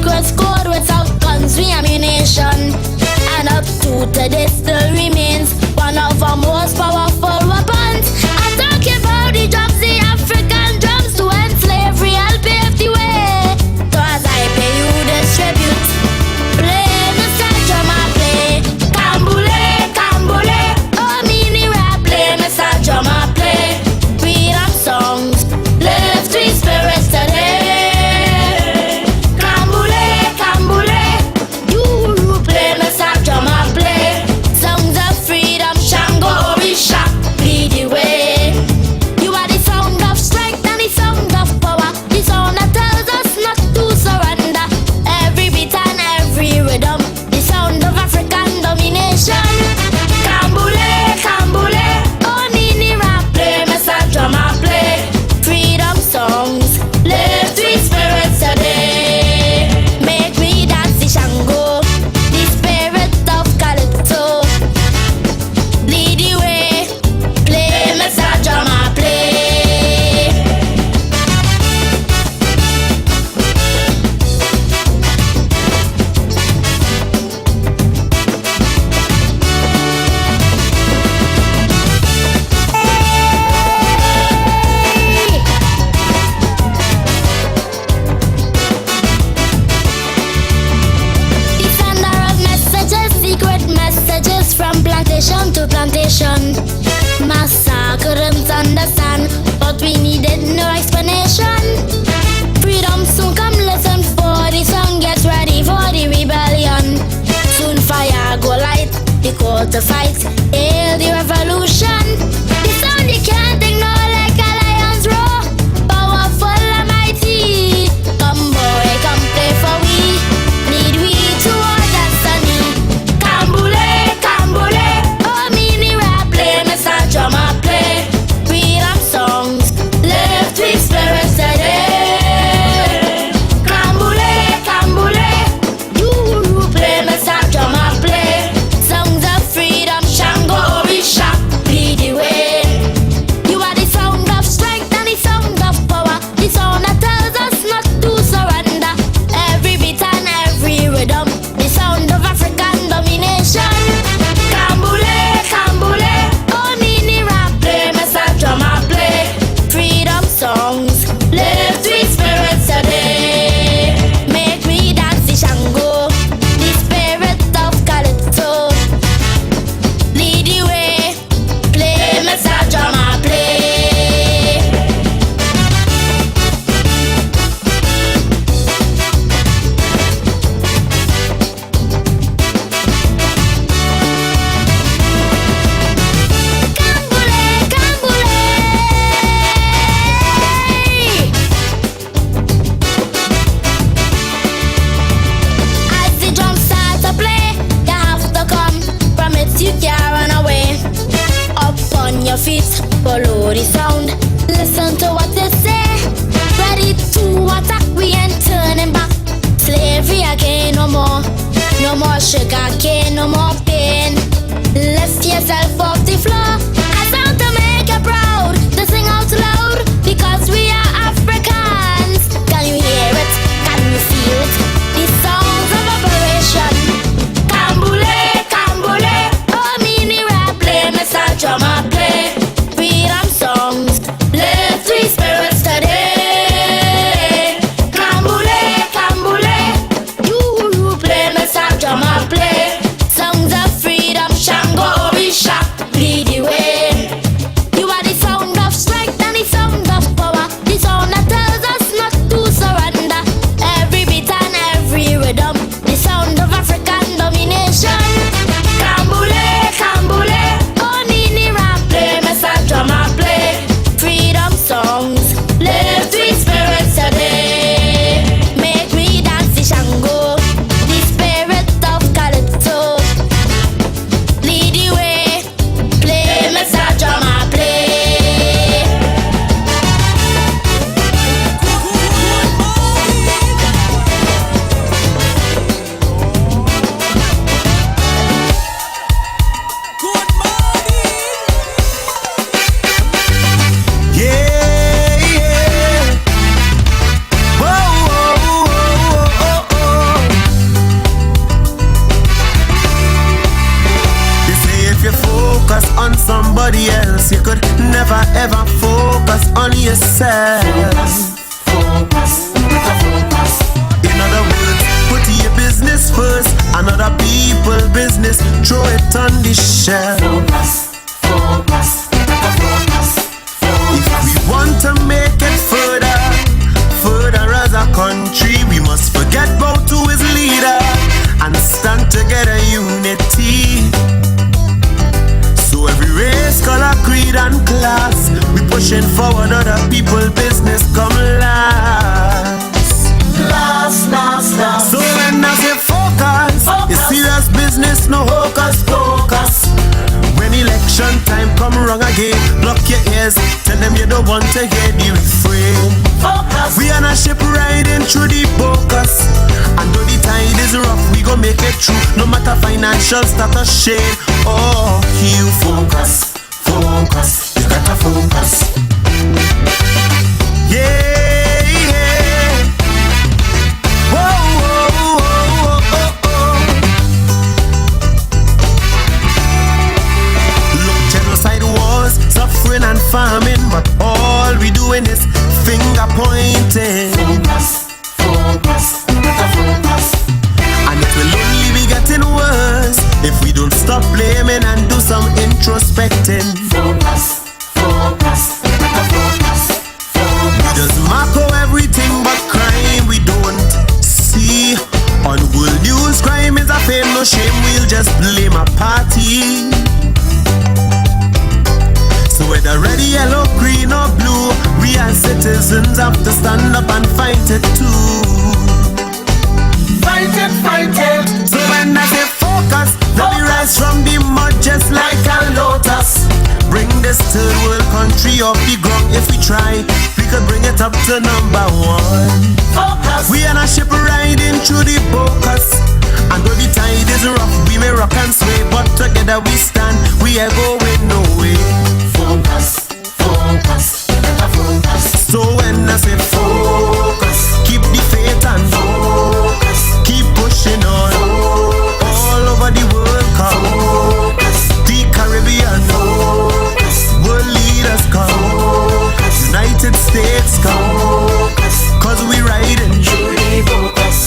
cattle plantation. Massa couldn't understand, but we needed no explanation. Freedom soon come, listen for the song, get ready for the rebellion. Soon fire go light, the call to fight, hail the revolution. The sound you can't ignore like a lion's roar, powerful and mighty. Come boy, come play for we, lead we to our destiny. Kambule, Kambule, oh mini rap play, Mr. Drummer play. Freedom songs, lift with spirits today. Kambule, Kambule, you play, Mr. Drummer play. Songs of freedom, Shango, Orisha, lead the way. You are the sound of strength and the sound of power, the sound that tells us not to surrender. Every beat and every rhythm, the sound of African domination. Kambule, Kambule, oh mini rap play, Mr. Drummer play. Freedom songs, lift with spirits today. Make me dance the Shango, the spirit of Calypso. Lead the way, play, Mr. Drummer play. As the drums start to play, you have to come from it, you can't run away. Up on your feet, follow the sound, listen to what they say. Ready to attack, we ain't turning back. Slavery again, no more. No more sugar cane, no more pain. Lift yourself off the floor. I sound to make you proud, to sing out loud, because we are Africans. Can you hear it? Can you feel it? The sounds of operation. Kambule, Kambule, oh mini rap play, Mr. Drummer play. Freedom songs, lift three spirits today. Kambule, Kambule, you play, Mr. Drummer play. Songs of freedom, Shango, Orisha, lead the way. You are the sound of strength and the sound of power, the sound that tells us not to surrender. Every beat and every rhythm, the sound of African domination. Kambule, Kambule, oh nini rap play, Mr. Drummer play. Freedom songs, lift with spirits today. Make me dance the Shango, the spirit of Calypso. Lead the way, play, Mr. Drummer play. Yeah, yeah. Whoa, whoa, whoa, whoa, whoa. They say if you focus on somebody else, you could never ever focus on yourself. In other words, put your business first, and other people's business, throw it on the shelf. If we want to make it further, further as a country, we must forget about who is leader and stand together unity. So every race, color, creed and class, we pushing forward other people's business come last. So when I say focus, it's serious business, no hocus pocus. When election time come wrong again, block your ears, tell them you don't want to hear the refrain. We on a ship riding through the focus, and though the tide is rough, we gon' make it through, no matter financial status shade. Oh, you focus, focus, you gotta focus. Yeah, yeah. Whoa, whoa, whoa, whoa, whoa. Look, genocide wars, suffering and famine, but all we doing is finger pointing. Focus, focus, focus. And it will only be getting worse if we don't stop blaming and do some introspecting. Focus, focus, focus, focus. We just mark out everything but crime we don't see. On world news, crime is a fame, no shame, we'll just blame a party. So whether red, yellow, green or blue, we as citizens have to stand up and fight it too. Fight it, fight it. So when I say focus, let me rise from the mud just like a lotus. Bring this third world country off the ground. If we try, we could bring it up to number one. Focus. We on a ship riding through the focus. And though the tide is rough, we may rock and sway, but together we stand, we are going nowhere. Focus, focus, focus. So when I say focus, keep the faith and focus. Keep pushing on, focus. All over the world come, focus. The Caribbean, focus. World leaders come, focus. United States come, focus. Cause we riding through the focus.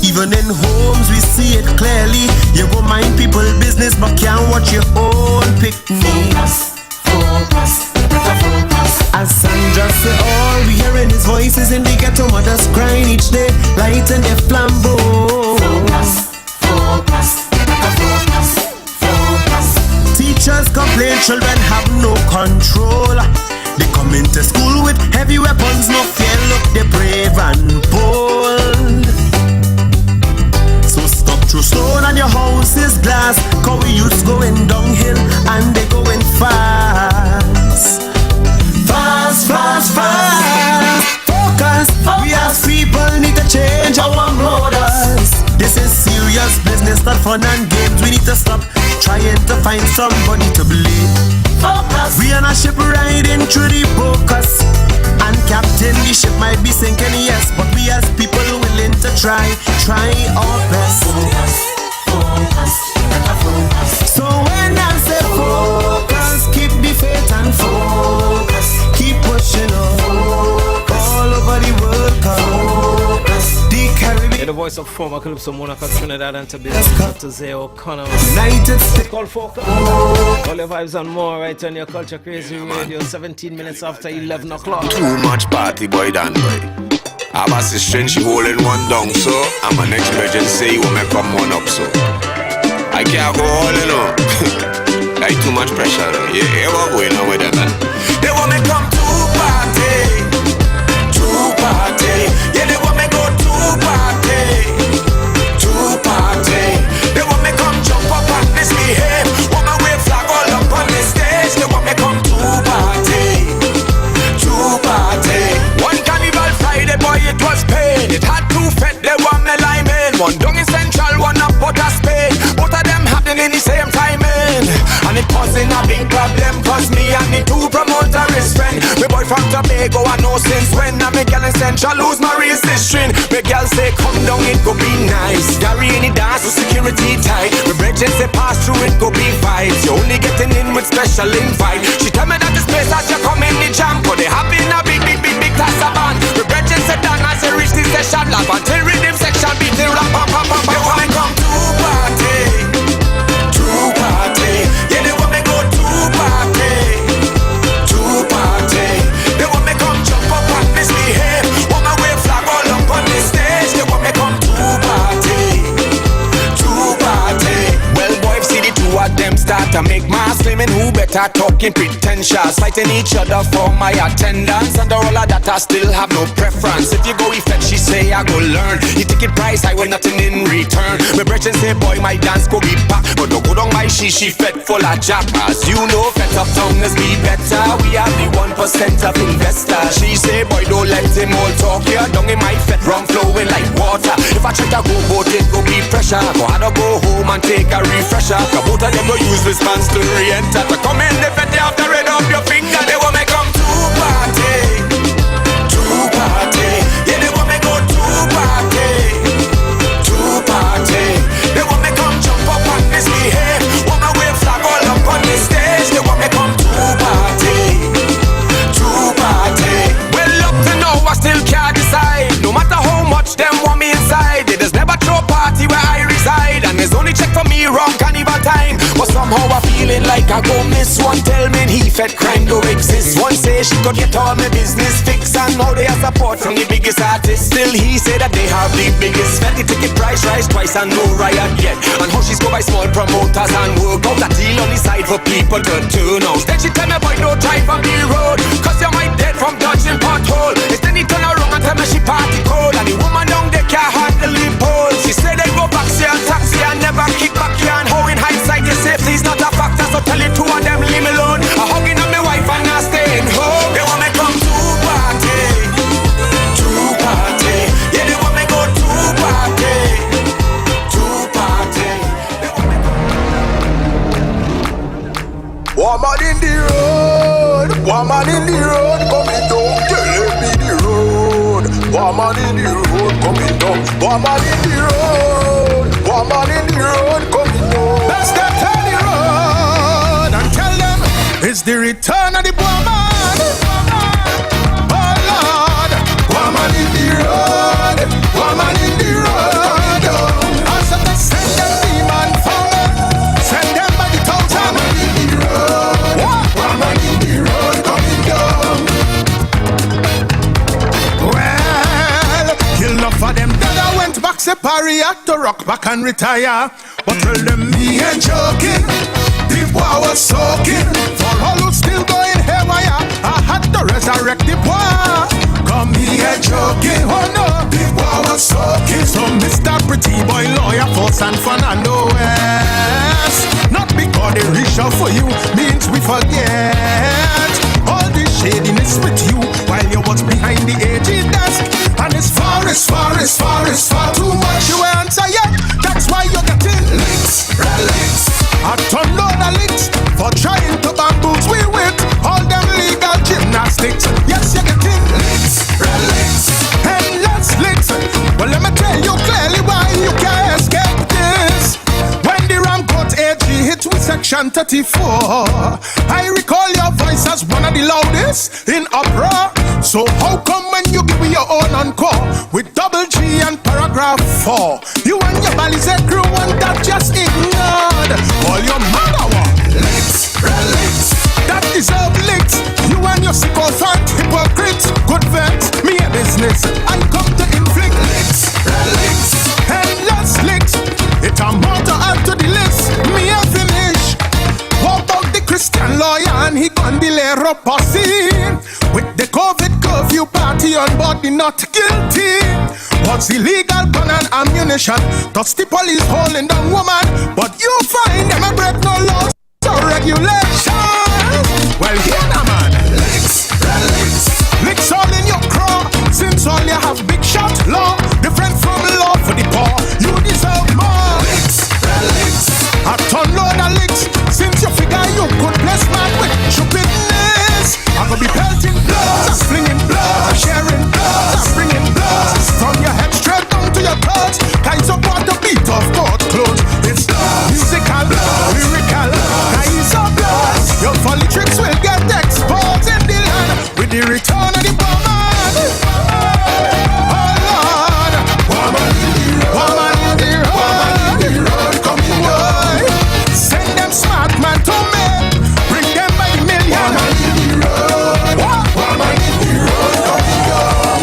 Even in homes we see it clearly. You go mind people business but can't watch your own picnic. Focus, focus, focus. As Sandra say, all we hearing his voices in the ghetto mothers crying each day, lighting their flambeaux. Focus, focus, focus, focus. Teachers complain children have no control. They come into school with heavy weapons, no fear, look they brave and bold. So stop through stone and your house is glass, cause we youths going downhill and they going fast. Fast, fast, fast. Focus, we as people need to change our models. This is serious business, not fun and games. We need to stop trying to find somebody to blame. Focus. We on a ship riding through the focus. And captain, the ship might be sinking, yes, but we as people willing to try our best. Focus, focus, focus. So when I say focus, keep the faith and focus. Keep pushing on, all over the world, focus. The Caribbean. Yeah, the voice of former Calypso Monaco, Trinidad and Tobago, Dr. Zay O'Connor. United States. Call focus. All your vibes and more right on your Culture Crazy Radio. 17 minutes after 11 o'clock. Too much party boy done boy. I was a strange she holding one down, so I'm an next legend say you will make come one up, so I can't go all in on. Like too much pressure. Yeah, we're going on with them, man. They want me come to party. Yeah, they want me go to party. They want me come jump up and misbehave. Want my wave flag all up on the stage. They want me come to party. One carnival Friday, boy, it was pain. It had two fed, they want me lime in. One down in Central, one up out of Spain. Both of them happening in the same timing. And it causing a big problem, cause me and the two promoters friend. My boy from Tobago, I know since when. And me girl in Central lose my resistance. My girl say come down, it go be nice. Gary in the dance with security tight. My brethren say pass through, it go be vibes. You only getting in with special invite. She tell me that the space as you come in the jam, but they happy in a big class of band. My brethren say down as they reach the session, laugh until rhythm section beating rap, pam, pam, pam, pam. They want me come to party. Yeah, they want me go to party. They want me come jump up and misbehave. Want my wave flag all up on the stage. They want me come to party. Well, boys, see the two of them start to make mass claiming who better talking pretentious, fighting each other for my attendance. And all of that I still have no preference. If you go effect, she say I go learn. The ticket price I want nothing in return. My brethren say boy my dance go be packed, but don't go down my she fed full of jack. As you know, fed up tongues be better. We have the 1% of investors. She say boy don't let him all talk here. Down in my fed rum flowing like water. If I try to go boat it go be pressure. Go had to go home and take a refresher. Cause both of them go use response to re-enter. To come in the fed they have to red up your finger. They want me come to party. Yeah, they want me go to party. They want me come jump up and misbehave. Want my wave flag all up on the stage. They want me come to party. Well, up to now I still can't decide. No matter how much them want me inside, they just never throw party where I reside. And there's only check for me wrong carnival time. But somehow I'm feeling like I go miss way she could get all my business fixed. And now they have support from the biggest artists. Still he said that they have the biggest fed. The ticket price rise twice and no riot yet. And how she's go by small promoters and work out a deal on the side for people to turn out. Then she tell me boy don't drive on the road, cause you might dead from dodging pothole. Instead he turn around and tell me she party cold. And the woman down there can't handle the pole. She said they go back and taxi and never kick back here. And how in hindsight you say please not a factor. So tell it two of them leave me alone. I'm hugging up my wife and not staying home. They want me come to party, to party. Yeah, they want me go to party, to party. Woman in the road, woman in the road, coming down, telling me the road. Woman in the road, coming down. Woman in the road, woman in the road, coming down. Let's get on the road and tell them it's the return of the woman. Oh Lord, woman in the road, woman in the road. I said to send them demon from them, send them by the thousand. Woman in the road, woman in the road coming down. Well, kill enough for them that I went back separate to rock back and retire. But tell them me ain't joking, the boy was soaking. For all who's still going haywire, I had to resurrect the boy. Come me ain't joking, oh no, the boy was soaking. So Mr. Pretty Boy Lawyer for San Fernando West. Not because they reach out for you means we forget all the shadiness with you while you was behind the AG desk. And it's far too much you answer yet. That's why you're getting links, red links. I don't know the links for trying to bamboozle we with all them legal gymnastics. Yes, you're getting links, red links, endless links. Well, let me tell you clearly why you can't escape this. When the ram got AG hit with section 34, I recall your voice as one of the loudest in uproar. So how come when you give me your own encore with double G and paragraph 4, you and your Balize crew want that just ignored? All your mother want links, red links, that deserve links. You and your sycophant hypocrites, good vets, me a business. I come to inflict links, red links, endless links. It a more to add to the list, me a finish. What about the Christian lawyer and he Bandilero posse? With the COVID curfew party on board, the not guilty. What's illegal gun and ammunition? Does the police holding down woman? But you find them a break no laws or regulations. Well, here now man, links, red links, links all in your craw. Since all you have big shot law, different from law for the poor. You deserve more links, red links. A ton load of links. Since you figure you could bless man with stupidness, I'm gonna be pelting blood, I'm flinging blood, I'm sharing blood, I'm bringing blood from your head straight down to your thoughts. Kinds of water beat off court clothes. It's musical, lyrical, kinds of blood. Your funny tricks will get exposed in the land with the return of the woman. Oh Lord, woman in the road, woman in the road, woman in the road, coming down. Send them smart man to me, bring them by the million. Woman in the road, woman in the road, coming down.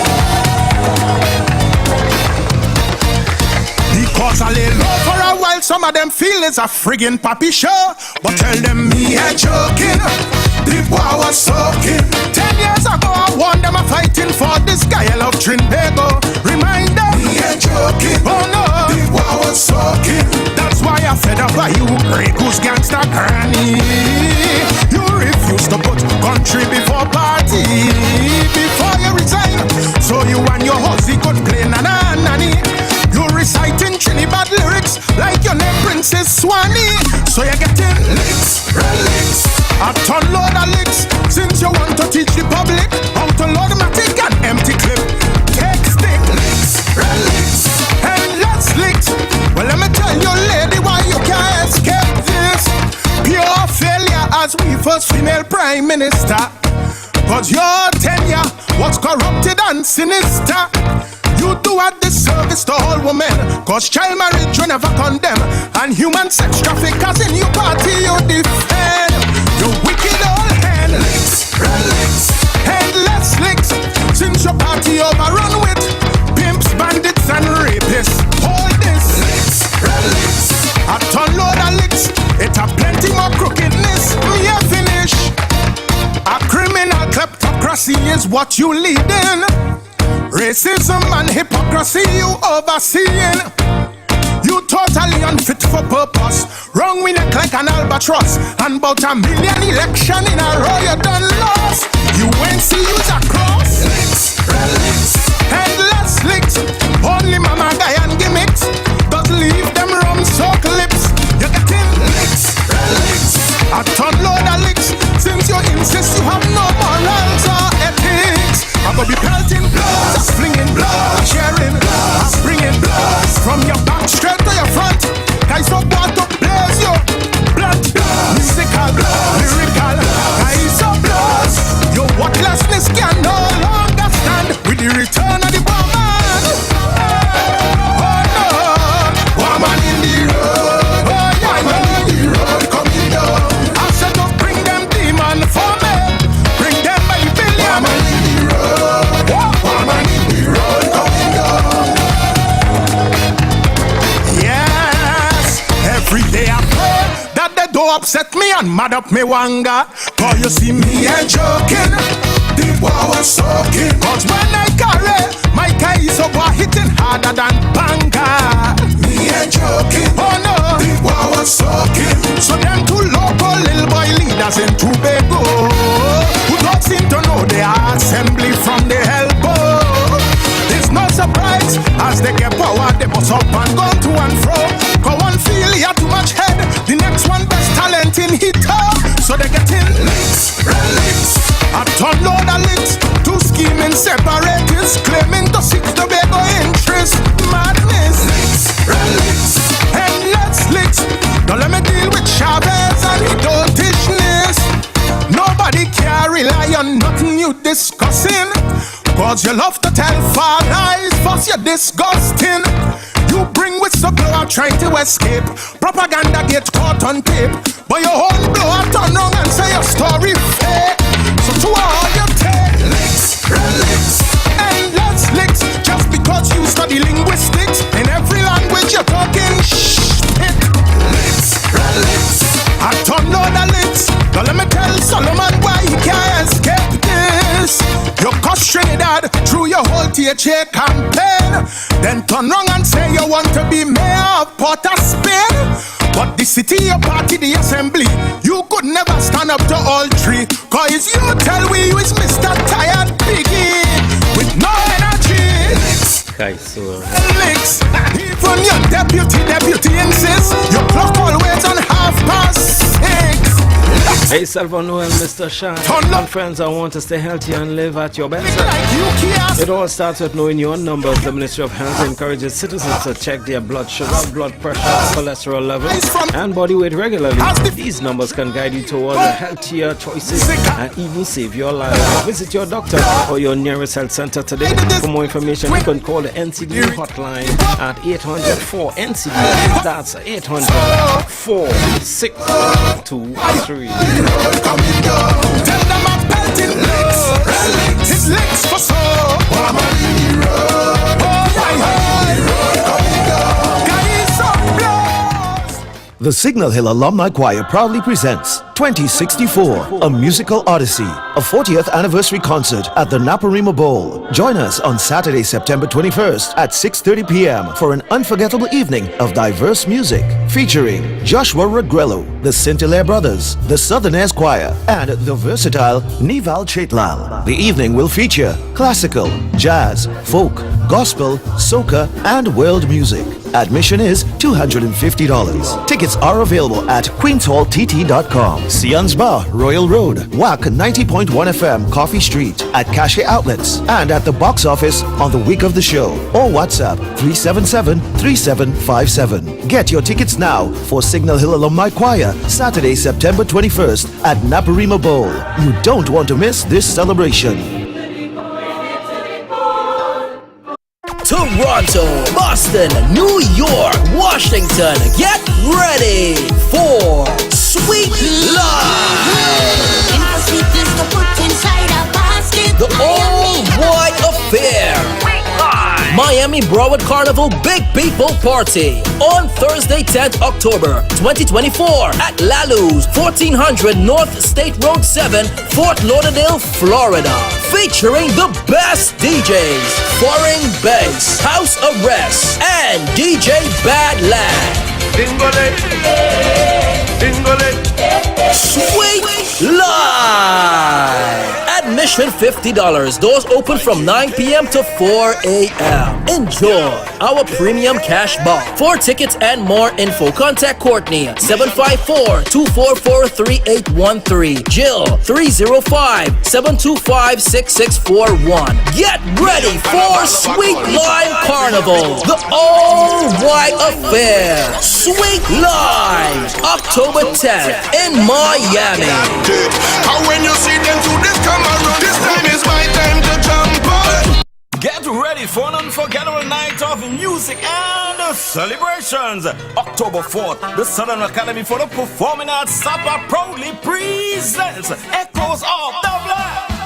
Because I lay low for a while, some of them feel it's a friggin' papi show. But tell them me ain't joking, the war was soaking. 10 years ago I warned them a fighting for this guy I love Trinbago. Remind them me ain't joking, oh no, the war was soaking. That's why I fed up by you, Grey Goose gangster granny. You refuse to put country before party. Before you resign, so you and your hussy could play na-na-na-ni. You reciting Trinidad lyrics like your name Princess Swanee. So you're getting licks, red licks, a ton load of licks. Since you want to teach the public how to load matic and empty clip, take stick licks, red licks, endless licks. Well, let me tell you, lady, why you can't escape this. Pure failure as we first female prime minister. Cause your tenure was corrupted and sinister. You do a disservice to all women, cause child marriage you never condemn, and human sex traffickers in your party you defend. You wicked old hand, licks, red licks, is what you leading. Racism and hypocrisy you overseeing. You totally unfit for purpose. Wrong with neck like an albatross. And about a million election in a row you done lost. You ain't see you's a cross. Licks, relics, endless licks. Only mama guy and gimmicks. Don't leave them rum soak lips. You getting licks, relics, a ton load of licks. Since you insist you have no morals or ethics. I'm gonna be pelting blood, flinging blood, sharing blood, bringing blood from your back straight to your front. Guys up want to blaze you. Blood, musical, lyrical. Guys up blood. Your worthlessness can no longer stand with the return of the woman. Oh no, woman in the road. Oh yeah, woman in the road coming down. I said to bring them demon for me. Bring them by the billion. Woman in the road. Woman in the road coming down. Yes, every day I pray that they don't upset me and mad up me wanga. Cause you see me ain't joking. The war was soaking. Cause when I carry my guys over hitting harder than banga. Me ain't joking. Oh no, the war was soaking. So them two local little boy leaders in Tobago who don't seem to know their assembly from the elbow. It's no surprise as they get power they bust up and go to and fro. Go and feel you too much head. The next one best talent in hit up. So they get in licks, relics, a ton load of licks. Two scheming separatists claiming to seek Tobago interest. Madness, licks, relics, endless licks. Don't let me deal with Chavez and he dotishness. Nobody can rely on nothing you discussing. Cause you love to tell far lies, fuss you're disgusting. You bring whistleblower trying to escape. Propaganda get caught on tape. But your own blower turn wrong and say your story fake. So to all you take licks, relics, endless licks. Just because you study linguistics, in every language you're talking shit. Licks, relics, a ton load of licks. Now let me tell Solomon why he can't escape this. You cost Trinidad through your whole THA campaign. Then turn wrong and say you want to be mayor of Port of Spain. But the city, your party, the assembly, you could never stand up to all three. Cause you tell we you is Mr. Tired Piggy with no energy. Guys, Licks, even your deputy insists your clock always on 6:30. Hey, Salva Noel, Mr. Shine, and friends, I want to stay healthy and live at your best. It all starts with knowing your numbers. The Ministry of Health encourages citizens to check their blood sugar, blood pressure, cholesterol levels, and body weight regularly. These numbers can guide you towards healthier choices and even save your life. Visit your doctor or your nearest health center today. For more information, you can call the NCD hotline at 800-4-NCD. That's 800-4-623. Coming down. Tell them I'm pelting licks, relics. His licks for so. Woman in the road. Oh, coming down. Guys up blows. The Signal Hill Alumni Choir proudly presents 2064, a musical odyssey, a 40th anniversary concert at the Naparima Bowl. Join us on Saturday, September 21st at 6:30 p.m. for an unforgettable evening of diverse music featuring Joshua Regrello, the Scintillare Brothers, the Southerners Choir, and the versatile Nival Chetlal. The evening will feature classical, jazz, folk, gospel, soca, and world music. Admission is $250. Tickets are available at queenshalltt.com. Sians Bar, Royal Road, WAC 90.1 FM, Coffee Street, at Cache Outlets, and at the box office on the week of the show, or WhatsApp 377-3757. Get your tickets now for Signal Hill Alumni Choir, Saturday, September 21st at Naparima Bowl. You don't want to miss this celebration. Toronto, Boston, New York, Washington, get ready for Sweet Life! The Old Boy Affair! Miami Broward Carnival Big People Party on Thursday, 10th October 2024 at Lalu's 1400 North State Road 7, Fort Lauderdale, Florida. featuring the best DJs, Foreign Bass, House Arrest, and DJ Badland. Sweet Live! Admission $50. Doors open from 9 p.m. to 4 a.m. Enjoy our premium cash bar. For tickets and more info, contact Courtney 754-244-3813. Jill 305-725-6641. Get ready for Sweet Live Carnival, the all-white affair. Sweet Live, October 10th in Miami. And when you see them to this camera, this time is my time to jump on. Get ready for an unforgettable night of music and celebrations. October 4th, the Southern Academy for the Performing Arts SAPA proudly presents Echoes of the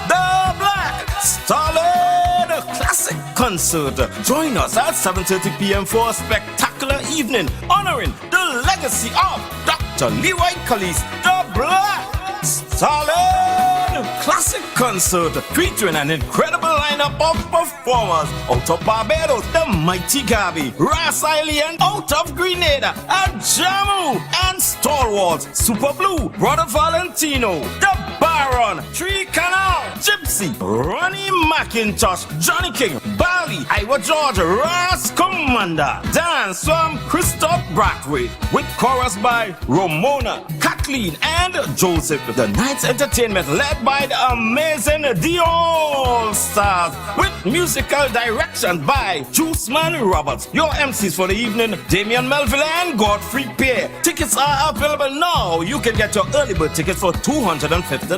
Black Starlet Classic Concert. Join us at 7:30 p.m. for a spectacular evening honoring the legacy of Dr. Leroy Callis, the Black Starlet Classic Concert, featuring an incredible lineup of performers out of Barbados, the Mighty Gabi, Ras Island, out of Grenada, Ajamu, and Stalwarts, Super Blue, Brother Valentino, the Baron, Tree Canal, Gypsy, Ronnie McIntosh, Johnny King, Bali, Iowa George, Ras Commander, dance from Christoph Brathwaite, with chorus by Ramona, Kathleen, and Joseph. The night's entertainment led by the amazing The All Stars, with musical direction by Juiceman Roberts. Your MCs for the evening, Damian Melville and Godfrey Pear. Tickets are available now. You can get your early bird tickets for $250.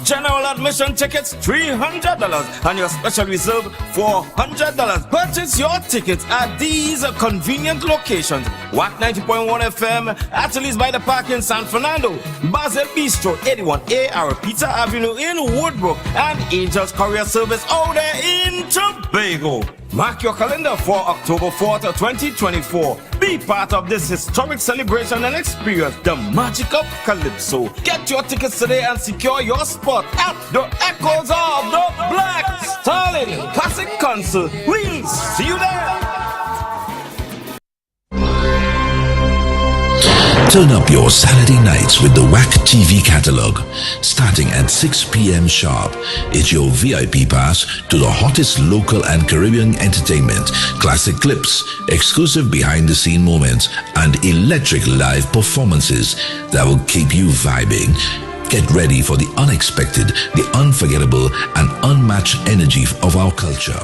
General admission tickets $300, and your special reserve $400. Purchase your tickets at these convenient locations: WAC 90.1 FM, Ateliers by the Park in San Fernando, Basel Bistro 81A Arapita Avenue in Woodbrook, and Angels Courier Service out there in Tobago. Mark your calendar for October 4th, 2024. Be part of this historic celebration and experience the magic of Calypso. Get your tickets today and secure your spot at the Echoes of the Black Starlet Classic Concert. We'll see you there. Turn up your Saturday nights with the WAC TV catalog. Starting at 6 p.m. sharp, it's your VIP pass to the hottest local and Caribbean entertainment, classic clips, exclusive behind-the-scene moments, and electric live performances that will keep you vibing. Get ready for the unexpected, the unforgettable, and unmatched energy of our culture.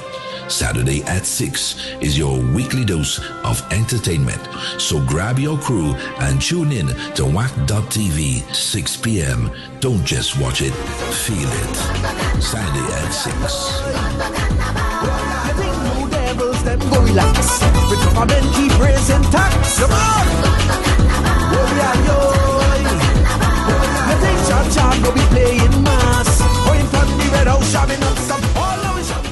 Saturday at 6 is your weekly dose of entertainment. So grab your crew and tune in to WAC.tv 6 p.m. Don't just watch it, feel it. Saturday at 6. Devils, them go relax. With government keep raising tax. Come on! You think Chan go be playing mass? Going from the red house, shoving up some all over shop.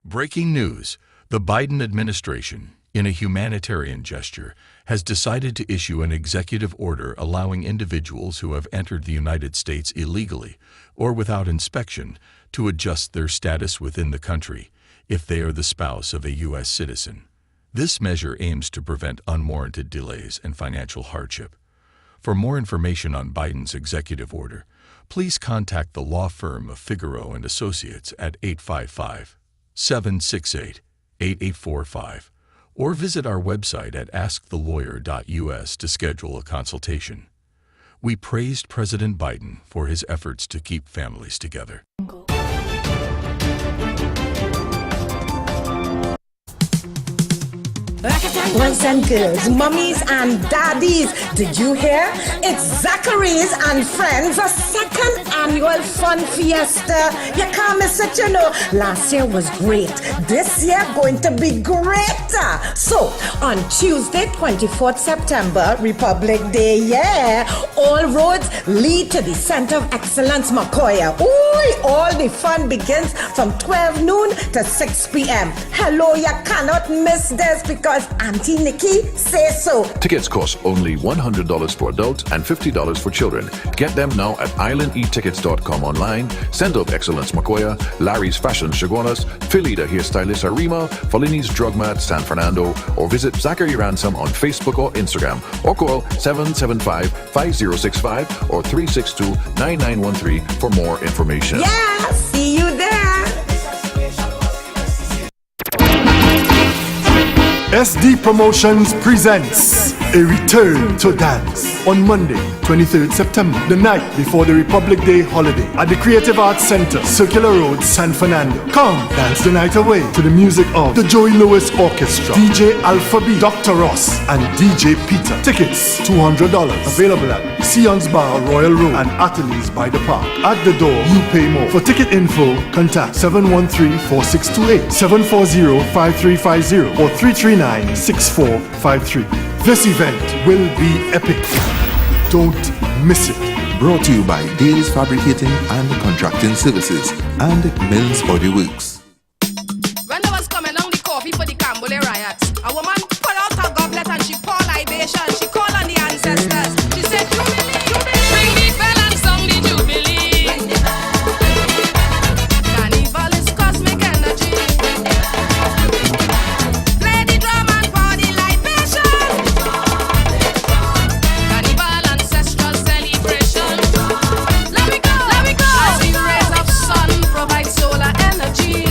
Breaking news. The Biden administration, in a humanitarian gesture, has decided to issue an executive order allowing individuals who have entered the United States illegally or without inspection to adjust their status within the country if they are the spouse of a U.S. citizen. This measure aims to prevent unwarranted delays and financial hardship. For more information on Biden's executive order, please contact the law firm of Figaro and Associates at 855-768-8845 or visit our website at askthelawyer.us to schedule a consultation. We praised President Biden for his efforts to keep families together. Boys and girls, mummies and daddies, did you hear? It's Zachary's and Friends, a second annual fun fiesta. You can't miss it, you know. Last year was great. This year going to be greater. So, on Tuesday, 24th September, Republic Day, yeah, all roads lead to the Center of Excellence, Macoya. Ooh, all the fun begins from 12 noon to 6 p.m. Hello, you cannot miss this because I'm Auntie Nikki say so. Tickets cost only $100 for adults and $50 for children. Get them now at islandetickets.com online. Send up Excellence Makoya, Larry's Fashion Shagonas, Philly the Hairstylist Arima, Folini's Drug Mat San Fernando, or visit Zachary Ransom on Facebook or Instagram, or call 775-5065 or 362-9913 for more information. Yeah, see you there. SD Promotions presents A Return to Dance on Monday, 23rd September, the night before the Republic Day holiday at the Creative Arts Center, Circular Road, San Fernando. Come dance the night away to the music of the Joey Lewis Orchestra, DJ Alpha B, Dr. Ross, and DJ Peter. Tickets $200. Available at Sion's Bar, Royal Road, and Ateliers by the Park. At the door, you pay more. For ticket info, contact 713-4628, 740-5350, or 339-6453. This event will be epic. Don't miss it. Brought to you by Dale's Fabricating and Contracting Services and Mills Body Works. When they was coming on the coffee for the Cambole riots, a woman pulled out her goblet and she poured libation. She called on the ancestors. She said, Jubilee, Jubilee. Bring the bell and song the Jubilee. Carnival is cosmic energy. Play the drum and pour the libation. Carnival ancestral celebration. Let me go, let me go. As the rays of sun provide solar energy.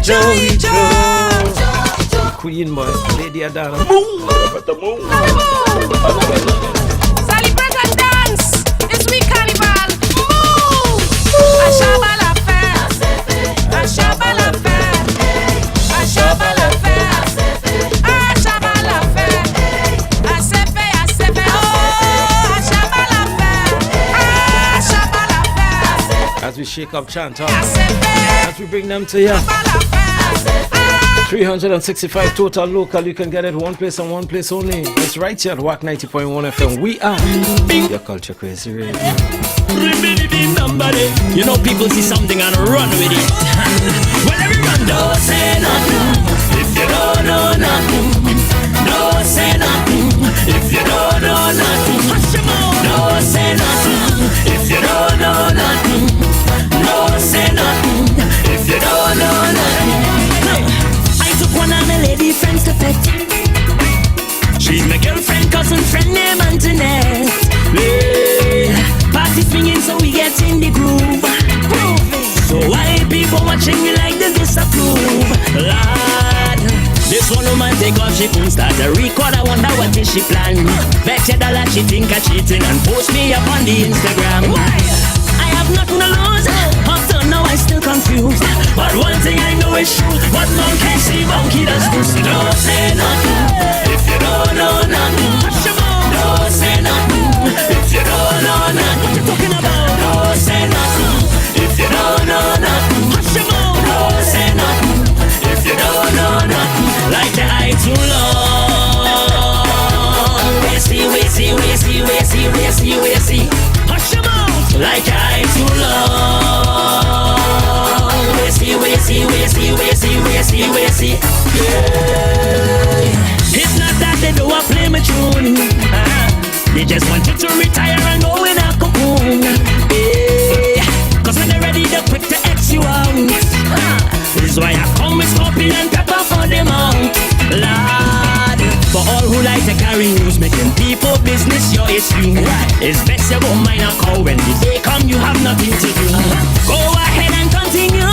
Joey Joe. Queen boy, Lady Adana. Boom! Celebrate and dance. It's we carnival. Move! Ashaba la fête. Ashaba la fête. Ashaba la fête. Ashaba la fête. Asefe, asefe. Oh, ashaba la fête. Ashaba la fête. As we shake up chant, as we bring them to you. 365 total local. You can get it one place and one place only. It's right here at WAC 90.1 FM. We are your Culture Crazy Radio. You know people see something and run with it. Well, everyone don't say nothing if you don't know nothing. Don't say nothing if you don't know nothing. Don't say nothing if you don't know nothing. Don't say nothing if you don't know nothing. I took one of my lady friends to pet. She's my girlfriend, cousin, friend named Antoinette. Yeah. Party swinging so we get in the groove. So why people watching me like they disapprove? Lord, this one woman take off, she couldn't start a record. I wonder what is she plan. Bet you dollar she think I cheating and post me up on the Instagram. Why? I have nothing to lose. Up till now I still confused. But one thing I know is true. What monkey see, monkey does do. So don't say nothing if you don't know nothing. Don't say nothing if you don't know nothing. What you talking about? Don't say nothing if you don't know nothing. Don't say nothing if you don't know nothing. Like the eye too long. We see. Hush your mouth. Like the eye too long. We see. Yeah. It's not that they don't want to play my tune. They just want you to retire and go in a cocoon. Yeah. Cause when they're ready, they're quick to X you out. This is why I come with scorpion and pepper for them out. Lord, for all who like to carry news, making people business your issue. It's best you won't mind a call when the day come you have nothing to do. Go ahead and continue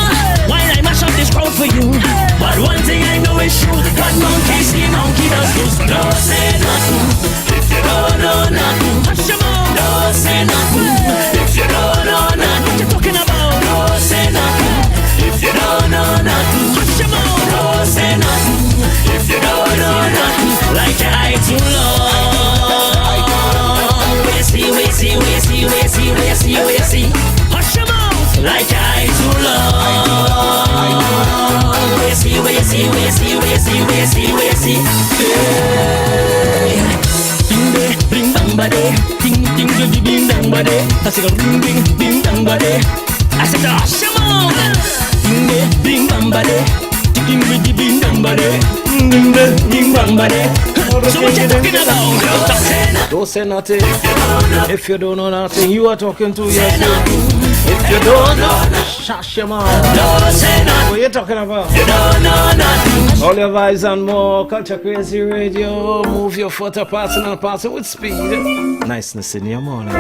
while I mash up this crowd for you. But one thing I know is true. What monkey see, monkey does do. So don't say nothing if you don't know nothing. Don't say nothing if you don't know nothing. What you talking about? Don't say nothing if you don't know nothing. Don't say nothing if you don't know nothing. Like your eye too long. We see. Hush your mouth. Like your eye too long. We see. Bring bang body, ding ding ding dang body. I said ring ding ding dang body. I said hush your mouth. Ding bang body, ding ding dang body. Ding bang body. So what you talking about? Don't say nothing if you don't know nothing. You are talking to yourself. If you don't know, shush your mouth. Don't say nothing. What are you talking about? You don't know nothing. All your vibes and more. Culture Crazy Radio. Move your foot up, passing with speed. Niceness in your morning.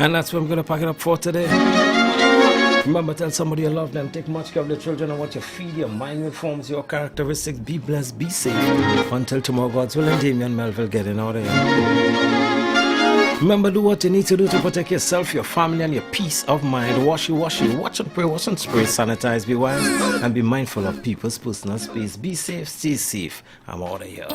And that's where I'm going to pack it up for today. Remember, tell somebody you love them. Take much care of the children and what you feed. Your mind informs your characteristics. Be blessed, be safe. Until tomorrow, God's will, and Damian Melville getting out of here. Remember, do what you need to do to protect yourself, your family, and your peace of mind. Wash, watch and pray, wash and spray, sanitize, be wise, and be mindful of people's personal space. Be safe, stay safe. I'm out of here.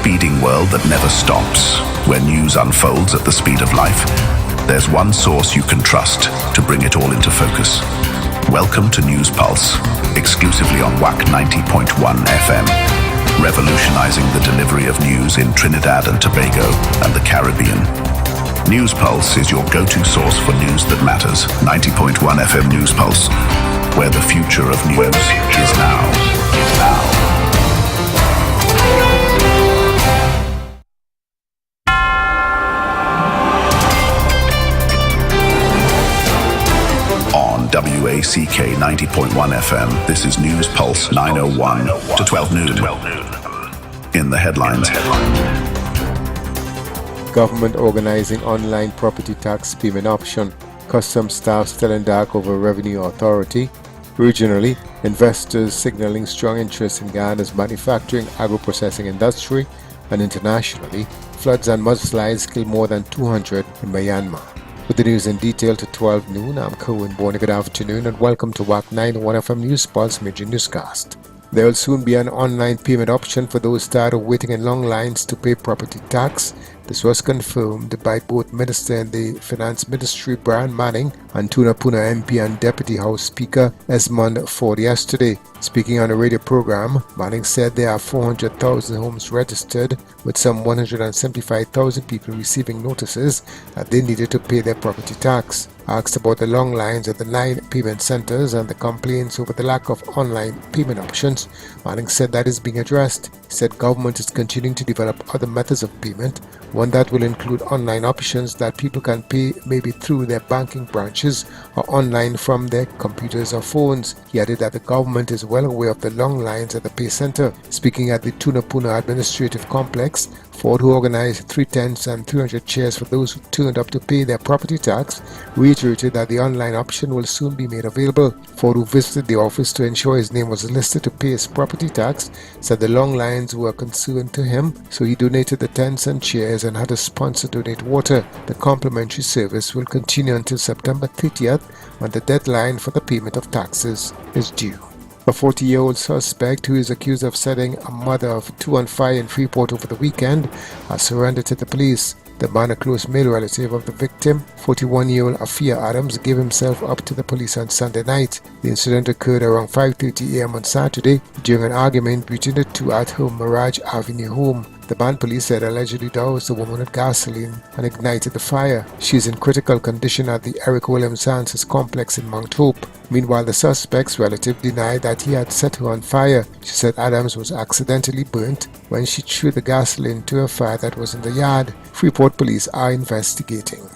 speeding world that never stops, where news unfolds at the speed of life, there's one source you can trust to bring it all into focus. Welcome to News Pulse, exclusively on WAC 90.1 FM, revolutionizing the delivery of news in Trinidad and Tobago and the Caribbean. News Pulse is your go-to source for news that matters. 90.1 FM News Pulse, where the future of news is now. On WACK 90.1 FM, this is News Pulse 901 to 12 noon. In the headlines. Government organizing online property tax payment option. Customs staff still in dark over Revenue Authority. Regionally, investors signaling strong interest in Ghana's manufacturing agro-processing industry. And internationally, floods and mudslides kill more than 200 in Myanmar. With the news in detail to 12 noon, I'm Cohen Born. Good afternoon and welcome to WAC 91 FM News Pulse Major Newscast. There will soon be an online payment option for those tired of waiting in long lines to pay property tax. This was confirmed by both Minister in the Finance Ministry Brian Manning and Tunapuna MP and Deputy House Speaker Esmond Ford yesterday. Speaking on a radio program, Manning said there are 400,000 homes registered, with some 175,000 people receiving notices that they needed to pay their property tax. Asked about the long lines at the 9 payment centers and the complaints over the lack of online payment options, Manning said that is being addressed. He said government is continuing to develop other methods of payment, one that will include online options that people can pay maybe through their banking branches or online from their computers or phones. He added that the government is well aware of the long lines at the pay center. Speaking at the Tunapuna Administrative Complex, Ford, who organized 3 tents and 300 chairs for those who turned up to pay their property tax, reiterated that the online option will soon be made available. Ford, who visited the office to ensure his name was listed to pay his property tax, said the long lines were a concern to him, so he donated the tents and chairs and had a sponsor donate water. The complimentary service will continue until September 30th, when the deadline for the payment of taxes is due. A 40-year-old suspect who is accused of setting a mother of 2 on fire in Freeport over the weekend has surrendered to the police. The man, a close male relative of the victim, 41-year-old Afia Adams, gave himself up to the police on Sunday night. The incident occurred around 5:30 a.m. on Saturday during an argument between the two at her Mirage Avenue home. The band police said allegedly doused the woman with gasoline and ignited the fire. She is in critical condition at the Eric Williams Hanses complex in Mount Hope. Meanwhile, the suspect's relative denied that he had set her on fire. She said Adams was accidentally burnt when she threw the gasoline into a fire that was in the yard. Freeport police are investigating.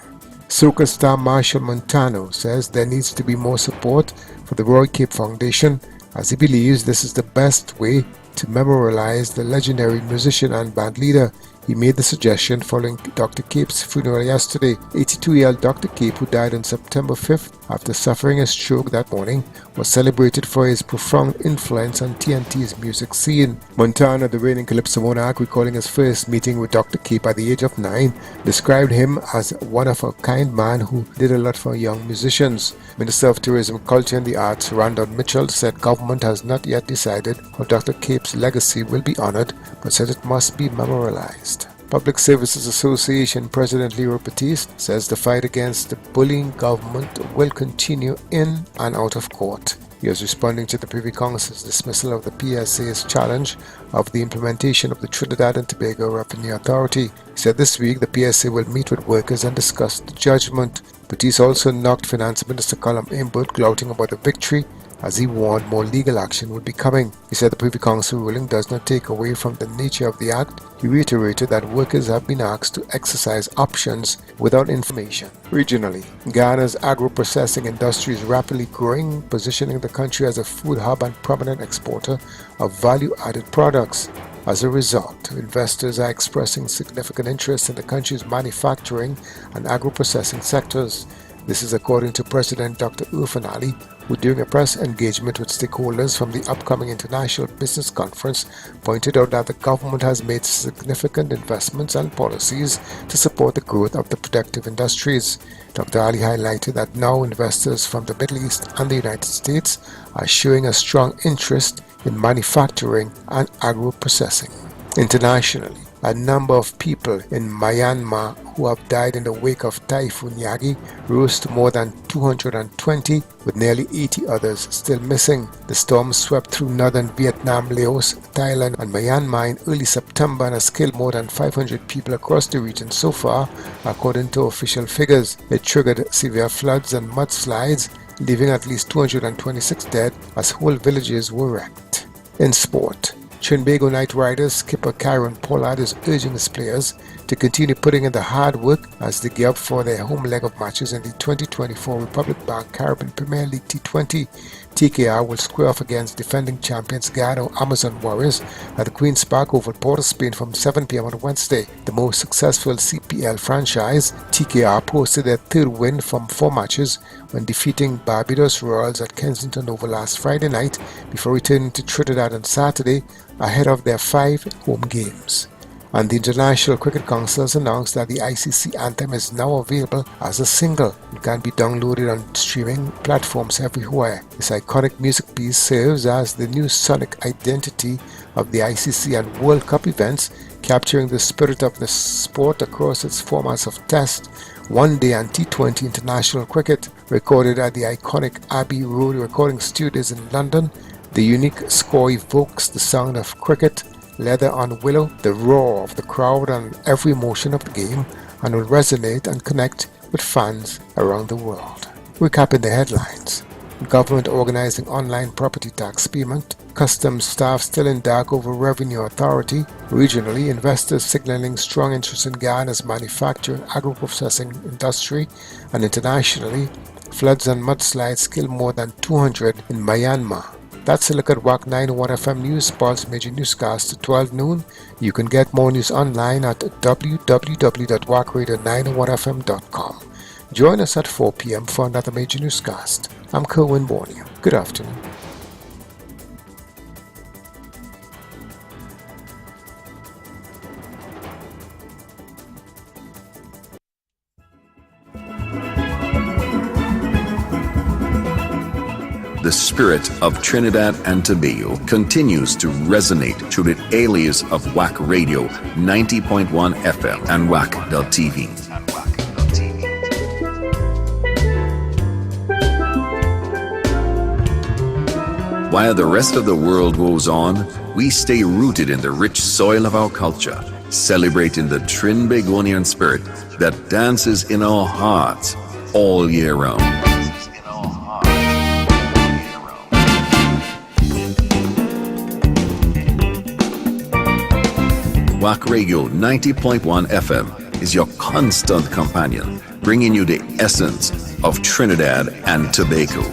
Soca star Marshall Montano says there needs to be more support for the Roy Cape Foundation, as he believes this is the best way to memorialize the legendary musician and band leader. He made the suggestion following Dr. Cape's funeral yesterday. 82-year-old Dr. Cape, who died on September 5th after suffering a stroke that morning, was celebrated for his profound influence on TNT's music scene. Montana, the reigning Calypso monarch, recalling his first meeting with Dr. Cape at the age of 9, described him as one of a kind man who did a lot for young musicians. Minister of Tourism, Culture and the Arts, Randon Mitchell, said government has not yet decided how Dr. Cape's legacy will be honored, but said it must be memorialized. Public Services Association President Leo Batiste says the fight against the bullying government will continue in and out of court. He was responding to the Privy Council's dismissal of the PSA's challenge of the implementation of the Trinidad and Tobago Revenue Authority. He said this week the PSA will meet with workers and discuss the judgment. Batiste also knocked Finance Minister Colum Imbert gloating about the victory, as he warned more legal action would be coming. He said the Privy Council ruling does not take away from the nature of the act. He reiterated that workers have been asked to exercise options without information. Regionally, Ghana's agro-processing industry is rapidly growing, positioning the country as a food hub and prominent exporter of value-added products. As a result, investors are expressing significant interest in the country's manufacturing and agro-processing sectors. This is according to President Dr. Irfan Ali, who during a press engagement with stakeholders from the upcoming International Business Conference pointed out that the government has made significant investments and policies to support the growth of the productive industries. Dr. Ali highlighted that now investors from the Middle East and the United States are showing a strong interest in manufacturing and agro-processing. Internationally, a number of people in Myanmar who have died in the wake of Typhoon Yagi rose to more than 220, with nearly 80 others still missing. The storm swept through northern Vietnam, Laos, Thailand, and Myanmar in early September and has killed more than 500 people across the region so far, according to official figures. It triggered severe floods and mudslides, leaving at least 226 dead as whole villages were wrecked. In sport, Trinbago Knight Riders skipper Karen Pollard is urging his players to continue putting in the hard work as they gear up for their home leg of matches in the 2024 Republic Bank Caribbean Premier League T20. TKR will square off against defending champions Gado Amazon Warriors at the Queen's Park Oval, Port of Spain from 7 p.m. on Wednesday. The most successful CPL franchise, TKR, posted their third win from 4 matches when defeating Barbados Royals at Kensington Oval last Friday night before returning to Trinidad on Saturday ahead of their 5 home games. And the International Cricket Council has announced that the ICC anthem is now available as a single. It can be downloaded on streaming platforms everywhere. This iconic music piece serves as the new sonic identity of the ICC and World Cup events, capturing the spirit of the sport across its formats of Test, One Day and T20 international cricket. Recorded at the iconic Abbey Road Recording Studios in London, the unique score evokes the sound of cricket, leather on willow, the roar of the crowd and every motion of the game, and will resonate and connect with fans around the world. Recapping the headlines. Government organizing online property tax payment. Customs staff still in dark over revenue authority. Regionally, investors signaling strong interest in Ghana's manufacturing agro-processing industry. And internationally, floods and mudslides killed more than 200 in Myanmar. That's a look at WAC 901 FM News Pulse Major Newscast at 12 noon. You can get more news online at www.wacradio901fm.com. Join us at 4 p.m. for another major newscast. I'm Kerwin Borneo. Good afternoon. The spirit of Trinidad and Tobago continues to resonate through the alias of WAC Radio 90.1 FM and WAC.tv. While the rest of the world goes on, we stay rooted in the rich soil of our culture, celebrating the Trinbagonian spirit that dances in our hearts all year round. WAC Radio 90.1 FM is your constant companion, bringing you the essence of Trinidad and Tobago.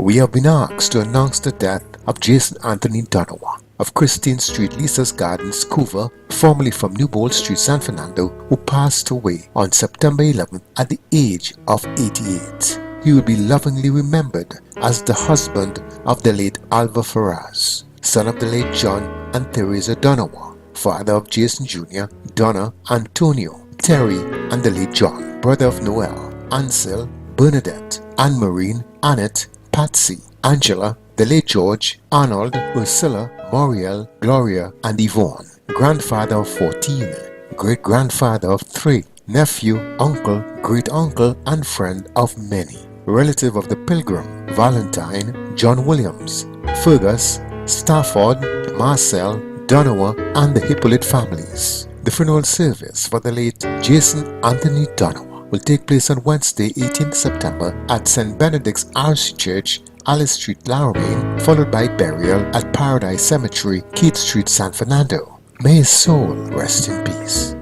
we have been asked to announce the death of Jason Anthony Donowa of Christine Street, Lisa's Gardens, Couva, formerly from New Bold Street, San Fernando, who passed away on September 11th at the age of 88. He will be lovingly remembered as the husband of the late Alva Faraz, son of the late John and Theresa Donowa, father of Jason Jr., Donna, Antonio, Terry, and the late John, brother of Noel, Ansel, Bernadette, Anne-Marine, Annette, Patsy, Angela, the late George, Arnold, Ursula, Moriel, Gloria, and Yvonne, grandfather of 14, great-grandfather of 3, nephew, uncle, great-uncle, and friend of many, relative of the Pilgrim, Valentine, John Williams, Fergus, Stafford, Marcel, Donowa, and the Hippolyte families. The funeral service for the late Jason Anthony Donowa will take place on Wednesday, 18th September at St. Benedict's RC Church, Alice Street, Laramie, followed by burial at Paradise Cemetery, Keith Street, San Fernando. May his soul rest in peace.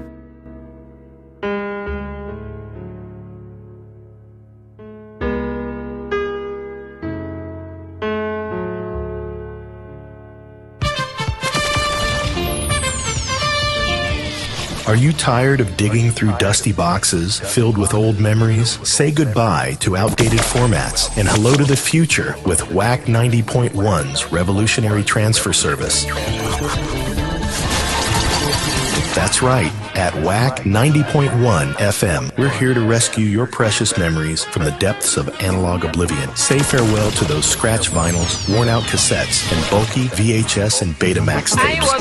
Are you tired of digging through dusty boxes filled with old memories? Say goodbye to outdated formats and hello to the future with WAC 90.1's revolutionary transfer service. That's right, at WAC 90.1 FM, we're here to rescue your precious memories from the depths of analog oblivion. Say farewell to those scratch vinyls, worn out cassettes, and bulky VHS and Betamax tapes.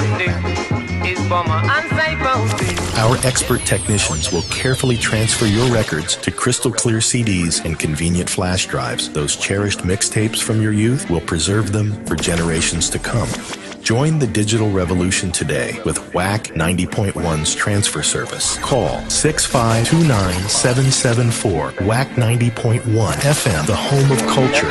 Our expert technicians will carefully transfer your records to crystal clear CDs and convenient flash drives. Those cherished mixtapes from your youth will preserve them for generations to come. Join the digital revolution today with WAC 90.1's transfer service. Call 6529774 WAC 90.1 FM, the home of culture.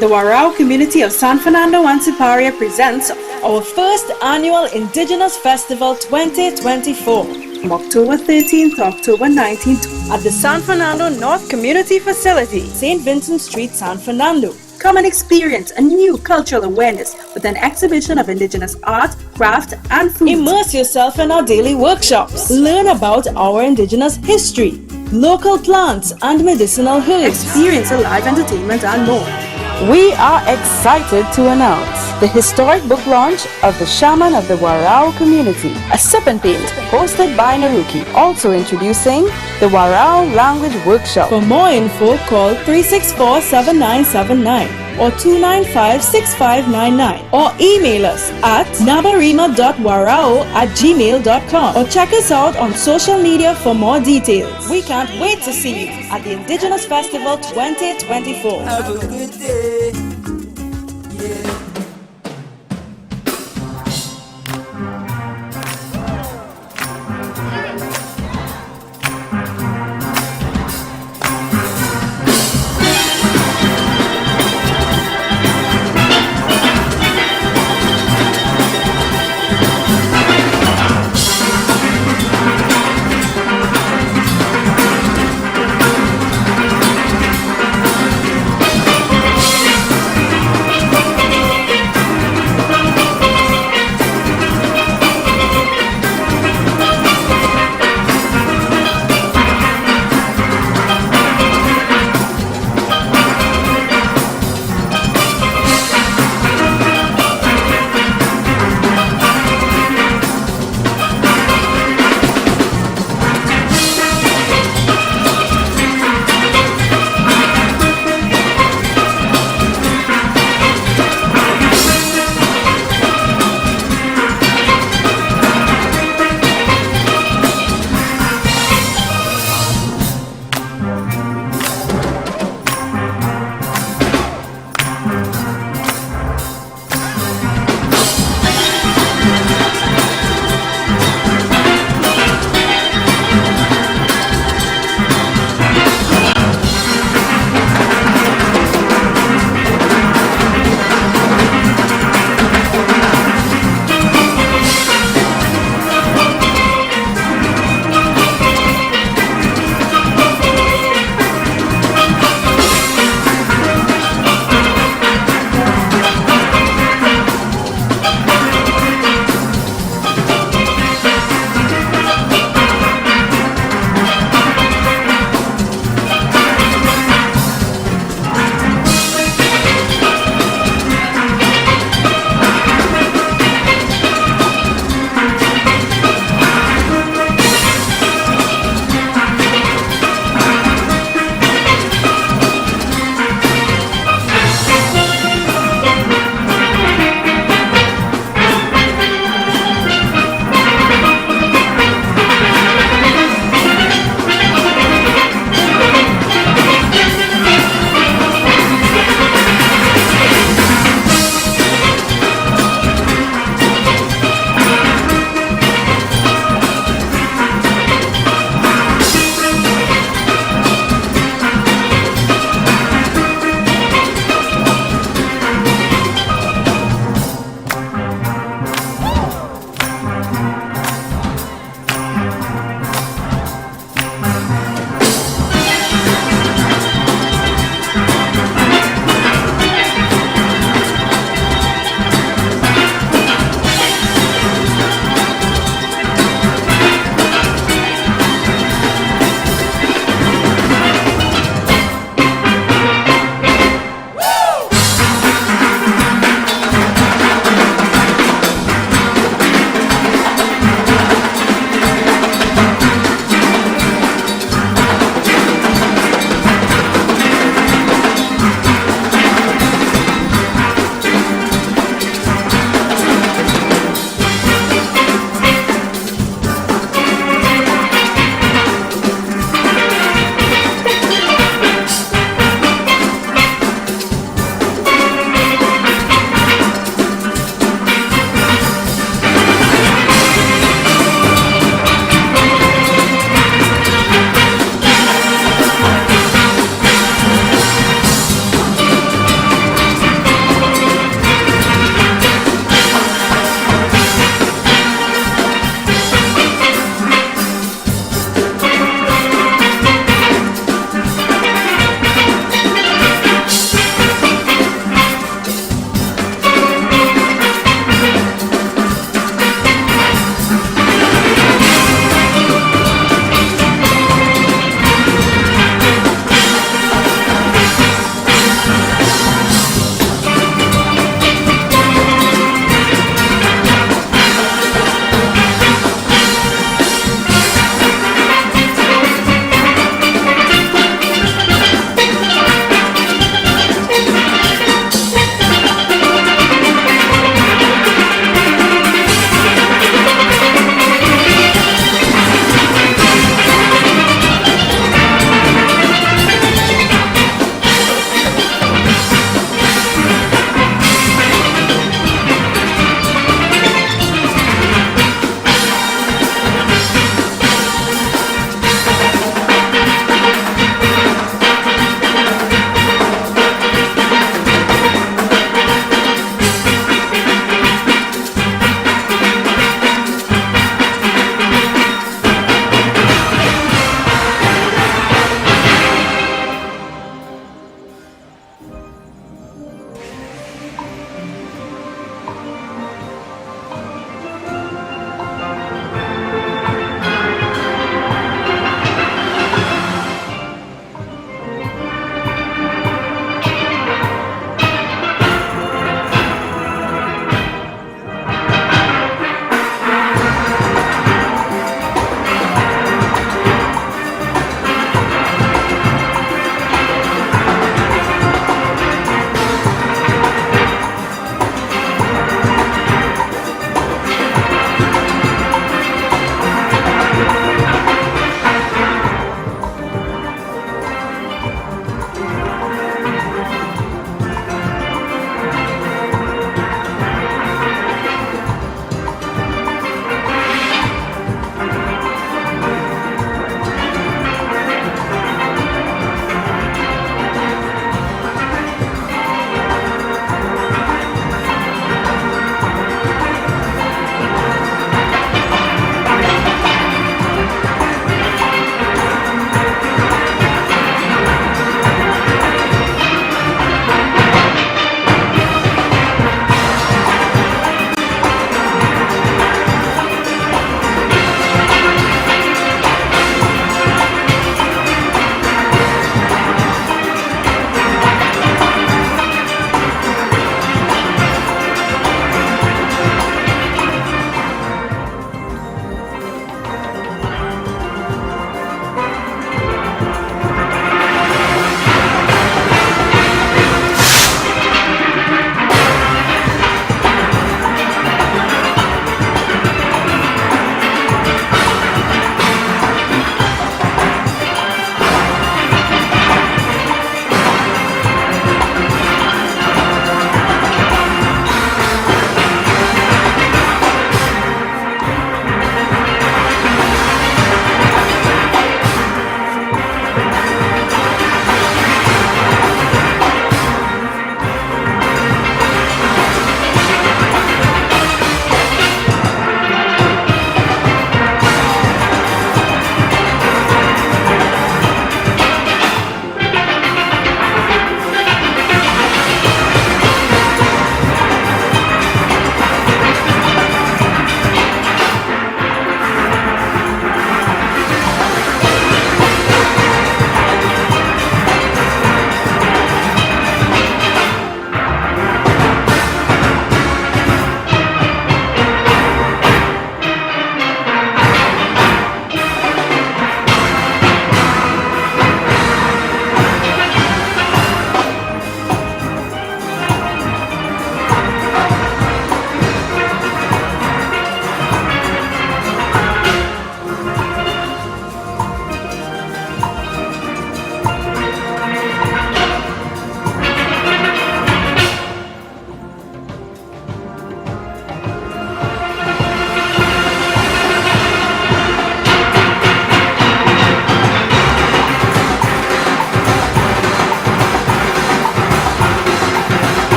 The Warao community of San Fernando and Siparia presents our first annual Indigenous Festival 2024 from October 13th to October 19th at the San Fernando North Community Facility, St. Vincent Street, San Fernando. Come and experience a new cultural awareness with an exhibition of Indigenous art, craft, and food. Immerse yourself in our daily workshops. Learn about our Indigenous history, local plants and medicinal herbs. Experience a live entertainment and more. We are excited to announce the historic book launch of The Shaman of the Warao Community, a sip and paint hosted by Naruki. Also introducing the Warao Language Workshop. For more info, call 364-7979 or 295-6599 or email us at nabarima.warao@gmail.com or check us out on social media for more details. We can't wait to see you at the Indigenous Festival 2024. Have a good day. Yeah.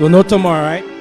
So no tomorrow, right?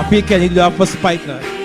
Happy can you do a first spike now?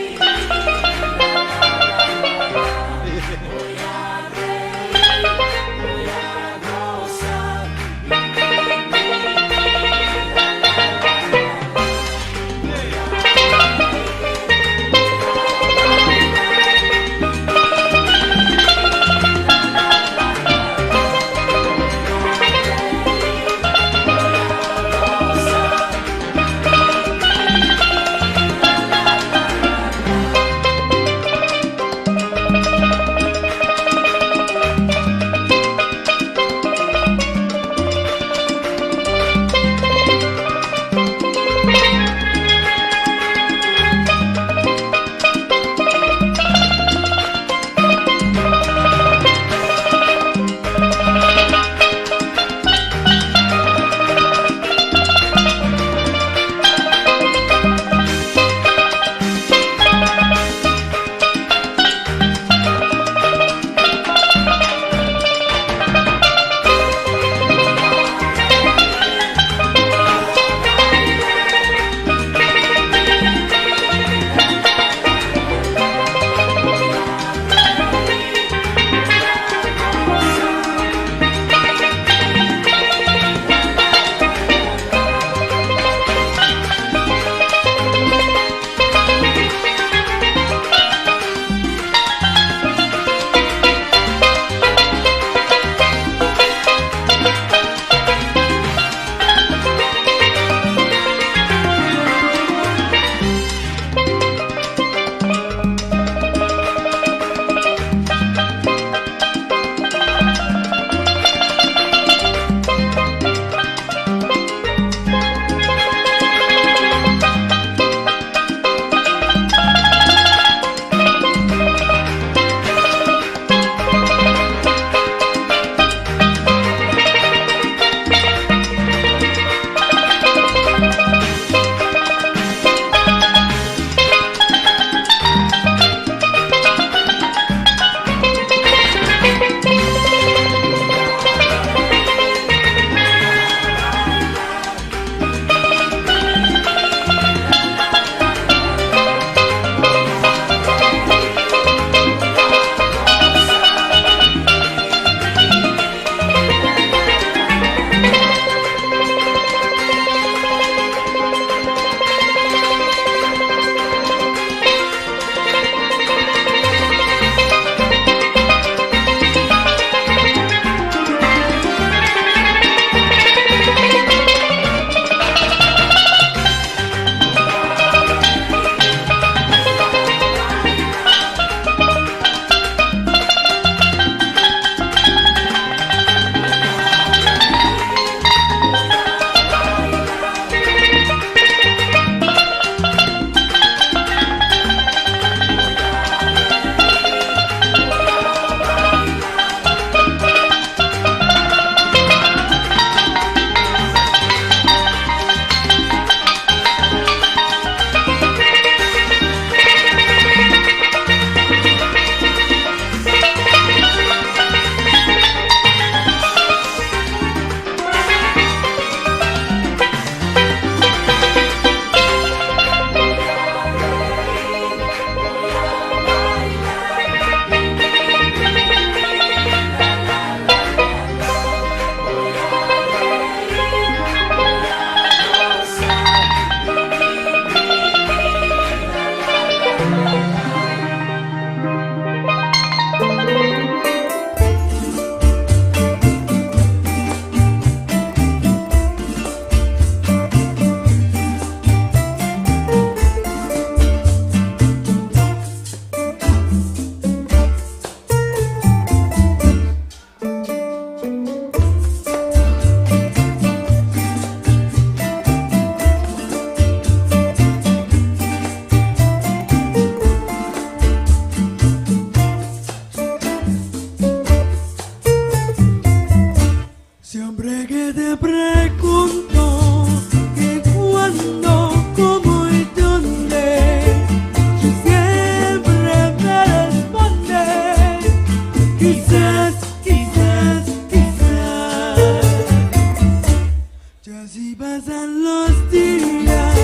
pasan los días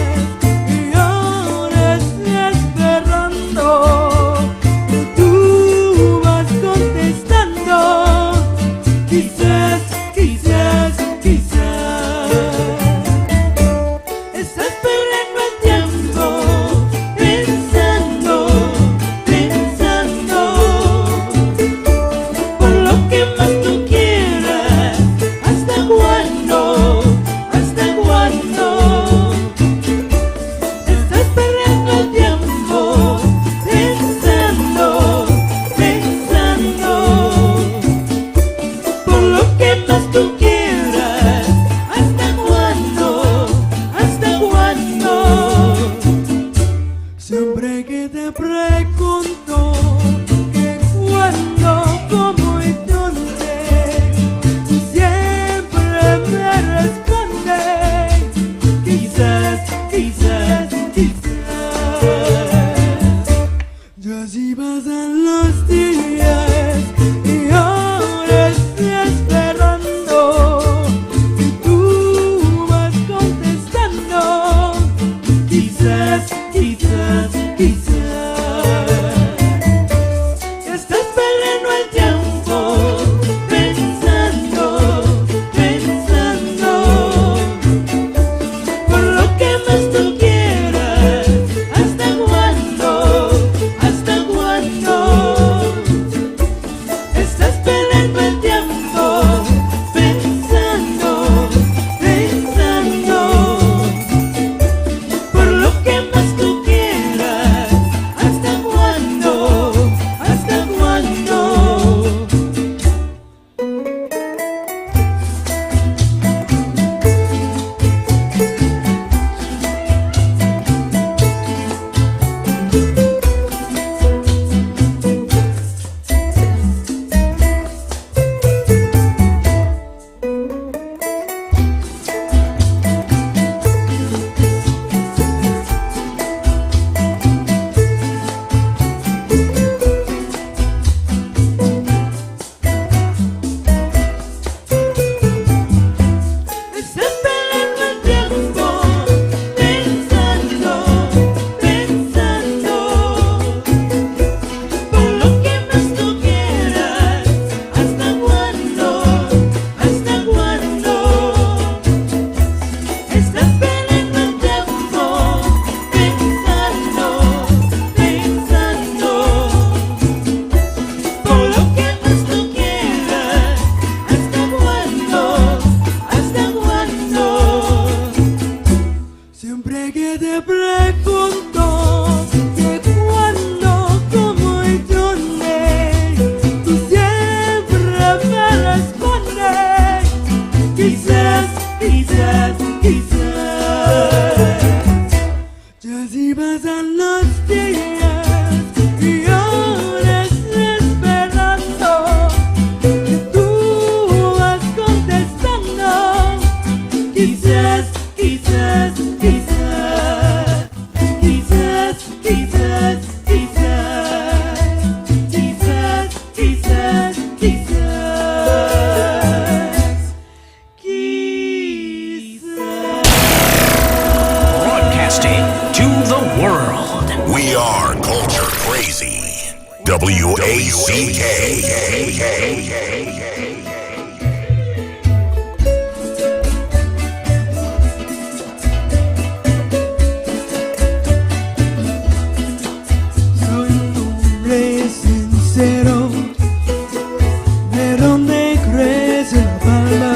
y ahora estoy esperando. Tú vas contestando. Quizás, quizás, quizás. Estás perdiendo el tiempo pensando, pensando. Por lo que más tú quieras. ¿Hasta cuándo? ¿Hasta cuándo? Estás perdiendo el tiempo pensando, pensando. Por lo que más tú quieras. ¿Hasta cuándo? ¿Hasta cuándo? Siempre que te pregunto que cuándo, cómo y dónde, siempre me respondes quizás, quizás, quizás. Ya así pasan los días y ahora estoy esperando. Y tú vas contestando. Quizás, quizás, quizás. Estás perdiendo el tiempo pensando, pensando. Por lo que más tú quieras. ¿Hasta cuándo? ¿Hasta cuándo? Estás perdiendo el tiempo pensando, pensando. Por lo que más tú quieras. ¿Hasta cuándo? ¿Hasta cuándo? Estás perdiendo el tiempo pensando, pensando. Por lo que más tú quieras. ¿Hasta cuándo? ¿Hasta cuándo? Estás perdiendo el tiempo pensando, pensando. Por lo que más tú quieras. ¿Hasta cuándo? ¿Hasta cuándo? Siempre que te pregunto que cuándo, cómo y dónde, tú siempre me respondes quizás, quizás, quizás. Ya así pasan los días y ahora estoy esperando. Que tú vas contestando. Quizás, quizás, quizás. Quizás, quizás, quizás. Quizás, quizás, quizás. Quizás. Broadcasting to the world. We are Culture Crazy. WACK. Soy un hombre sincero. ¿De dónde crece la palma?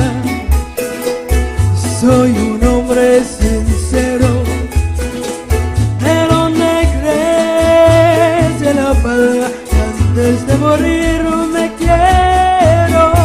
Soy un hombre sincero. ¿De dónde crece la palma? Antes de morir me quiero.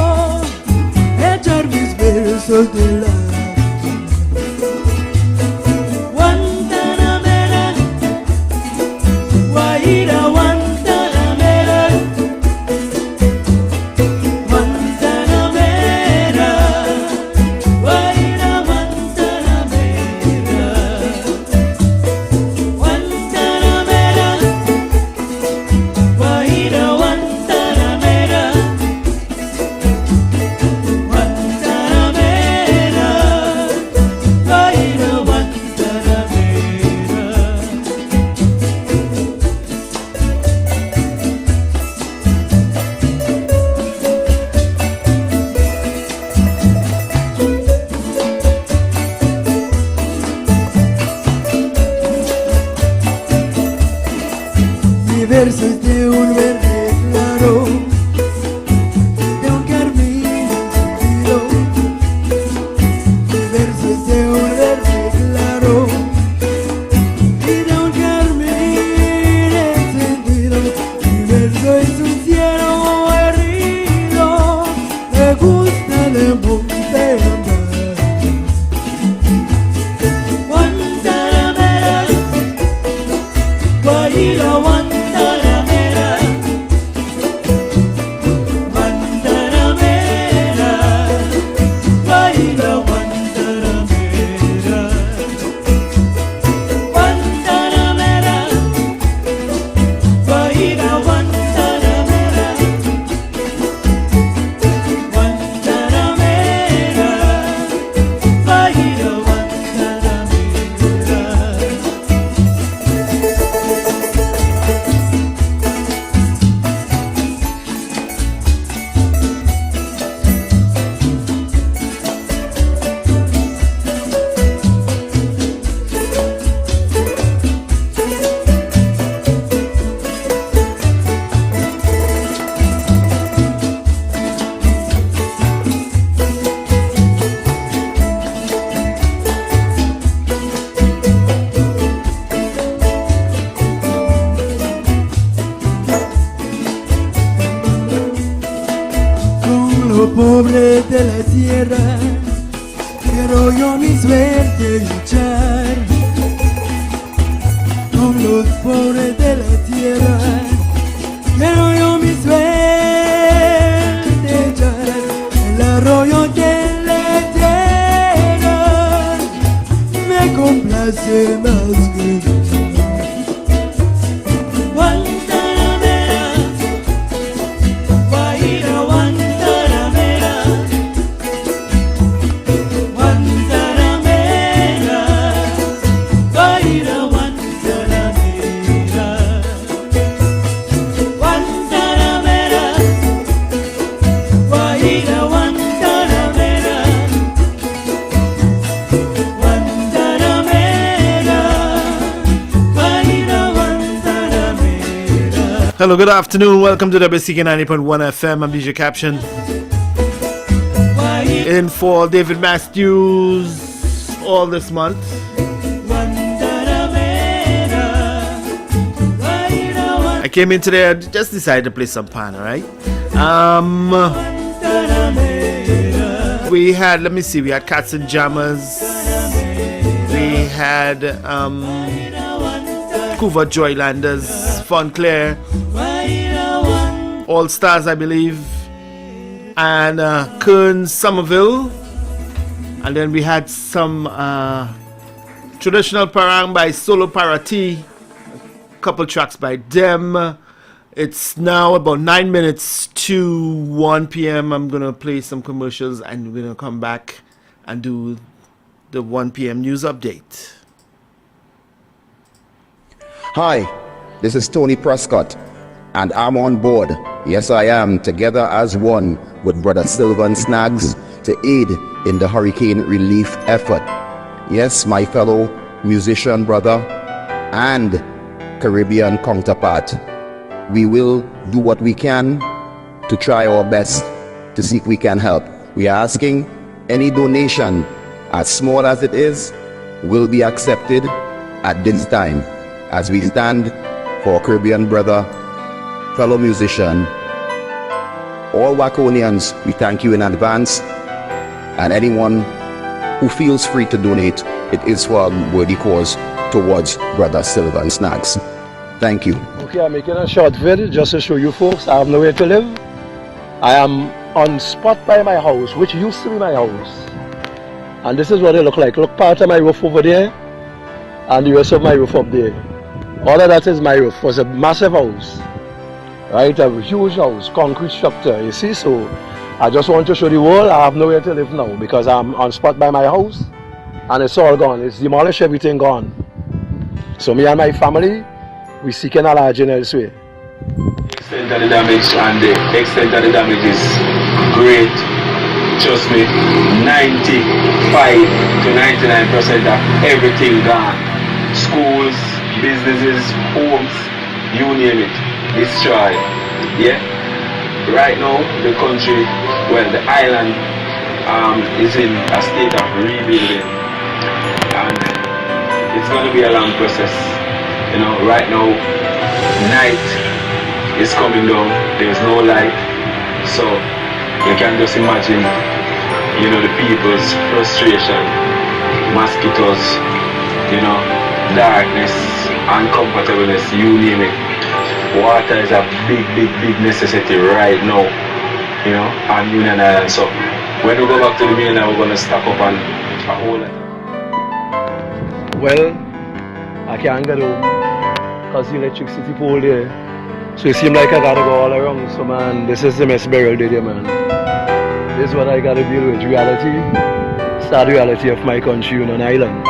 versos de un verde claro, de un carmín encendido, versos de un verde claro y de un carmín encendido. Mi verso es un cielo herido, me gusta de monte andar. Guantanamera, Guajira, Guantanamera, Guantanamera, Guajira, Guantanamera, Guantanamera, Guajira, Guantanamera, Guantanamera, Guajira, Guantanamera. Con lo pobre de la tierra quiero yo mi suerte luchar. Con los pobres de la tierra quiero yo mi suerte echar. El arroyo de la tierra me complace más que Guantanamera, Guajira, Guantanamera, Guantanamera, Guajira, Guantanamera, Guantanamera, Guajira, Guantanamera, Guantanamera, Guajira, Guantanamera. Hello, good afternoon. Welcome to WCK 90.1 FM. I'm DJ Caption. In for David Matthews all this month. I came in today, I just decided to play some pan, alright? We had, let me see, we had Cats and Jammers. We had Cuva Joylanders, Fun Claire, All Stars, I believe, and Kern Somerville. And then we had some traditional parang by Solo Parati, a couple tracks by them. It's now about 9 minutes to 1 p.m. I'm going to play some commercials and we're going to come back and do the 1 p.m. news update. Hi, this is Tony Prescott, and I'm on board. Yes, I am, together as one with Brother Sylvan Snags to aid in the hurricane relief effort. Yes, my fellow musician brother and Caribbean counterpart, we will do what we can to try our best to see if we can help. We are asking any donation, as small as it is, will be accepted at this time as we stand for our Caribbean brother, fellow musician. All Waconians, we thank you in advance, and anyone who feels free to donate, it is for a worthy cause towards Brother Sylvan Snags. Thank you. Okay, I'm making a short video just to show you folks I have nowhere to live. I am on spot by my house, which used to be my house. And this is what it look like. Look, part of my roof over there, and the rest of my roof up there. All of that is my roof. It was a massive house, right? A huge house, concrete structure, you see. So I just want to show the world I have nowhere to live now because I'm on spot by my house and it's all gone. It's demolished, everything gone. So me and my family, we seeking a lodging elsewhere. Extent of the damage and the extent of the damage is great. Trust me, 95 to 99% of everything gone. Schools, businesses, homes, you name it, destroy. Yeah. Right now, the country, well, the island is in a state of rebuilding, and it's going to be a long process. You know, right now, night is coming down. There's no light, so you can just imagine, you know, the people's frustration, mosquitoes, you know, darkness, uncomfortableness, you name it. Water is a big necessity right now, you know, on Union Island. So when we go back to the mainland, we're going to stock up on a whole lot. Well, I can't get home because the electricity pole there. So it seems like I gotta go all around. So man, this is the mess burial day there, man. This is what I gotta deal with, reality. Sad reality of my country, Union Island.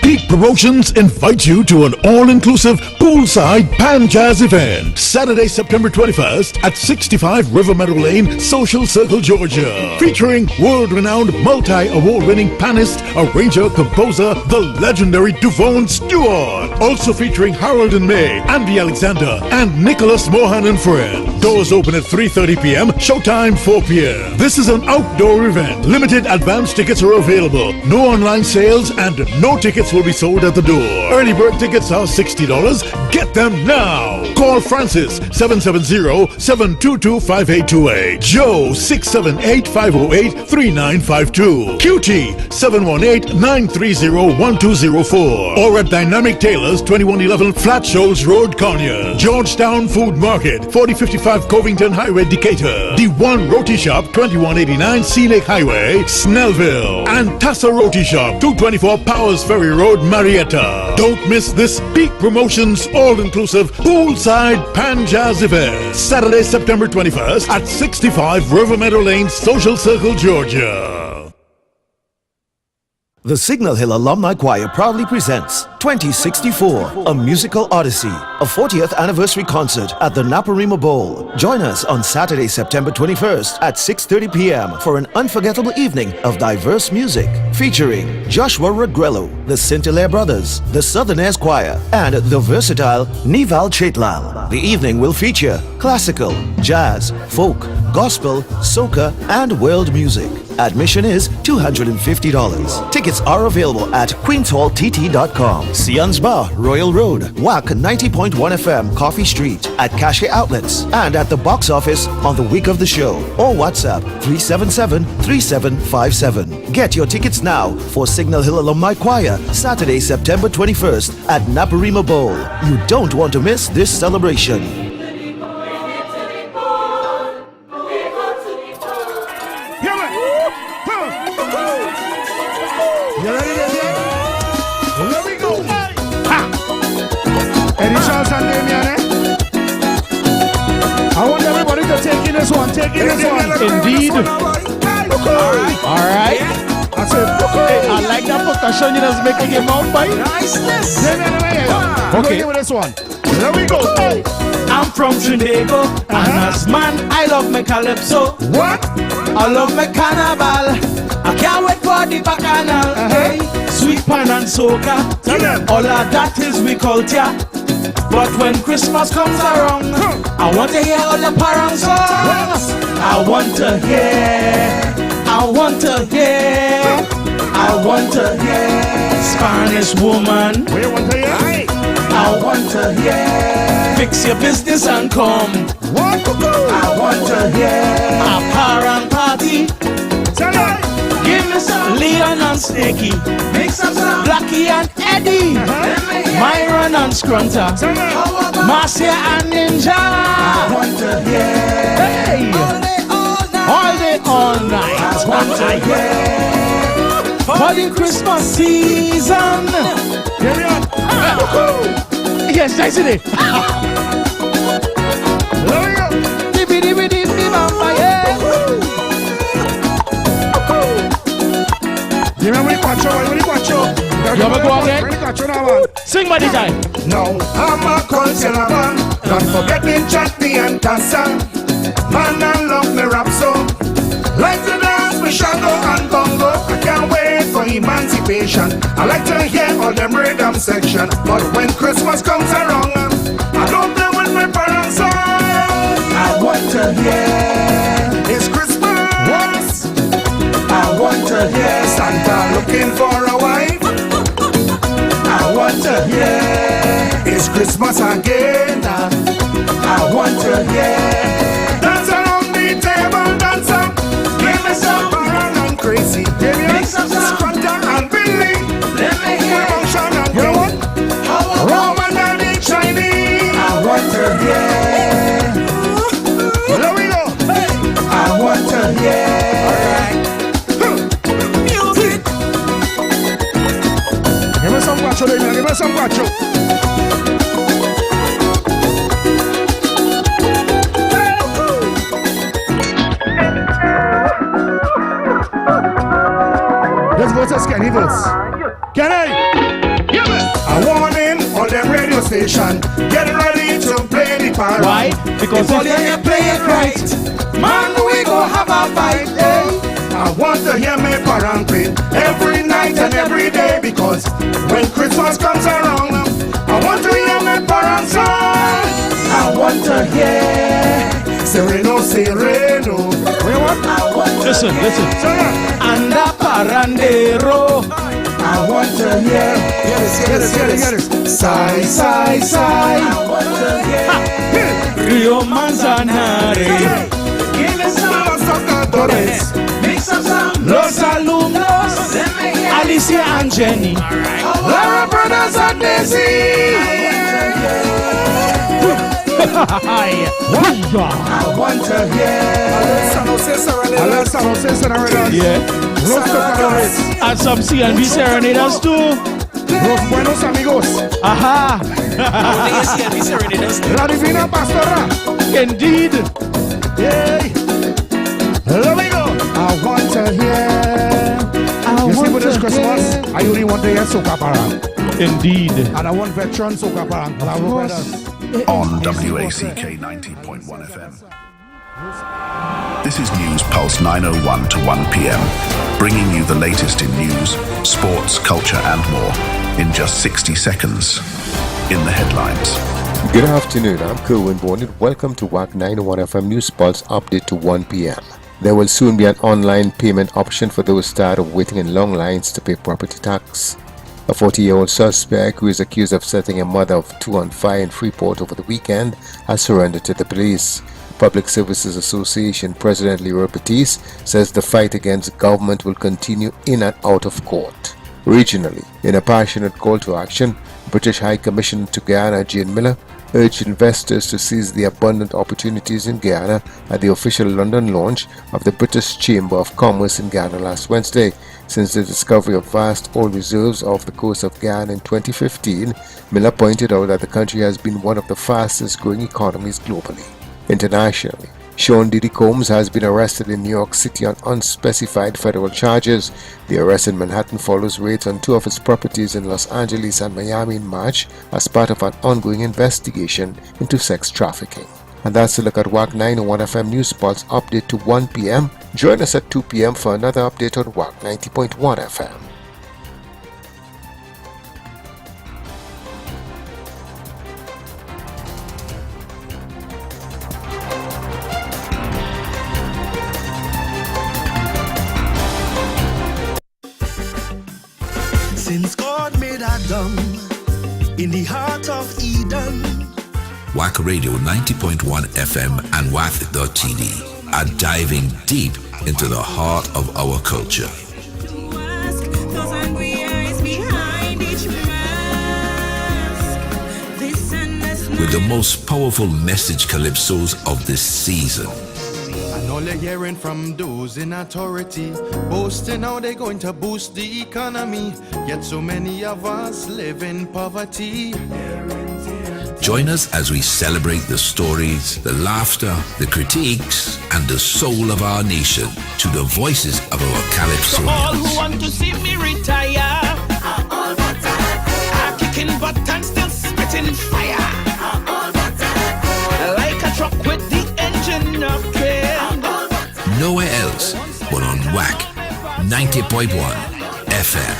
Peak Promotions invites you to an all-inclusive poolside Pan Jazz event Saturday, September 21st at 65 River Meadow Lane, Social Circle, Georgia. Featuring world-renowned multi-award-winning panist, arranger, composer, the legendary Duvone Stewart. Also featuring Harold and May, Andy Alexander, and Nicholas Mohan and Friends. Doors open at 3:30 p.m., showtime 4 p.m. This is an outdoor event. Limited advance tickets are available. No online sales and no tickets will be sold at the door. Early bird tickets are $60. Get them now. Call Francis 770-722-5828. Joe 678-508-3952. QT 718-930-1204. Or at Dynamic Tailors 2111 Flat Shoals Road, Conyer. Georgetown Food Market 4055 Covington Highway, Decatur. The One Roti Shop 2189 Sea Lake Highway, Snellville. And Tassa Roti Shop 224 Powers Ferry Road, Marietta. Don't miss this Peak Promotions all-inclusive poolside Pan Jazz event Saturday, September 21st at 65 River Meadow Lane, Social Circle, Georgia. The Signal Hill Alumni Choir proudly presents 2064, a musical odyssey, a 40th anniversary concert at the Naparima Bowl. Join us on Saturday, September 21st at 6:30 p.m. for an unforgettable evening of diverse music featuring Joshua Regrello, the Saint-Hilaire Brothers, the Southerners Choir, and the versatile Nival Chetlal. The evening will feature classical, jazz, folk, gospel, soca, and world music. Admission is $250. Tickets are available at queenshalltt.com. Sian's Bar, Royal Road, WAC 90.1 FM, Coffee Street, at Cache Outlets, and at the box office on the week of the show, or WhatsApp 377-3757. Get your tickets now for Signal Hill Alumni Choir, Saturday, September 21st at Naparima Bowl. You don't want to miss this celebration. Taking this one. Indeed. Alright. I said, hey, I like that percussion you just making him out by. Niceness. Okay. Give me this one. There we go. Hey. I'm from Trinidad, and as man, I love my calypso. What? I love my carnival. I can't wait for the bacchanal. Hey, sweet pan and soca. All of that is we culture. But when Christmas comes around, I want to hear all the parents songs. I want to hear Spanish woman. What you want to hear? I want to hear fix your business and come. What? I want to hear a parent party. Give me some Leon and Snakey. Mix up some Blackie and Eddie. Myron and Scrunter. Marcia and Ninja. I want to hear. Hey. All day, all night. I want to hear. For the Christmas season. Carry on. Yes, that's it. There we go. You remember when you watch out? You ever go again? Sing by the time. No, I'm a cultural man. Not forgetting Chutney and Tassa. Man, I love me rap so. Like to dance with Shango and Bongo. I can't wait for emancipation. I like to hear all them rhythm section. But when Christmas comes around, I don't play with my parents' song. I want to hear it's Christmas. I want to hear Santa looking for a wife. I want to hear it's Christmas again. I want to hear dance around the table, dance up. Give me some Baron and Crazy. Give me some Squatter and Billy. Let me hear Ocean and Green. Roman and the Chinese. I want to hear. Here we go. I want to hear. Alright. Music. Give me some guacho, baby. Give me some guacho. Let's go to Skinny Verse. Kenny! I want in all them radio station. Get ready to play the part. Why? Because if they play it right, man, we go have a fight. I want to hear me parang play every night and every day. Because when Christmas comes around, I want to hear me parang song. I want to hear Sereno, Sereno. Listen. And a parandero. I want to hear. Get it. Sigh. I want to hear. Rio Manzanare. Give me some Los Tocadores. Mix up some Los Alumnos. Alicia and Jenny. Lara Brothers and Daisy. I want to hear San Jose Serenaders. Yeah. And some CNB Serenaders too. Los buenos amigos. Aha. La Divina Pastora. Indeed. Yay. Here we go. I want to hear. You see, with this Christmas, I only want to hear Soca Parang. Indeed. And I want veteran Soca Parang. On WACK 90.1 FM. This is News Pulse 9:01 to 1 p.m. Bringing you the latest in news, sports, culture and more in just 60 seconds. In the headlines. Good afternoon, I'm Kerwin Bonnet. Welcome to WACK 901 FM News Pulse update to 1 p.m. There will soon be an online payment option for those tired of waiting in long lines to pay property tax. A 40-year-old suspect who is accused of setting a mother of two on fire in Freeport over the weekend has surrendered to the police. Public Services Association President Leroy Batiste says the fight against government will continue in and out of court. Regionally, in a passionate call to action, British High Commissioner to Guyana Jane Miller urged investors to seize the abundant opportunities in Guyana at the official London launch of the British Chamber of Commerce in Guyana last Wednesday. Since the discovery of vast oil reserves off the coast of Guyana in 2015, Miller pointed out that the country has been one of the fastest growing economies globally. Internationally, Sean Diddy Combs has been arrested in New York City on unspecified federal charges. The arrest in Manhattan follows raids on two of his properties in Los Angeles and Miami in March as part of an ongoing investigation into sex trafficking. And that's a look at WACK 901 FM News Pulse update to 1 p.m. Join us at 2 p.m. for another update on WACK 90.1 FM. Since God made Adam in the heart of Eden, WACK Radio 90.1 FM and WACK.tv are diving deep into the heart of our culture. With the most powerful message calypsos of this season. And all they're hearing from those in authority, boasting how they're going to boost the economy, yet so many of us live in poverty. Join us as we celebrate the stories, the laughter, the critiques, and the soul of our nation to the voices of our calypsonians. All who want to see me retire, all 90.1 FM.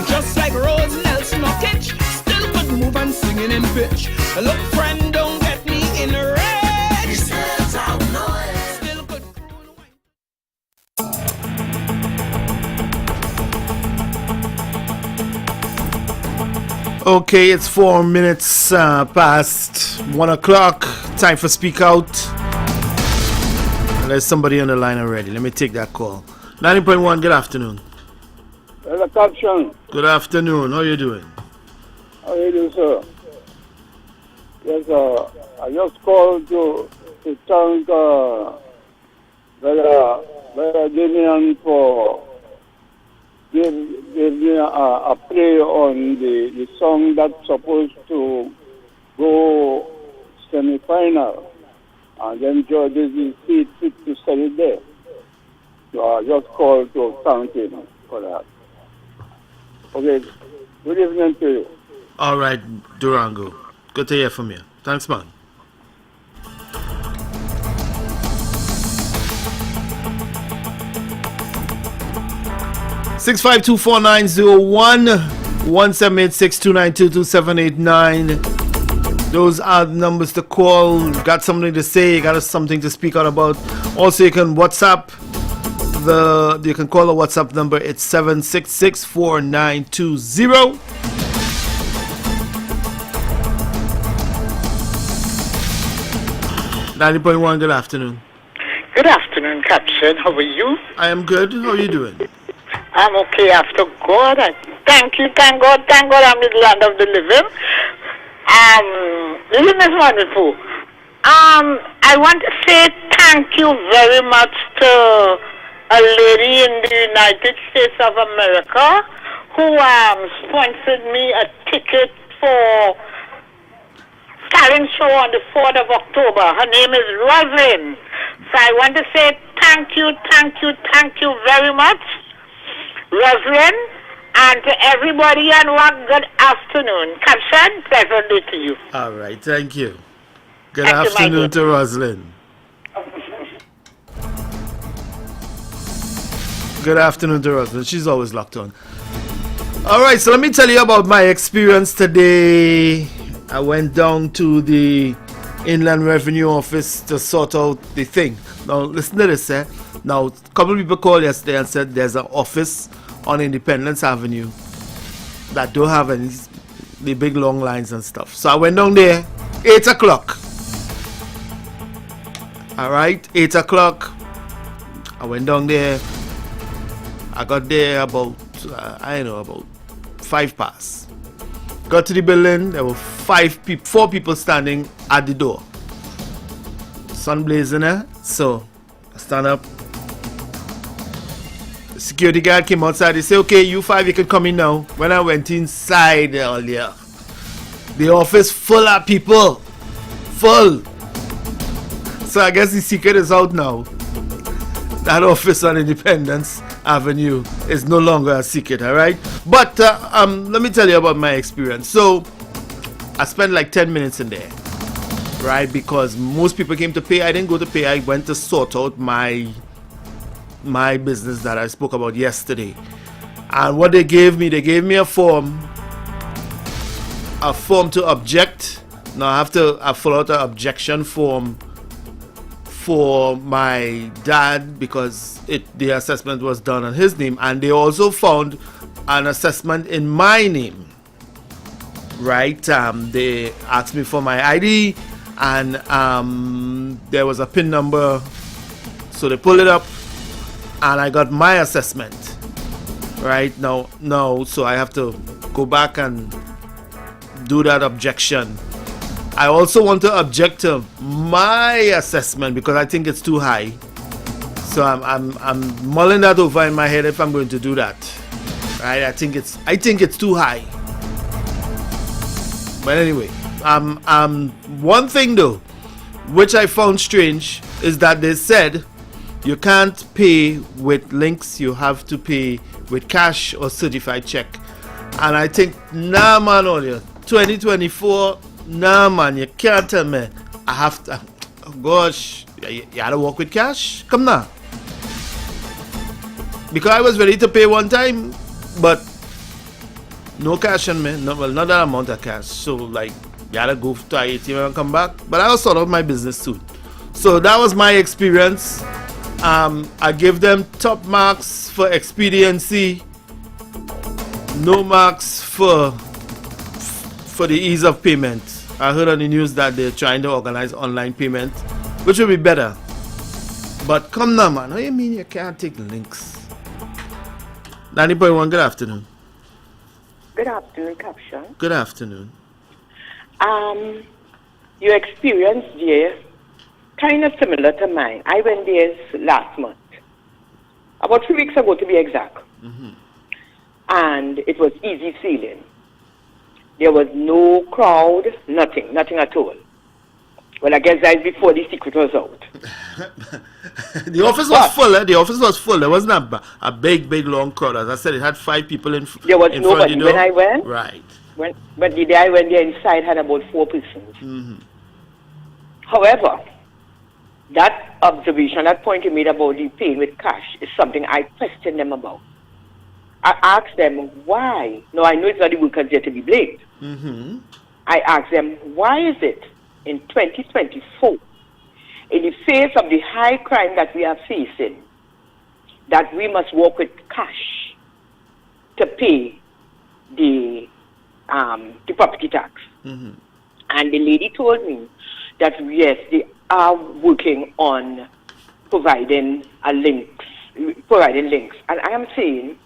Just like Rose Nelson or Kitch, still could move and singing in pitch. Look, friend, don't get me in a rage. He says I'm noise. Still could. Okay, it's 4 minutes past 1 o'clock. Time for Speak Out. There's somebody on the line already. Let me take that call. 90.1, good afternoon. Hello, Caption. Good afternoon. How are you doing? How are you doing, sir? Yes, I just called to thank Brother Damian for giving me a play on the song that's supposed to go semi-final. And then judges will see fit to sell it there. So I just called to thank him for that. Okay, good evening to you. All right, Durango. Good to hear from you. Thanks, man. (652-4901-178-6292-2789). Those are the numbers to call. Got something to say, got something to speak out about. Also, you can WhatsApp. You can call the WhatsApp number. It's 766-4920. .1, good afternoon. Good afternoon, Captain. How are you? I am good. How are you doing? I'm okay after God. Thank you, thank God I'm in the land of the living. Living is wonderful. I want to say thank you very much to a lady in the United States of America who sponsored me a ticket for talent show on the 4th of October. Her name is Rosalind. So I want to say thank you very much, Rosalind, and to everybody, and one good afternoon. Caption, pleasant day to you. All right, thank you. Good afternoon to Rosalind. Good afternoon to Rosalind. She's always locked on. All right, so let me tell you about my experience today. I went down to the Inland Revenue Office to sort out the thing. Now, listen to this, eh? Now, a couple of people called yesterday and said there's an office on Independence Avenue that don't have any the big long lines and stuff. So I went down there, 8 o'clock. All right, 8 o'clock. I went down there. I got there about, about 5 past. Got to the building, there were 4 people standing at the door. Sun blazing, so I stand up. The security guard came outside. They said, okay, you 5, you can come in now. When I went inside earlier, the office full of people. Full. So I guess the secret is out now. That office on Independence Avenue is no longer a secret, all right? But let me tell you about my experience. So I spent like 10 minutes in there, right? Because most people came to pay. I didn't go to pay. I went to sort out my business that I spoke about yesterday. And what they gave me a form to object. Now I fill out an objection form for my dad because the assessment was done on his name, and they also found an assessment in my name, right? They asked me for my ID, and there was a PIN number, so they pulled it up and I got my assessment right now. So I have to go back and do that objection. I also want to object to my assessment because I think it's too high. So I'm mulling that over in my head if I'm going to do that. Right? I think it's too high. But anyway, one thing though, which I found strange, is that they said you can't pay with links, you have to pay with cash or certified check. And I think, nah man, on you 2024. Nah man, you can't tell me I have to. Oh gosh, you gotta work with cash? Come now. because I was ready to pay one time, but no cash on me. No, well, not that amount of cash. So like, you had to go to ATM and come back. But I was sort of my business soon. So that was my experience. I give them top marks for expediency, no marks for the ease of payment. I heard on the news that they're trying to organize online payment, which will be better. But come now, man. What do you mean you can't take links? 90.1, good afternoon. Good afternoon, Caption. Good afternoon. Your experience there, kind of similar to mine. I went there last month. About 3 weeks ago, to be exact. And it was easy sailing. There was no crowd, nothing at all. Well, I guess that's before the secret was out. The office was full. The office was full. There wasn't a big, long crowd. As I said, it had 5 people in front. There was nobody when I went. Right. But the day I went there, inside had about 4 persons. However, that observation, that point you made about the paying with cash is something I questioned them about. I asked them why. No, I know it's not the workers there to be blamed. I asked them, why is it in 2024, in the face of the high crime that we are facing, that we must work with cash to pay the property tax? And the lady told me that yes, they are working on providing links. And I am saying,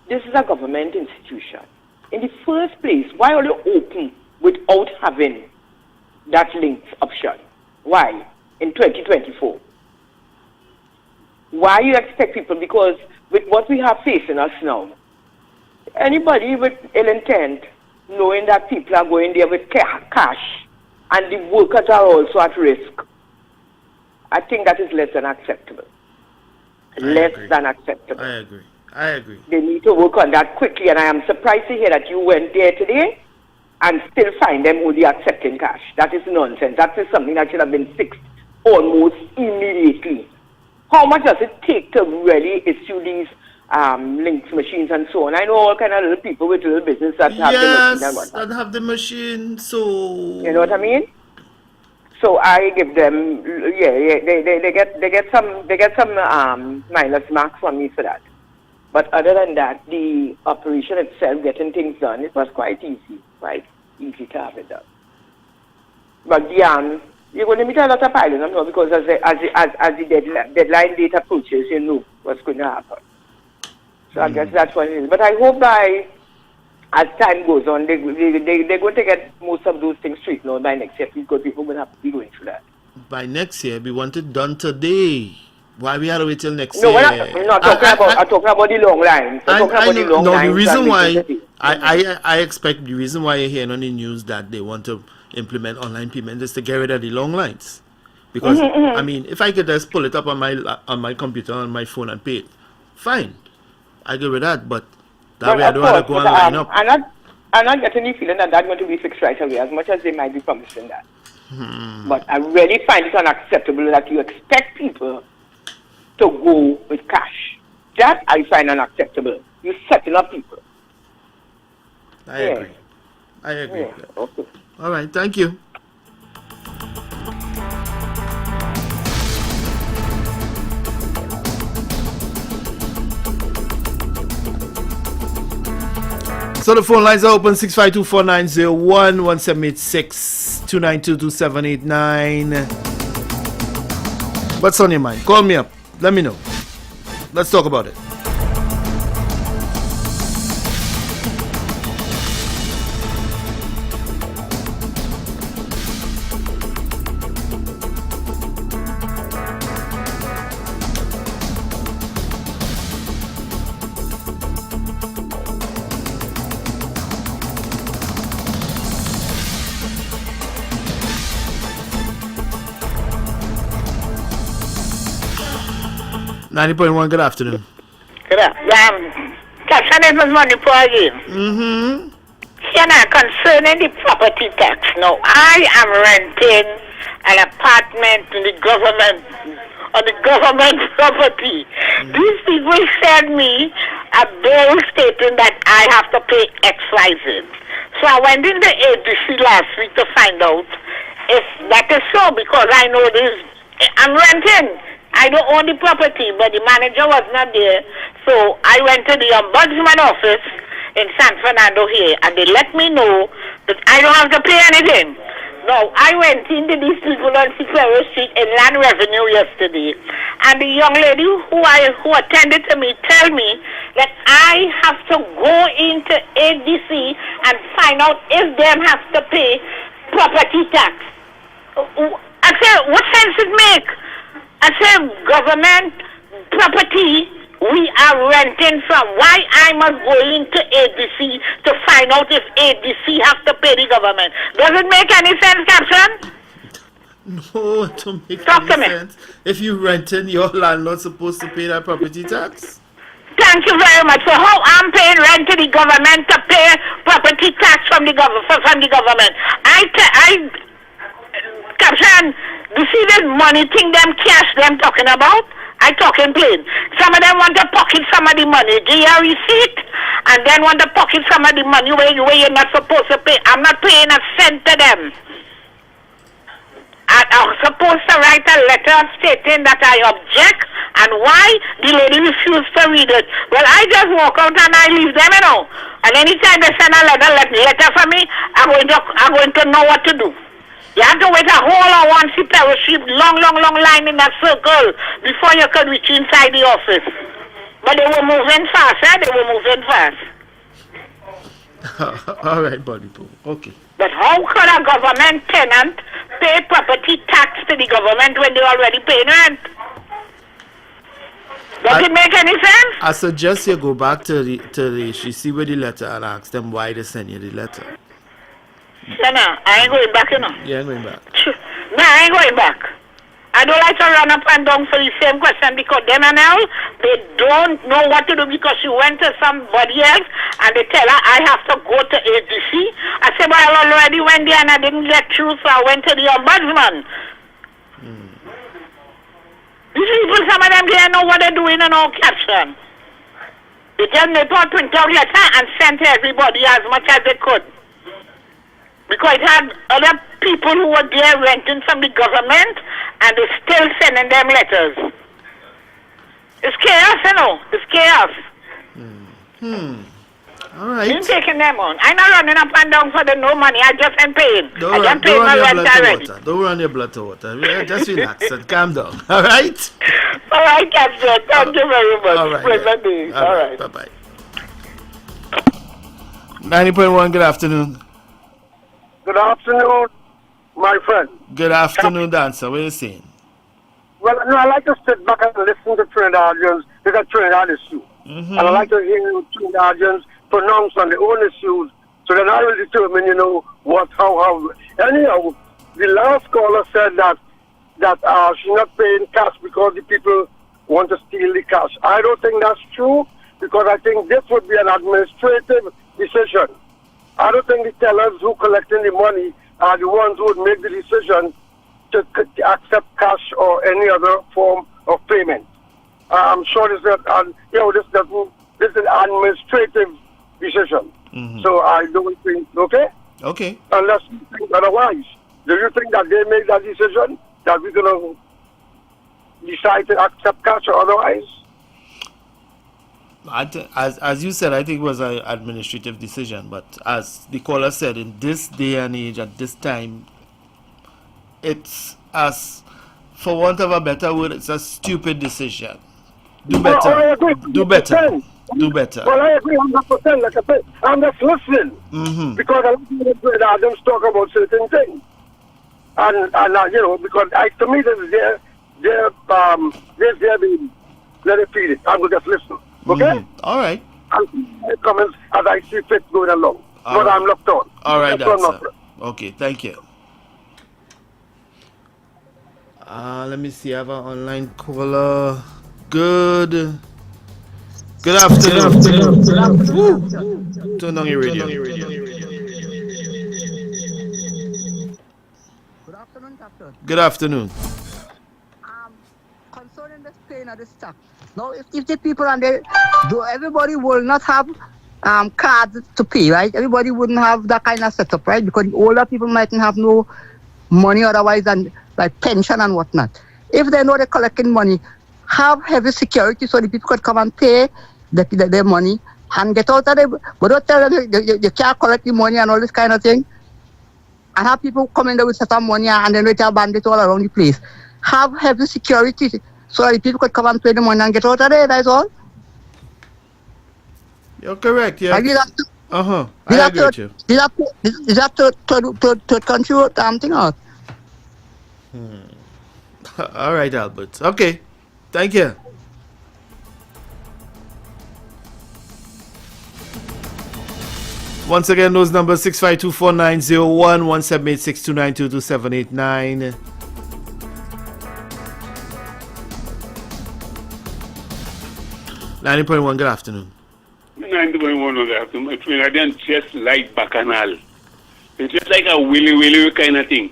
this is a government institution. In the first place, why are you open without having that links option? Why? In 2024. Why you expect people? Because with what we have facing us now, anybody with ill intent, knowing that people are going there with cash and the workers are also at risk, I think that is less than acceptable. Than acceptable. I agree. They need to work on that quickly, and I am surprised to hear that you went there today and still find them only accepting cash. That is nonsense. That is something that should have been fixed almost immediately. How much does it take to really issue these links machines and so on? I know all kind of little people with little business that have the machine and whatnot. That have the machine, so... You know what I mean? So I give them, they get some minus marks from me for that. But other than that, the operation itself, getting things done, it was quite easy to have it done. But you're going to meet a lot of pilots, no, because as the deadline date approaches, you know what's going to happen. So I guess that's what it is. But I hope as time goes on, they're going to get most of those things straightened out by next year, because people will have to be going through that. By next year, we want it done today. Why we had to wait till next year? No, I'm not talking I'm talking about the long lines. The reason why I expect the reason why you're hearing on the news that they want to implement online payment is to get rid of the long lines. Because I mean, if I could just pull it up on my computer on my phone and pay it, fine, I go with that. But that way I don't have to go and line up. I'm not getting the feeling that that's going to be fixed right away, as much as they might be promising that. But I really find it unacceptable that you expect people to go with cash. That I find unacceptable. You're setting up people. I agree. Yeah. Okay. All right, thank you. So the phone lines are open 652-4901, 1786-292-2789. What's on your mind? Call me up. Let me know. Let's talk about it. .1, good afternoon. Good afternoon. Captain, it was money for again. Concerning the property tax, now I am renting an apartment in the government on the government property. These people send me a bill stating that I have to pay XYZ. So I went in the ADC last week to find out if that is so, because I know this. I'm renting. I don't own the property, but the manager was not there. So I went to the ombudsman office in San Fernando here, and they let me know that I don't have to pay anything. Now, I went into these people on Superior Street in Land Revenue yesterday, and the young lady who attended to me tell me that I have to go into ADC and find out if them have to pay property tax. I said, what sense it make? I said, government property we are renting from. Why I must go into ADC to find out if ADC have to pay the government? Does it make any sense, Captain? No, it don't make any sense. If you renting, your landlord's supposed to pay that property tax. Thank you very much. So how I'm paying rent to the government to pay property tax from the government? Captain, you see this money thing, them cash them talking about? I talking plain. Some of them want to pocket some of the money, give a receipt, and then want to pocket some of the money where you're not supposed to pay. I'm not paying a cent to them. I'm supposed to write a letter stating that I object, and why the lady refused to read it. Well, I just walk out and I leave them, you know. And anytime they send a letter for me, I'm going to know what to do. You have to wait a whole hour on Superior Street, long line in a circle before you could reach inside the office. But they were moving fast, They were moving fast. All right, buddy poo. Okay. But how could a government tenant pay property tax to the government when they already pay rent? Does it make any sense? I suggest you go back to the she see with the letter and ask them why they send you the letter. No, I ain't going back, you know. You ain't going back. No, I ain't going back. I don't like to run up and down for the same question because them and all, they don't know what to do because she went to somebody else and they tell her I have to go to ADC. I said, well, I already went there and I didn't get through, so I went to the ombudsman. These people, some of them, they don't know what they're doing in no caption. They just made out print out letter and sent to everybody as much as they could. Because it had other people who were there renting from the government and they're still sending them letters. It's chaos, you know. It's chaos. All right. I'm taking them on. I'm not running up and down for the no money. I just am paying. I just paid my rent already. Don't run your blood to water. Yeah, just relax and calm down. All right? All right, Captain. Thank you very much. All right. Pleasant All right. Bye-bye. 90.1, good afternoon. Good afternoon, my friend. Good afternoon, Dancer. What are you saying? Well, no, I like to sit back and listen to Trinidadians because Trinidad issue. And I like to hear Trinidadians pronounce on their own issues so then I will determine, how. Anyhow, the last caller said that she's not paying cash because the people want to steal the cash. I don't think that's true because I think this would be an administrative decision. I don't think the tellers who collecting the money are the ones who would make the decision to accept cash or any other form of payment. I'm sure this is an administrative decision. So I don't think, okay? Okay. Unless you think otherwise. Do you think that they make that decision that we're going to decide to accept cash or otherwise? As you said, I think it was an administrative decision. But as the caller said, in this day and age, at this time, it's, for want of a better word, it's a stupid decision. Do better. Well, I agree. Do better. Do better. Well, I agree 100%. Like I said, I'm just listening because I like them talk about certain things, and because to me this is their being let it feed it. I'm going to just listen. Okay? All right. I'll see my comments as I see fit going along. But I'm locked on. All right, that's okay, thank you. Let me see. I have an online caller. Good afternoon. Turn on your radio. Good afternoon, Captain. Good afternoon. of the stuff. Now, if the people and everybody will not have cards to pay, right? Everybody wouldn't have that kind of setup, right? Because the older people mightn't have no money otherwise, and like pension and whatnot. If they know they're collecting money, have heavy security so the people could come and pay their money and get out of there. But don't tell them you can't collect the money and all this kind of thing. And have people come in there with some money and then they bandits all around the place. Have heavy security so that the people could come and pay the money and get out of there, that's all. You're correct, yeah. I agree with you. Is that to control something out? All right, Albert. Okay. Thank you. Once again, those numbers 6524901, 17862922789. .1, good afternoon. 90.1, good afternoon. My friend, I didn't just like Bacchanal. It's just like a willy kind of thing.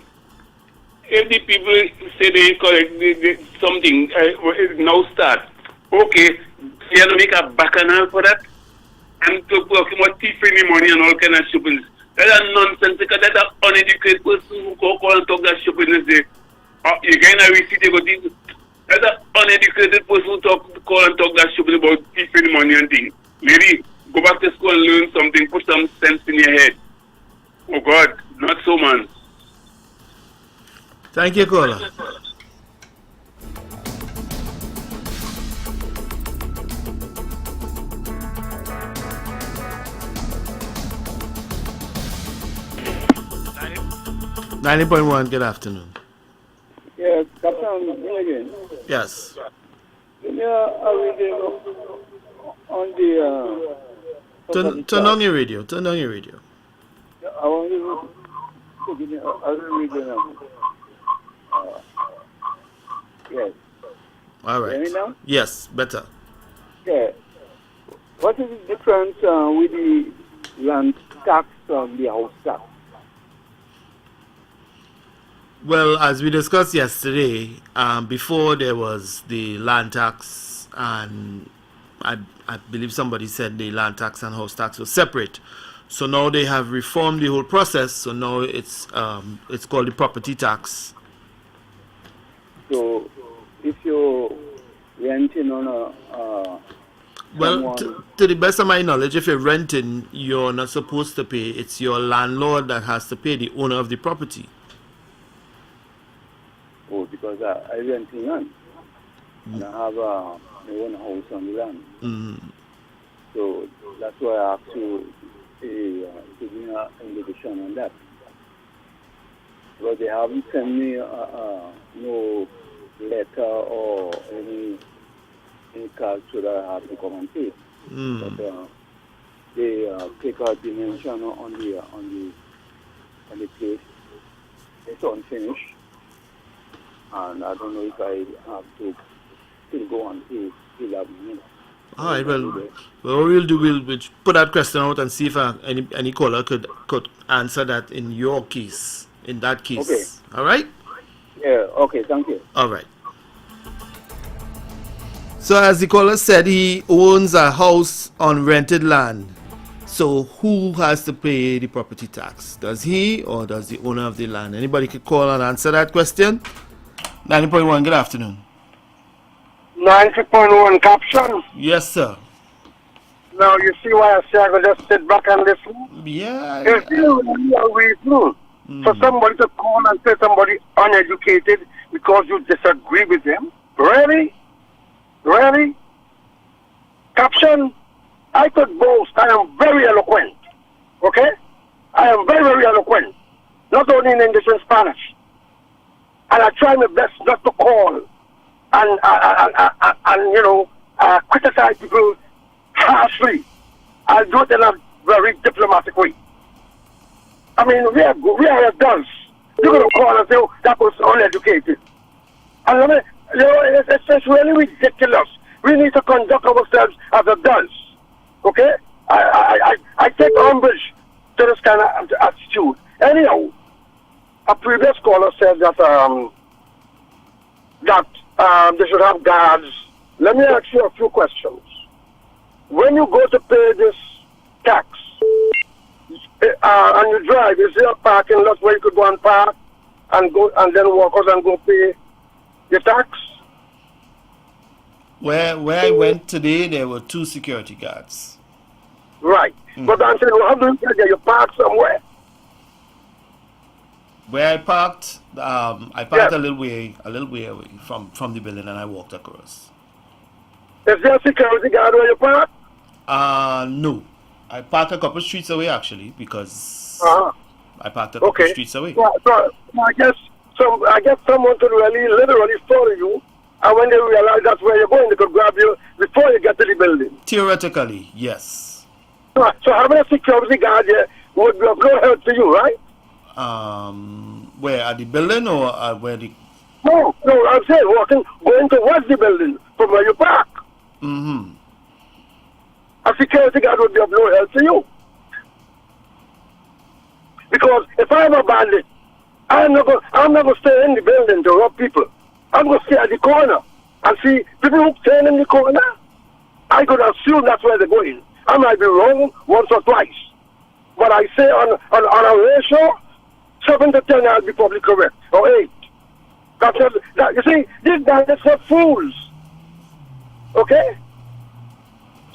If the people say they collect something, now start. Okay, you have to make a Bacchanal for that? And to talk about thieving money and all kind of shopping. That's a nonsense, because that's an uneducated person who call and talk that shopping and say, you kind of receipt, you go this. That's an uneducated person who call and talk that shopping about thieving money and things. Lady, go back to school and learn something, put some sense in your head. Oh God, not so, man. Thank you, caller. .1, good afternoon. Yes, Captain, me again. Yes. Give me a reading on the... Turn on your radio. Turn on your radio. I want you to give me a reading of yes. All right. Hear me now? Yes, better. Yeah. What is the difference with the land tax and the house tax? Well, as we discussed yesterday, before there was the land tax, and I believe somebody said the land tax and house tax were separate. So now they have reformed the whole process. So now it's called the property tax. So if you're renting on well, to the best of my knowledge, if you're renting, you're not supposed to pay. It's your landlord that has to pay, the owner of the property. Oh, because I rent in land. And I have my own house on the land. So that's why I have to give me an indication on that. But they haven't sent me no letter or any card so that I have to come and pay. But they take a dimension on the place. It's unfinished. And I don't know if I have to still go and pay still have minutes. All right, well, what we'll do, we'll put that question out and see if any caller could answer that in your case, in that case. Okay. All right? Yeah, okay, thank you. All right. So as the caller said, he owns a house on rented land. So who has to pay the property tax? Does he or does the owner of the land? Anybody could call and answer that question? 90.1, good afternoon. 90.1 caption. Yes, sir. Now you see why I say I could just sit back and listen? Yeah. There's still a reason for somebody to call and say somebody uneducated because you disagree with them. Really? Really? Caption, I could boast I am very eloquent. Okay? I am very, very eloquent. Not only in English and Spanish. And I try my best not to call and criticize people harshly. I'll do it in a very diplomatic way. I mean, we are adults. You're going to call and say, oh, that was uneducated. And I mean, it's really ridiculous. We need to conduct ourselves as adults. Okay? I take umbrage to this kind of attitude. Anyhow, a previous caller said that they should have guards let me ask you a few questions. When you go to pay this tax, and you drive, is there a parking lot where you could go and park and go and then walk out and go pay the tax? Where I went today, there were 2 security guards. Right. But I'm saying, how do you get there? You park somewhere? Where I parked a little way away from the building, and I walked across. Is there a security guard where you park? No. I parked a couple streets away, actually, because I parked a couple streets away. So I guess someone could literally follow you, and when they realize that's where you're going, they could grab you before you get to the building. Theoretically, yes. So having a security guard here would be of no help to you, right? Where, at the building or where the... No, I'm saying going towards the building from where you park. Mm-hmm. A security guard would be of no help to you. Because if I'm a bandit, I'm not going to stay in the building to rob people. I'm going to stay at the corner and see people who stay in the corner. I could assume that's where they're going. I might be wrong once or twice. But I say on a ratio, 7 to 10 I'll be probably correct. Or 8. You see, these bandits are fools. Okay?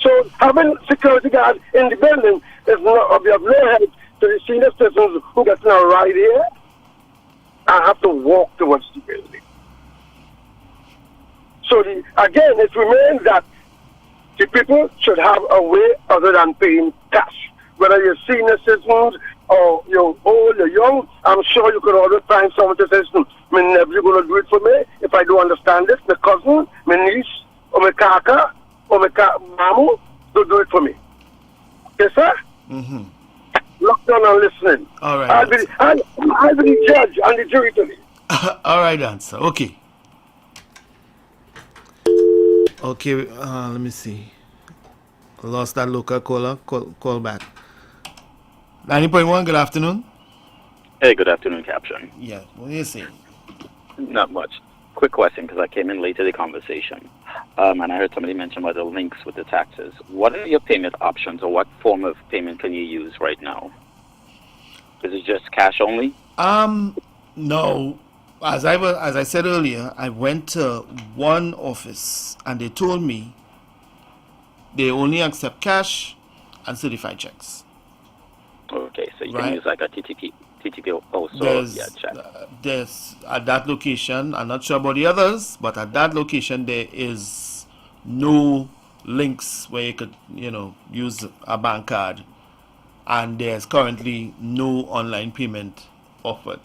So having security guard in the building is not of no help to the senior citizens who get in a ride here and have to walk towards the building. So again, it remains that the people should have a way other than paying cash. Whether you're senior citizens or you're old or young, I'm sure you could always find someone to say, my nephew going to do it for me if I don't understand this. My cousin, my niece, or my kaka, or my mamu, to do it for me. Okay, sir? Mm-hmm. Lock down and listening. All right. I'll be the judge and the jury to me. All right, answer. Okay. Okay, let me see. I lost that local caller. Call back. 90.1, good afternoon. Hey, good afternoon, Captain. Yeah, what are you saying? Not much. Quick question, because I came in late to the conversation, and I heard somebody mention about the links with the taxes. What are your payment options, or what form of payment can you use right now? Is it just cash only? No. As I said earlier, I went to one office, and they told me they only accept cash and certified checks. Okay, so you can use like a TTP also. Check. There's at that location, I'm not sure about the others, but at that location there is no links where you could, use a bank card, and there's currently no online payment offered.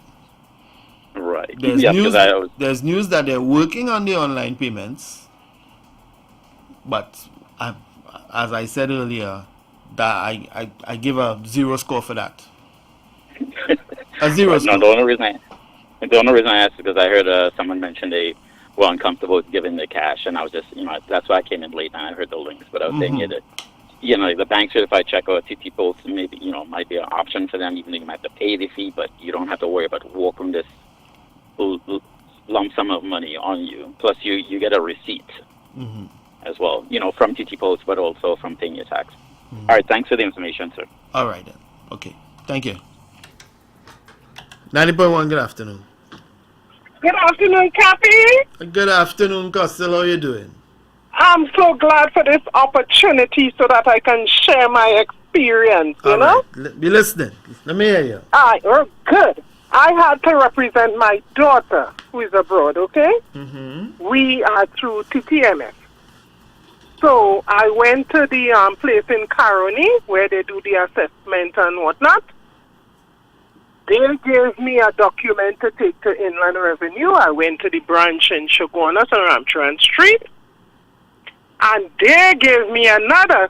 Right. There's news that they're working on the online payments, but as I said earlier, that I give a 0 score for that. A 0 score. No, the only reason I asked is because I heard someone mention they were uncomfortable giving the cash, and I was just, that's why I came in late and I heard the links. But I was saying that, the bank certified check or TT Post maybe, might be an option for them, even though you might have to pay the fee, but you don't have to worry about walking this lump sum of money on you. Plus, you get a receipt as well, from TT Post, but also from paying your tax. All right, thanks for the information, sir. All right, then. Okay, thank you. 90.1, good afternoon. Good afternoon, Cappy. Good afternoon, Costello. How are you doing? I'm so glad for this opportunity so that I can share my experience, you know? Right. Be listening. Let me hear you. Oh, good. I had to represent my daughter who is abroad, okay? Mm-hmm. We are through TTMF. So I went to the place in Caroni where they do the assessment and whatnot. They gave me a document to take to Inland Revenue. I went to the branch in Shoguanas on Ramtran Street. And they gave me the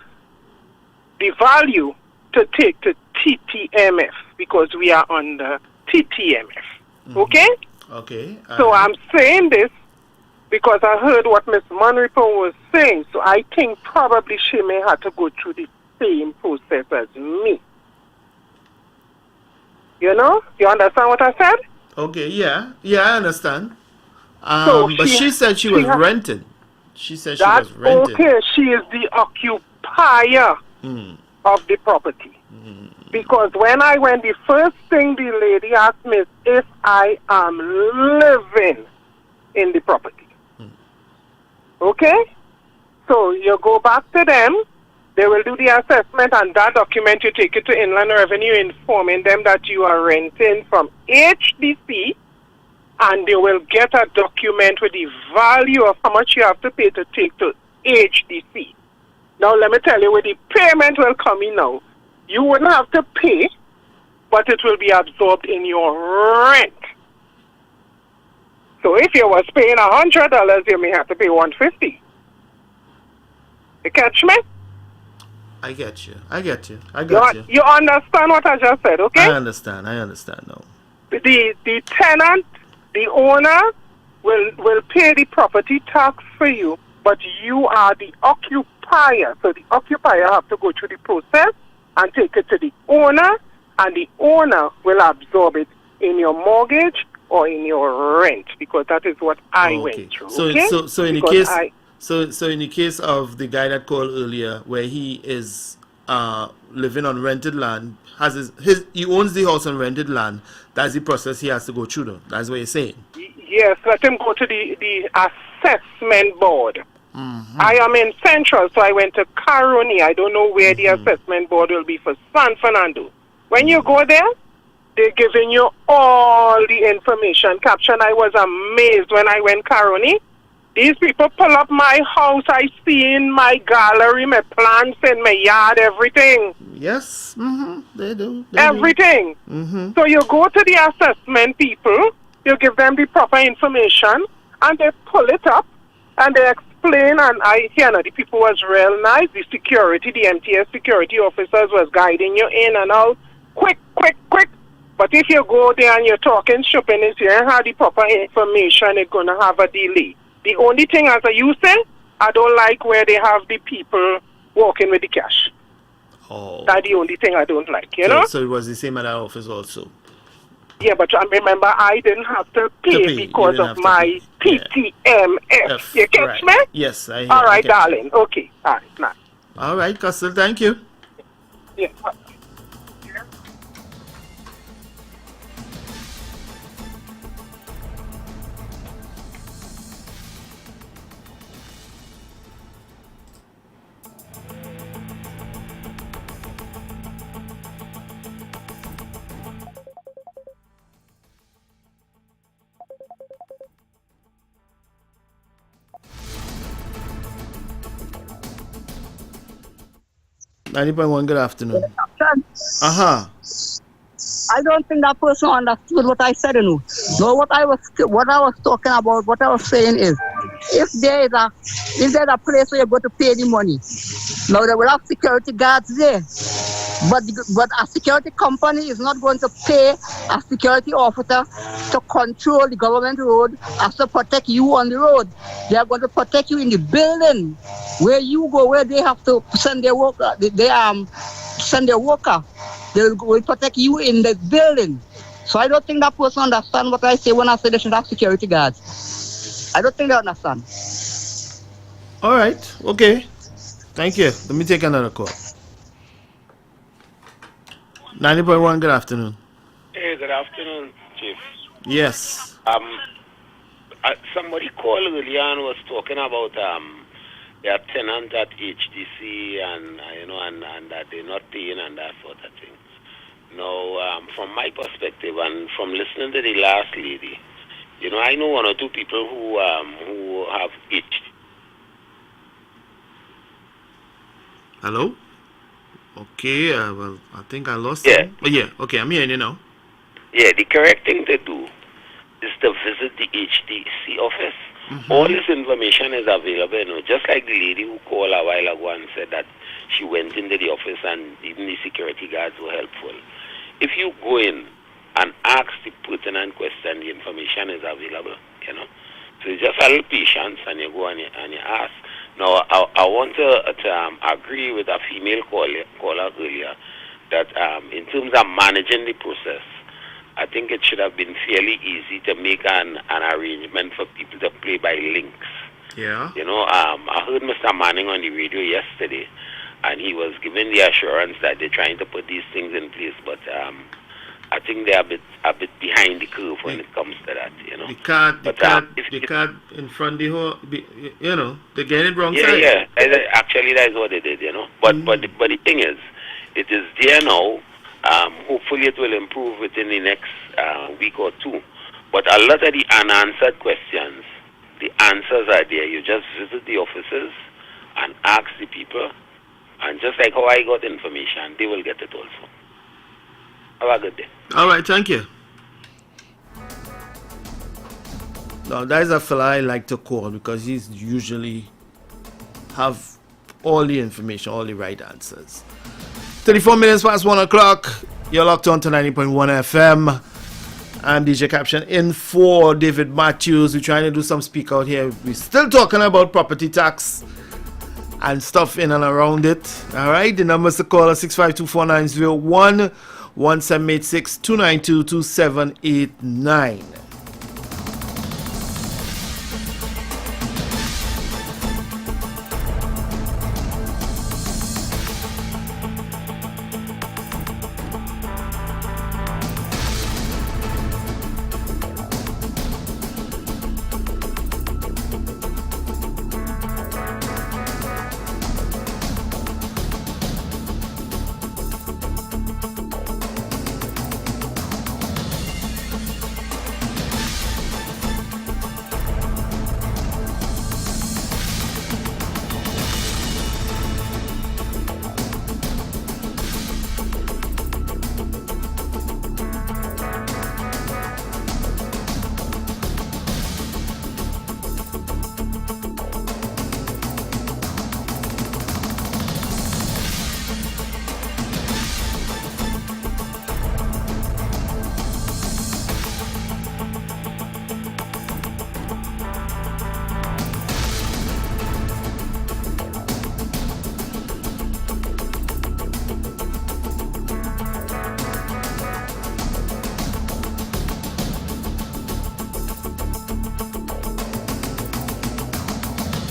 value to take to TTMF because we are on the TTMF. Okay? Okay. So I'm saying this because I heard what Ms. Monripo was saying. So I think probably she may have to go through the same process as me. You know? You understand what I said? Okay, yeah. Yeah, I understand. But she said she was renting. She said she That's was rented. okay. She is the occupier of the property. Because when I went, the first thing the lady asked me is if I am living in the property. Okay? So you go back to them, they will do the assessment, and that document you take it to Inland Revenue informing them that you are renting from HDC, and they will get a document with the value of how much you have to pay to take to HDC. Now let me tell you where the payment will come in now. You wouldn't have to pay, but it will be absorbed in your rent. So if you was paying $100, you may have to pay $150. You catch me? I get you. I get you. You understand what I just said, okay? I understand now. The tenant, the owner, will pay the property tax for you, but you are the occupier. So the occupier have to go through the process and take it to the owner, and the owner will absorb it in your mortgage or in your rent, because that is what I went through. So okay? so in the Because case so in the case of the guy that called earlier, where he is living on rented land, has he owns the house on rented land. That's the process he has to go through, though. That's what you're saying. Yes, let him go to the assessment board. I am in Central, so I went to Caroni. I don't know where the assessment board will be for San Fernando. When you go there, they're giving you all the information. Caption, I was amazed when I went Caroni. These people pull up my house. I see in my gallery, my plants in my yard, everything. Yes, they do. Everything. So you go to the assessment people, you give them the proper information, and they pull it up, and they explain, and the people was real nice. The security, the MTS security officers was guiding you in and out. Quick. But if you go there and you're talking shopping, if you don't have the proper information, it's going to have a delay. The only thing, as you say, I don't like where they have the people walking with the cash. Oh. That's the only thing I don't like, you know? So it was the same at our office also. Yeah, but remember, I didn't have to pay because of my PTMF. You catch me? Yes, I hear. All right, darling. Okay. All right, now. All right, Castle, thank you. Yeah. 90.1, good afternoon. I don't think that person understood what I said, No, what I was talking about, what I was saying is, if there's a place where you go to pay the money, now they will have security guards there. But a security company is not going to pay a security officer to control the government road as to protect you on the road. They are going to protect you in the building where you go, where they have to send their worker. Send their worker. They will protect you in the building. So I don't think that person understands what I say when I say they should have security guards. I don't think they understand. All right. Okay. Thank you. Let me take another call. 90.1, good afternoon. Hey, good afternoon, Chief. Yes. Somebody called earlier and was talking about their tenant at HDC and that they're not paying and that sort of thing. Now, from my perspective and from listening to the last lady, I know one or two people who have HDC. Hello? Okay, well, I think I lost him. Oh, yeah, okay, I'm hearing you now. Yeah, the correct thing to do is to visit the HDC office. All this information is available, just like the lady who called a while ago and said that she went into the office and even the security guards were helpful. If you go in and ask the pertinent question, the information is available, So just a little patience and you go and you ask. Now, I want to agree with a female caller earlier that in terms of managing the process, I think it should have been fairly easy to make an arrangement for people to play by links. Yeah. You know, I heard Mr. Manning on the radio yesterday, and he was giving the assurance that they're trying to put these things in place, but I think they're a bit behind the curve when it comes to that, you know. They can't in front the whole, you know, they get it wrong side. Yeah. Actually, that's what they did, you know. But the thing is, it is there now. Hopefully, it will improve within the next week or two. But a lot of the unanswered questions, the answers are there. You just visit the offices and ask the people, and just like how I got information, they will get it also. Have a good day. All right, thank you. Now, that is a fella I like to call because he's usually have all the information, all the right answers. 34 minutes past 1 o'clock. You're locked on to 90.1 FM. I'm DJ Caption in for David Matthews. We're trying to do some speak out here. We're still talking about property tax and stuff in and around it. All right, the numbers to call are 652-4901, 1786-292-2789.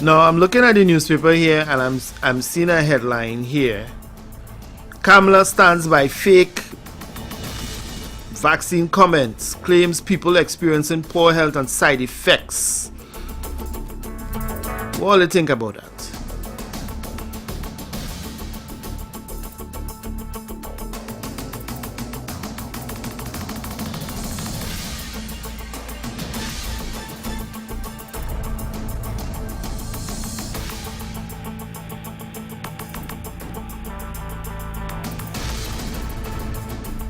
Now I'm looking at the newspaper here and I'm seeing a headline here. Kamala stands by fake vaccine comments, claims people experiencing poor health and side effects. What do you think about that?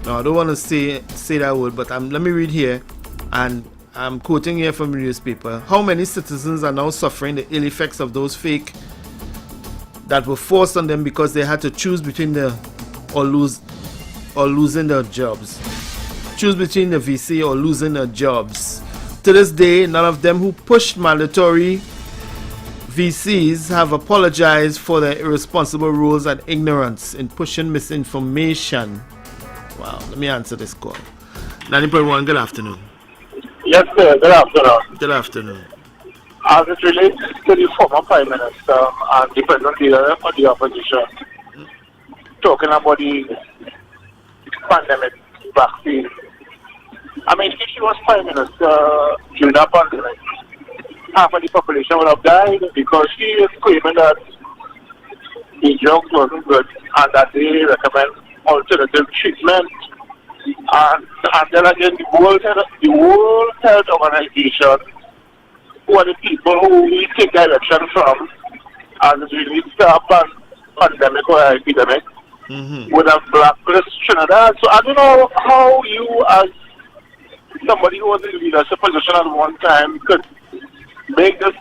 Now, I don't want to say that word, but let me read here, and I'm quoting here from the newspaper. How many citizens are now suffering the ill effects of those fake that were forced on them because they had to choose between losing their jobs? Choose between the VC or losing their jobs. To this day, none of them who pushed mandatory VCs have apologized for their irresponsible rules and ignorance in pushing misinformation. Wow, let me answer this call. 90.1, good afternoon. Yes, sir, good afternoon. Good afternoon. As it relates to the former Prime Minister and the present leader of the opposition, talking about the pandemic vaccine. I mean, if she was Prime Minister during that pandemic, half of the population would have died because she is claiming that the drugs wasn't good and that they recommend alternative treatment. And then again, the World Health Organization, who are the people who we take direction from as it relates to a pandemic or epidemic, would have blacklist Trinidad. So I don't know how you, as somebody who was in leadership position at one time, could make this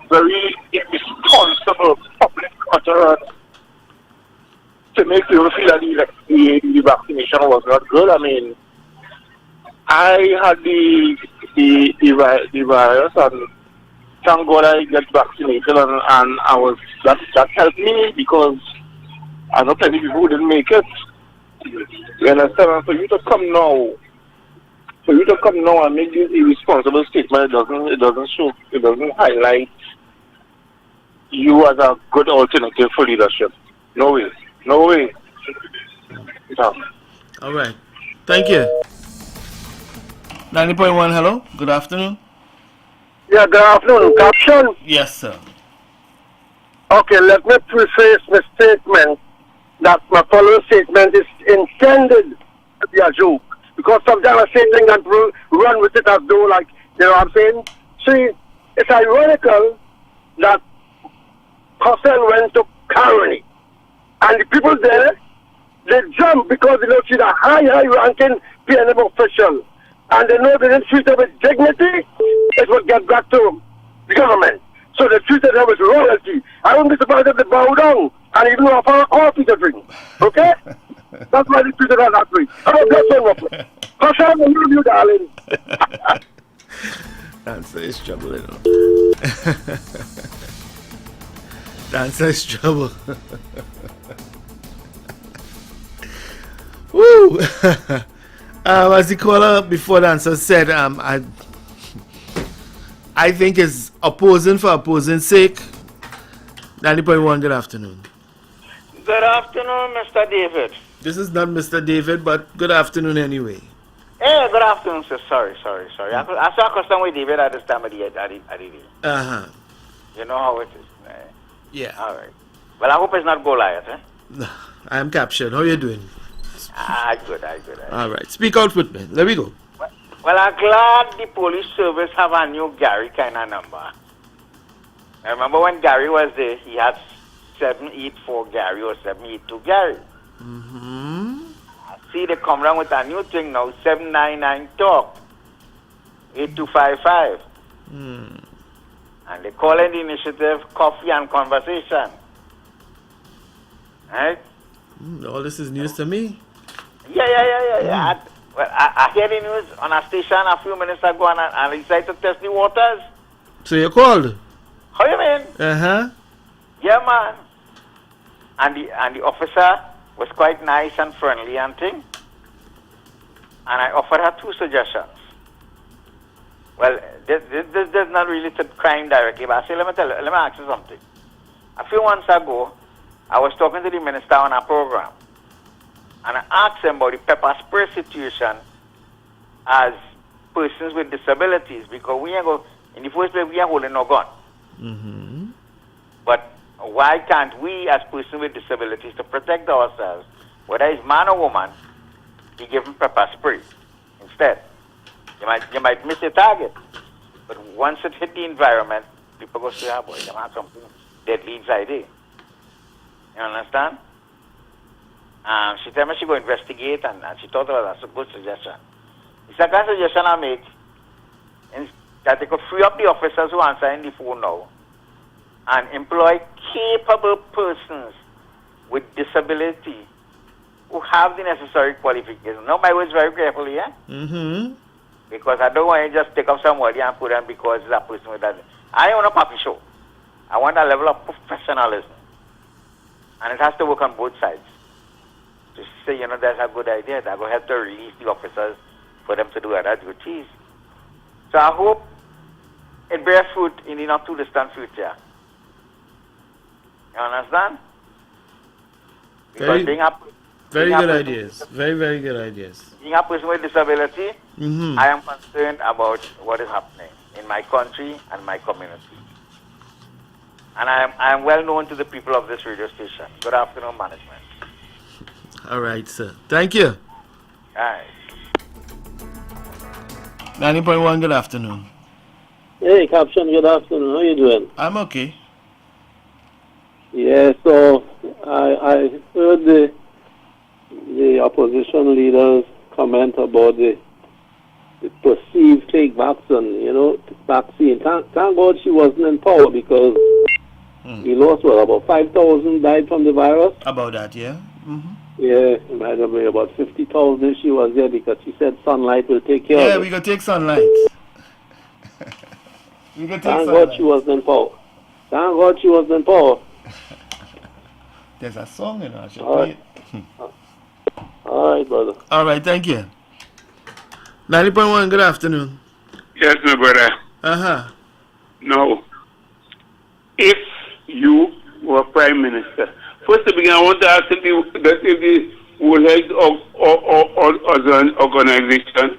very irresponsible public utterance to make people feel that the vaccination was not good. I mean, I had the virus, and thank God I get vaccinated, and I was that helped me because I know plenty of people who didn't make it. You understand? And for you to come now and make this irresponsible statement, it doesn't highlight you as a good alternative for leadership. No way. No way. No. All right. Thank you. 90.1, hello. Good afternoon. Yeah, good afternoon. Caption? Yes, sir. Okay, let me preface my statement that my following statement is intended to be a joke. Because sometimes I say things and run with it as though, like, you know what I'm saying? See, it's ironical that Cossell went to Caroni. And the people there, they jump because they don't see the high-ranking PNM official. And they know they didn't treat her with dignity, it would get back to the government. So they treated her with royalty. I wouldn't be surprised if they bow down and even offer her coffee to drink. Okay? That's why they treated her that way. I don't bless her roughly. Cossell, I love you, darling. Dancer is trouble, you know. Dancer is trouble. Woo! As the caller before the answer said, I think it's opposing for opposing sake. 90.1, good afternoon. Good afternoon, Mr. David. This is not Mr. David, but good afternoon anyway. Hey, good afternoon, sir. Sorry. I saw a custom with David at this time of the year. Uh-huh. You know how it is. Yeah. All right. Well, I hope it's not Goliath, eh? No, I am captured. How are you doing? Good. All right. Speak out with me. Let me go. Well, I'm glad the police service have a new Gary kind of number. I remember when Gary was there, he had 784 Gary or 782 Gary. Mm-hmm. See, they come around with a new thing now, 799 talk, 8255. And they call it the initiative Coffee and Conversation. Right? All this is news to me. Yeah. I hear the news on a station a few minutes ago and I decided to test the waters. So you called? How you mean? Uh-huh. Yeah, man. And the officer was quite nice and friendly and thing. And I offered her 2 suggestions. Well, this does not really to crime directly, but I say, let me ask you something. A few months ago, I was talking to the minister on a program. And I asked him about the pepper spray situation as persons with disabilities, because in the first place, we are holding no gun. Mm-hmm. But why can't we, as persons with disabilities, to protect ourselves, whether it's man or woman, be given pepper spray instead? You might miss your target, but once it hit the environment, people go say, boy, you have something deadly inside there. You understand? She told me she go investigate, and she thought it was a good suggestion. It's a kind of suggestion I make, that they could free up the officers who answer in the phone now, and employ capable persons with disability who have the necessary qualifications. Now, my words very carefully, yeah? Mm-hmm. Because I don't want to just take up somebody and put them because it's a person with that. I want a puppy show. I want a level of professionalism. And it has to work on both sides. To say, that's a good idea. That will help to release the officers for them to do other duties. So I hope it bears fruit in the not too distant future. You understand? Because very good ideas. Very, very good ideas. Being a person with disability, Mm-hmm. I am concerned about what is happening in my country and my community. And I am well known to the people of this radio station. Good afternoon, management. All right, sir. Thank you. All right. 90.1, good afternoon. Hey, Caption, good afternoon. How you doing? I'm okay. Yeah, so I heard the opposition leaders comment about the perceived fake vaccine. Thank God she wasn't in power, because we lost, about 5,000 died from the virus? About that, yeah. Mm-hmm. Yeah, it might have been about 50,000 if she was there, because she said sunlight will take care of it. Yeah, we can take sunlight. Thank God she wasn't in power. Thank God she wasn't in power. There's a song, I should play it. All right, brother. All right, thank you. 90.1, good afternoon. Yes, my brother. Uh-huh. No. If you were Prime Minister. First to begin, I want to ask if the World Health Organization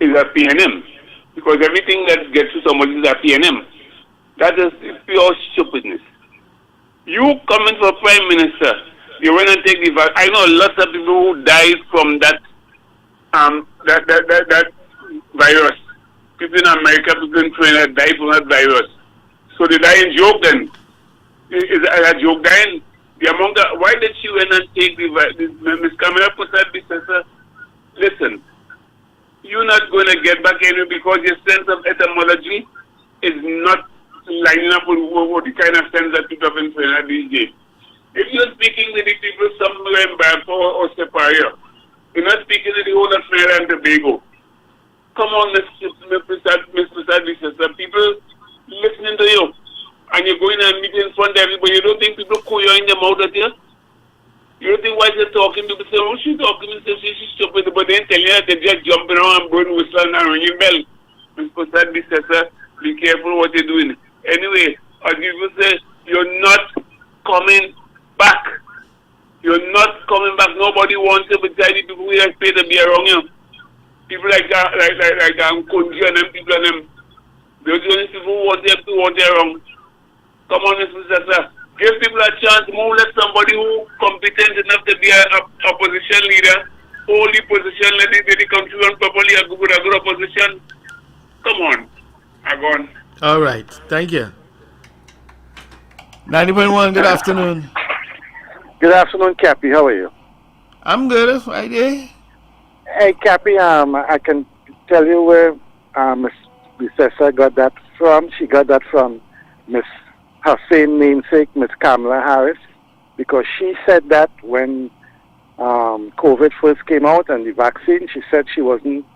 is a PNM, because everything that gets to somebody is a PNM. That is pure stupidness. You coming for Prime Minister, you want to take the vaccine. I know lots of people who died from that virus. People in America, people in Trinidad died from that virus. So they die in joke then. Is a joke dying? Why did she went and take the Ms. Kamala Persad? Listen, you're not going to get back anywhere because your sense of etymology is not lining up with the kind of sense that people have in Trinidad these days. If you're speaking with the people somewhere in Banff or Separia, you're not speaking to the whole of Trinidad and Tobago. Come on, Ms. Persad, people listening to you. And you're going and meeting in front of everybody. You don't think people call you in the mouth at you? You don't think why they're talking? People say, oh, she's talking. She's stupid. But then tell you that they're just jumping around and blowing whistling and ringing bell. Ms. Persad, be careful what you're doing. Anyway, as people say, you're not coming back. You're not coming back. Nobody wants you beside the people who have paid to be around you. People like Kunji and them people and them. They're the only people who want you around. Come on, Mr. Sessa. Give people a chance. Move, let somebody who competent enough to be an opposition leader hold the position, let the country run properly, a good opposition. Come on. I'm gone. All right. Thank you. 90.1, good afternoon. Good afternoon, Cappy. How are you? I'm good. Right there. Hey, Cappy, I can tell you where Miss Sessa got that from. She got that from Miss her same namesake, Miss Kamala Harris, because she said that when COVID first came out and the vaccine, she said she wasn't,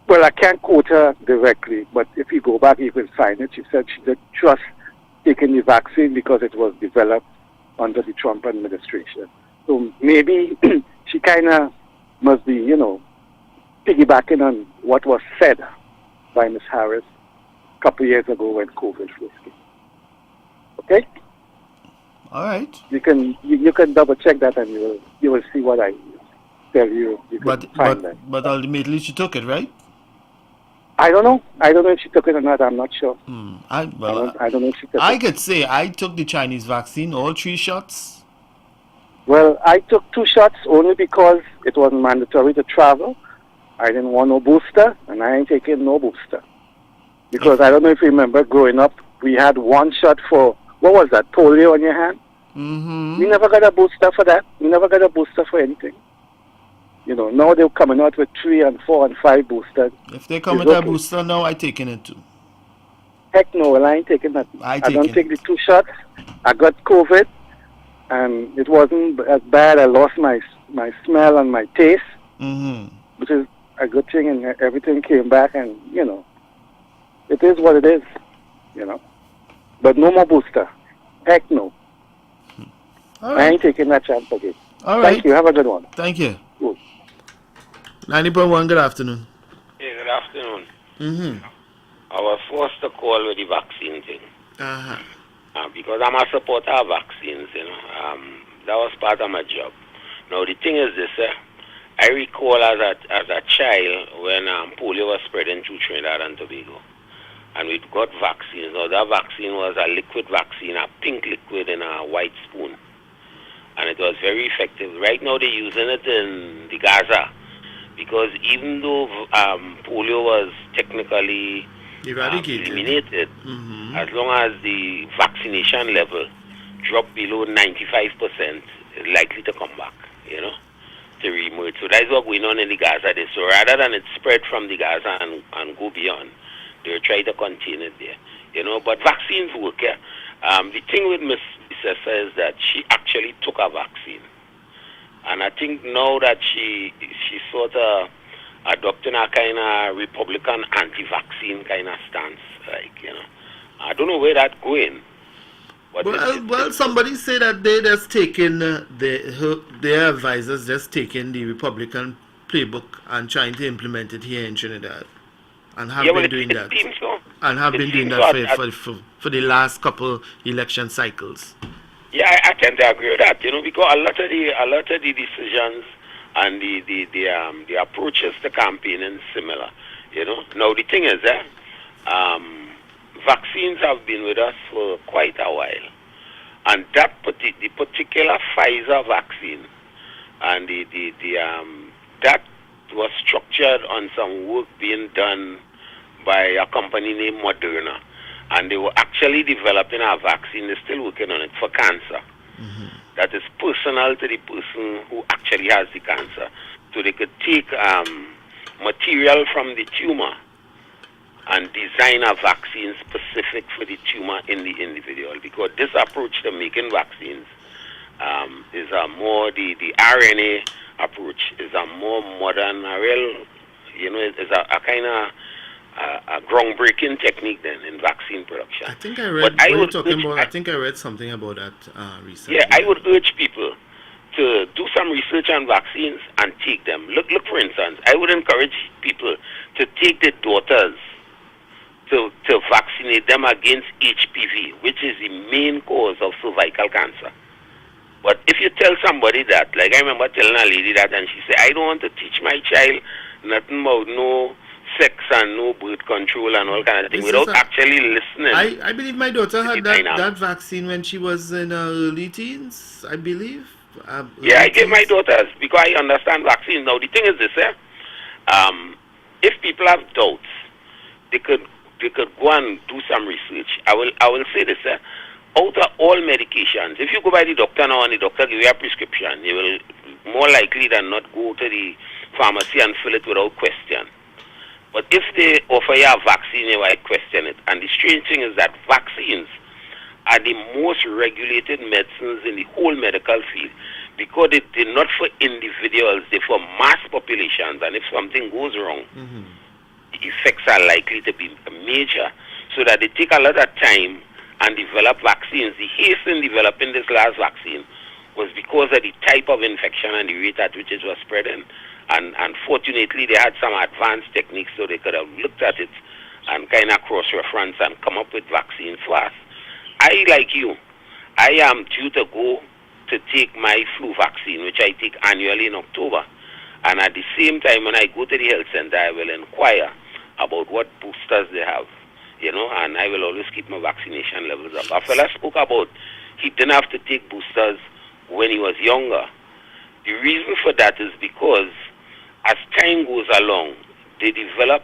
well, I can't quote her directly, but if you go back, you can find it. She said she didn't trust taking the vaccine because it was developed under the Trump administration. So maybe she kind of must be, piggybacking on what was said by Miss Harris a couple of years ago when COVID first came. Okay. All right. You can double check that and you will see what I tell you. You can find that. But ultimately she took it, right? I don't know. I don't know if she took it or not. I'm not sure. I don't know if she took it. I could say I took the Chinese vaccine, all 3 shots. Well, I took 2 shots only because it wasn't mandatory to travel. I didn't want no booster, and I ain't taking no booster. Because I don't know if you remember growing up, we had 1 shot for, what was that, polio on your hand? Mm-hmm. We never got a booster for that. We never got a booster for anything. Now they're coming out with 3 and 4 and 5 boosters. If they come with a booster now, I taking it too. Heck no, well, I ain't taking that. I don't take the 2 shots. I got COVID, and it wasn't as bad. I lost my smell and my taste, which is a good thing, and everything came back, and, it is what it is, But no more booster. Heck no. All right. I ain't taking that chance again. All right. Thank you. Have a good one. Thank you. Good. 90.1, good afternoon. Hey, good afternoon. Mm-hmm. I was forced to call with the vaccine thing. Uh-huh. Because I'm a supporter of vaccines, that was part of my job. Now, the thing is this, I recall as a child when polio was spreading through Trinidad and Tobago. And we got vaccines. Now, that vaccine was a liquid vaccine, a pink liquid in a white spoon. And it was very effective. Right now, they're using it in the Gaza. Because even though polio was technically eliminated, as long as the vaccination level dropped below 95%, it's likely to come back, to reemerge. So that's what's going on in the Gaza. So rather than it spread from the Gaza and go beyond, they'll try to contain it there, But vaccines work, the thing with Ms. Sessa is that she actually took a vaccine. And I think now that she's sort of adopting a kind of Republican anti-vaccine kind of stance, I don't know where that's going. But well, somebody say that they just taking their advisors just taking the Republican playbook and trying to implement it here in Trinidad, and have been doing that, and have been doing that for the last couple election cycles. Yeah, I tend to agree with that, because a lot of the decisions and the approaches to campaigning is similar, Now the thing is vaccines have been with us for quite a while, and the particular Pfizer vaccine and that was structured on some work being done by a company named Moderna, and they were actually developing a vaccine. They're still working on it for cancer. That is personal to the person who actually has the cancer. So they could take material from the tumor and design a vaccine specific for the tumor in the individual. Because this approach to making vaccines is a more, the RNA approach is a more modern, a real, is a kind of a groundbreaking technique then in vaccine production. I think I read. I think I read something about that recently. Yeah, I would urge people to do some research on vaccines and take them. Look for instance, I would encourage people to take their daughters to vaccinate them against HPV, which is the main cause of cervical cancer. But if you tell somebody that, like I remember telling a lady that, and she said, I don't want to teach my child nothing about no sex and no birth control and all kind of thing without actually listening. I believe my daughter had that vaccine when she was in her early teens, I believe. Yeah, I gave my daughters because I understand vaccines. Now the thing is this, if people have doubts, they could go and do some research. I will say this, out of all medications, if you go by the doctor now and the doctor give you a prescription, you will more likely than not go to the pharmacy and fill it without question. But if they offer you a vaccine, you might question it. And the strange thing is that vaccines are the most regulated medicines in the whole medical field because they're not for individuals, they're for mass populations. And if something goes wrong, the effects are likely to be major. So that they take a lot of time and develop vaccines. The haste in developing this last vaccine was because of the type of infection and the rate at which it was spreading. And unfortunately, they had some advanced techniques so they could have looked at it and kind of cross-reference and come up with vaccines fast. I, like you, I am due to go to take my flu vaccine, which I take annually in October. And at the same time, when I go to the health center, I will inquire about what boosters they have, and I will always keep my vaccination levels up. A fella spoke about he didn't have to take boosters when he was younger. The reason for that is because as time goes along, they develop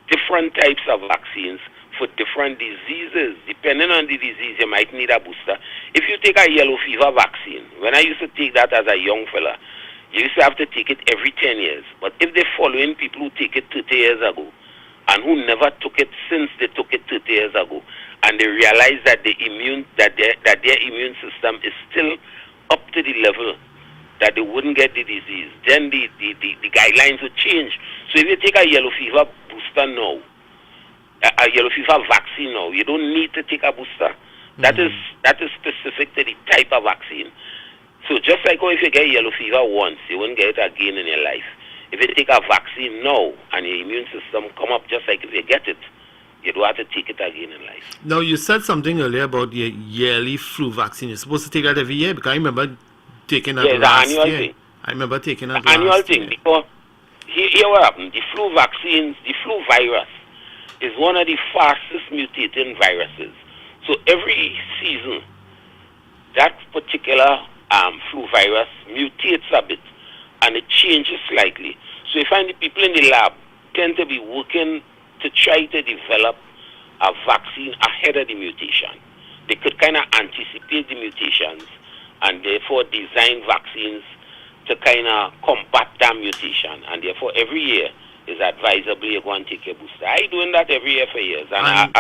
different types of vaccines for different diseases. Depending on the disease, you might need a booster. If you take a yellow fever vaccine, when I used to take that as a young fella, you used to have to take it every 10 years. But if they're following people who take it 30 years ago and who never took it since they took it 30 years ago, and they realize that their immune system is still up to the level that they wouldn't get the disease, then the guidelines would change. So if you take a yellow fever booster now, a yellow fever vaccine now, you don't need to take a booster. That is specific to the type of vaccine. So just like if you get yellow fever once, you won't get it again in your life. If you take a vaccine now and your immune system come up just like if you get it, you don't have to take it again in life. Now, you said something earlier about your yearly flu vaccine. You're supposed to take that every year because I remember taking that last year. Thing. I remember taking that annual thing because here what happened. The flu vaccines, the flu virus is one of the fastest mutating viruses. So every season, that particular flu virus mutates a bit and it changes slightly. So you find the people in the lab tend to be working to try to develop a vaccine ahead of the mutation. They could kind of anticipate the mutations and therefore design vaccines to kind of combat that mutation. And therefore every year is advisable you go and take a booster. I doing that every year for years. And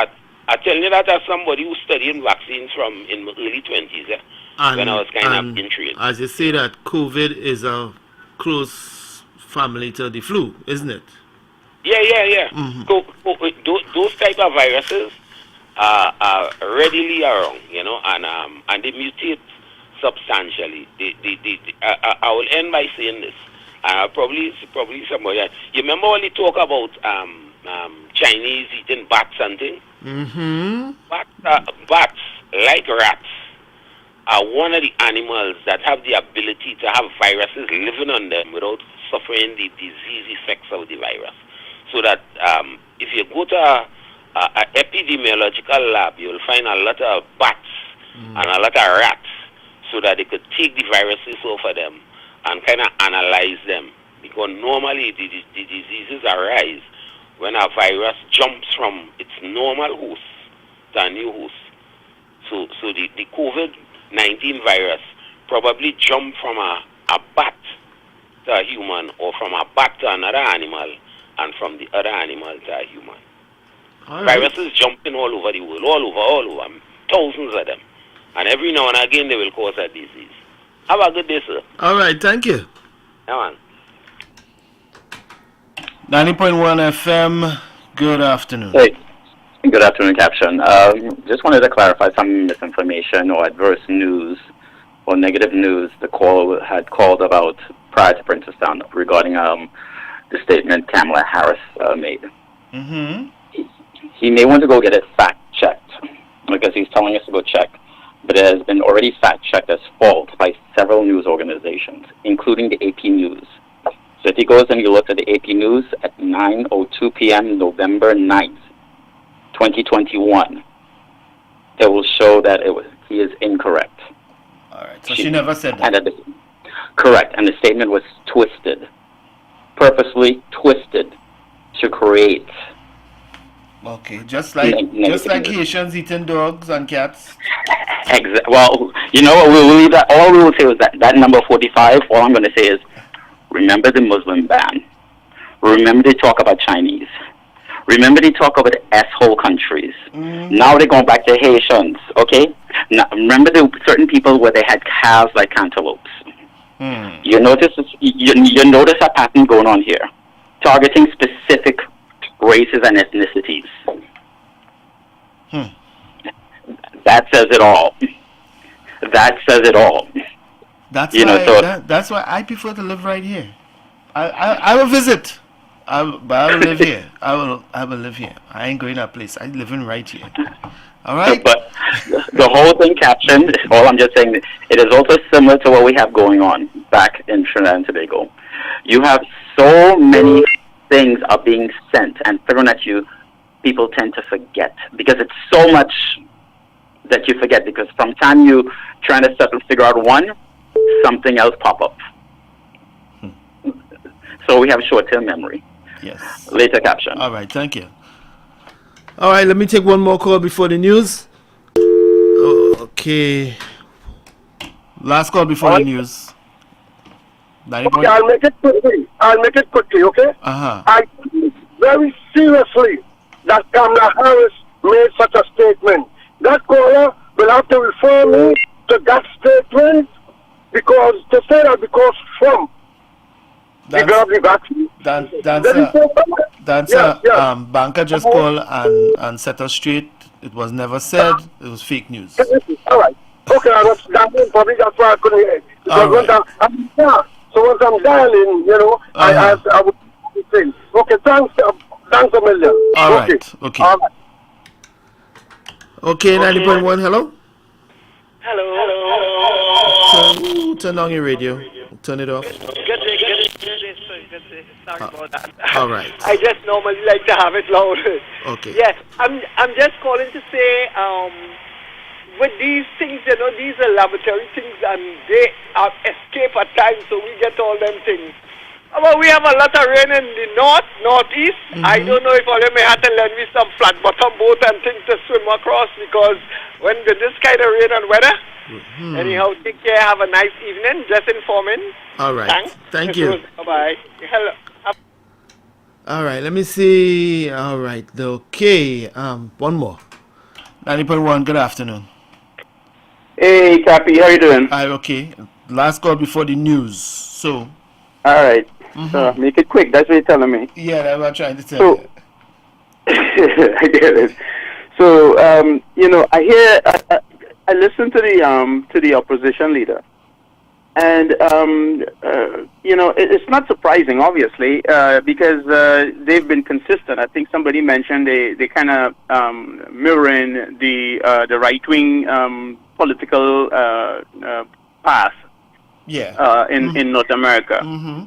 I tell you that as somebody who's studying vaccines from in my early 20s, when I was kind of intrigued. As you say that COVID is a close family to the flu, isn't it? Yeah. So those type of viruses are readily around, and they mutate substantially. I will end by saying this. Probably somebody. You remember when they talk about Chinese eating bats and things? Mm-hmm. Bats, like rats, are one of the animals that have the ability to have viruses living on them without suffering the disease effects of the virus. So that if you go to an epidemiological lab, you'll find a lot of bats and a lot of rats, so that they could take the viruses off of them and kind of analyze them. Because normally the diseases arise when a virus jumps from its normal host to a new host. So the COVID-19 virus probably jumped from a bat to a human, or from a bat to another animal, and from the other animal to a human. All right. Viruses jumping all over the world, all over, thousands of them. And every now and again they will cause a disease. Have a good day, sir. All right, thank you. Come on. 90.1 FM, good afternoon. Hey, good afternoon, Caption. Just wanted to clarify some misinformation or adverse news or negative news the call had called about prior to Princeton regarding the statement Kamala Harris made. Mm-hmm. He may want to go get it fact-checked because he's telling us to go check, but it has been already fact-checked as false by several news organizations, including the AP News. So if he goes and he looks at the AP News at 9:02 p.m. November 9th, 2021, it will show that he is incorrect. All right, so she never said that. Correct, and the statement was twisted, purposely twisted to create. Okay, just like Haitians eating dogs and cats. Well, you know what? We'll leave that. All we will say is that number 45. All I'm going to say is, remember the Muslim ban. Remember they talk about Chinese. Remember they talk about asshole countries. Now they're going back to Haitians. Okay. Now remember the certain people where they had calves like cantaloupes. You notice you notice a pattern going on here, targeting specific races and ethnicities. That says it all. That says it all. That's why I prefer to live right here. I will visit, but I will live here. I will live here. I ain't going to a place. I'm living right here. All right. But the whole thing, Captain. All I'm just saying, it is also similar to what we have going on back in Trinidad and Tobago. You have so many things are being sent and thrown at you. People tend to forget because it's so much that you forget, because from time you trying to figure out one, something else pop up. So we have short-term memory. Yes. Later, Caption. All right, thank you. All right, let me take one more call before the news. Okay. Last call before the news. Okay, I'll make it quickly, okay? I take very seriously that Kamala Harris made such a statement. That caller will have to refer me to that statement, because Trump Banker just called and set us straight. It was never said. It was fake news. All right. Okay, that's probably that's why I couldn't hear it. So once I'm dialing, I would say, okay, thanks a million. All right. Okay. Okay, 90.1, hello? Hello. Turn on your radio. Turn it off. Good day. Sorry about that. All right. I just normally like to have it loud. Okay. Yes, I'm just calling to say, with these things, these are laboratory things, and they escape at times, so we get all them things. Well, we have a lot of rain in the northeast. I don't know if all may have to lend me some flat bottom boat and things to swim across, because when this kind of rain and weather. Anyhow, take care. Have a nice evening. Just informing. All right. Thanks. Thank you. Bye-bye. Hello. All right. Let me see. All right. Okay. One more. 90.1. Good afternoon. Hey, Cappy. How you doing? I'm okay. Last call before the news. So. All right. So make it quick. That's what you're telling me. Yeah, that's what I'm trying to tell you. I get it. So, I hear. I listened to the opposition leader, And, it's not surprising, obviously, because they've been consistent. I think somebody mentioned they kind of mirroring the right-wing political path in North America. Mm-hmm.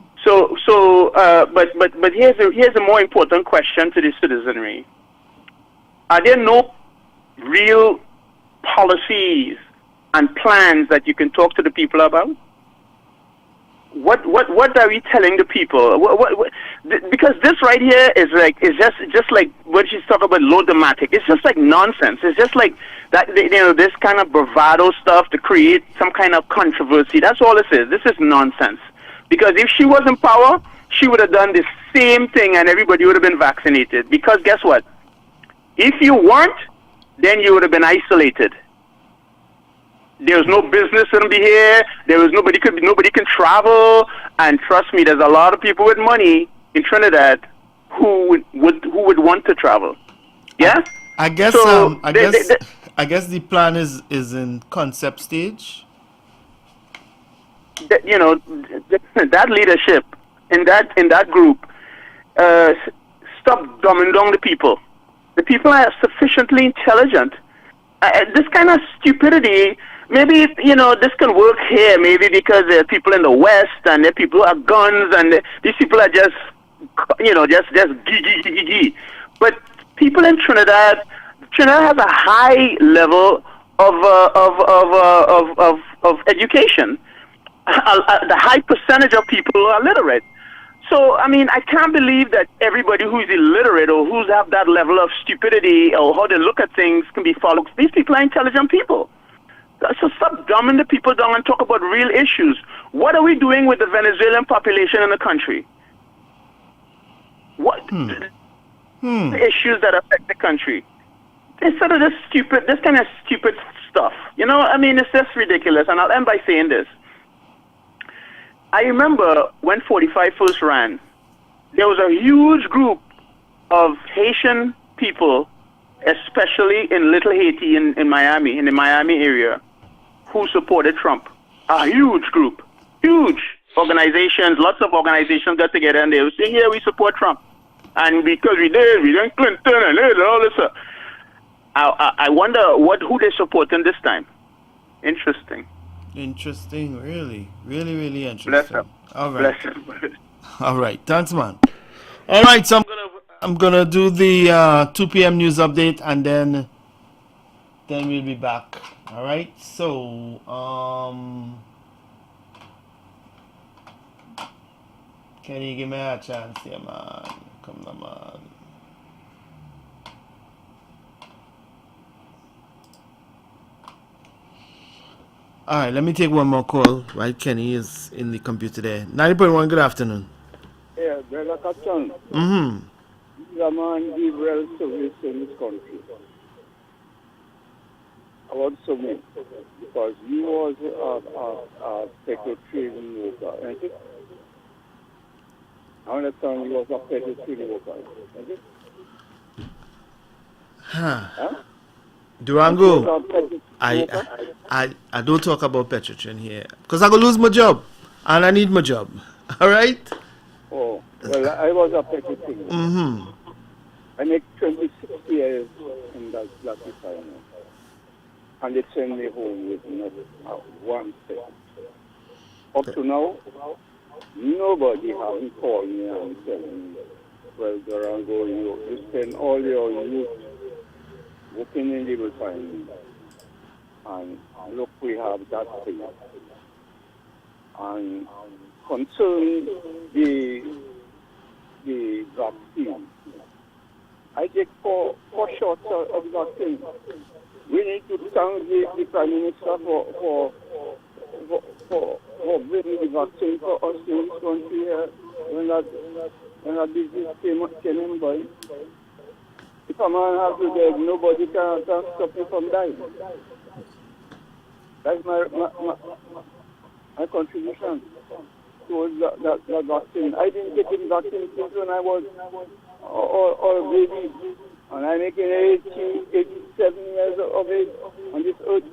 But here's a more important question to the citizenry. Are there no real policies and plans that you can talk to the people about? What are we telling the people? Because this right here is just like what she's talking about, low dramatic. It's just like nonsense. It's just like that, this kind of bravado stuff to create some kind of controversy. That's all this is. This is nonsense. Because if she was in power, she would have done the same thing and everybody would have been vaccinated. Because guess what? If you weren't, then you would have been isolated. There was no business going to be here. There was nobody can travel. And trust me, there's a lot of people with money in Trinidad who would want to travel. Yeah. I guess I guess the plan is in concept stage. That leadership in that group, stop dumbing down the people. The people are sufficiently intelligent. This kind of stupidity. Maybe, this can work here, maybe because there are people in the West and there are people who have guns and these people are just gee. But people in Trinidad has a high level of education. The high percentage of people are literate. So, I can't believe that everybody who's illiterate or who's have that level of stupidity or how they look at things can be followed. These people are intelligent people. So stop dumbing the people down and talk about real issues. What are we doing with the Venezuelan population in the country? What the issues that affect the country? Instead of this kind of stupid stuff. It's just ridiculous. And I'll end by saying this. I remember when 45 first ran, there was a huge group of Haitian people, especially in Little Haiti in Miami, in the Miami area, who supported Trump. A huge group. Huge organizations, lots of organizations got together and they were saying, yeah, we support Trump. And because we did Clinton and all this stuff. I wonder who they're supporting this time. Interesting. Interesting, really. Really, really interesting. Bless him. All right. Bless him. All right. Thanks, man. All right, so I'm gonna do the 2 p.m. news update and then we'll be back. All right. So can you give me a chance here, man? Come on, man. All right, let me take one more call. Right, Kenny is in the computer there. 90.1, good afternoon. Yeah, Brother Captain. Mm-hmm. The man give real service in this country. I want to submit because he was a secretary worker, isn't it? I understand he was a secretary worker, isn't it? Huh? Durango, I don't talk about Petrotrin here because I'm going to lose my job and I need my job. All right? Oh, well, I was a secretary. Mm-hmm. I make 26 years in that retirement. And they send me home with not one cent. Up to now, nobody hasn't called me and said, well, Durango, you spend all your youth working in the refinery. And look, we have that thing. And concerning the vaccine, I take four shots of vaccine. We need to thank the Prime Minister for bringing the vaccine for us in this country here when that disease came in by. If a man has to die, nobody can stop him from dying. That's my contribution towards that vaccine. I didn't take the vaccine since when I was or baby. And I'm making 87 years of age on this earth.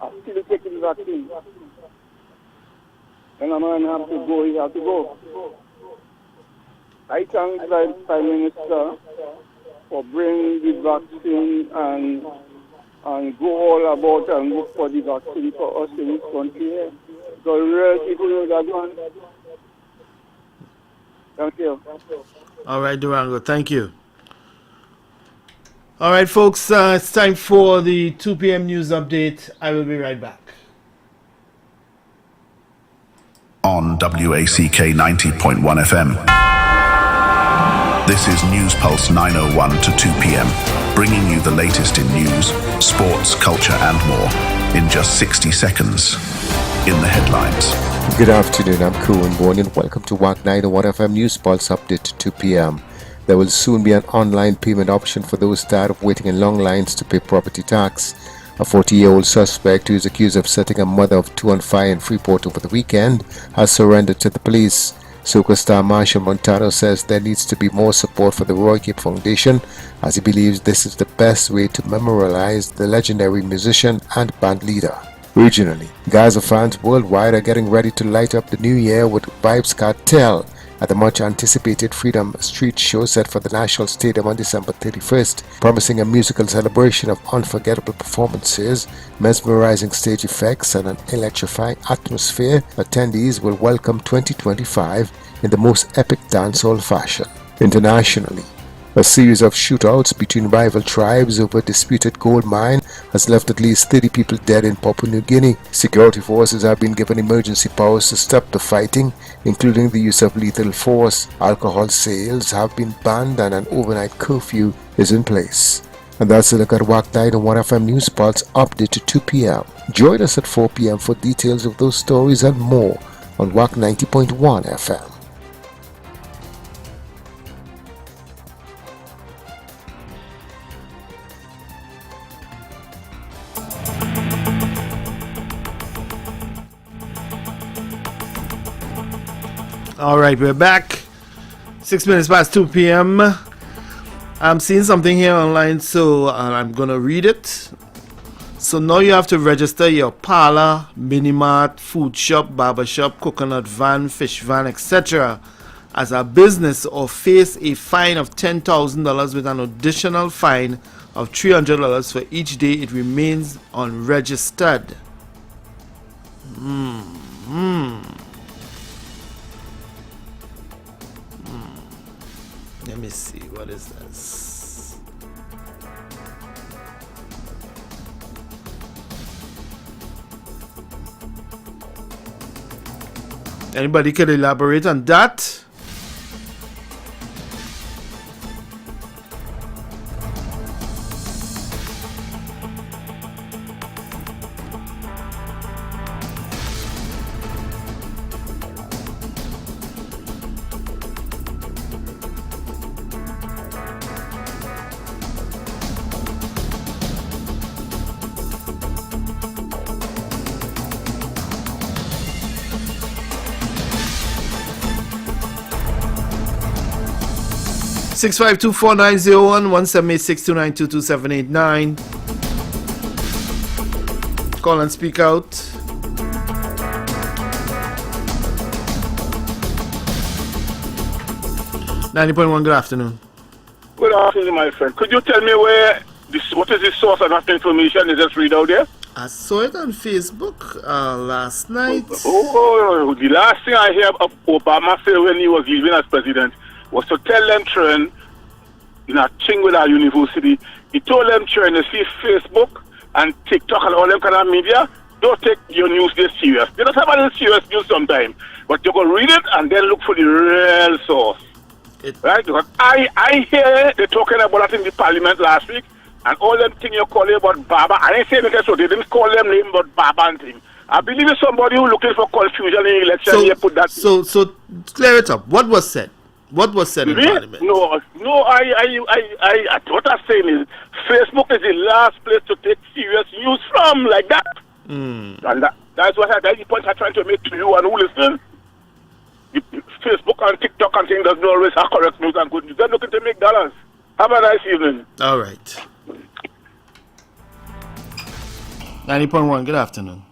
I'm still taking the vaccine. When a man have to go, he have to go. I thank the Prime Minister for bringing the vaccine and go all about and look for the vaccine for us in this country here. So real people know that one. Thank you. All right, Durango, thank you. All right, folks, it's time for the 2 p.m. news update. I will be right back. On WACK 90.1 FM. This is News Pulse 901 to 2 p.m., bringing you the latest in news, sports, culture, and more in just 60 seconds. In the headlines. Good afternoon, I'm Kuhn Bourne and welcome to WACK 901 FM News Pulse Update to 2 p.m. There will soon be an online payment option for those tired of waiting in long lines to pay property tax. A 40-year-old suspect who is accused of setting a mother of two on fire in Freeport over the weekend has surrendered to the police. Soca star Marshall Montano says there needs to be more support for the Roy Kip Foundation, as he believes this is the best way to memorialize the legendary musician and band leader. Regionally, Gaza fans worldwide are getting ready to light up the new year with Vybz Kartel at the much-anticipated Freedom Street show set for the National Stadium on December 31st, promising a musical celebration of unforgettable performances, mesmerizing stage effects, and an electrifying atmosphere. Attendees will welcome 2025 in the most epic dancehall fashion. Internationally, a series of shootouts between rival tribes over a disputed gold mine has left at least 30 people dead in Papua New Guinea. Security forces have been given emergency powers to stop the fighting, including the use of lethal force. Alcohol sales have been banned and an overnight curfew is in place. And that's a look at WACK 901 FM News Pulse update to 2 p.m. Join us at 4 p.m. for details of those stories and more on WACK 90.1 FM. All right, we're back. 6 minutes past 2 p.m. I'm seeing something here online, so I'm going to read it. So now you have to register your parlor, mini-mart, food shop, barber shop, coconut van, fish van, etc. as a business or face a fine of $10,000 with an additional fine of $300 for each day it remains unregistered. Let me see, what is this? Anybody can elaborate on that? Six 524-901-178-629-22789. Call and speak out. .1, good afternoon. Good afternoon, my friend. Could you tell me what is the source of that information? Is just read out there? I saw it on Facebook last night. The last thing I hear of Obama say when he was leaving as president was to tell them children in a thing with our university. He told them children, you see Facebook and TikTok and all them kind of media, don't take your news this serious. They don't have any serious news sometimes, but you go read it and then look for the real source. Right? Because I hear they talking about that in the parliament last week, and all them thing you calling about Baba. I ain't saying that so they didn't call them name but Baba and thing. I believe it's somebody who looking for confusion in the election. So, here put that. So clear it up. What was said? What was said in Parliament? No. What I'm saying is, Facebook is the last place to take serious news from, like that. And that's that's the point I'm trying to make to you and who listen. Facebook and TikTok and things doesn't always have correct news and good news. They're looking to make dollars. Have a nice evening. All right. 90.1, good afternoon.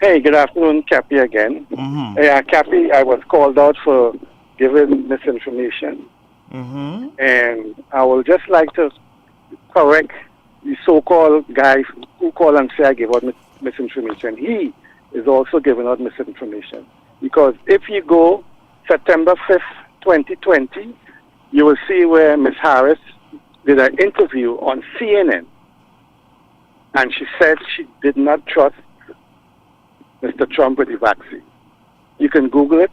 Hey, good afternoon, Cappy again. Mm-hmm. Cappy, I was called out for giving misinformation. Mm-hmm. And I would just like to correct the so-called guy who called and say I gave out misinformation. He is also giving out misinformation. Because if you go September 5th, 2020, you will see where Ms. Harris did an interview on CNN. And she said she did not trust Mr. Trump with the vaccine. You can Google it,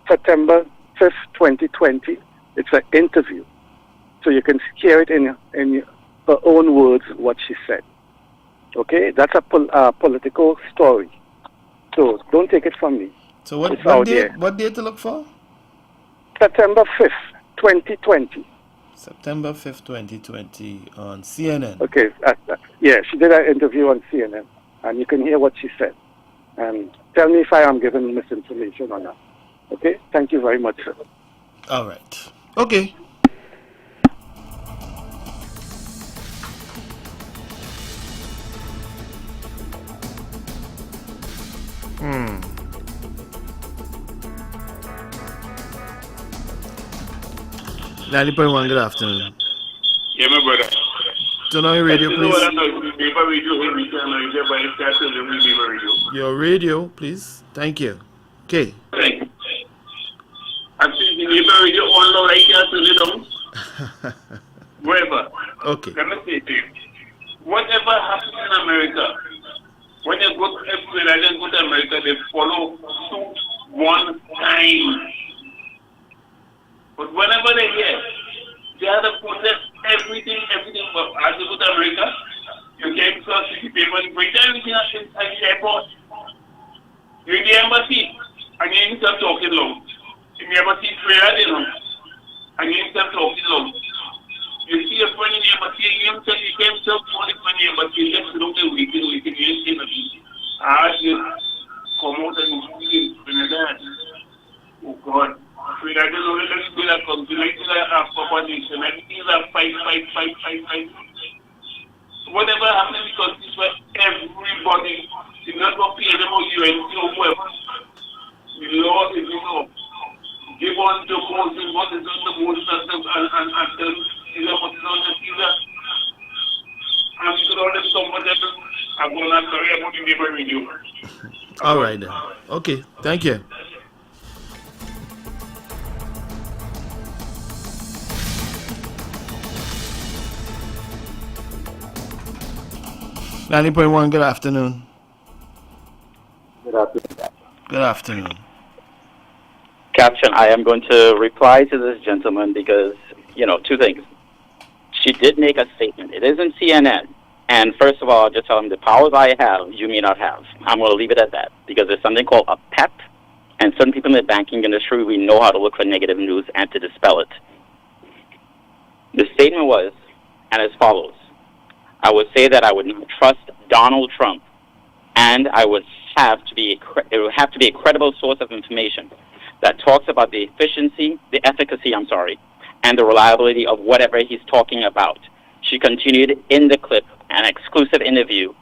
September 5th, 2020. It's an interview. So you can hear it in her own words what she said. Okay? That's a political story. So don't take it from me. So what date to look for? September 5th, 2020. September 5th, 2020 on CNN. Okay. Yeah, she did an interview on CNN. And you can hear what she said. And tell me if I am giving misinformation or not. Okay? Thank you very much, sir. All right. Okay. Hmm. 90.1, good afternoon. Yeah, my brother. Turn on your radio, please. Your radio, please. Thank you. Okay. Thank I think the neighbor radio on low right here to the down. Wherever. Okay. Let me say to you, whatever happens in America, when they go to everywhere, they go to America, they follow suit one time. But whenever they hear, they have to protest everything. But as you go to America, you can cross the paper and bring everything at the airport. You're in the embassy, and you need to start talking long. In the embassy, prayer, you know, and you need to start talking long. You see a friend in the embassy, you can't talk to the friend in the embassy, you just don't do it, you can't say nothing. I just come out and see Trinidad. Oh God. Trinidad is only let's do that because we like to have population. Everything is a fight. Whatever happens because this is where everybody is not going to pay them or UNC or whoever. The law is law. Give on to Moses what is on the Moses and tell Caesar what is on the Caesar. And so all them comfortable. I'm going to sorry about the neighbor radio. All right then. Okay. Thank you. .1, good afternoon. Good afternoon. Good afternoon. Caption, I am going to reply to this gentleman because, two things. She did make a statement. It isn't CNN. And first of all, I'll just tell him the powers I have, you may not have. I'm going to leave it at that because there's something called a PEP. And certain people in the banking industry, we know how to look for negative news and to dispel it. The statement was, and as follows. I would say that I would not trust Donald Trump, and it would have to be a credible source of information that talks about the efficacy, and the reliability of whatever he's talking about. She continued in the clip, an exclusive interview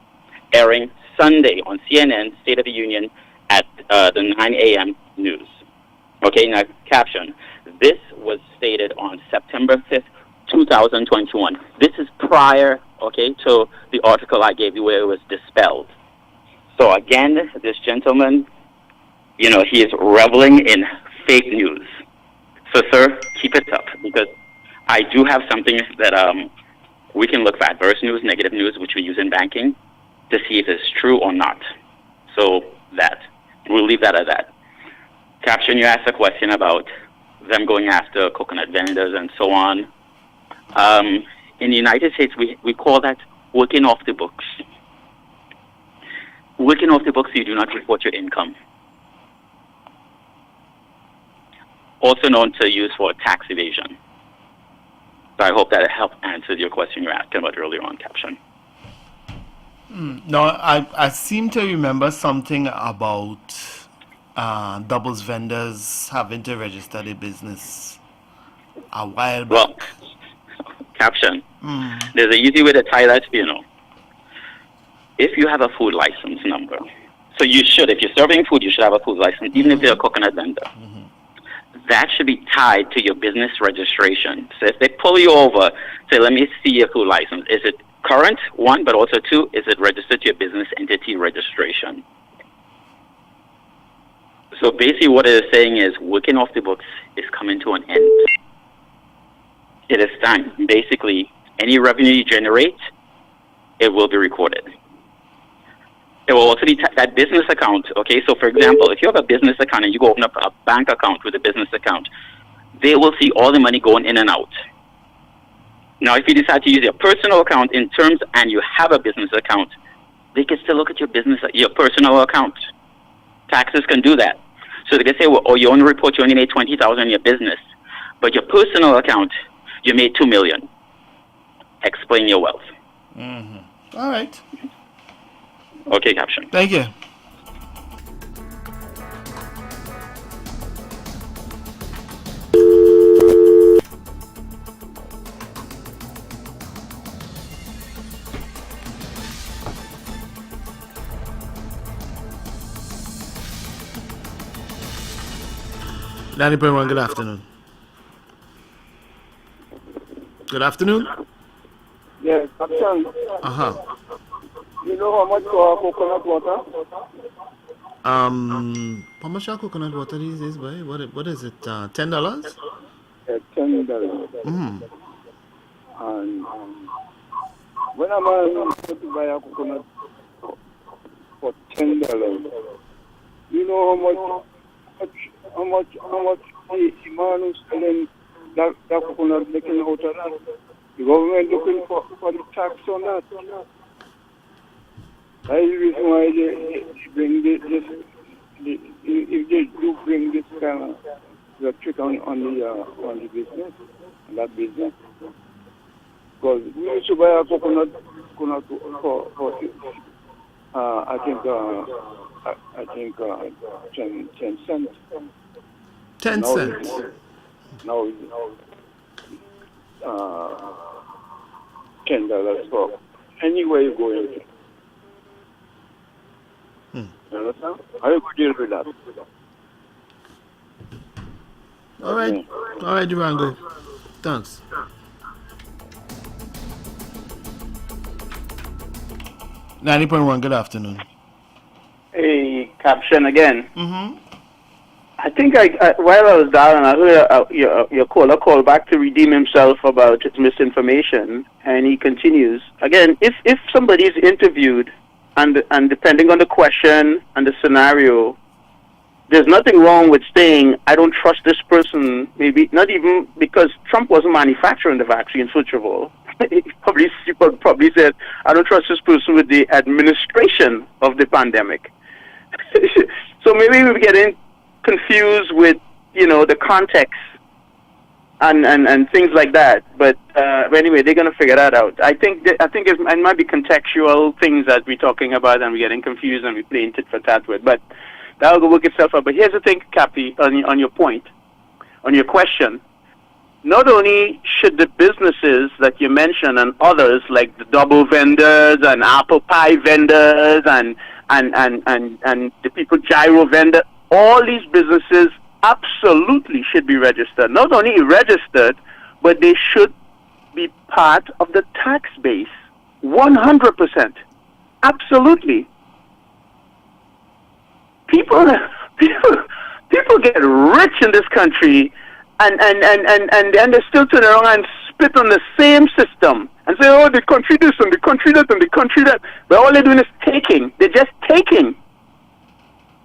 airing Sunday on CNN State of the Union at the 9 a.m. news. Okay, now caption. This was stated on September 5th, 2021. This is prior, to the article I gave you where it was dispelled. So again, this gentleman, he is reveling in fake news. So, sir, keep it up because I do have something that we can look for adverse news, negative news, which we use in banking to see if it's true or not. So we'll leave that at that. Caption, you asked a question about them going after coconut vendors and so on. In the United States, we call that working off the books. Working off the books, you do not report your income. Also known to use for tax evasion. So I hope that helped answer your question you were asking about earlier on, Caption. No, I seem to remember something about doubles vendors having to register their business a while back. Well, Caption. There's an easy way to tie that, If you have a food license number, So you should, if you're serving food, you should have a food license, even if you're a coconut vendor. That should be tied to your business registration. So if they pull you over, say, let me see your food license. Is it current, one, but also two, is it registered to your business entity registration? So basically what it is saying is working off the books is coming to an end. It is time. Basically, any revenue you generate, it will be recorded. It will also be that business account. Okay, so for example, if you have a business account and you go open up a bank account with a business account, they will see all the money going in and out. Now, if you decide to use your personal account in terms and you have a business account, they can still look at your personal account. Taxes can do that. So they can say, well, oh, you only report you only made $20,000 in your business, but your personal account, you made $2 million. Explain your wealth. All right. Okay, Caption. Thank you. Danny Perwan, good afternoon. Good afternoon. Yes, Captain. You know how much for coconut water? How much are coconut water these days, boy? What is it? $10? $10. And when I'm going to buy a coconut for $10, you know how much the man who's selling that coconut making out of that? The government looking for the tax on that. That is the reason why they bring this if they do bring this kind of trick on the business, on that business. Because we used to buy a coconut for I think 10 cents. 10 cents. Now $10 for anywhere you go in. You understand? How you going to deal with that? All right, Durango. Thanks. $90.1. Good afternoon. Hey, Caption again. I think while I was down, I heard your caller call back to redeem himself about his misinformation, and he continues again. If somebody is interviewed, and depending on the question and the scenario, there's nothing wrong with saying I don't trust this person. Maybe not even because Trump wasn't manufacturing the vaccine. First of all, he probably said I don't trust this person with the administration of the pandemic. So maybe we're getting confused with the context and things like that. But anyway, they're gonna figure that out. I think it might be contextual things that we're talking about, and we're getting confused and we're playing tit for tat with. But that'll go work itself out. But here's the thing, Cappy, on your point, on your question. Not only should the businesses that you mentioned and others like the double vendors and apple pie vendors and the people gyro vendor, all these businesses absolutely should be registered. Not only registered, but they should be part of the tax base. 100%. Absolutely. People get rich in this country and then they still turn around and spit on the same system and say, oh, the country this and the country that and the country that. But all they're doing is taking. They're just taking.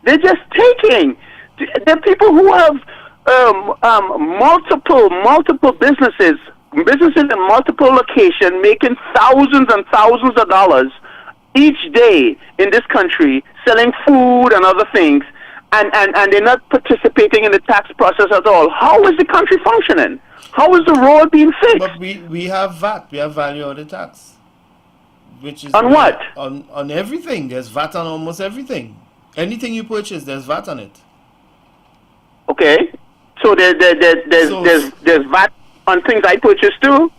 They're just taking. There are people who have multiple businesses in multiple locations making thousands and thousands of dollars each day in this country, selling food and other things, and they're not participating in the tax process at all. How is the country functioning? How is the road being fixed? But we have VAT. We have value added tax. Which is on what? On everything. There's VAT on almost everything. Anything you purchase, there's VAT on it. Okay. So there's VAT on things I purchase too.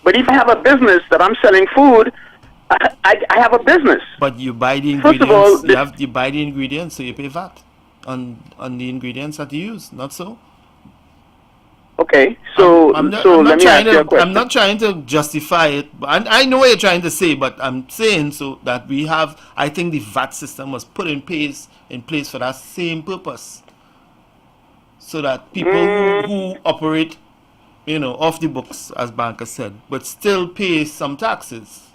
But if I have a business that I'm selling food, I have a business. But you buy the First ingredients. of all, You buy the ingredients, so you pay VAT on the ingredients that you use. Not so. Okay, so I'm not let me ask trying you a to. question. I'm not trying to justify it. But I know what you're trying to say, but I'm saying so that we have. I think the VAT system was put in place for that same purpose, so that people who operate, off the books, as Banker said, but still pay some taxes.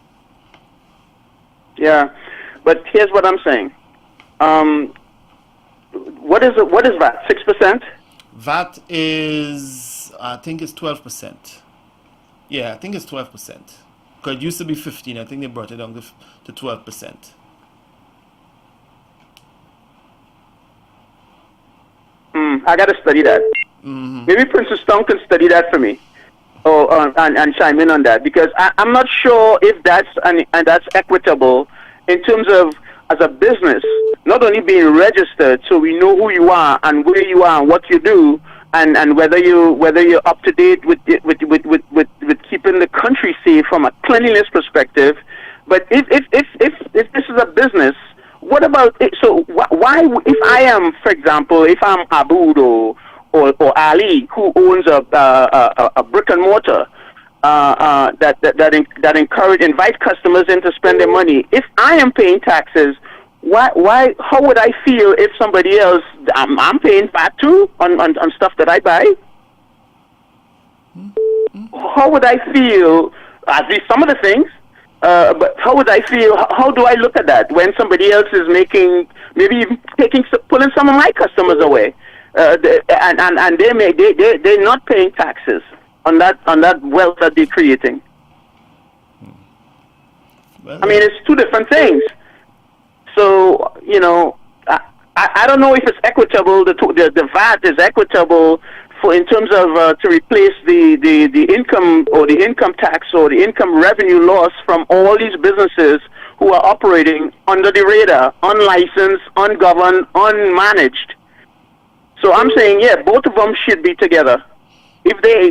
Yeah, but here's what I'm saying. What is VAT? 6%? VAT is, I think it's 12%. Yeah, I think it's 12%. Because it used to be 15. I think they brought it down to 12%. I got to study that. Maybe Princess Stone can study that for me. And chime in on that, because I'm not sure if that's and that's equitable in terms of, as a business, not only being registered so we know who you are and where you are and what you do, and whether you're up to date with keeping the country safe from a cleanliness perspective. But if this is a business, what about it? So why, if I am, for example, if I'm Abood or Ali, who owns a brick and mortar that invite customers in to spend their money, if I am paying taxes, why? How would I feel if somebody else, I'm paying VAT too on stuff that I buy? How would I feel? At least some of the things. But how would I feel? How do I look at that when somebody else is making, maybe even pulling some of my customers away, and they're not paying taxes on that wealth that they're creating? I mean, it's two different things. So I don't know if it's equitable. The VAT is equitable in terms of to replace the income or the income tax or the income revenue loss from all these businesses who are operating under the radar, unlicensed, ungoverned, unmanaged. So I'm saying, yeah, both of them should be together. If that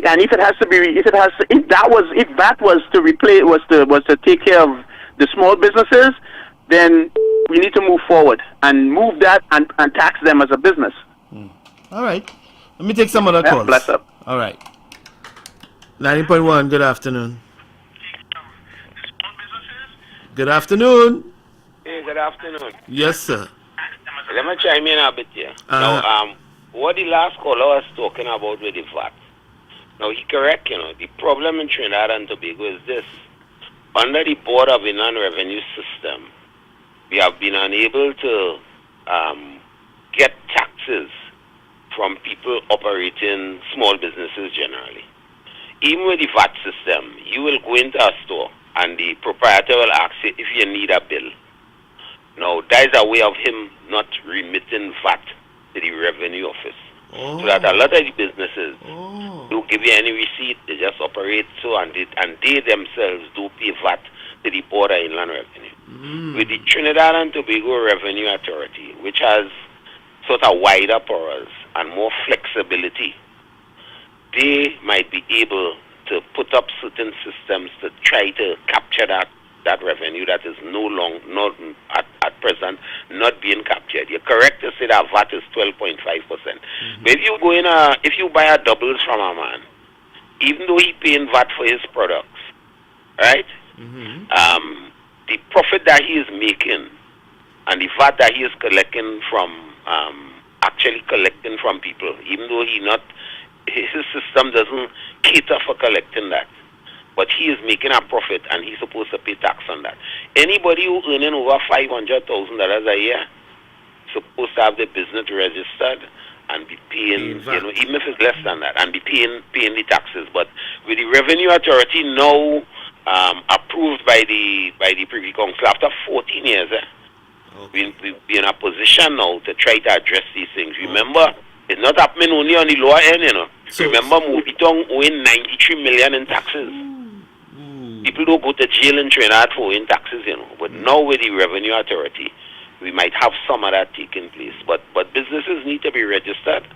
was to replace, was to take care of the small businesses, then we need to move forward and move that and tax them as a business. All right. Let me take some other calls. Bless up. All right. 90.1, good afternoon. Good afternoon. Hey, good afternoon. Yes, sir. Let me chime in a bit here. Now, what the last caller was talking about with the VAT. Now, he correct, the problem in Trinidad and Tobago is this. Under the Board of Inland Revenue System, we have been unable to get taxes from people operating small businesses generally. Even with the VAT system, you will go into a store and the proprietor will ask you if you need a bill. Now, that is a way of him not remitting VAT to the revenue office. So that a lot of the businesses don't give you any receipt, they just operate so, and they themselves do pay VAT to the Board of Inland Revenue. With the Trinidad and Tobago Revenue Authority, which has sort of wider powers and more flexibility, they might be able to put up certain systems to try to capture that revenue that is not at present not being captured. You're correct to say that VAT is 12.5%. But if you buy a doubles from a man, even though he's paying VAT for his products, right? The profit that he is making and the VAT that he is collecting from people, even though his system doesn't cater for collecting that, but he is making a profit and he's supposed to pay tax on that. Anybody who earning over $500,000 a year supposed to have the business registered and be paying, even if it's less than that, and be paying the taxes. But with the Revenue Authority now approved by the Privy Council after 14 years, we're in a position now to try to address these things. Remember, it's not happening only on the lower end, Remember, Movitong owing $93 million in taxes. People don't go to jail in Trinidad for owing taxes, But now with the Revenue Authority, we might have some of that taking place. But businesses need to be registered,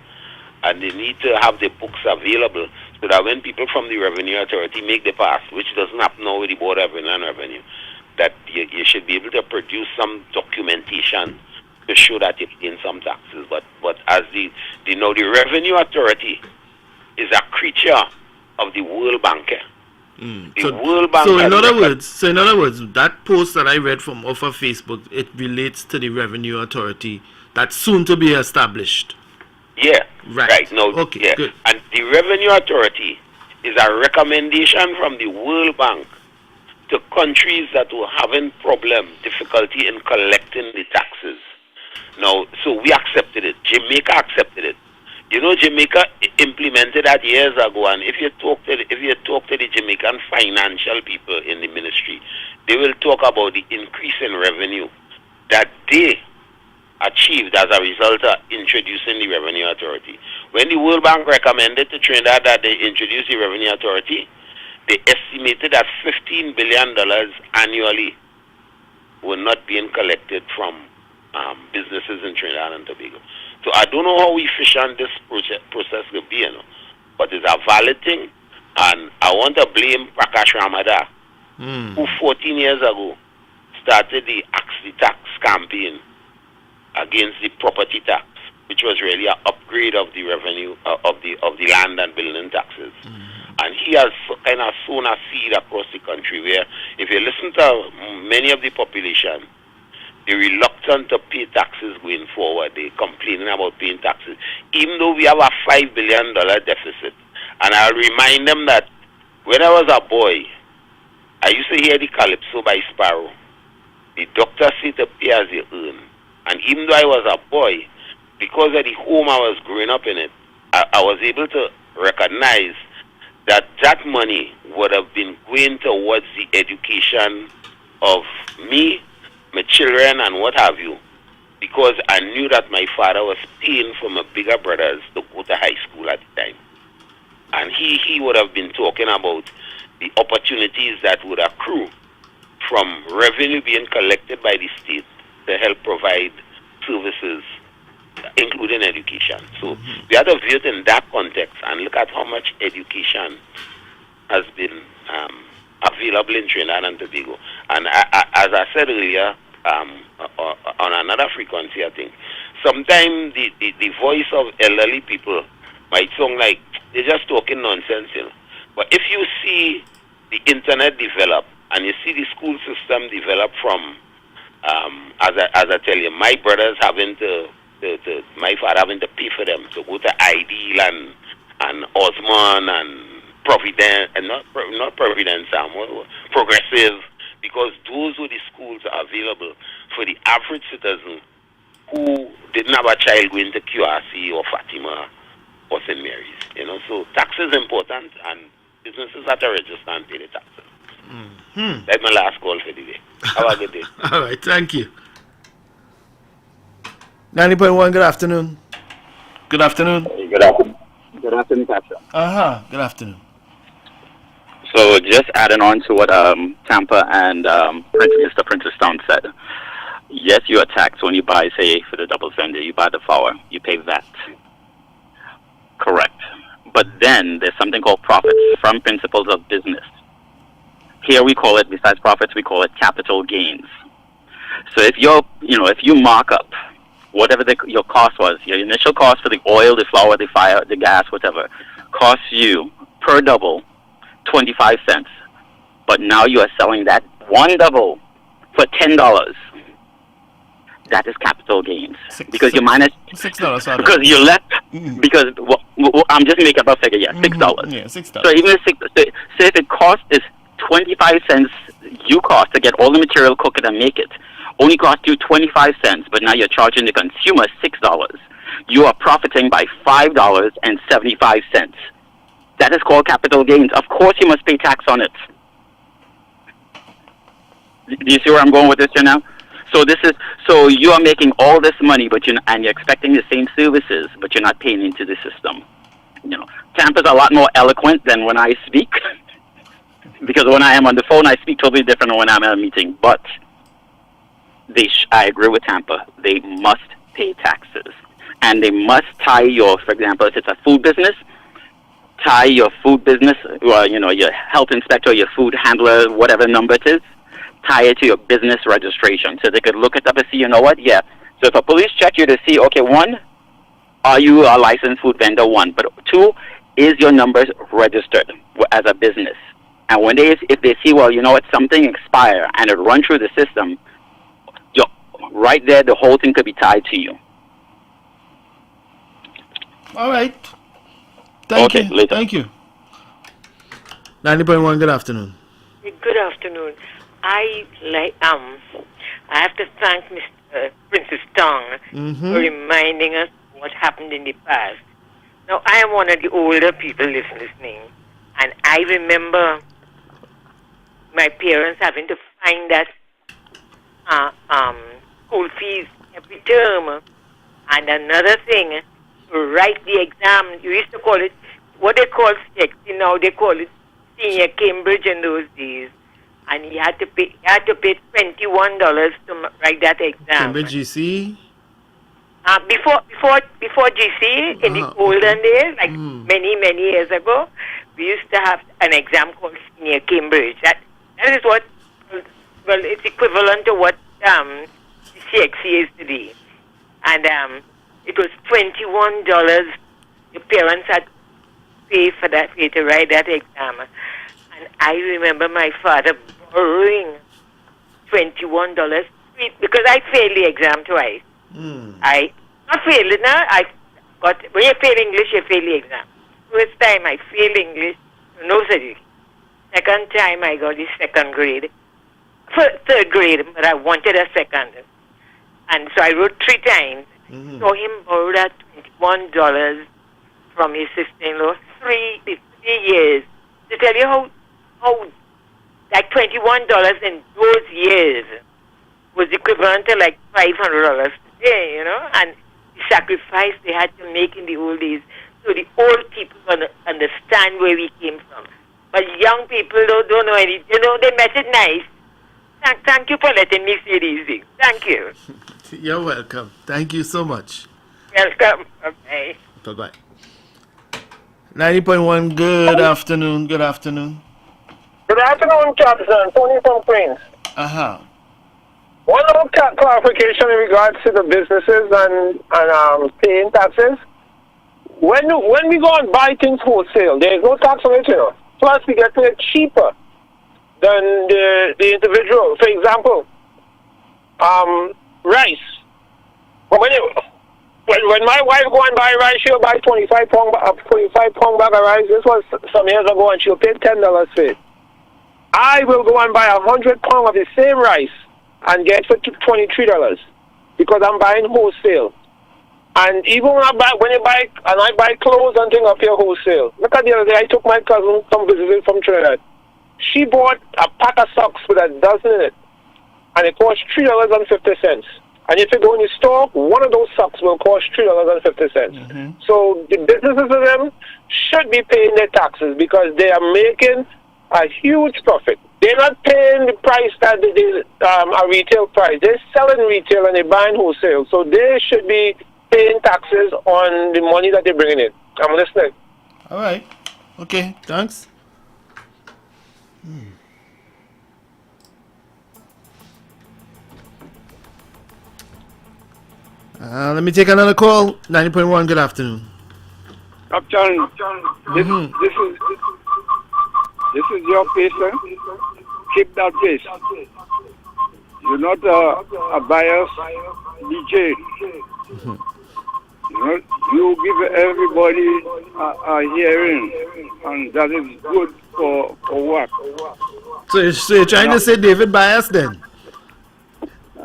and they need to have the books available so that when people from the Revenue Authority make the pass, which doesn't happen now with the Board of Inland Revenue, that you should be able to produce some documentation to show that you're paying some taxes. But as the Revenue Authority is a creature of the World Bank. World Bank. So in other words, that post that I read from off of Facebook, it relates to the Revenue Authority that's soon to be established. Yeah. Right. No. Okay. Yeah. Good. And the Revenue Authority is a recommendation from the World Bank to countries that were having difficulty in collecting the taxes. Now, so we accepted it. Jamaica accepted it. You know, Jamaica implemented that years ago, and if you talk to the Jamaican financial people in the ministry, they will talk about the increase in revenue that they achieved as a result of introducing the Revenue Authority. When the World Bank recommended to Trinidad that they introduce the Revenue Authority, they estimated that $15 billion annually were not being collected from businesses in Trinidad and Tobago. So I don't know how efficient this process will be, you know, but it's a valid thing, and I want to blame Prakash Ramada, who 14 years ago started the Axe the Tax campaign against the property tax, which was really an upgrade of the revenue of the land and building taxes. And he has kind of sown a seed across the country where, if you listen to many of the population, they're reluctant to pay taxes going forward. They're complaining about paying taxes, even though we have a $5 billion deficit. And I'll remind them that when I was a boy, I used to hear the Calypso by Sparrow. The doctor said to pay as you earn. And even though I was a boy, because of the home I was growing up in it, I was able to recognize that money would have been going towards the education of me, my children, and what have you, because I knew that my father was paying for my bigger brothers to go to high school at the time. And he would have been talking about the opportunities that would accrue from revenue being collected by the state to help provide services, including education. So we have to view it in that context and look at how much education has been available in Trinidad and Tobago. And as I said earlier, on another frequency, I think, sometimes the voice of elderly people might sound like they're just talking nonsense, you know. But if you see the internet develop and you see the school system develop from, as I tell you, my brothers having my father having to pay for them to go to Ideal and Osman and Providence, and not Providence, Progressive, because those were the schools available for the average citizen who didn't have a child going to QRC or Fatima or St. Mary's. You know, so tax is important, and businesses have to register and pay the taxes. That's my last call for the day. Have a good day. All right, thank you. 90.1, good afternoon. Good afternoon. Good afternoon. Good afternoon, Pastor. Good afternoon. So just adding on to what Tampa and Mr. Princestown said. Yes, you are taxed when you buy, say, for the double cylinder, you buy the flour, you pay VAT. Correct. But then there's something called profits from principles of business. Here we call it, besides profits, we call it capital gains. So if you mark up whatever your cost was, your initial cost for the oil, the flour, the fire, the gas, whatever, costs you per double 25 cents. But now you are selling that one double for $10. That is capital gains. Because you minus $6. Because you left. Because I'm just making up a figure. Yeah, $6. Yeah, $6. So even so if the cost is 25 cents, you cost to get all the material, cook it, and make it, only cost you 25 cents. But now you're charging the consumer $6. You are profiting by $5.75. That is called capital gains. Of course, you must pay tax on it. Do you see where I'm going with this here now? So you are making all this money, but you're expecting the same services, but you're not paying into the system. You know, Tampa's a lot more eloquent than when I speak, because when I am on the phone, I speak totally different than when I'm at a meeting. But I agree with Tampa. They must pay taxes, and they must tie for example, if it's a food business, tie your food business, or your health inspector, your food handler, whatever number it is, tie it to your business registration, so they could look it up and see, you know what, yeah. So if a police check you to see, okay, one, are you a licensed food vendor? One, but two, is your number registered as a business? And when if they see, well, you know what, something expire and it run through the system, right there, the whole thing could be tied to you. All right. Thank you. Later. Thank you. 90.1, good afternoon. Good afternoon. I have to thank Mr. Princess Tong for reminding us what happened in the past. Now, I am one of the older people listening, and I remember my parents having to find that school fees every term. And another thing, to write the exam, you used to call it, what they call sexy, now they call it senior Cambridge in those days. And he had to pay $21 to write that exam. Cambridge GC? Before GC, in the olden days, like many years ago, we used to have an exam called Senior Cambridge. That is what, well, it's equivalent to what CXC is today. And it was $21 your parents had to pay for that, to write that exam. And I remember my father borrowing $21 because I failed the exam twice. I not failed it now. I got when you fail English, you fail the exam. First time I failed English, no certificate. Second time I got the second grade, third grade, but I wanted a second, and so I wrote 3 times. Saw him borrow that $21 from his sister-in-law 3 years. To tell you how that $21 in those years was equivalent to like $500 today, you know, and the sacrifice they had to make in the old days. So the old people understand where we came from. But young people don't know anything. You know, they met it nice. Thank you for letting me say these things. Thank you. You're welcome. Thank you so much. Welcome. Okay. Bye-bye. 90.1, good afternoon. Good afternoon. Good afternoon, Captain. Tony from Queens. One little clarification in regards to the businesses and paying taxes. When we go and buy things wholesale, there is no tax on it, you know. Plus, we get it cheaper than the individual. For example, rice. When my wife go and buy rice, she'll buy 25 pound bag of rice. This was some years ago, and she'll pay $10 for it. I will go and buy 100 pound of the same rice and get it for $23 because I'm buying wholesale. And even when I buy clothes and things up here wholesale. Look at the other day, I took my cousin from visiting from Trinidad. She bought a pack of socks with a dozen in it, and it cost $3.50. And if you go in the store, one of those socks will cost $3.50. So the businesses of them should be paying their taxes because they are making a huge profit. They're not paying the price that they a retail price. They're selling retail and they're buying wholesale. So they should be paying taxes on the money that they're bringing in. I'm listening. All right. Okay. Thanks. Let me take another call. 90.1, good afternoon. Captain, this is your pace, eh? Keep that pace. You're not a biased DJ. You give everybody a hearing, and that is good for work. So you're trying to say David bias then?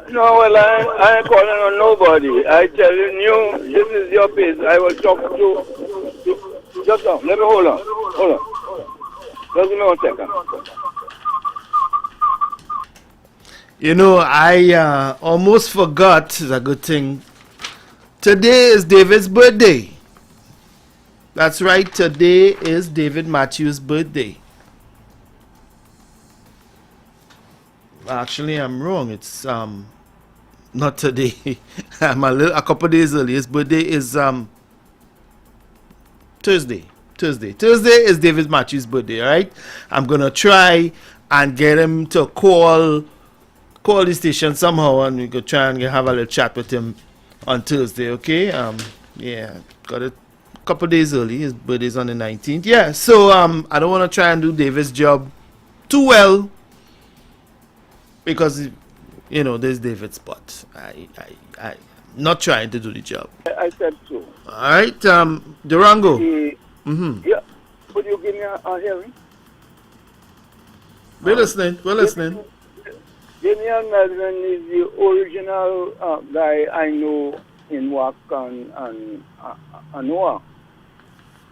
No, well, I ain't calling on nobody. I telling you, this is your pace. I will talk to just now. Let me hold on. Just give me 1 second. You know, I almost forgot. It's a good thing. Today is David's birthday. That's right. Today is David Matthews' birthday. Actually, I'm wrong. It's not today. I'm a couple days early. His birthday is Thursday. Thursday is David Matthews' birthday. All right. I'm gonna try and get him to call call the station somehow and we could try and have a little chat with him on Thursday, okay? Yeah, got it a couple days early. His birthday's on the 19th. Yeah, so I don't want to try and do David's job too well because, you know, there's David's spot. I not trying to do the job. I said so. All right, Durango. Yeah, could you give me a hearing? We're listening. Damian Melvin is the original guy I know in WAC and Noah.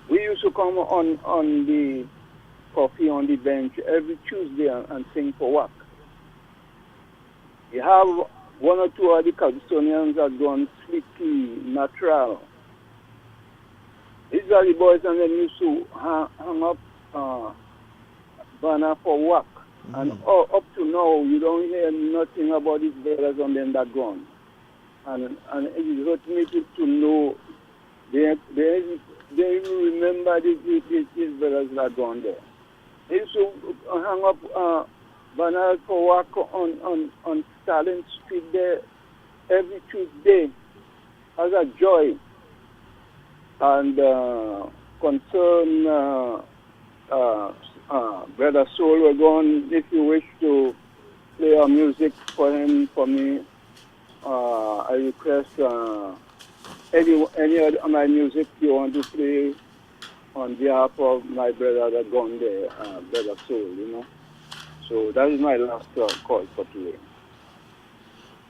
We used to come on the coffee on the bench every Tuesday and sing for WAC. You have one or two of the Cabistonians that gone Slicky, Natural. These are the boys and them used to hang up banner for WAC. And up to now, you don't hear nothing about these brothers on them that gone. And it hurt me to know they remember these brothers that gone there. They used to hang up banners for WAC on Stalin Street there every Tuesday as a joy. And concern Brother Soul, we're going, if you wish to play our music for me, I request any of my music you want to play on behalf of my brother that gone there, Brother Soul, you know. So that is my last call for today.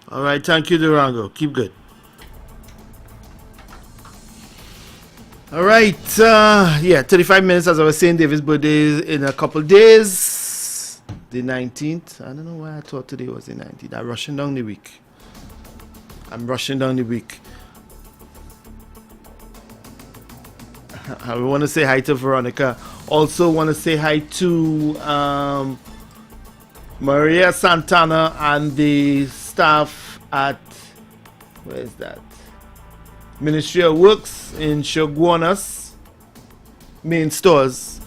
All right, thank you, Durango. Keep good. All right, 35 minutes, as I was saying. David's birthday is in a couple days, the 19th. I don't know why I thought today was the 19th. I'm rushing down the week. I want to say hi to Veronica. Also want to say hi to Maria Santana and the staff at, where is that? Ministry of Works in Shoguanas main stores.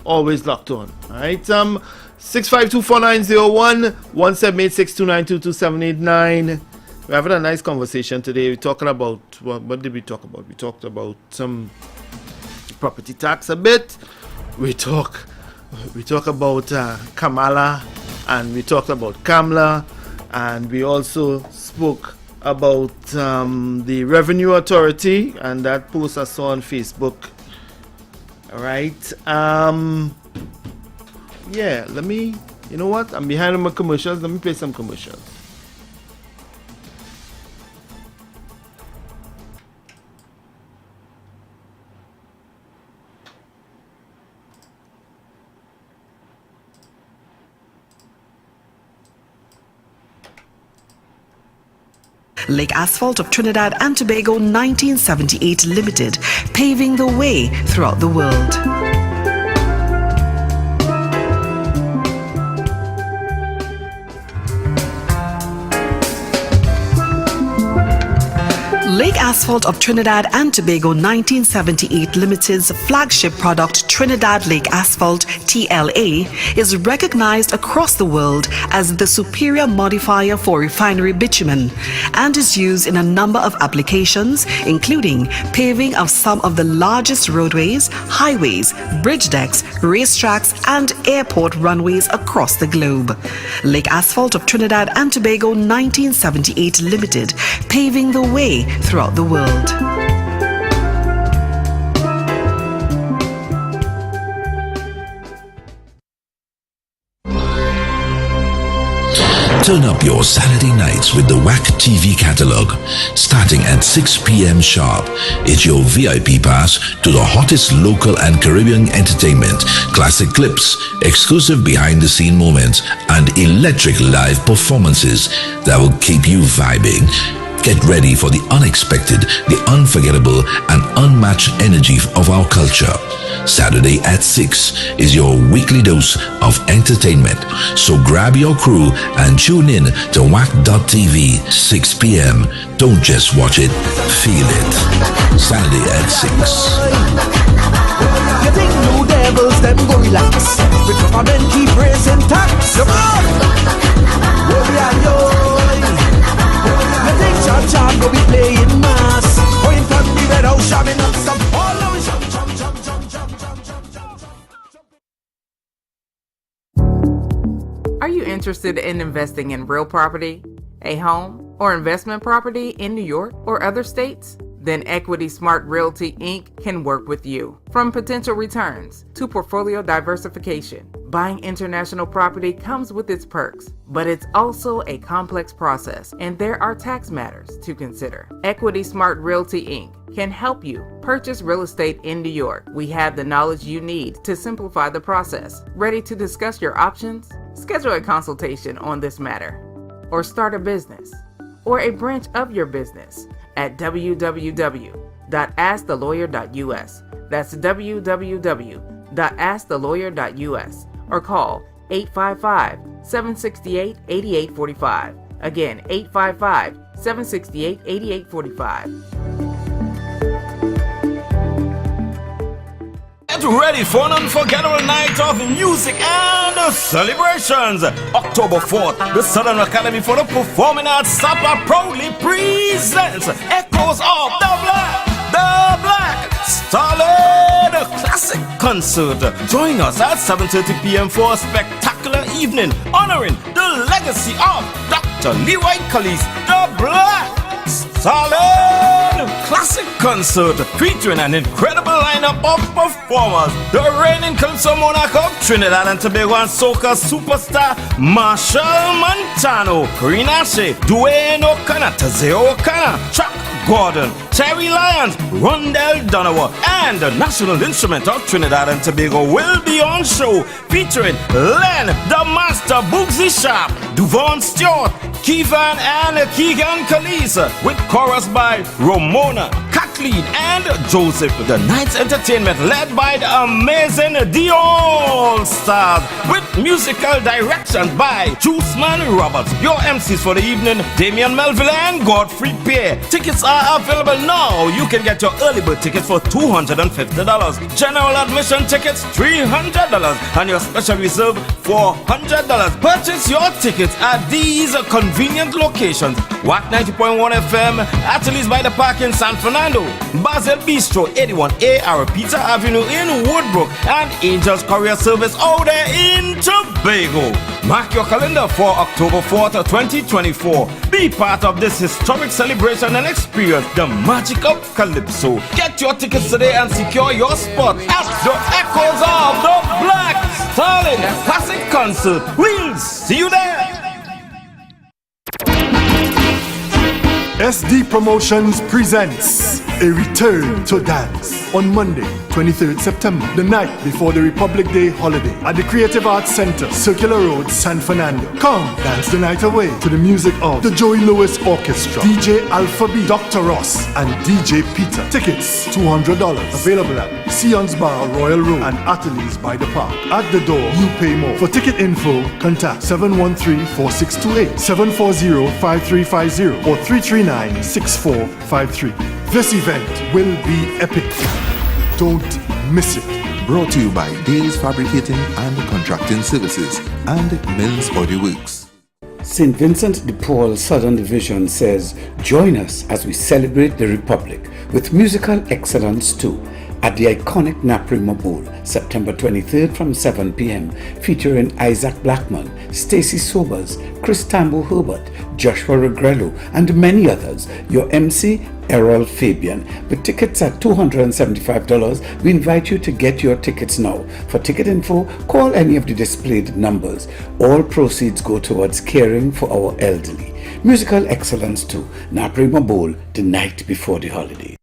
Always locked on. Alright. 6524901 17862922789. We're having a nice conversation today. We're talking about what did we talk about? We talked about some property tax a bit. We talk about Kamala, and we talked about Kamla, and we also spoke about the Revenue Authority, and that post I saw on Facebook. All right. Yeah, you know what? I'm behind on my commercials. Let me play some commercials. Lake Asphalt of Trinidad and Tobago 1978 Limited, paving the way throughout the world. Lake Asphalt of Trinidad and Tobago 1978 Limited's flagship product, Trinidad Lake Asphalt TLA, is recognized across the world as the superior modifier for refinery bitumen and is used in a number of applications, including paving of some of the largest roadways, highways, bridge decks, racetracks, and airport runways across the globe. Lake Asphalt of Trinidad and Tobago 1978 Limited, paving the way throughout the world. Turn up your Saturday nights with the WAC TV catalog. Starting at 6 p.m. sharp, it's your VIP pass to the hottest local and Caribbean entertainment, classic clips, exclusive behind-the-scene moments, and electric live performances that will keep you vibing. Get ready for the unexpected, the unforgettable, and unmatched energy of our culture. Saturday at 6 is your weekly dose of entertainment. So grab your crew and tune in to WAC.tv, 6 p.m. Don't just watch it, feel it. Saturday at 6. You think new devils, them go relax. With government keep raising tax. Come on! know we playing mass. Going from the red house, jamming up some. All of jump, jump, jump, jump, jump, jump, jump, jump, jump. Are you interested in investing in real property, a home, or investment property in New York or other states? Then Equity Smart Realty Inc. can work with you. From potential returns to portfolio diversification, buying international property comes with its perks, but it's also a complex process, and there are tax matters to consider. Equity Smart Realty Inc. can help you purchase real estate in New York. We have the knowledge you need to simplify the process. Ready to discuss your options? Schedule a consultation on this matter, or start a business, or a branch of your business at www.askthelawyer.us. That's www.askthelawyer.us, or call 855-768-8845. Again, 855-768-8845. Get ready for an unforgettable night of music and celebrations. October 4th, the Southern Academy for the Performing Arts SAPA proudly presents Echoes of the Black Starlet Classic Concert. Join us at 7:30 p.m. for a spectacular evening honoring the legacy of Dr. Leroy Calise, the Black Starlet Classic Concert, featuring an incredible lineup of performers. The reigning Calypso monarch of Trinidad and Tobago and soca superstar Marshall Montano, Karina Shea, Dwayne O'Connor, Tazeo O'Connor, Chuck Gordon, Terry Lyons, Rondell Donovan, and the National Instrument of Trinidad and Tobago will be on show, featuring Len, the Master Boogsy Sharp, Duvon Stewart, Keevan and Keegan Calise, with chorus by Ramona, Kathleen, and Joseph. The night's entertainment led by the amazing The All Stars, with musical direction by Juiceman Roberts. Your MCs for the evening, Damian Melville and Godfrey Pear. Tickets are available now. You can get your early bird tickets for $250. General admission tickets $300, and your special reserve $400. Purchase your tickets at these convenient locations: WAC 90.1 FM, Ateliers by the Park in San Fernando, Basil Bistro 81A Arapita Avenue in Woodbrook, and Angels Courier Service out there in Tobago. Mark your calendar for October 4th, 2024. Be part of this historic celebration and experience the magic of Calypso. Get your tickets today and secure your spot at the Echoes of the Black Starlet Classic Concert. We'll see you there. SD Promotions presents A Return to Dance on Monday, 23rd September, the night before the Republic Day holiday, at the Creative Arts Center, Circular Road, San Fernando. Come dance the night away to the music of the Joey Lewis Orchestra, DJ Alpha B, Dr. Ross, and DJ Peter. Tickets $200. Available at Sion's Bar, Royal Road, and Ateliers by the Park. At the door, you pay more. For ticket info, contact 713-4628, 740-5350, or 339-6453. This event will be epic. Don't miss it. Brought to you by Dales Fabricating and Contracting Services and Mills Body Works. St. Vincent de Paul Southern Division says, join us as we celebrate the Republic with musical excellence too, at the iconic Naprima Bowl, September 23rd from 7 p.m., featuring Isaac Blackman, Stacey Sobers, Chris Tambo Herbert, Joshua Regrello, and many others. Your MC, Errol Fabian. With tickets at $275, we invite you to get your tickets now. For ticket info, call any of the displayed numbers. All proceeds go towards caring for our elderly. Musical excellence too, Naprima Bowl, the night before the holiday.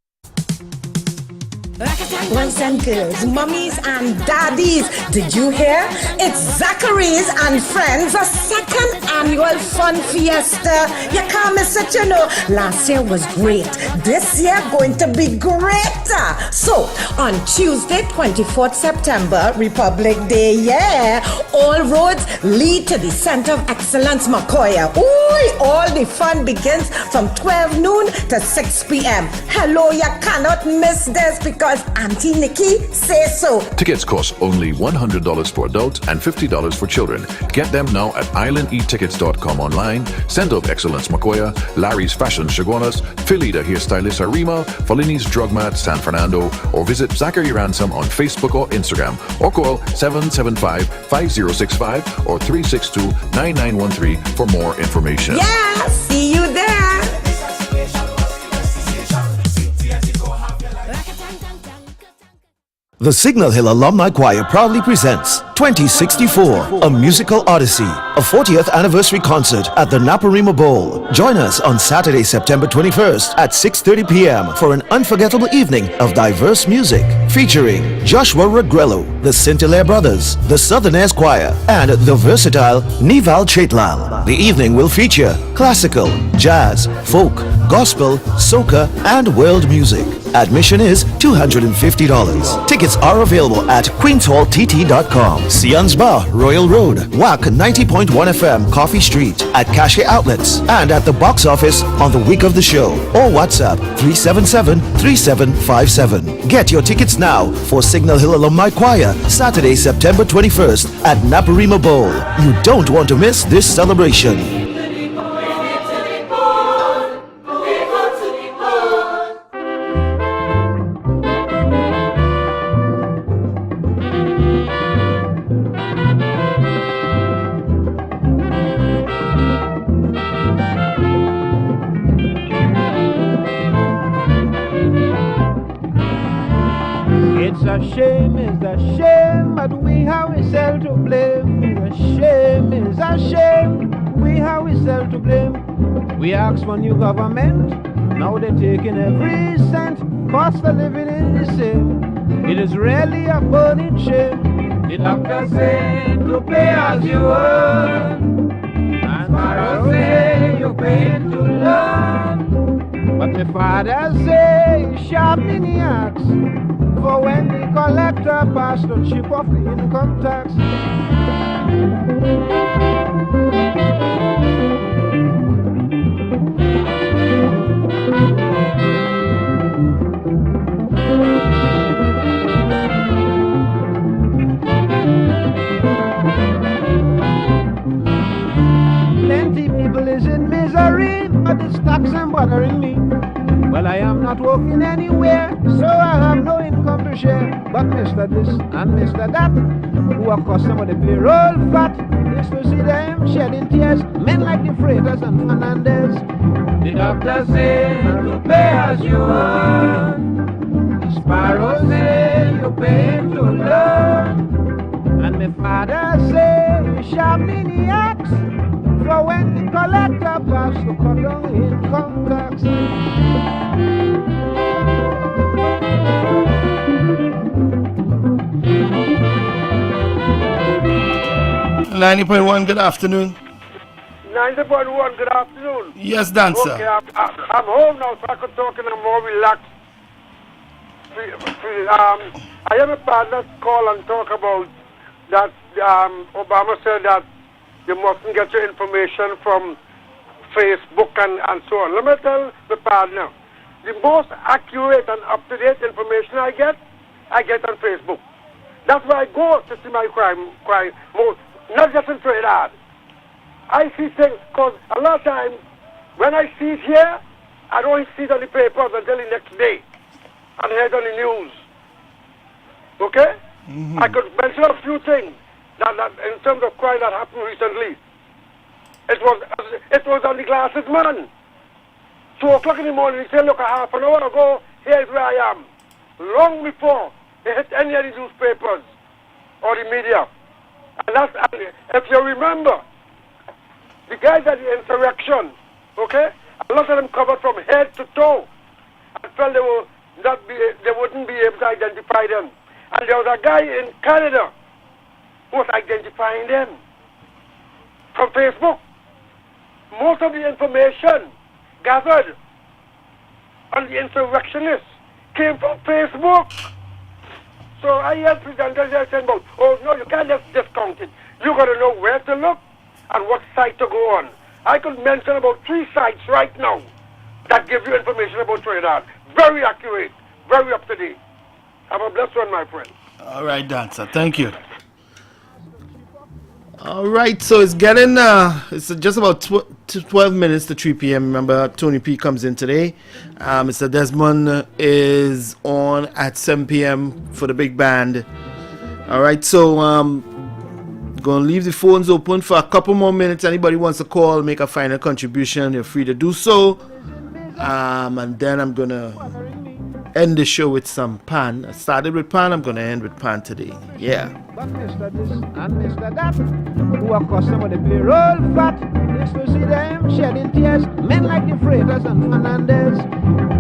Boys and girls, mummies and daddies, did you hear? It's Zachary's and Friends, a second annual fun fiesta. You can't miss it, you know. Last year was great. This year going to be greater. So, on Tuesday, 24th September, Republic Day, yeah, all roads lead to the Center of Excellence, Macoya. Ooh, all the fun begins from 12 noon to 6 p.m. Hello, you cannot miss this because I'm Auntie Nikki say so. Tickets cost only $100 for adults and $50 for children. Get them now at islandetickets.com online. Send out Excellence Makoya, Larry's Fashion Shagonas, Philida Hairstylist Arima, Folini's Drug Mart San Fernando, or visit Zachary Ransom on Facebook or Instagram, or call 775-5065 or 362-9913 for more information. Yeah, see you there. The Signal Hill Alumni Choir proudly presents 2064, a musical odyssey, a 40th anniversary concert at the Naparima Bowl. Join us on Saturday, September 21st at 6:30 p.m. for an unforgettable evening of diverse music featuring Joshua Regrello, the Scintillare Brothers, the Southerners Choir, and the versatile Nival Chetlal. The evening will feature classical, jazz, folk, gospel, soca, and world music. Admission is $250. Tickets are available at queenshalltt.com. Sians Bar, Royal Road, WAC 90.1 FM, Coffee Street, at Cache Outlets, and at the box office on the week of the show, or WhatsApp 377-3757. Get your tickets now for Signal Hill Alumni Choir, Saturday, September 21st at Naparima Bowl. You don't want to miss this celebration. It's a shame, but we have ourselves to blame. It's a shame, we have ourselves to blame. We asked for new government, now they're taking every cent. Cost of living is the same. It is really a burning shame. The doctor said to pay as you earn, and Sparrow say you pay to learn. But the father say sharp maniacs, for when the collector passed to chip off the income tax. Plenty people is in misery, but it's taxing bothering me. Well, I am not working anywhere, so I have no income to share. But Mr. This and Mr. That, who are customer the payroll fat, is to see them shedding tears, men like the Freitas and Fernandez. The doctor say to pay as you earn, the Sparrow say you pay to learn, and the father say you sharp maniacs, for when the collector pass to cut down income tax. 90.1, good afternoon. 90.1, good afternoon. Yes, Dancer. Okay, I'm home now, so I can talk and I'm more relaxed. I have a partner call and talk about that Obama said that you mustn't get your information from Facebook and so on. Let me tell the partner, the most accurate and up-to-date information I get on Facebook. That's where I go to see my crime most, not just in Trinidad. I see things, because a lot of times, when I see it here, I don't see it on the papers until the next day, and hear it on the news. Okay? Mm-hmm. I could mention a few things that in terms of crime that happened recently. It was on the Glasses Man. 2 o'clock in the morning, he said, look, a half an hour ago, here's where I am. Long before they hit any of the newspapers or the media. And if you remember, the guys at the insurrection, okay, a lot of them covered from head to toe. I felt they wouldn't be able to identify them. And there was a guy in Canada who was identifying them from Facebook. Most of the information gathered on the insurrectionists came from Facebook. So I hear presenters saying about, oh no, you can't just discount it. You got to know where to look and what site to go on. I could mention about 3 sites right now that give you information about Trinidad. Very accurate, very up to date. Have a blessed one, my friend. All right, Dancer. Thank you. All right, so it's getting it's just about 12 minutes to 3 p.m. Remember, Tony P comes in today. Mr. Desmond is on at 7 p.m. for the big band. All right, so gonna leave the phones open for a couple more minutes. Anybody wants to call, make a final contribution, you're free to do so. And then I'm gonna end the show with some Pan. I started with Pan, I'm gonna end with Pan today. Yeah. But Mr. This and Mr. That, who are customer the payroll fat, used to see them shedding tears, men like the Freitas and Fernandez.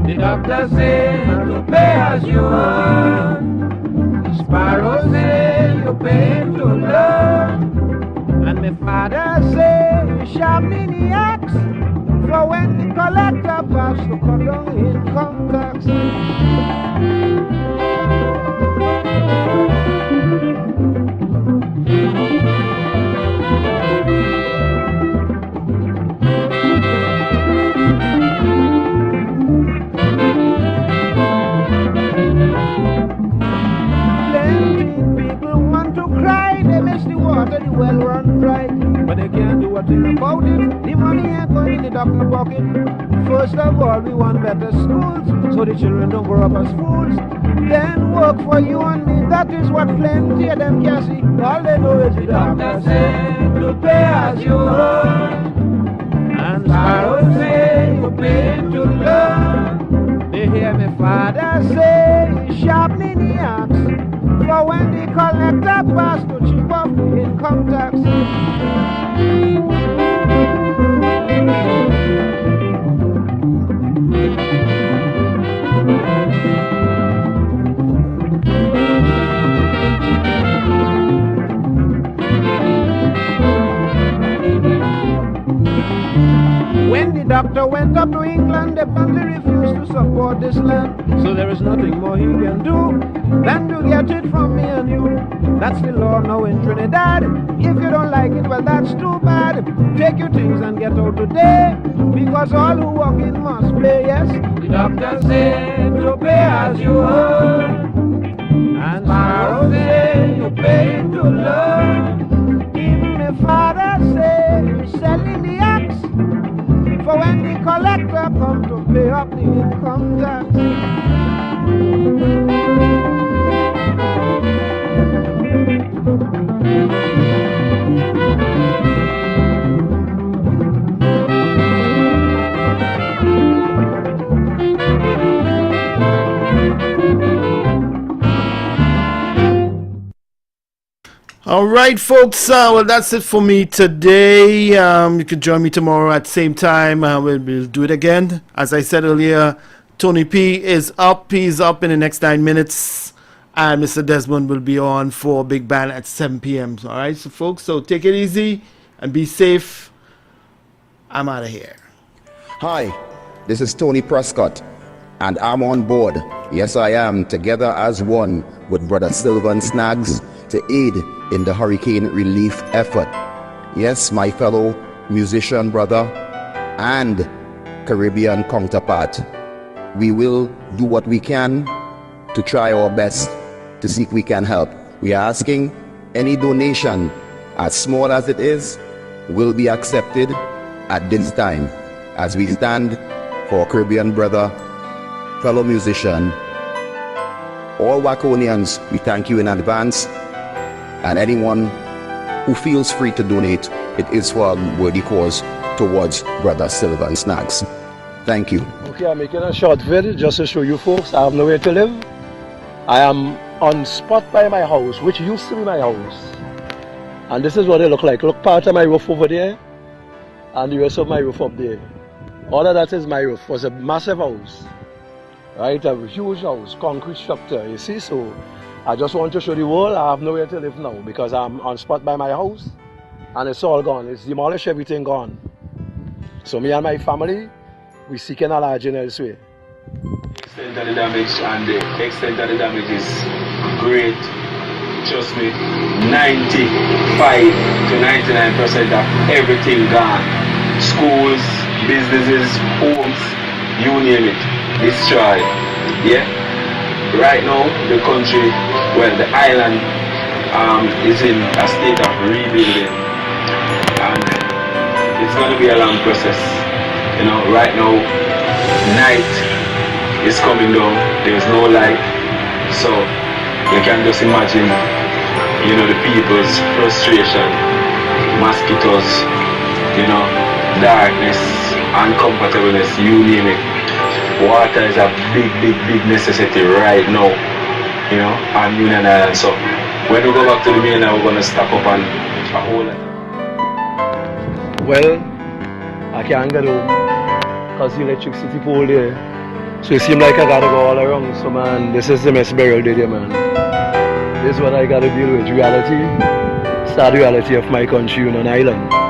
The doctor say to pay as you earn, the Sparrow say you pay to learn, and my father say you sharpening the axe, for when the collector pass to cut down income tax. Water, the well run dry, but they can't do a thing about it. The money ain't going in the doctor pocket. First of all, we want better schools, so the children don't grow up as fools. Then work for you and me, that is what plenty of them can see. All they know is the doctor say to pay as you earn, and Sparrow say you pay to learn. They hear me father say he's sharpening the axe, for when the collector pass to cheap up income tax. When the doctor went up to England, they bluntly refused to support this land. So there is nothing more he can do than to get it from me and you. That's the law now in Trinidad. If you don't like it, well, that's too bad. Take your things and get out today, because all who walk in must pay, yes. The doctor said to pay as you earn, and Sparrow say you pay to learn. Even my father say you're selling the axe, for when the collector comes to pay up the income tax. All right, folks. Well, that's it for me today. You can join me tomorrow at the same time. We'll do it again. As I said earlier, Tony P is up. He's up in the next 9 minutes. And Mr. Desmond will be on for Big Band at 7 p.m. All right, so folks, so take it easy and be safe. I'm out of here. Hi, this is Tony Prescott, and I'm on board. Yes, I am, together as one with Brother Sylvan Snaggs to aid in the hurricane relief effort. Yes, my fellow musician brother and Caribbean counterpart, we will do what we can to try our best to see if we can help. We are asking any donation, as small as it is, will be accepted at this time as we stand for our Caribbean brother, fellow musician. All Waconians, we thank you in advance, and anyone who feels free to donate, it is for a worthy cause towards Brother Sylvan Snaggs. Thank you. Okay, I'm making a short video just to show you folks I have nowhere to live. I am on spot by my house, which used to be my house. And this is what it look like. Look, part of my roof over there, and the rest of my roof up there. All of that is my roof. It was a massive house, right? A huge house, concrete structure, you see? So I just want to show the world I have nowhere to live now because I'm on spot by my house and it's all gone. It's demolished, everything gone. So me and my family, we seeking a lodging elsewhere. Extent of the damage, and the extent of the damage is great. Trust me, 95 to 99% of everything gone. Schools, businesses, homes, you name it, destroyed. Yeah? right now the country, well, the island is in a state of rebuilding, and it's going to be a long process. You know, right now, night is coming down, there's no light, so you can just imagine, you know, the people's frustration, mosquitoes, you know, darkness, uncomfortableness, you name it. Water is a big necessity right now, you know, on Union Island. So when we go back to the mainland, we're going to stock up on a whole lot. Well, I can't get home because the electricity pole there. So it seems like I gotta go all around. So man, this is the mess burial day there, man. This is what I gotta deal with, reality. It's the reality of my country, Union Island.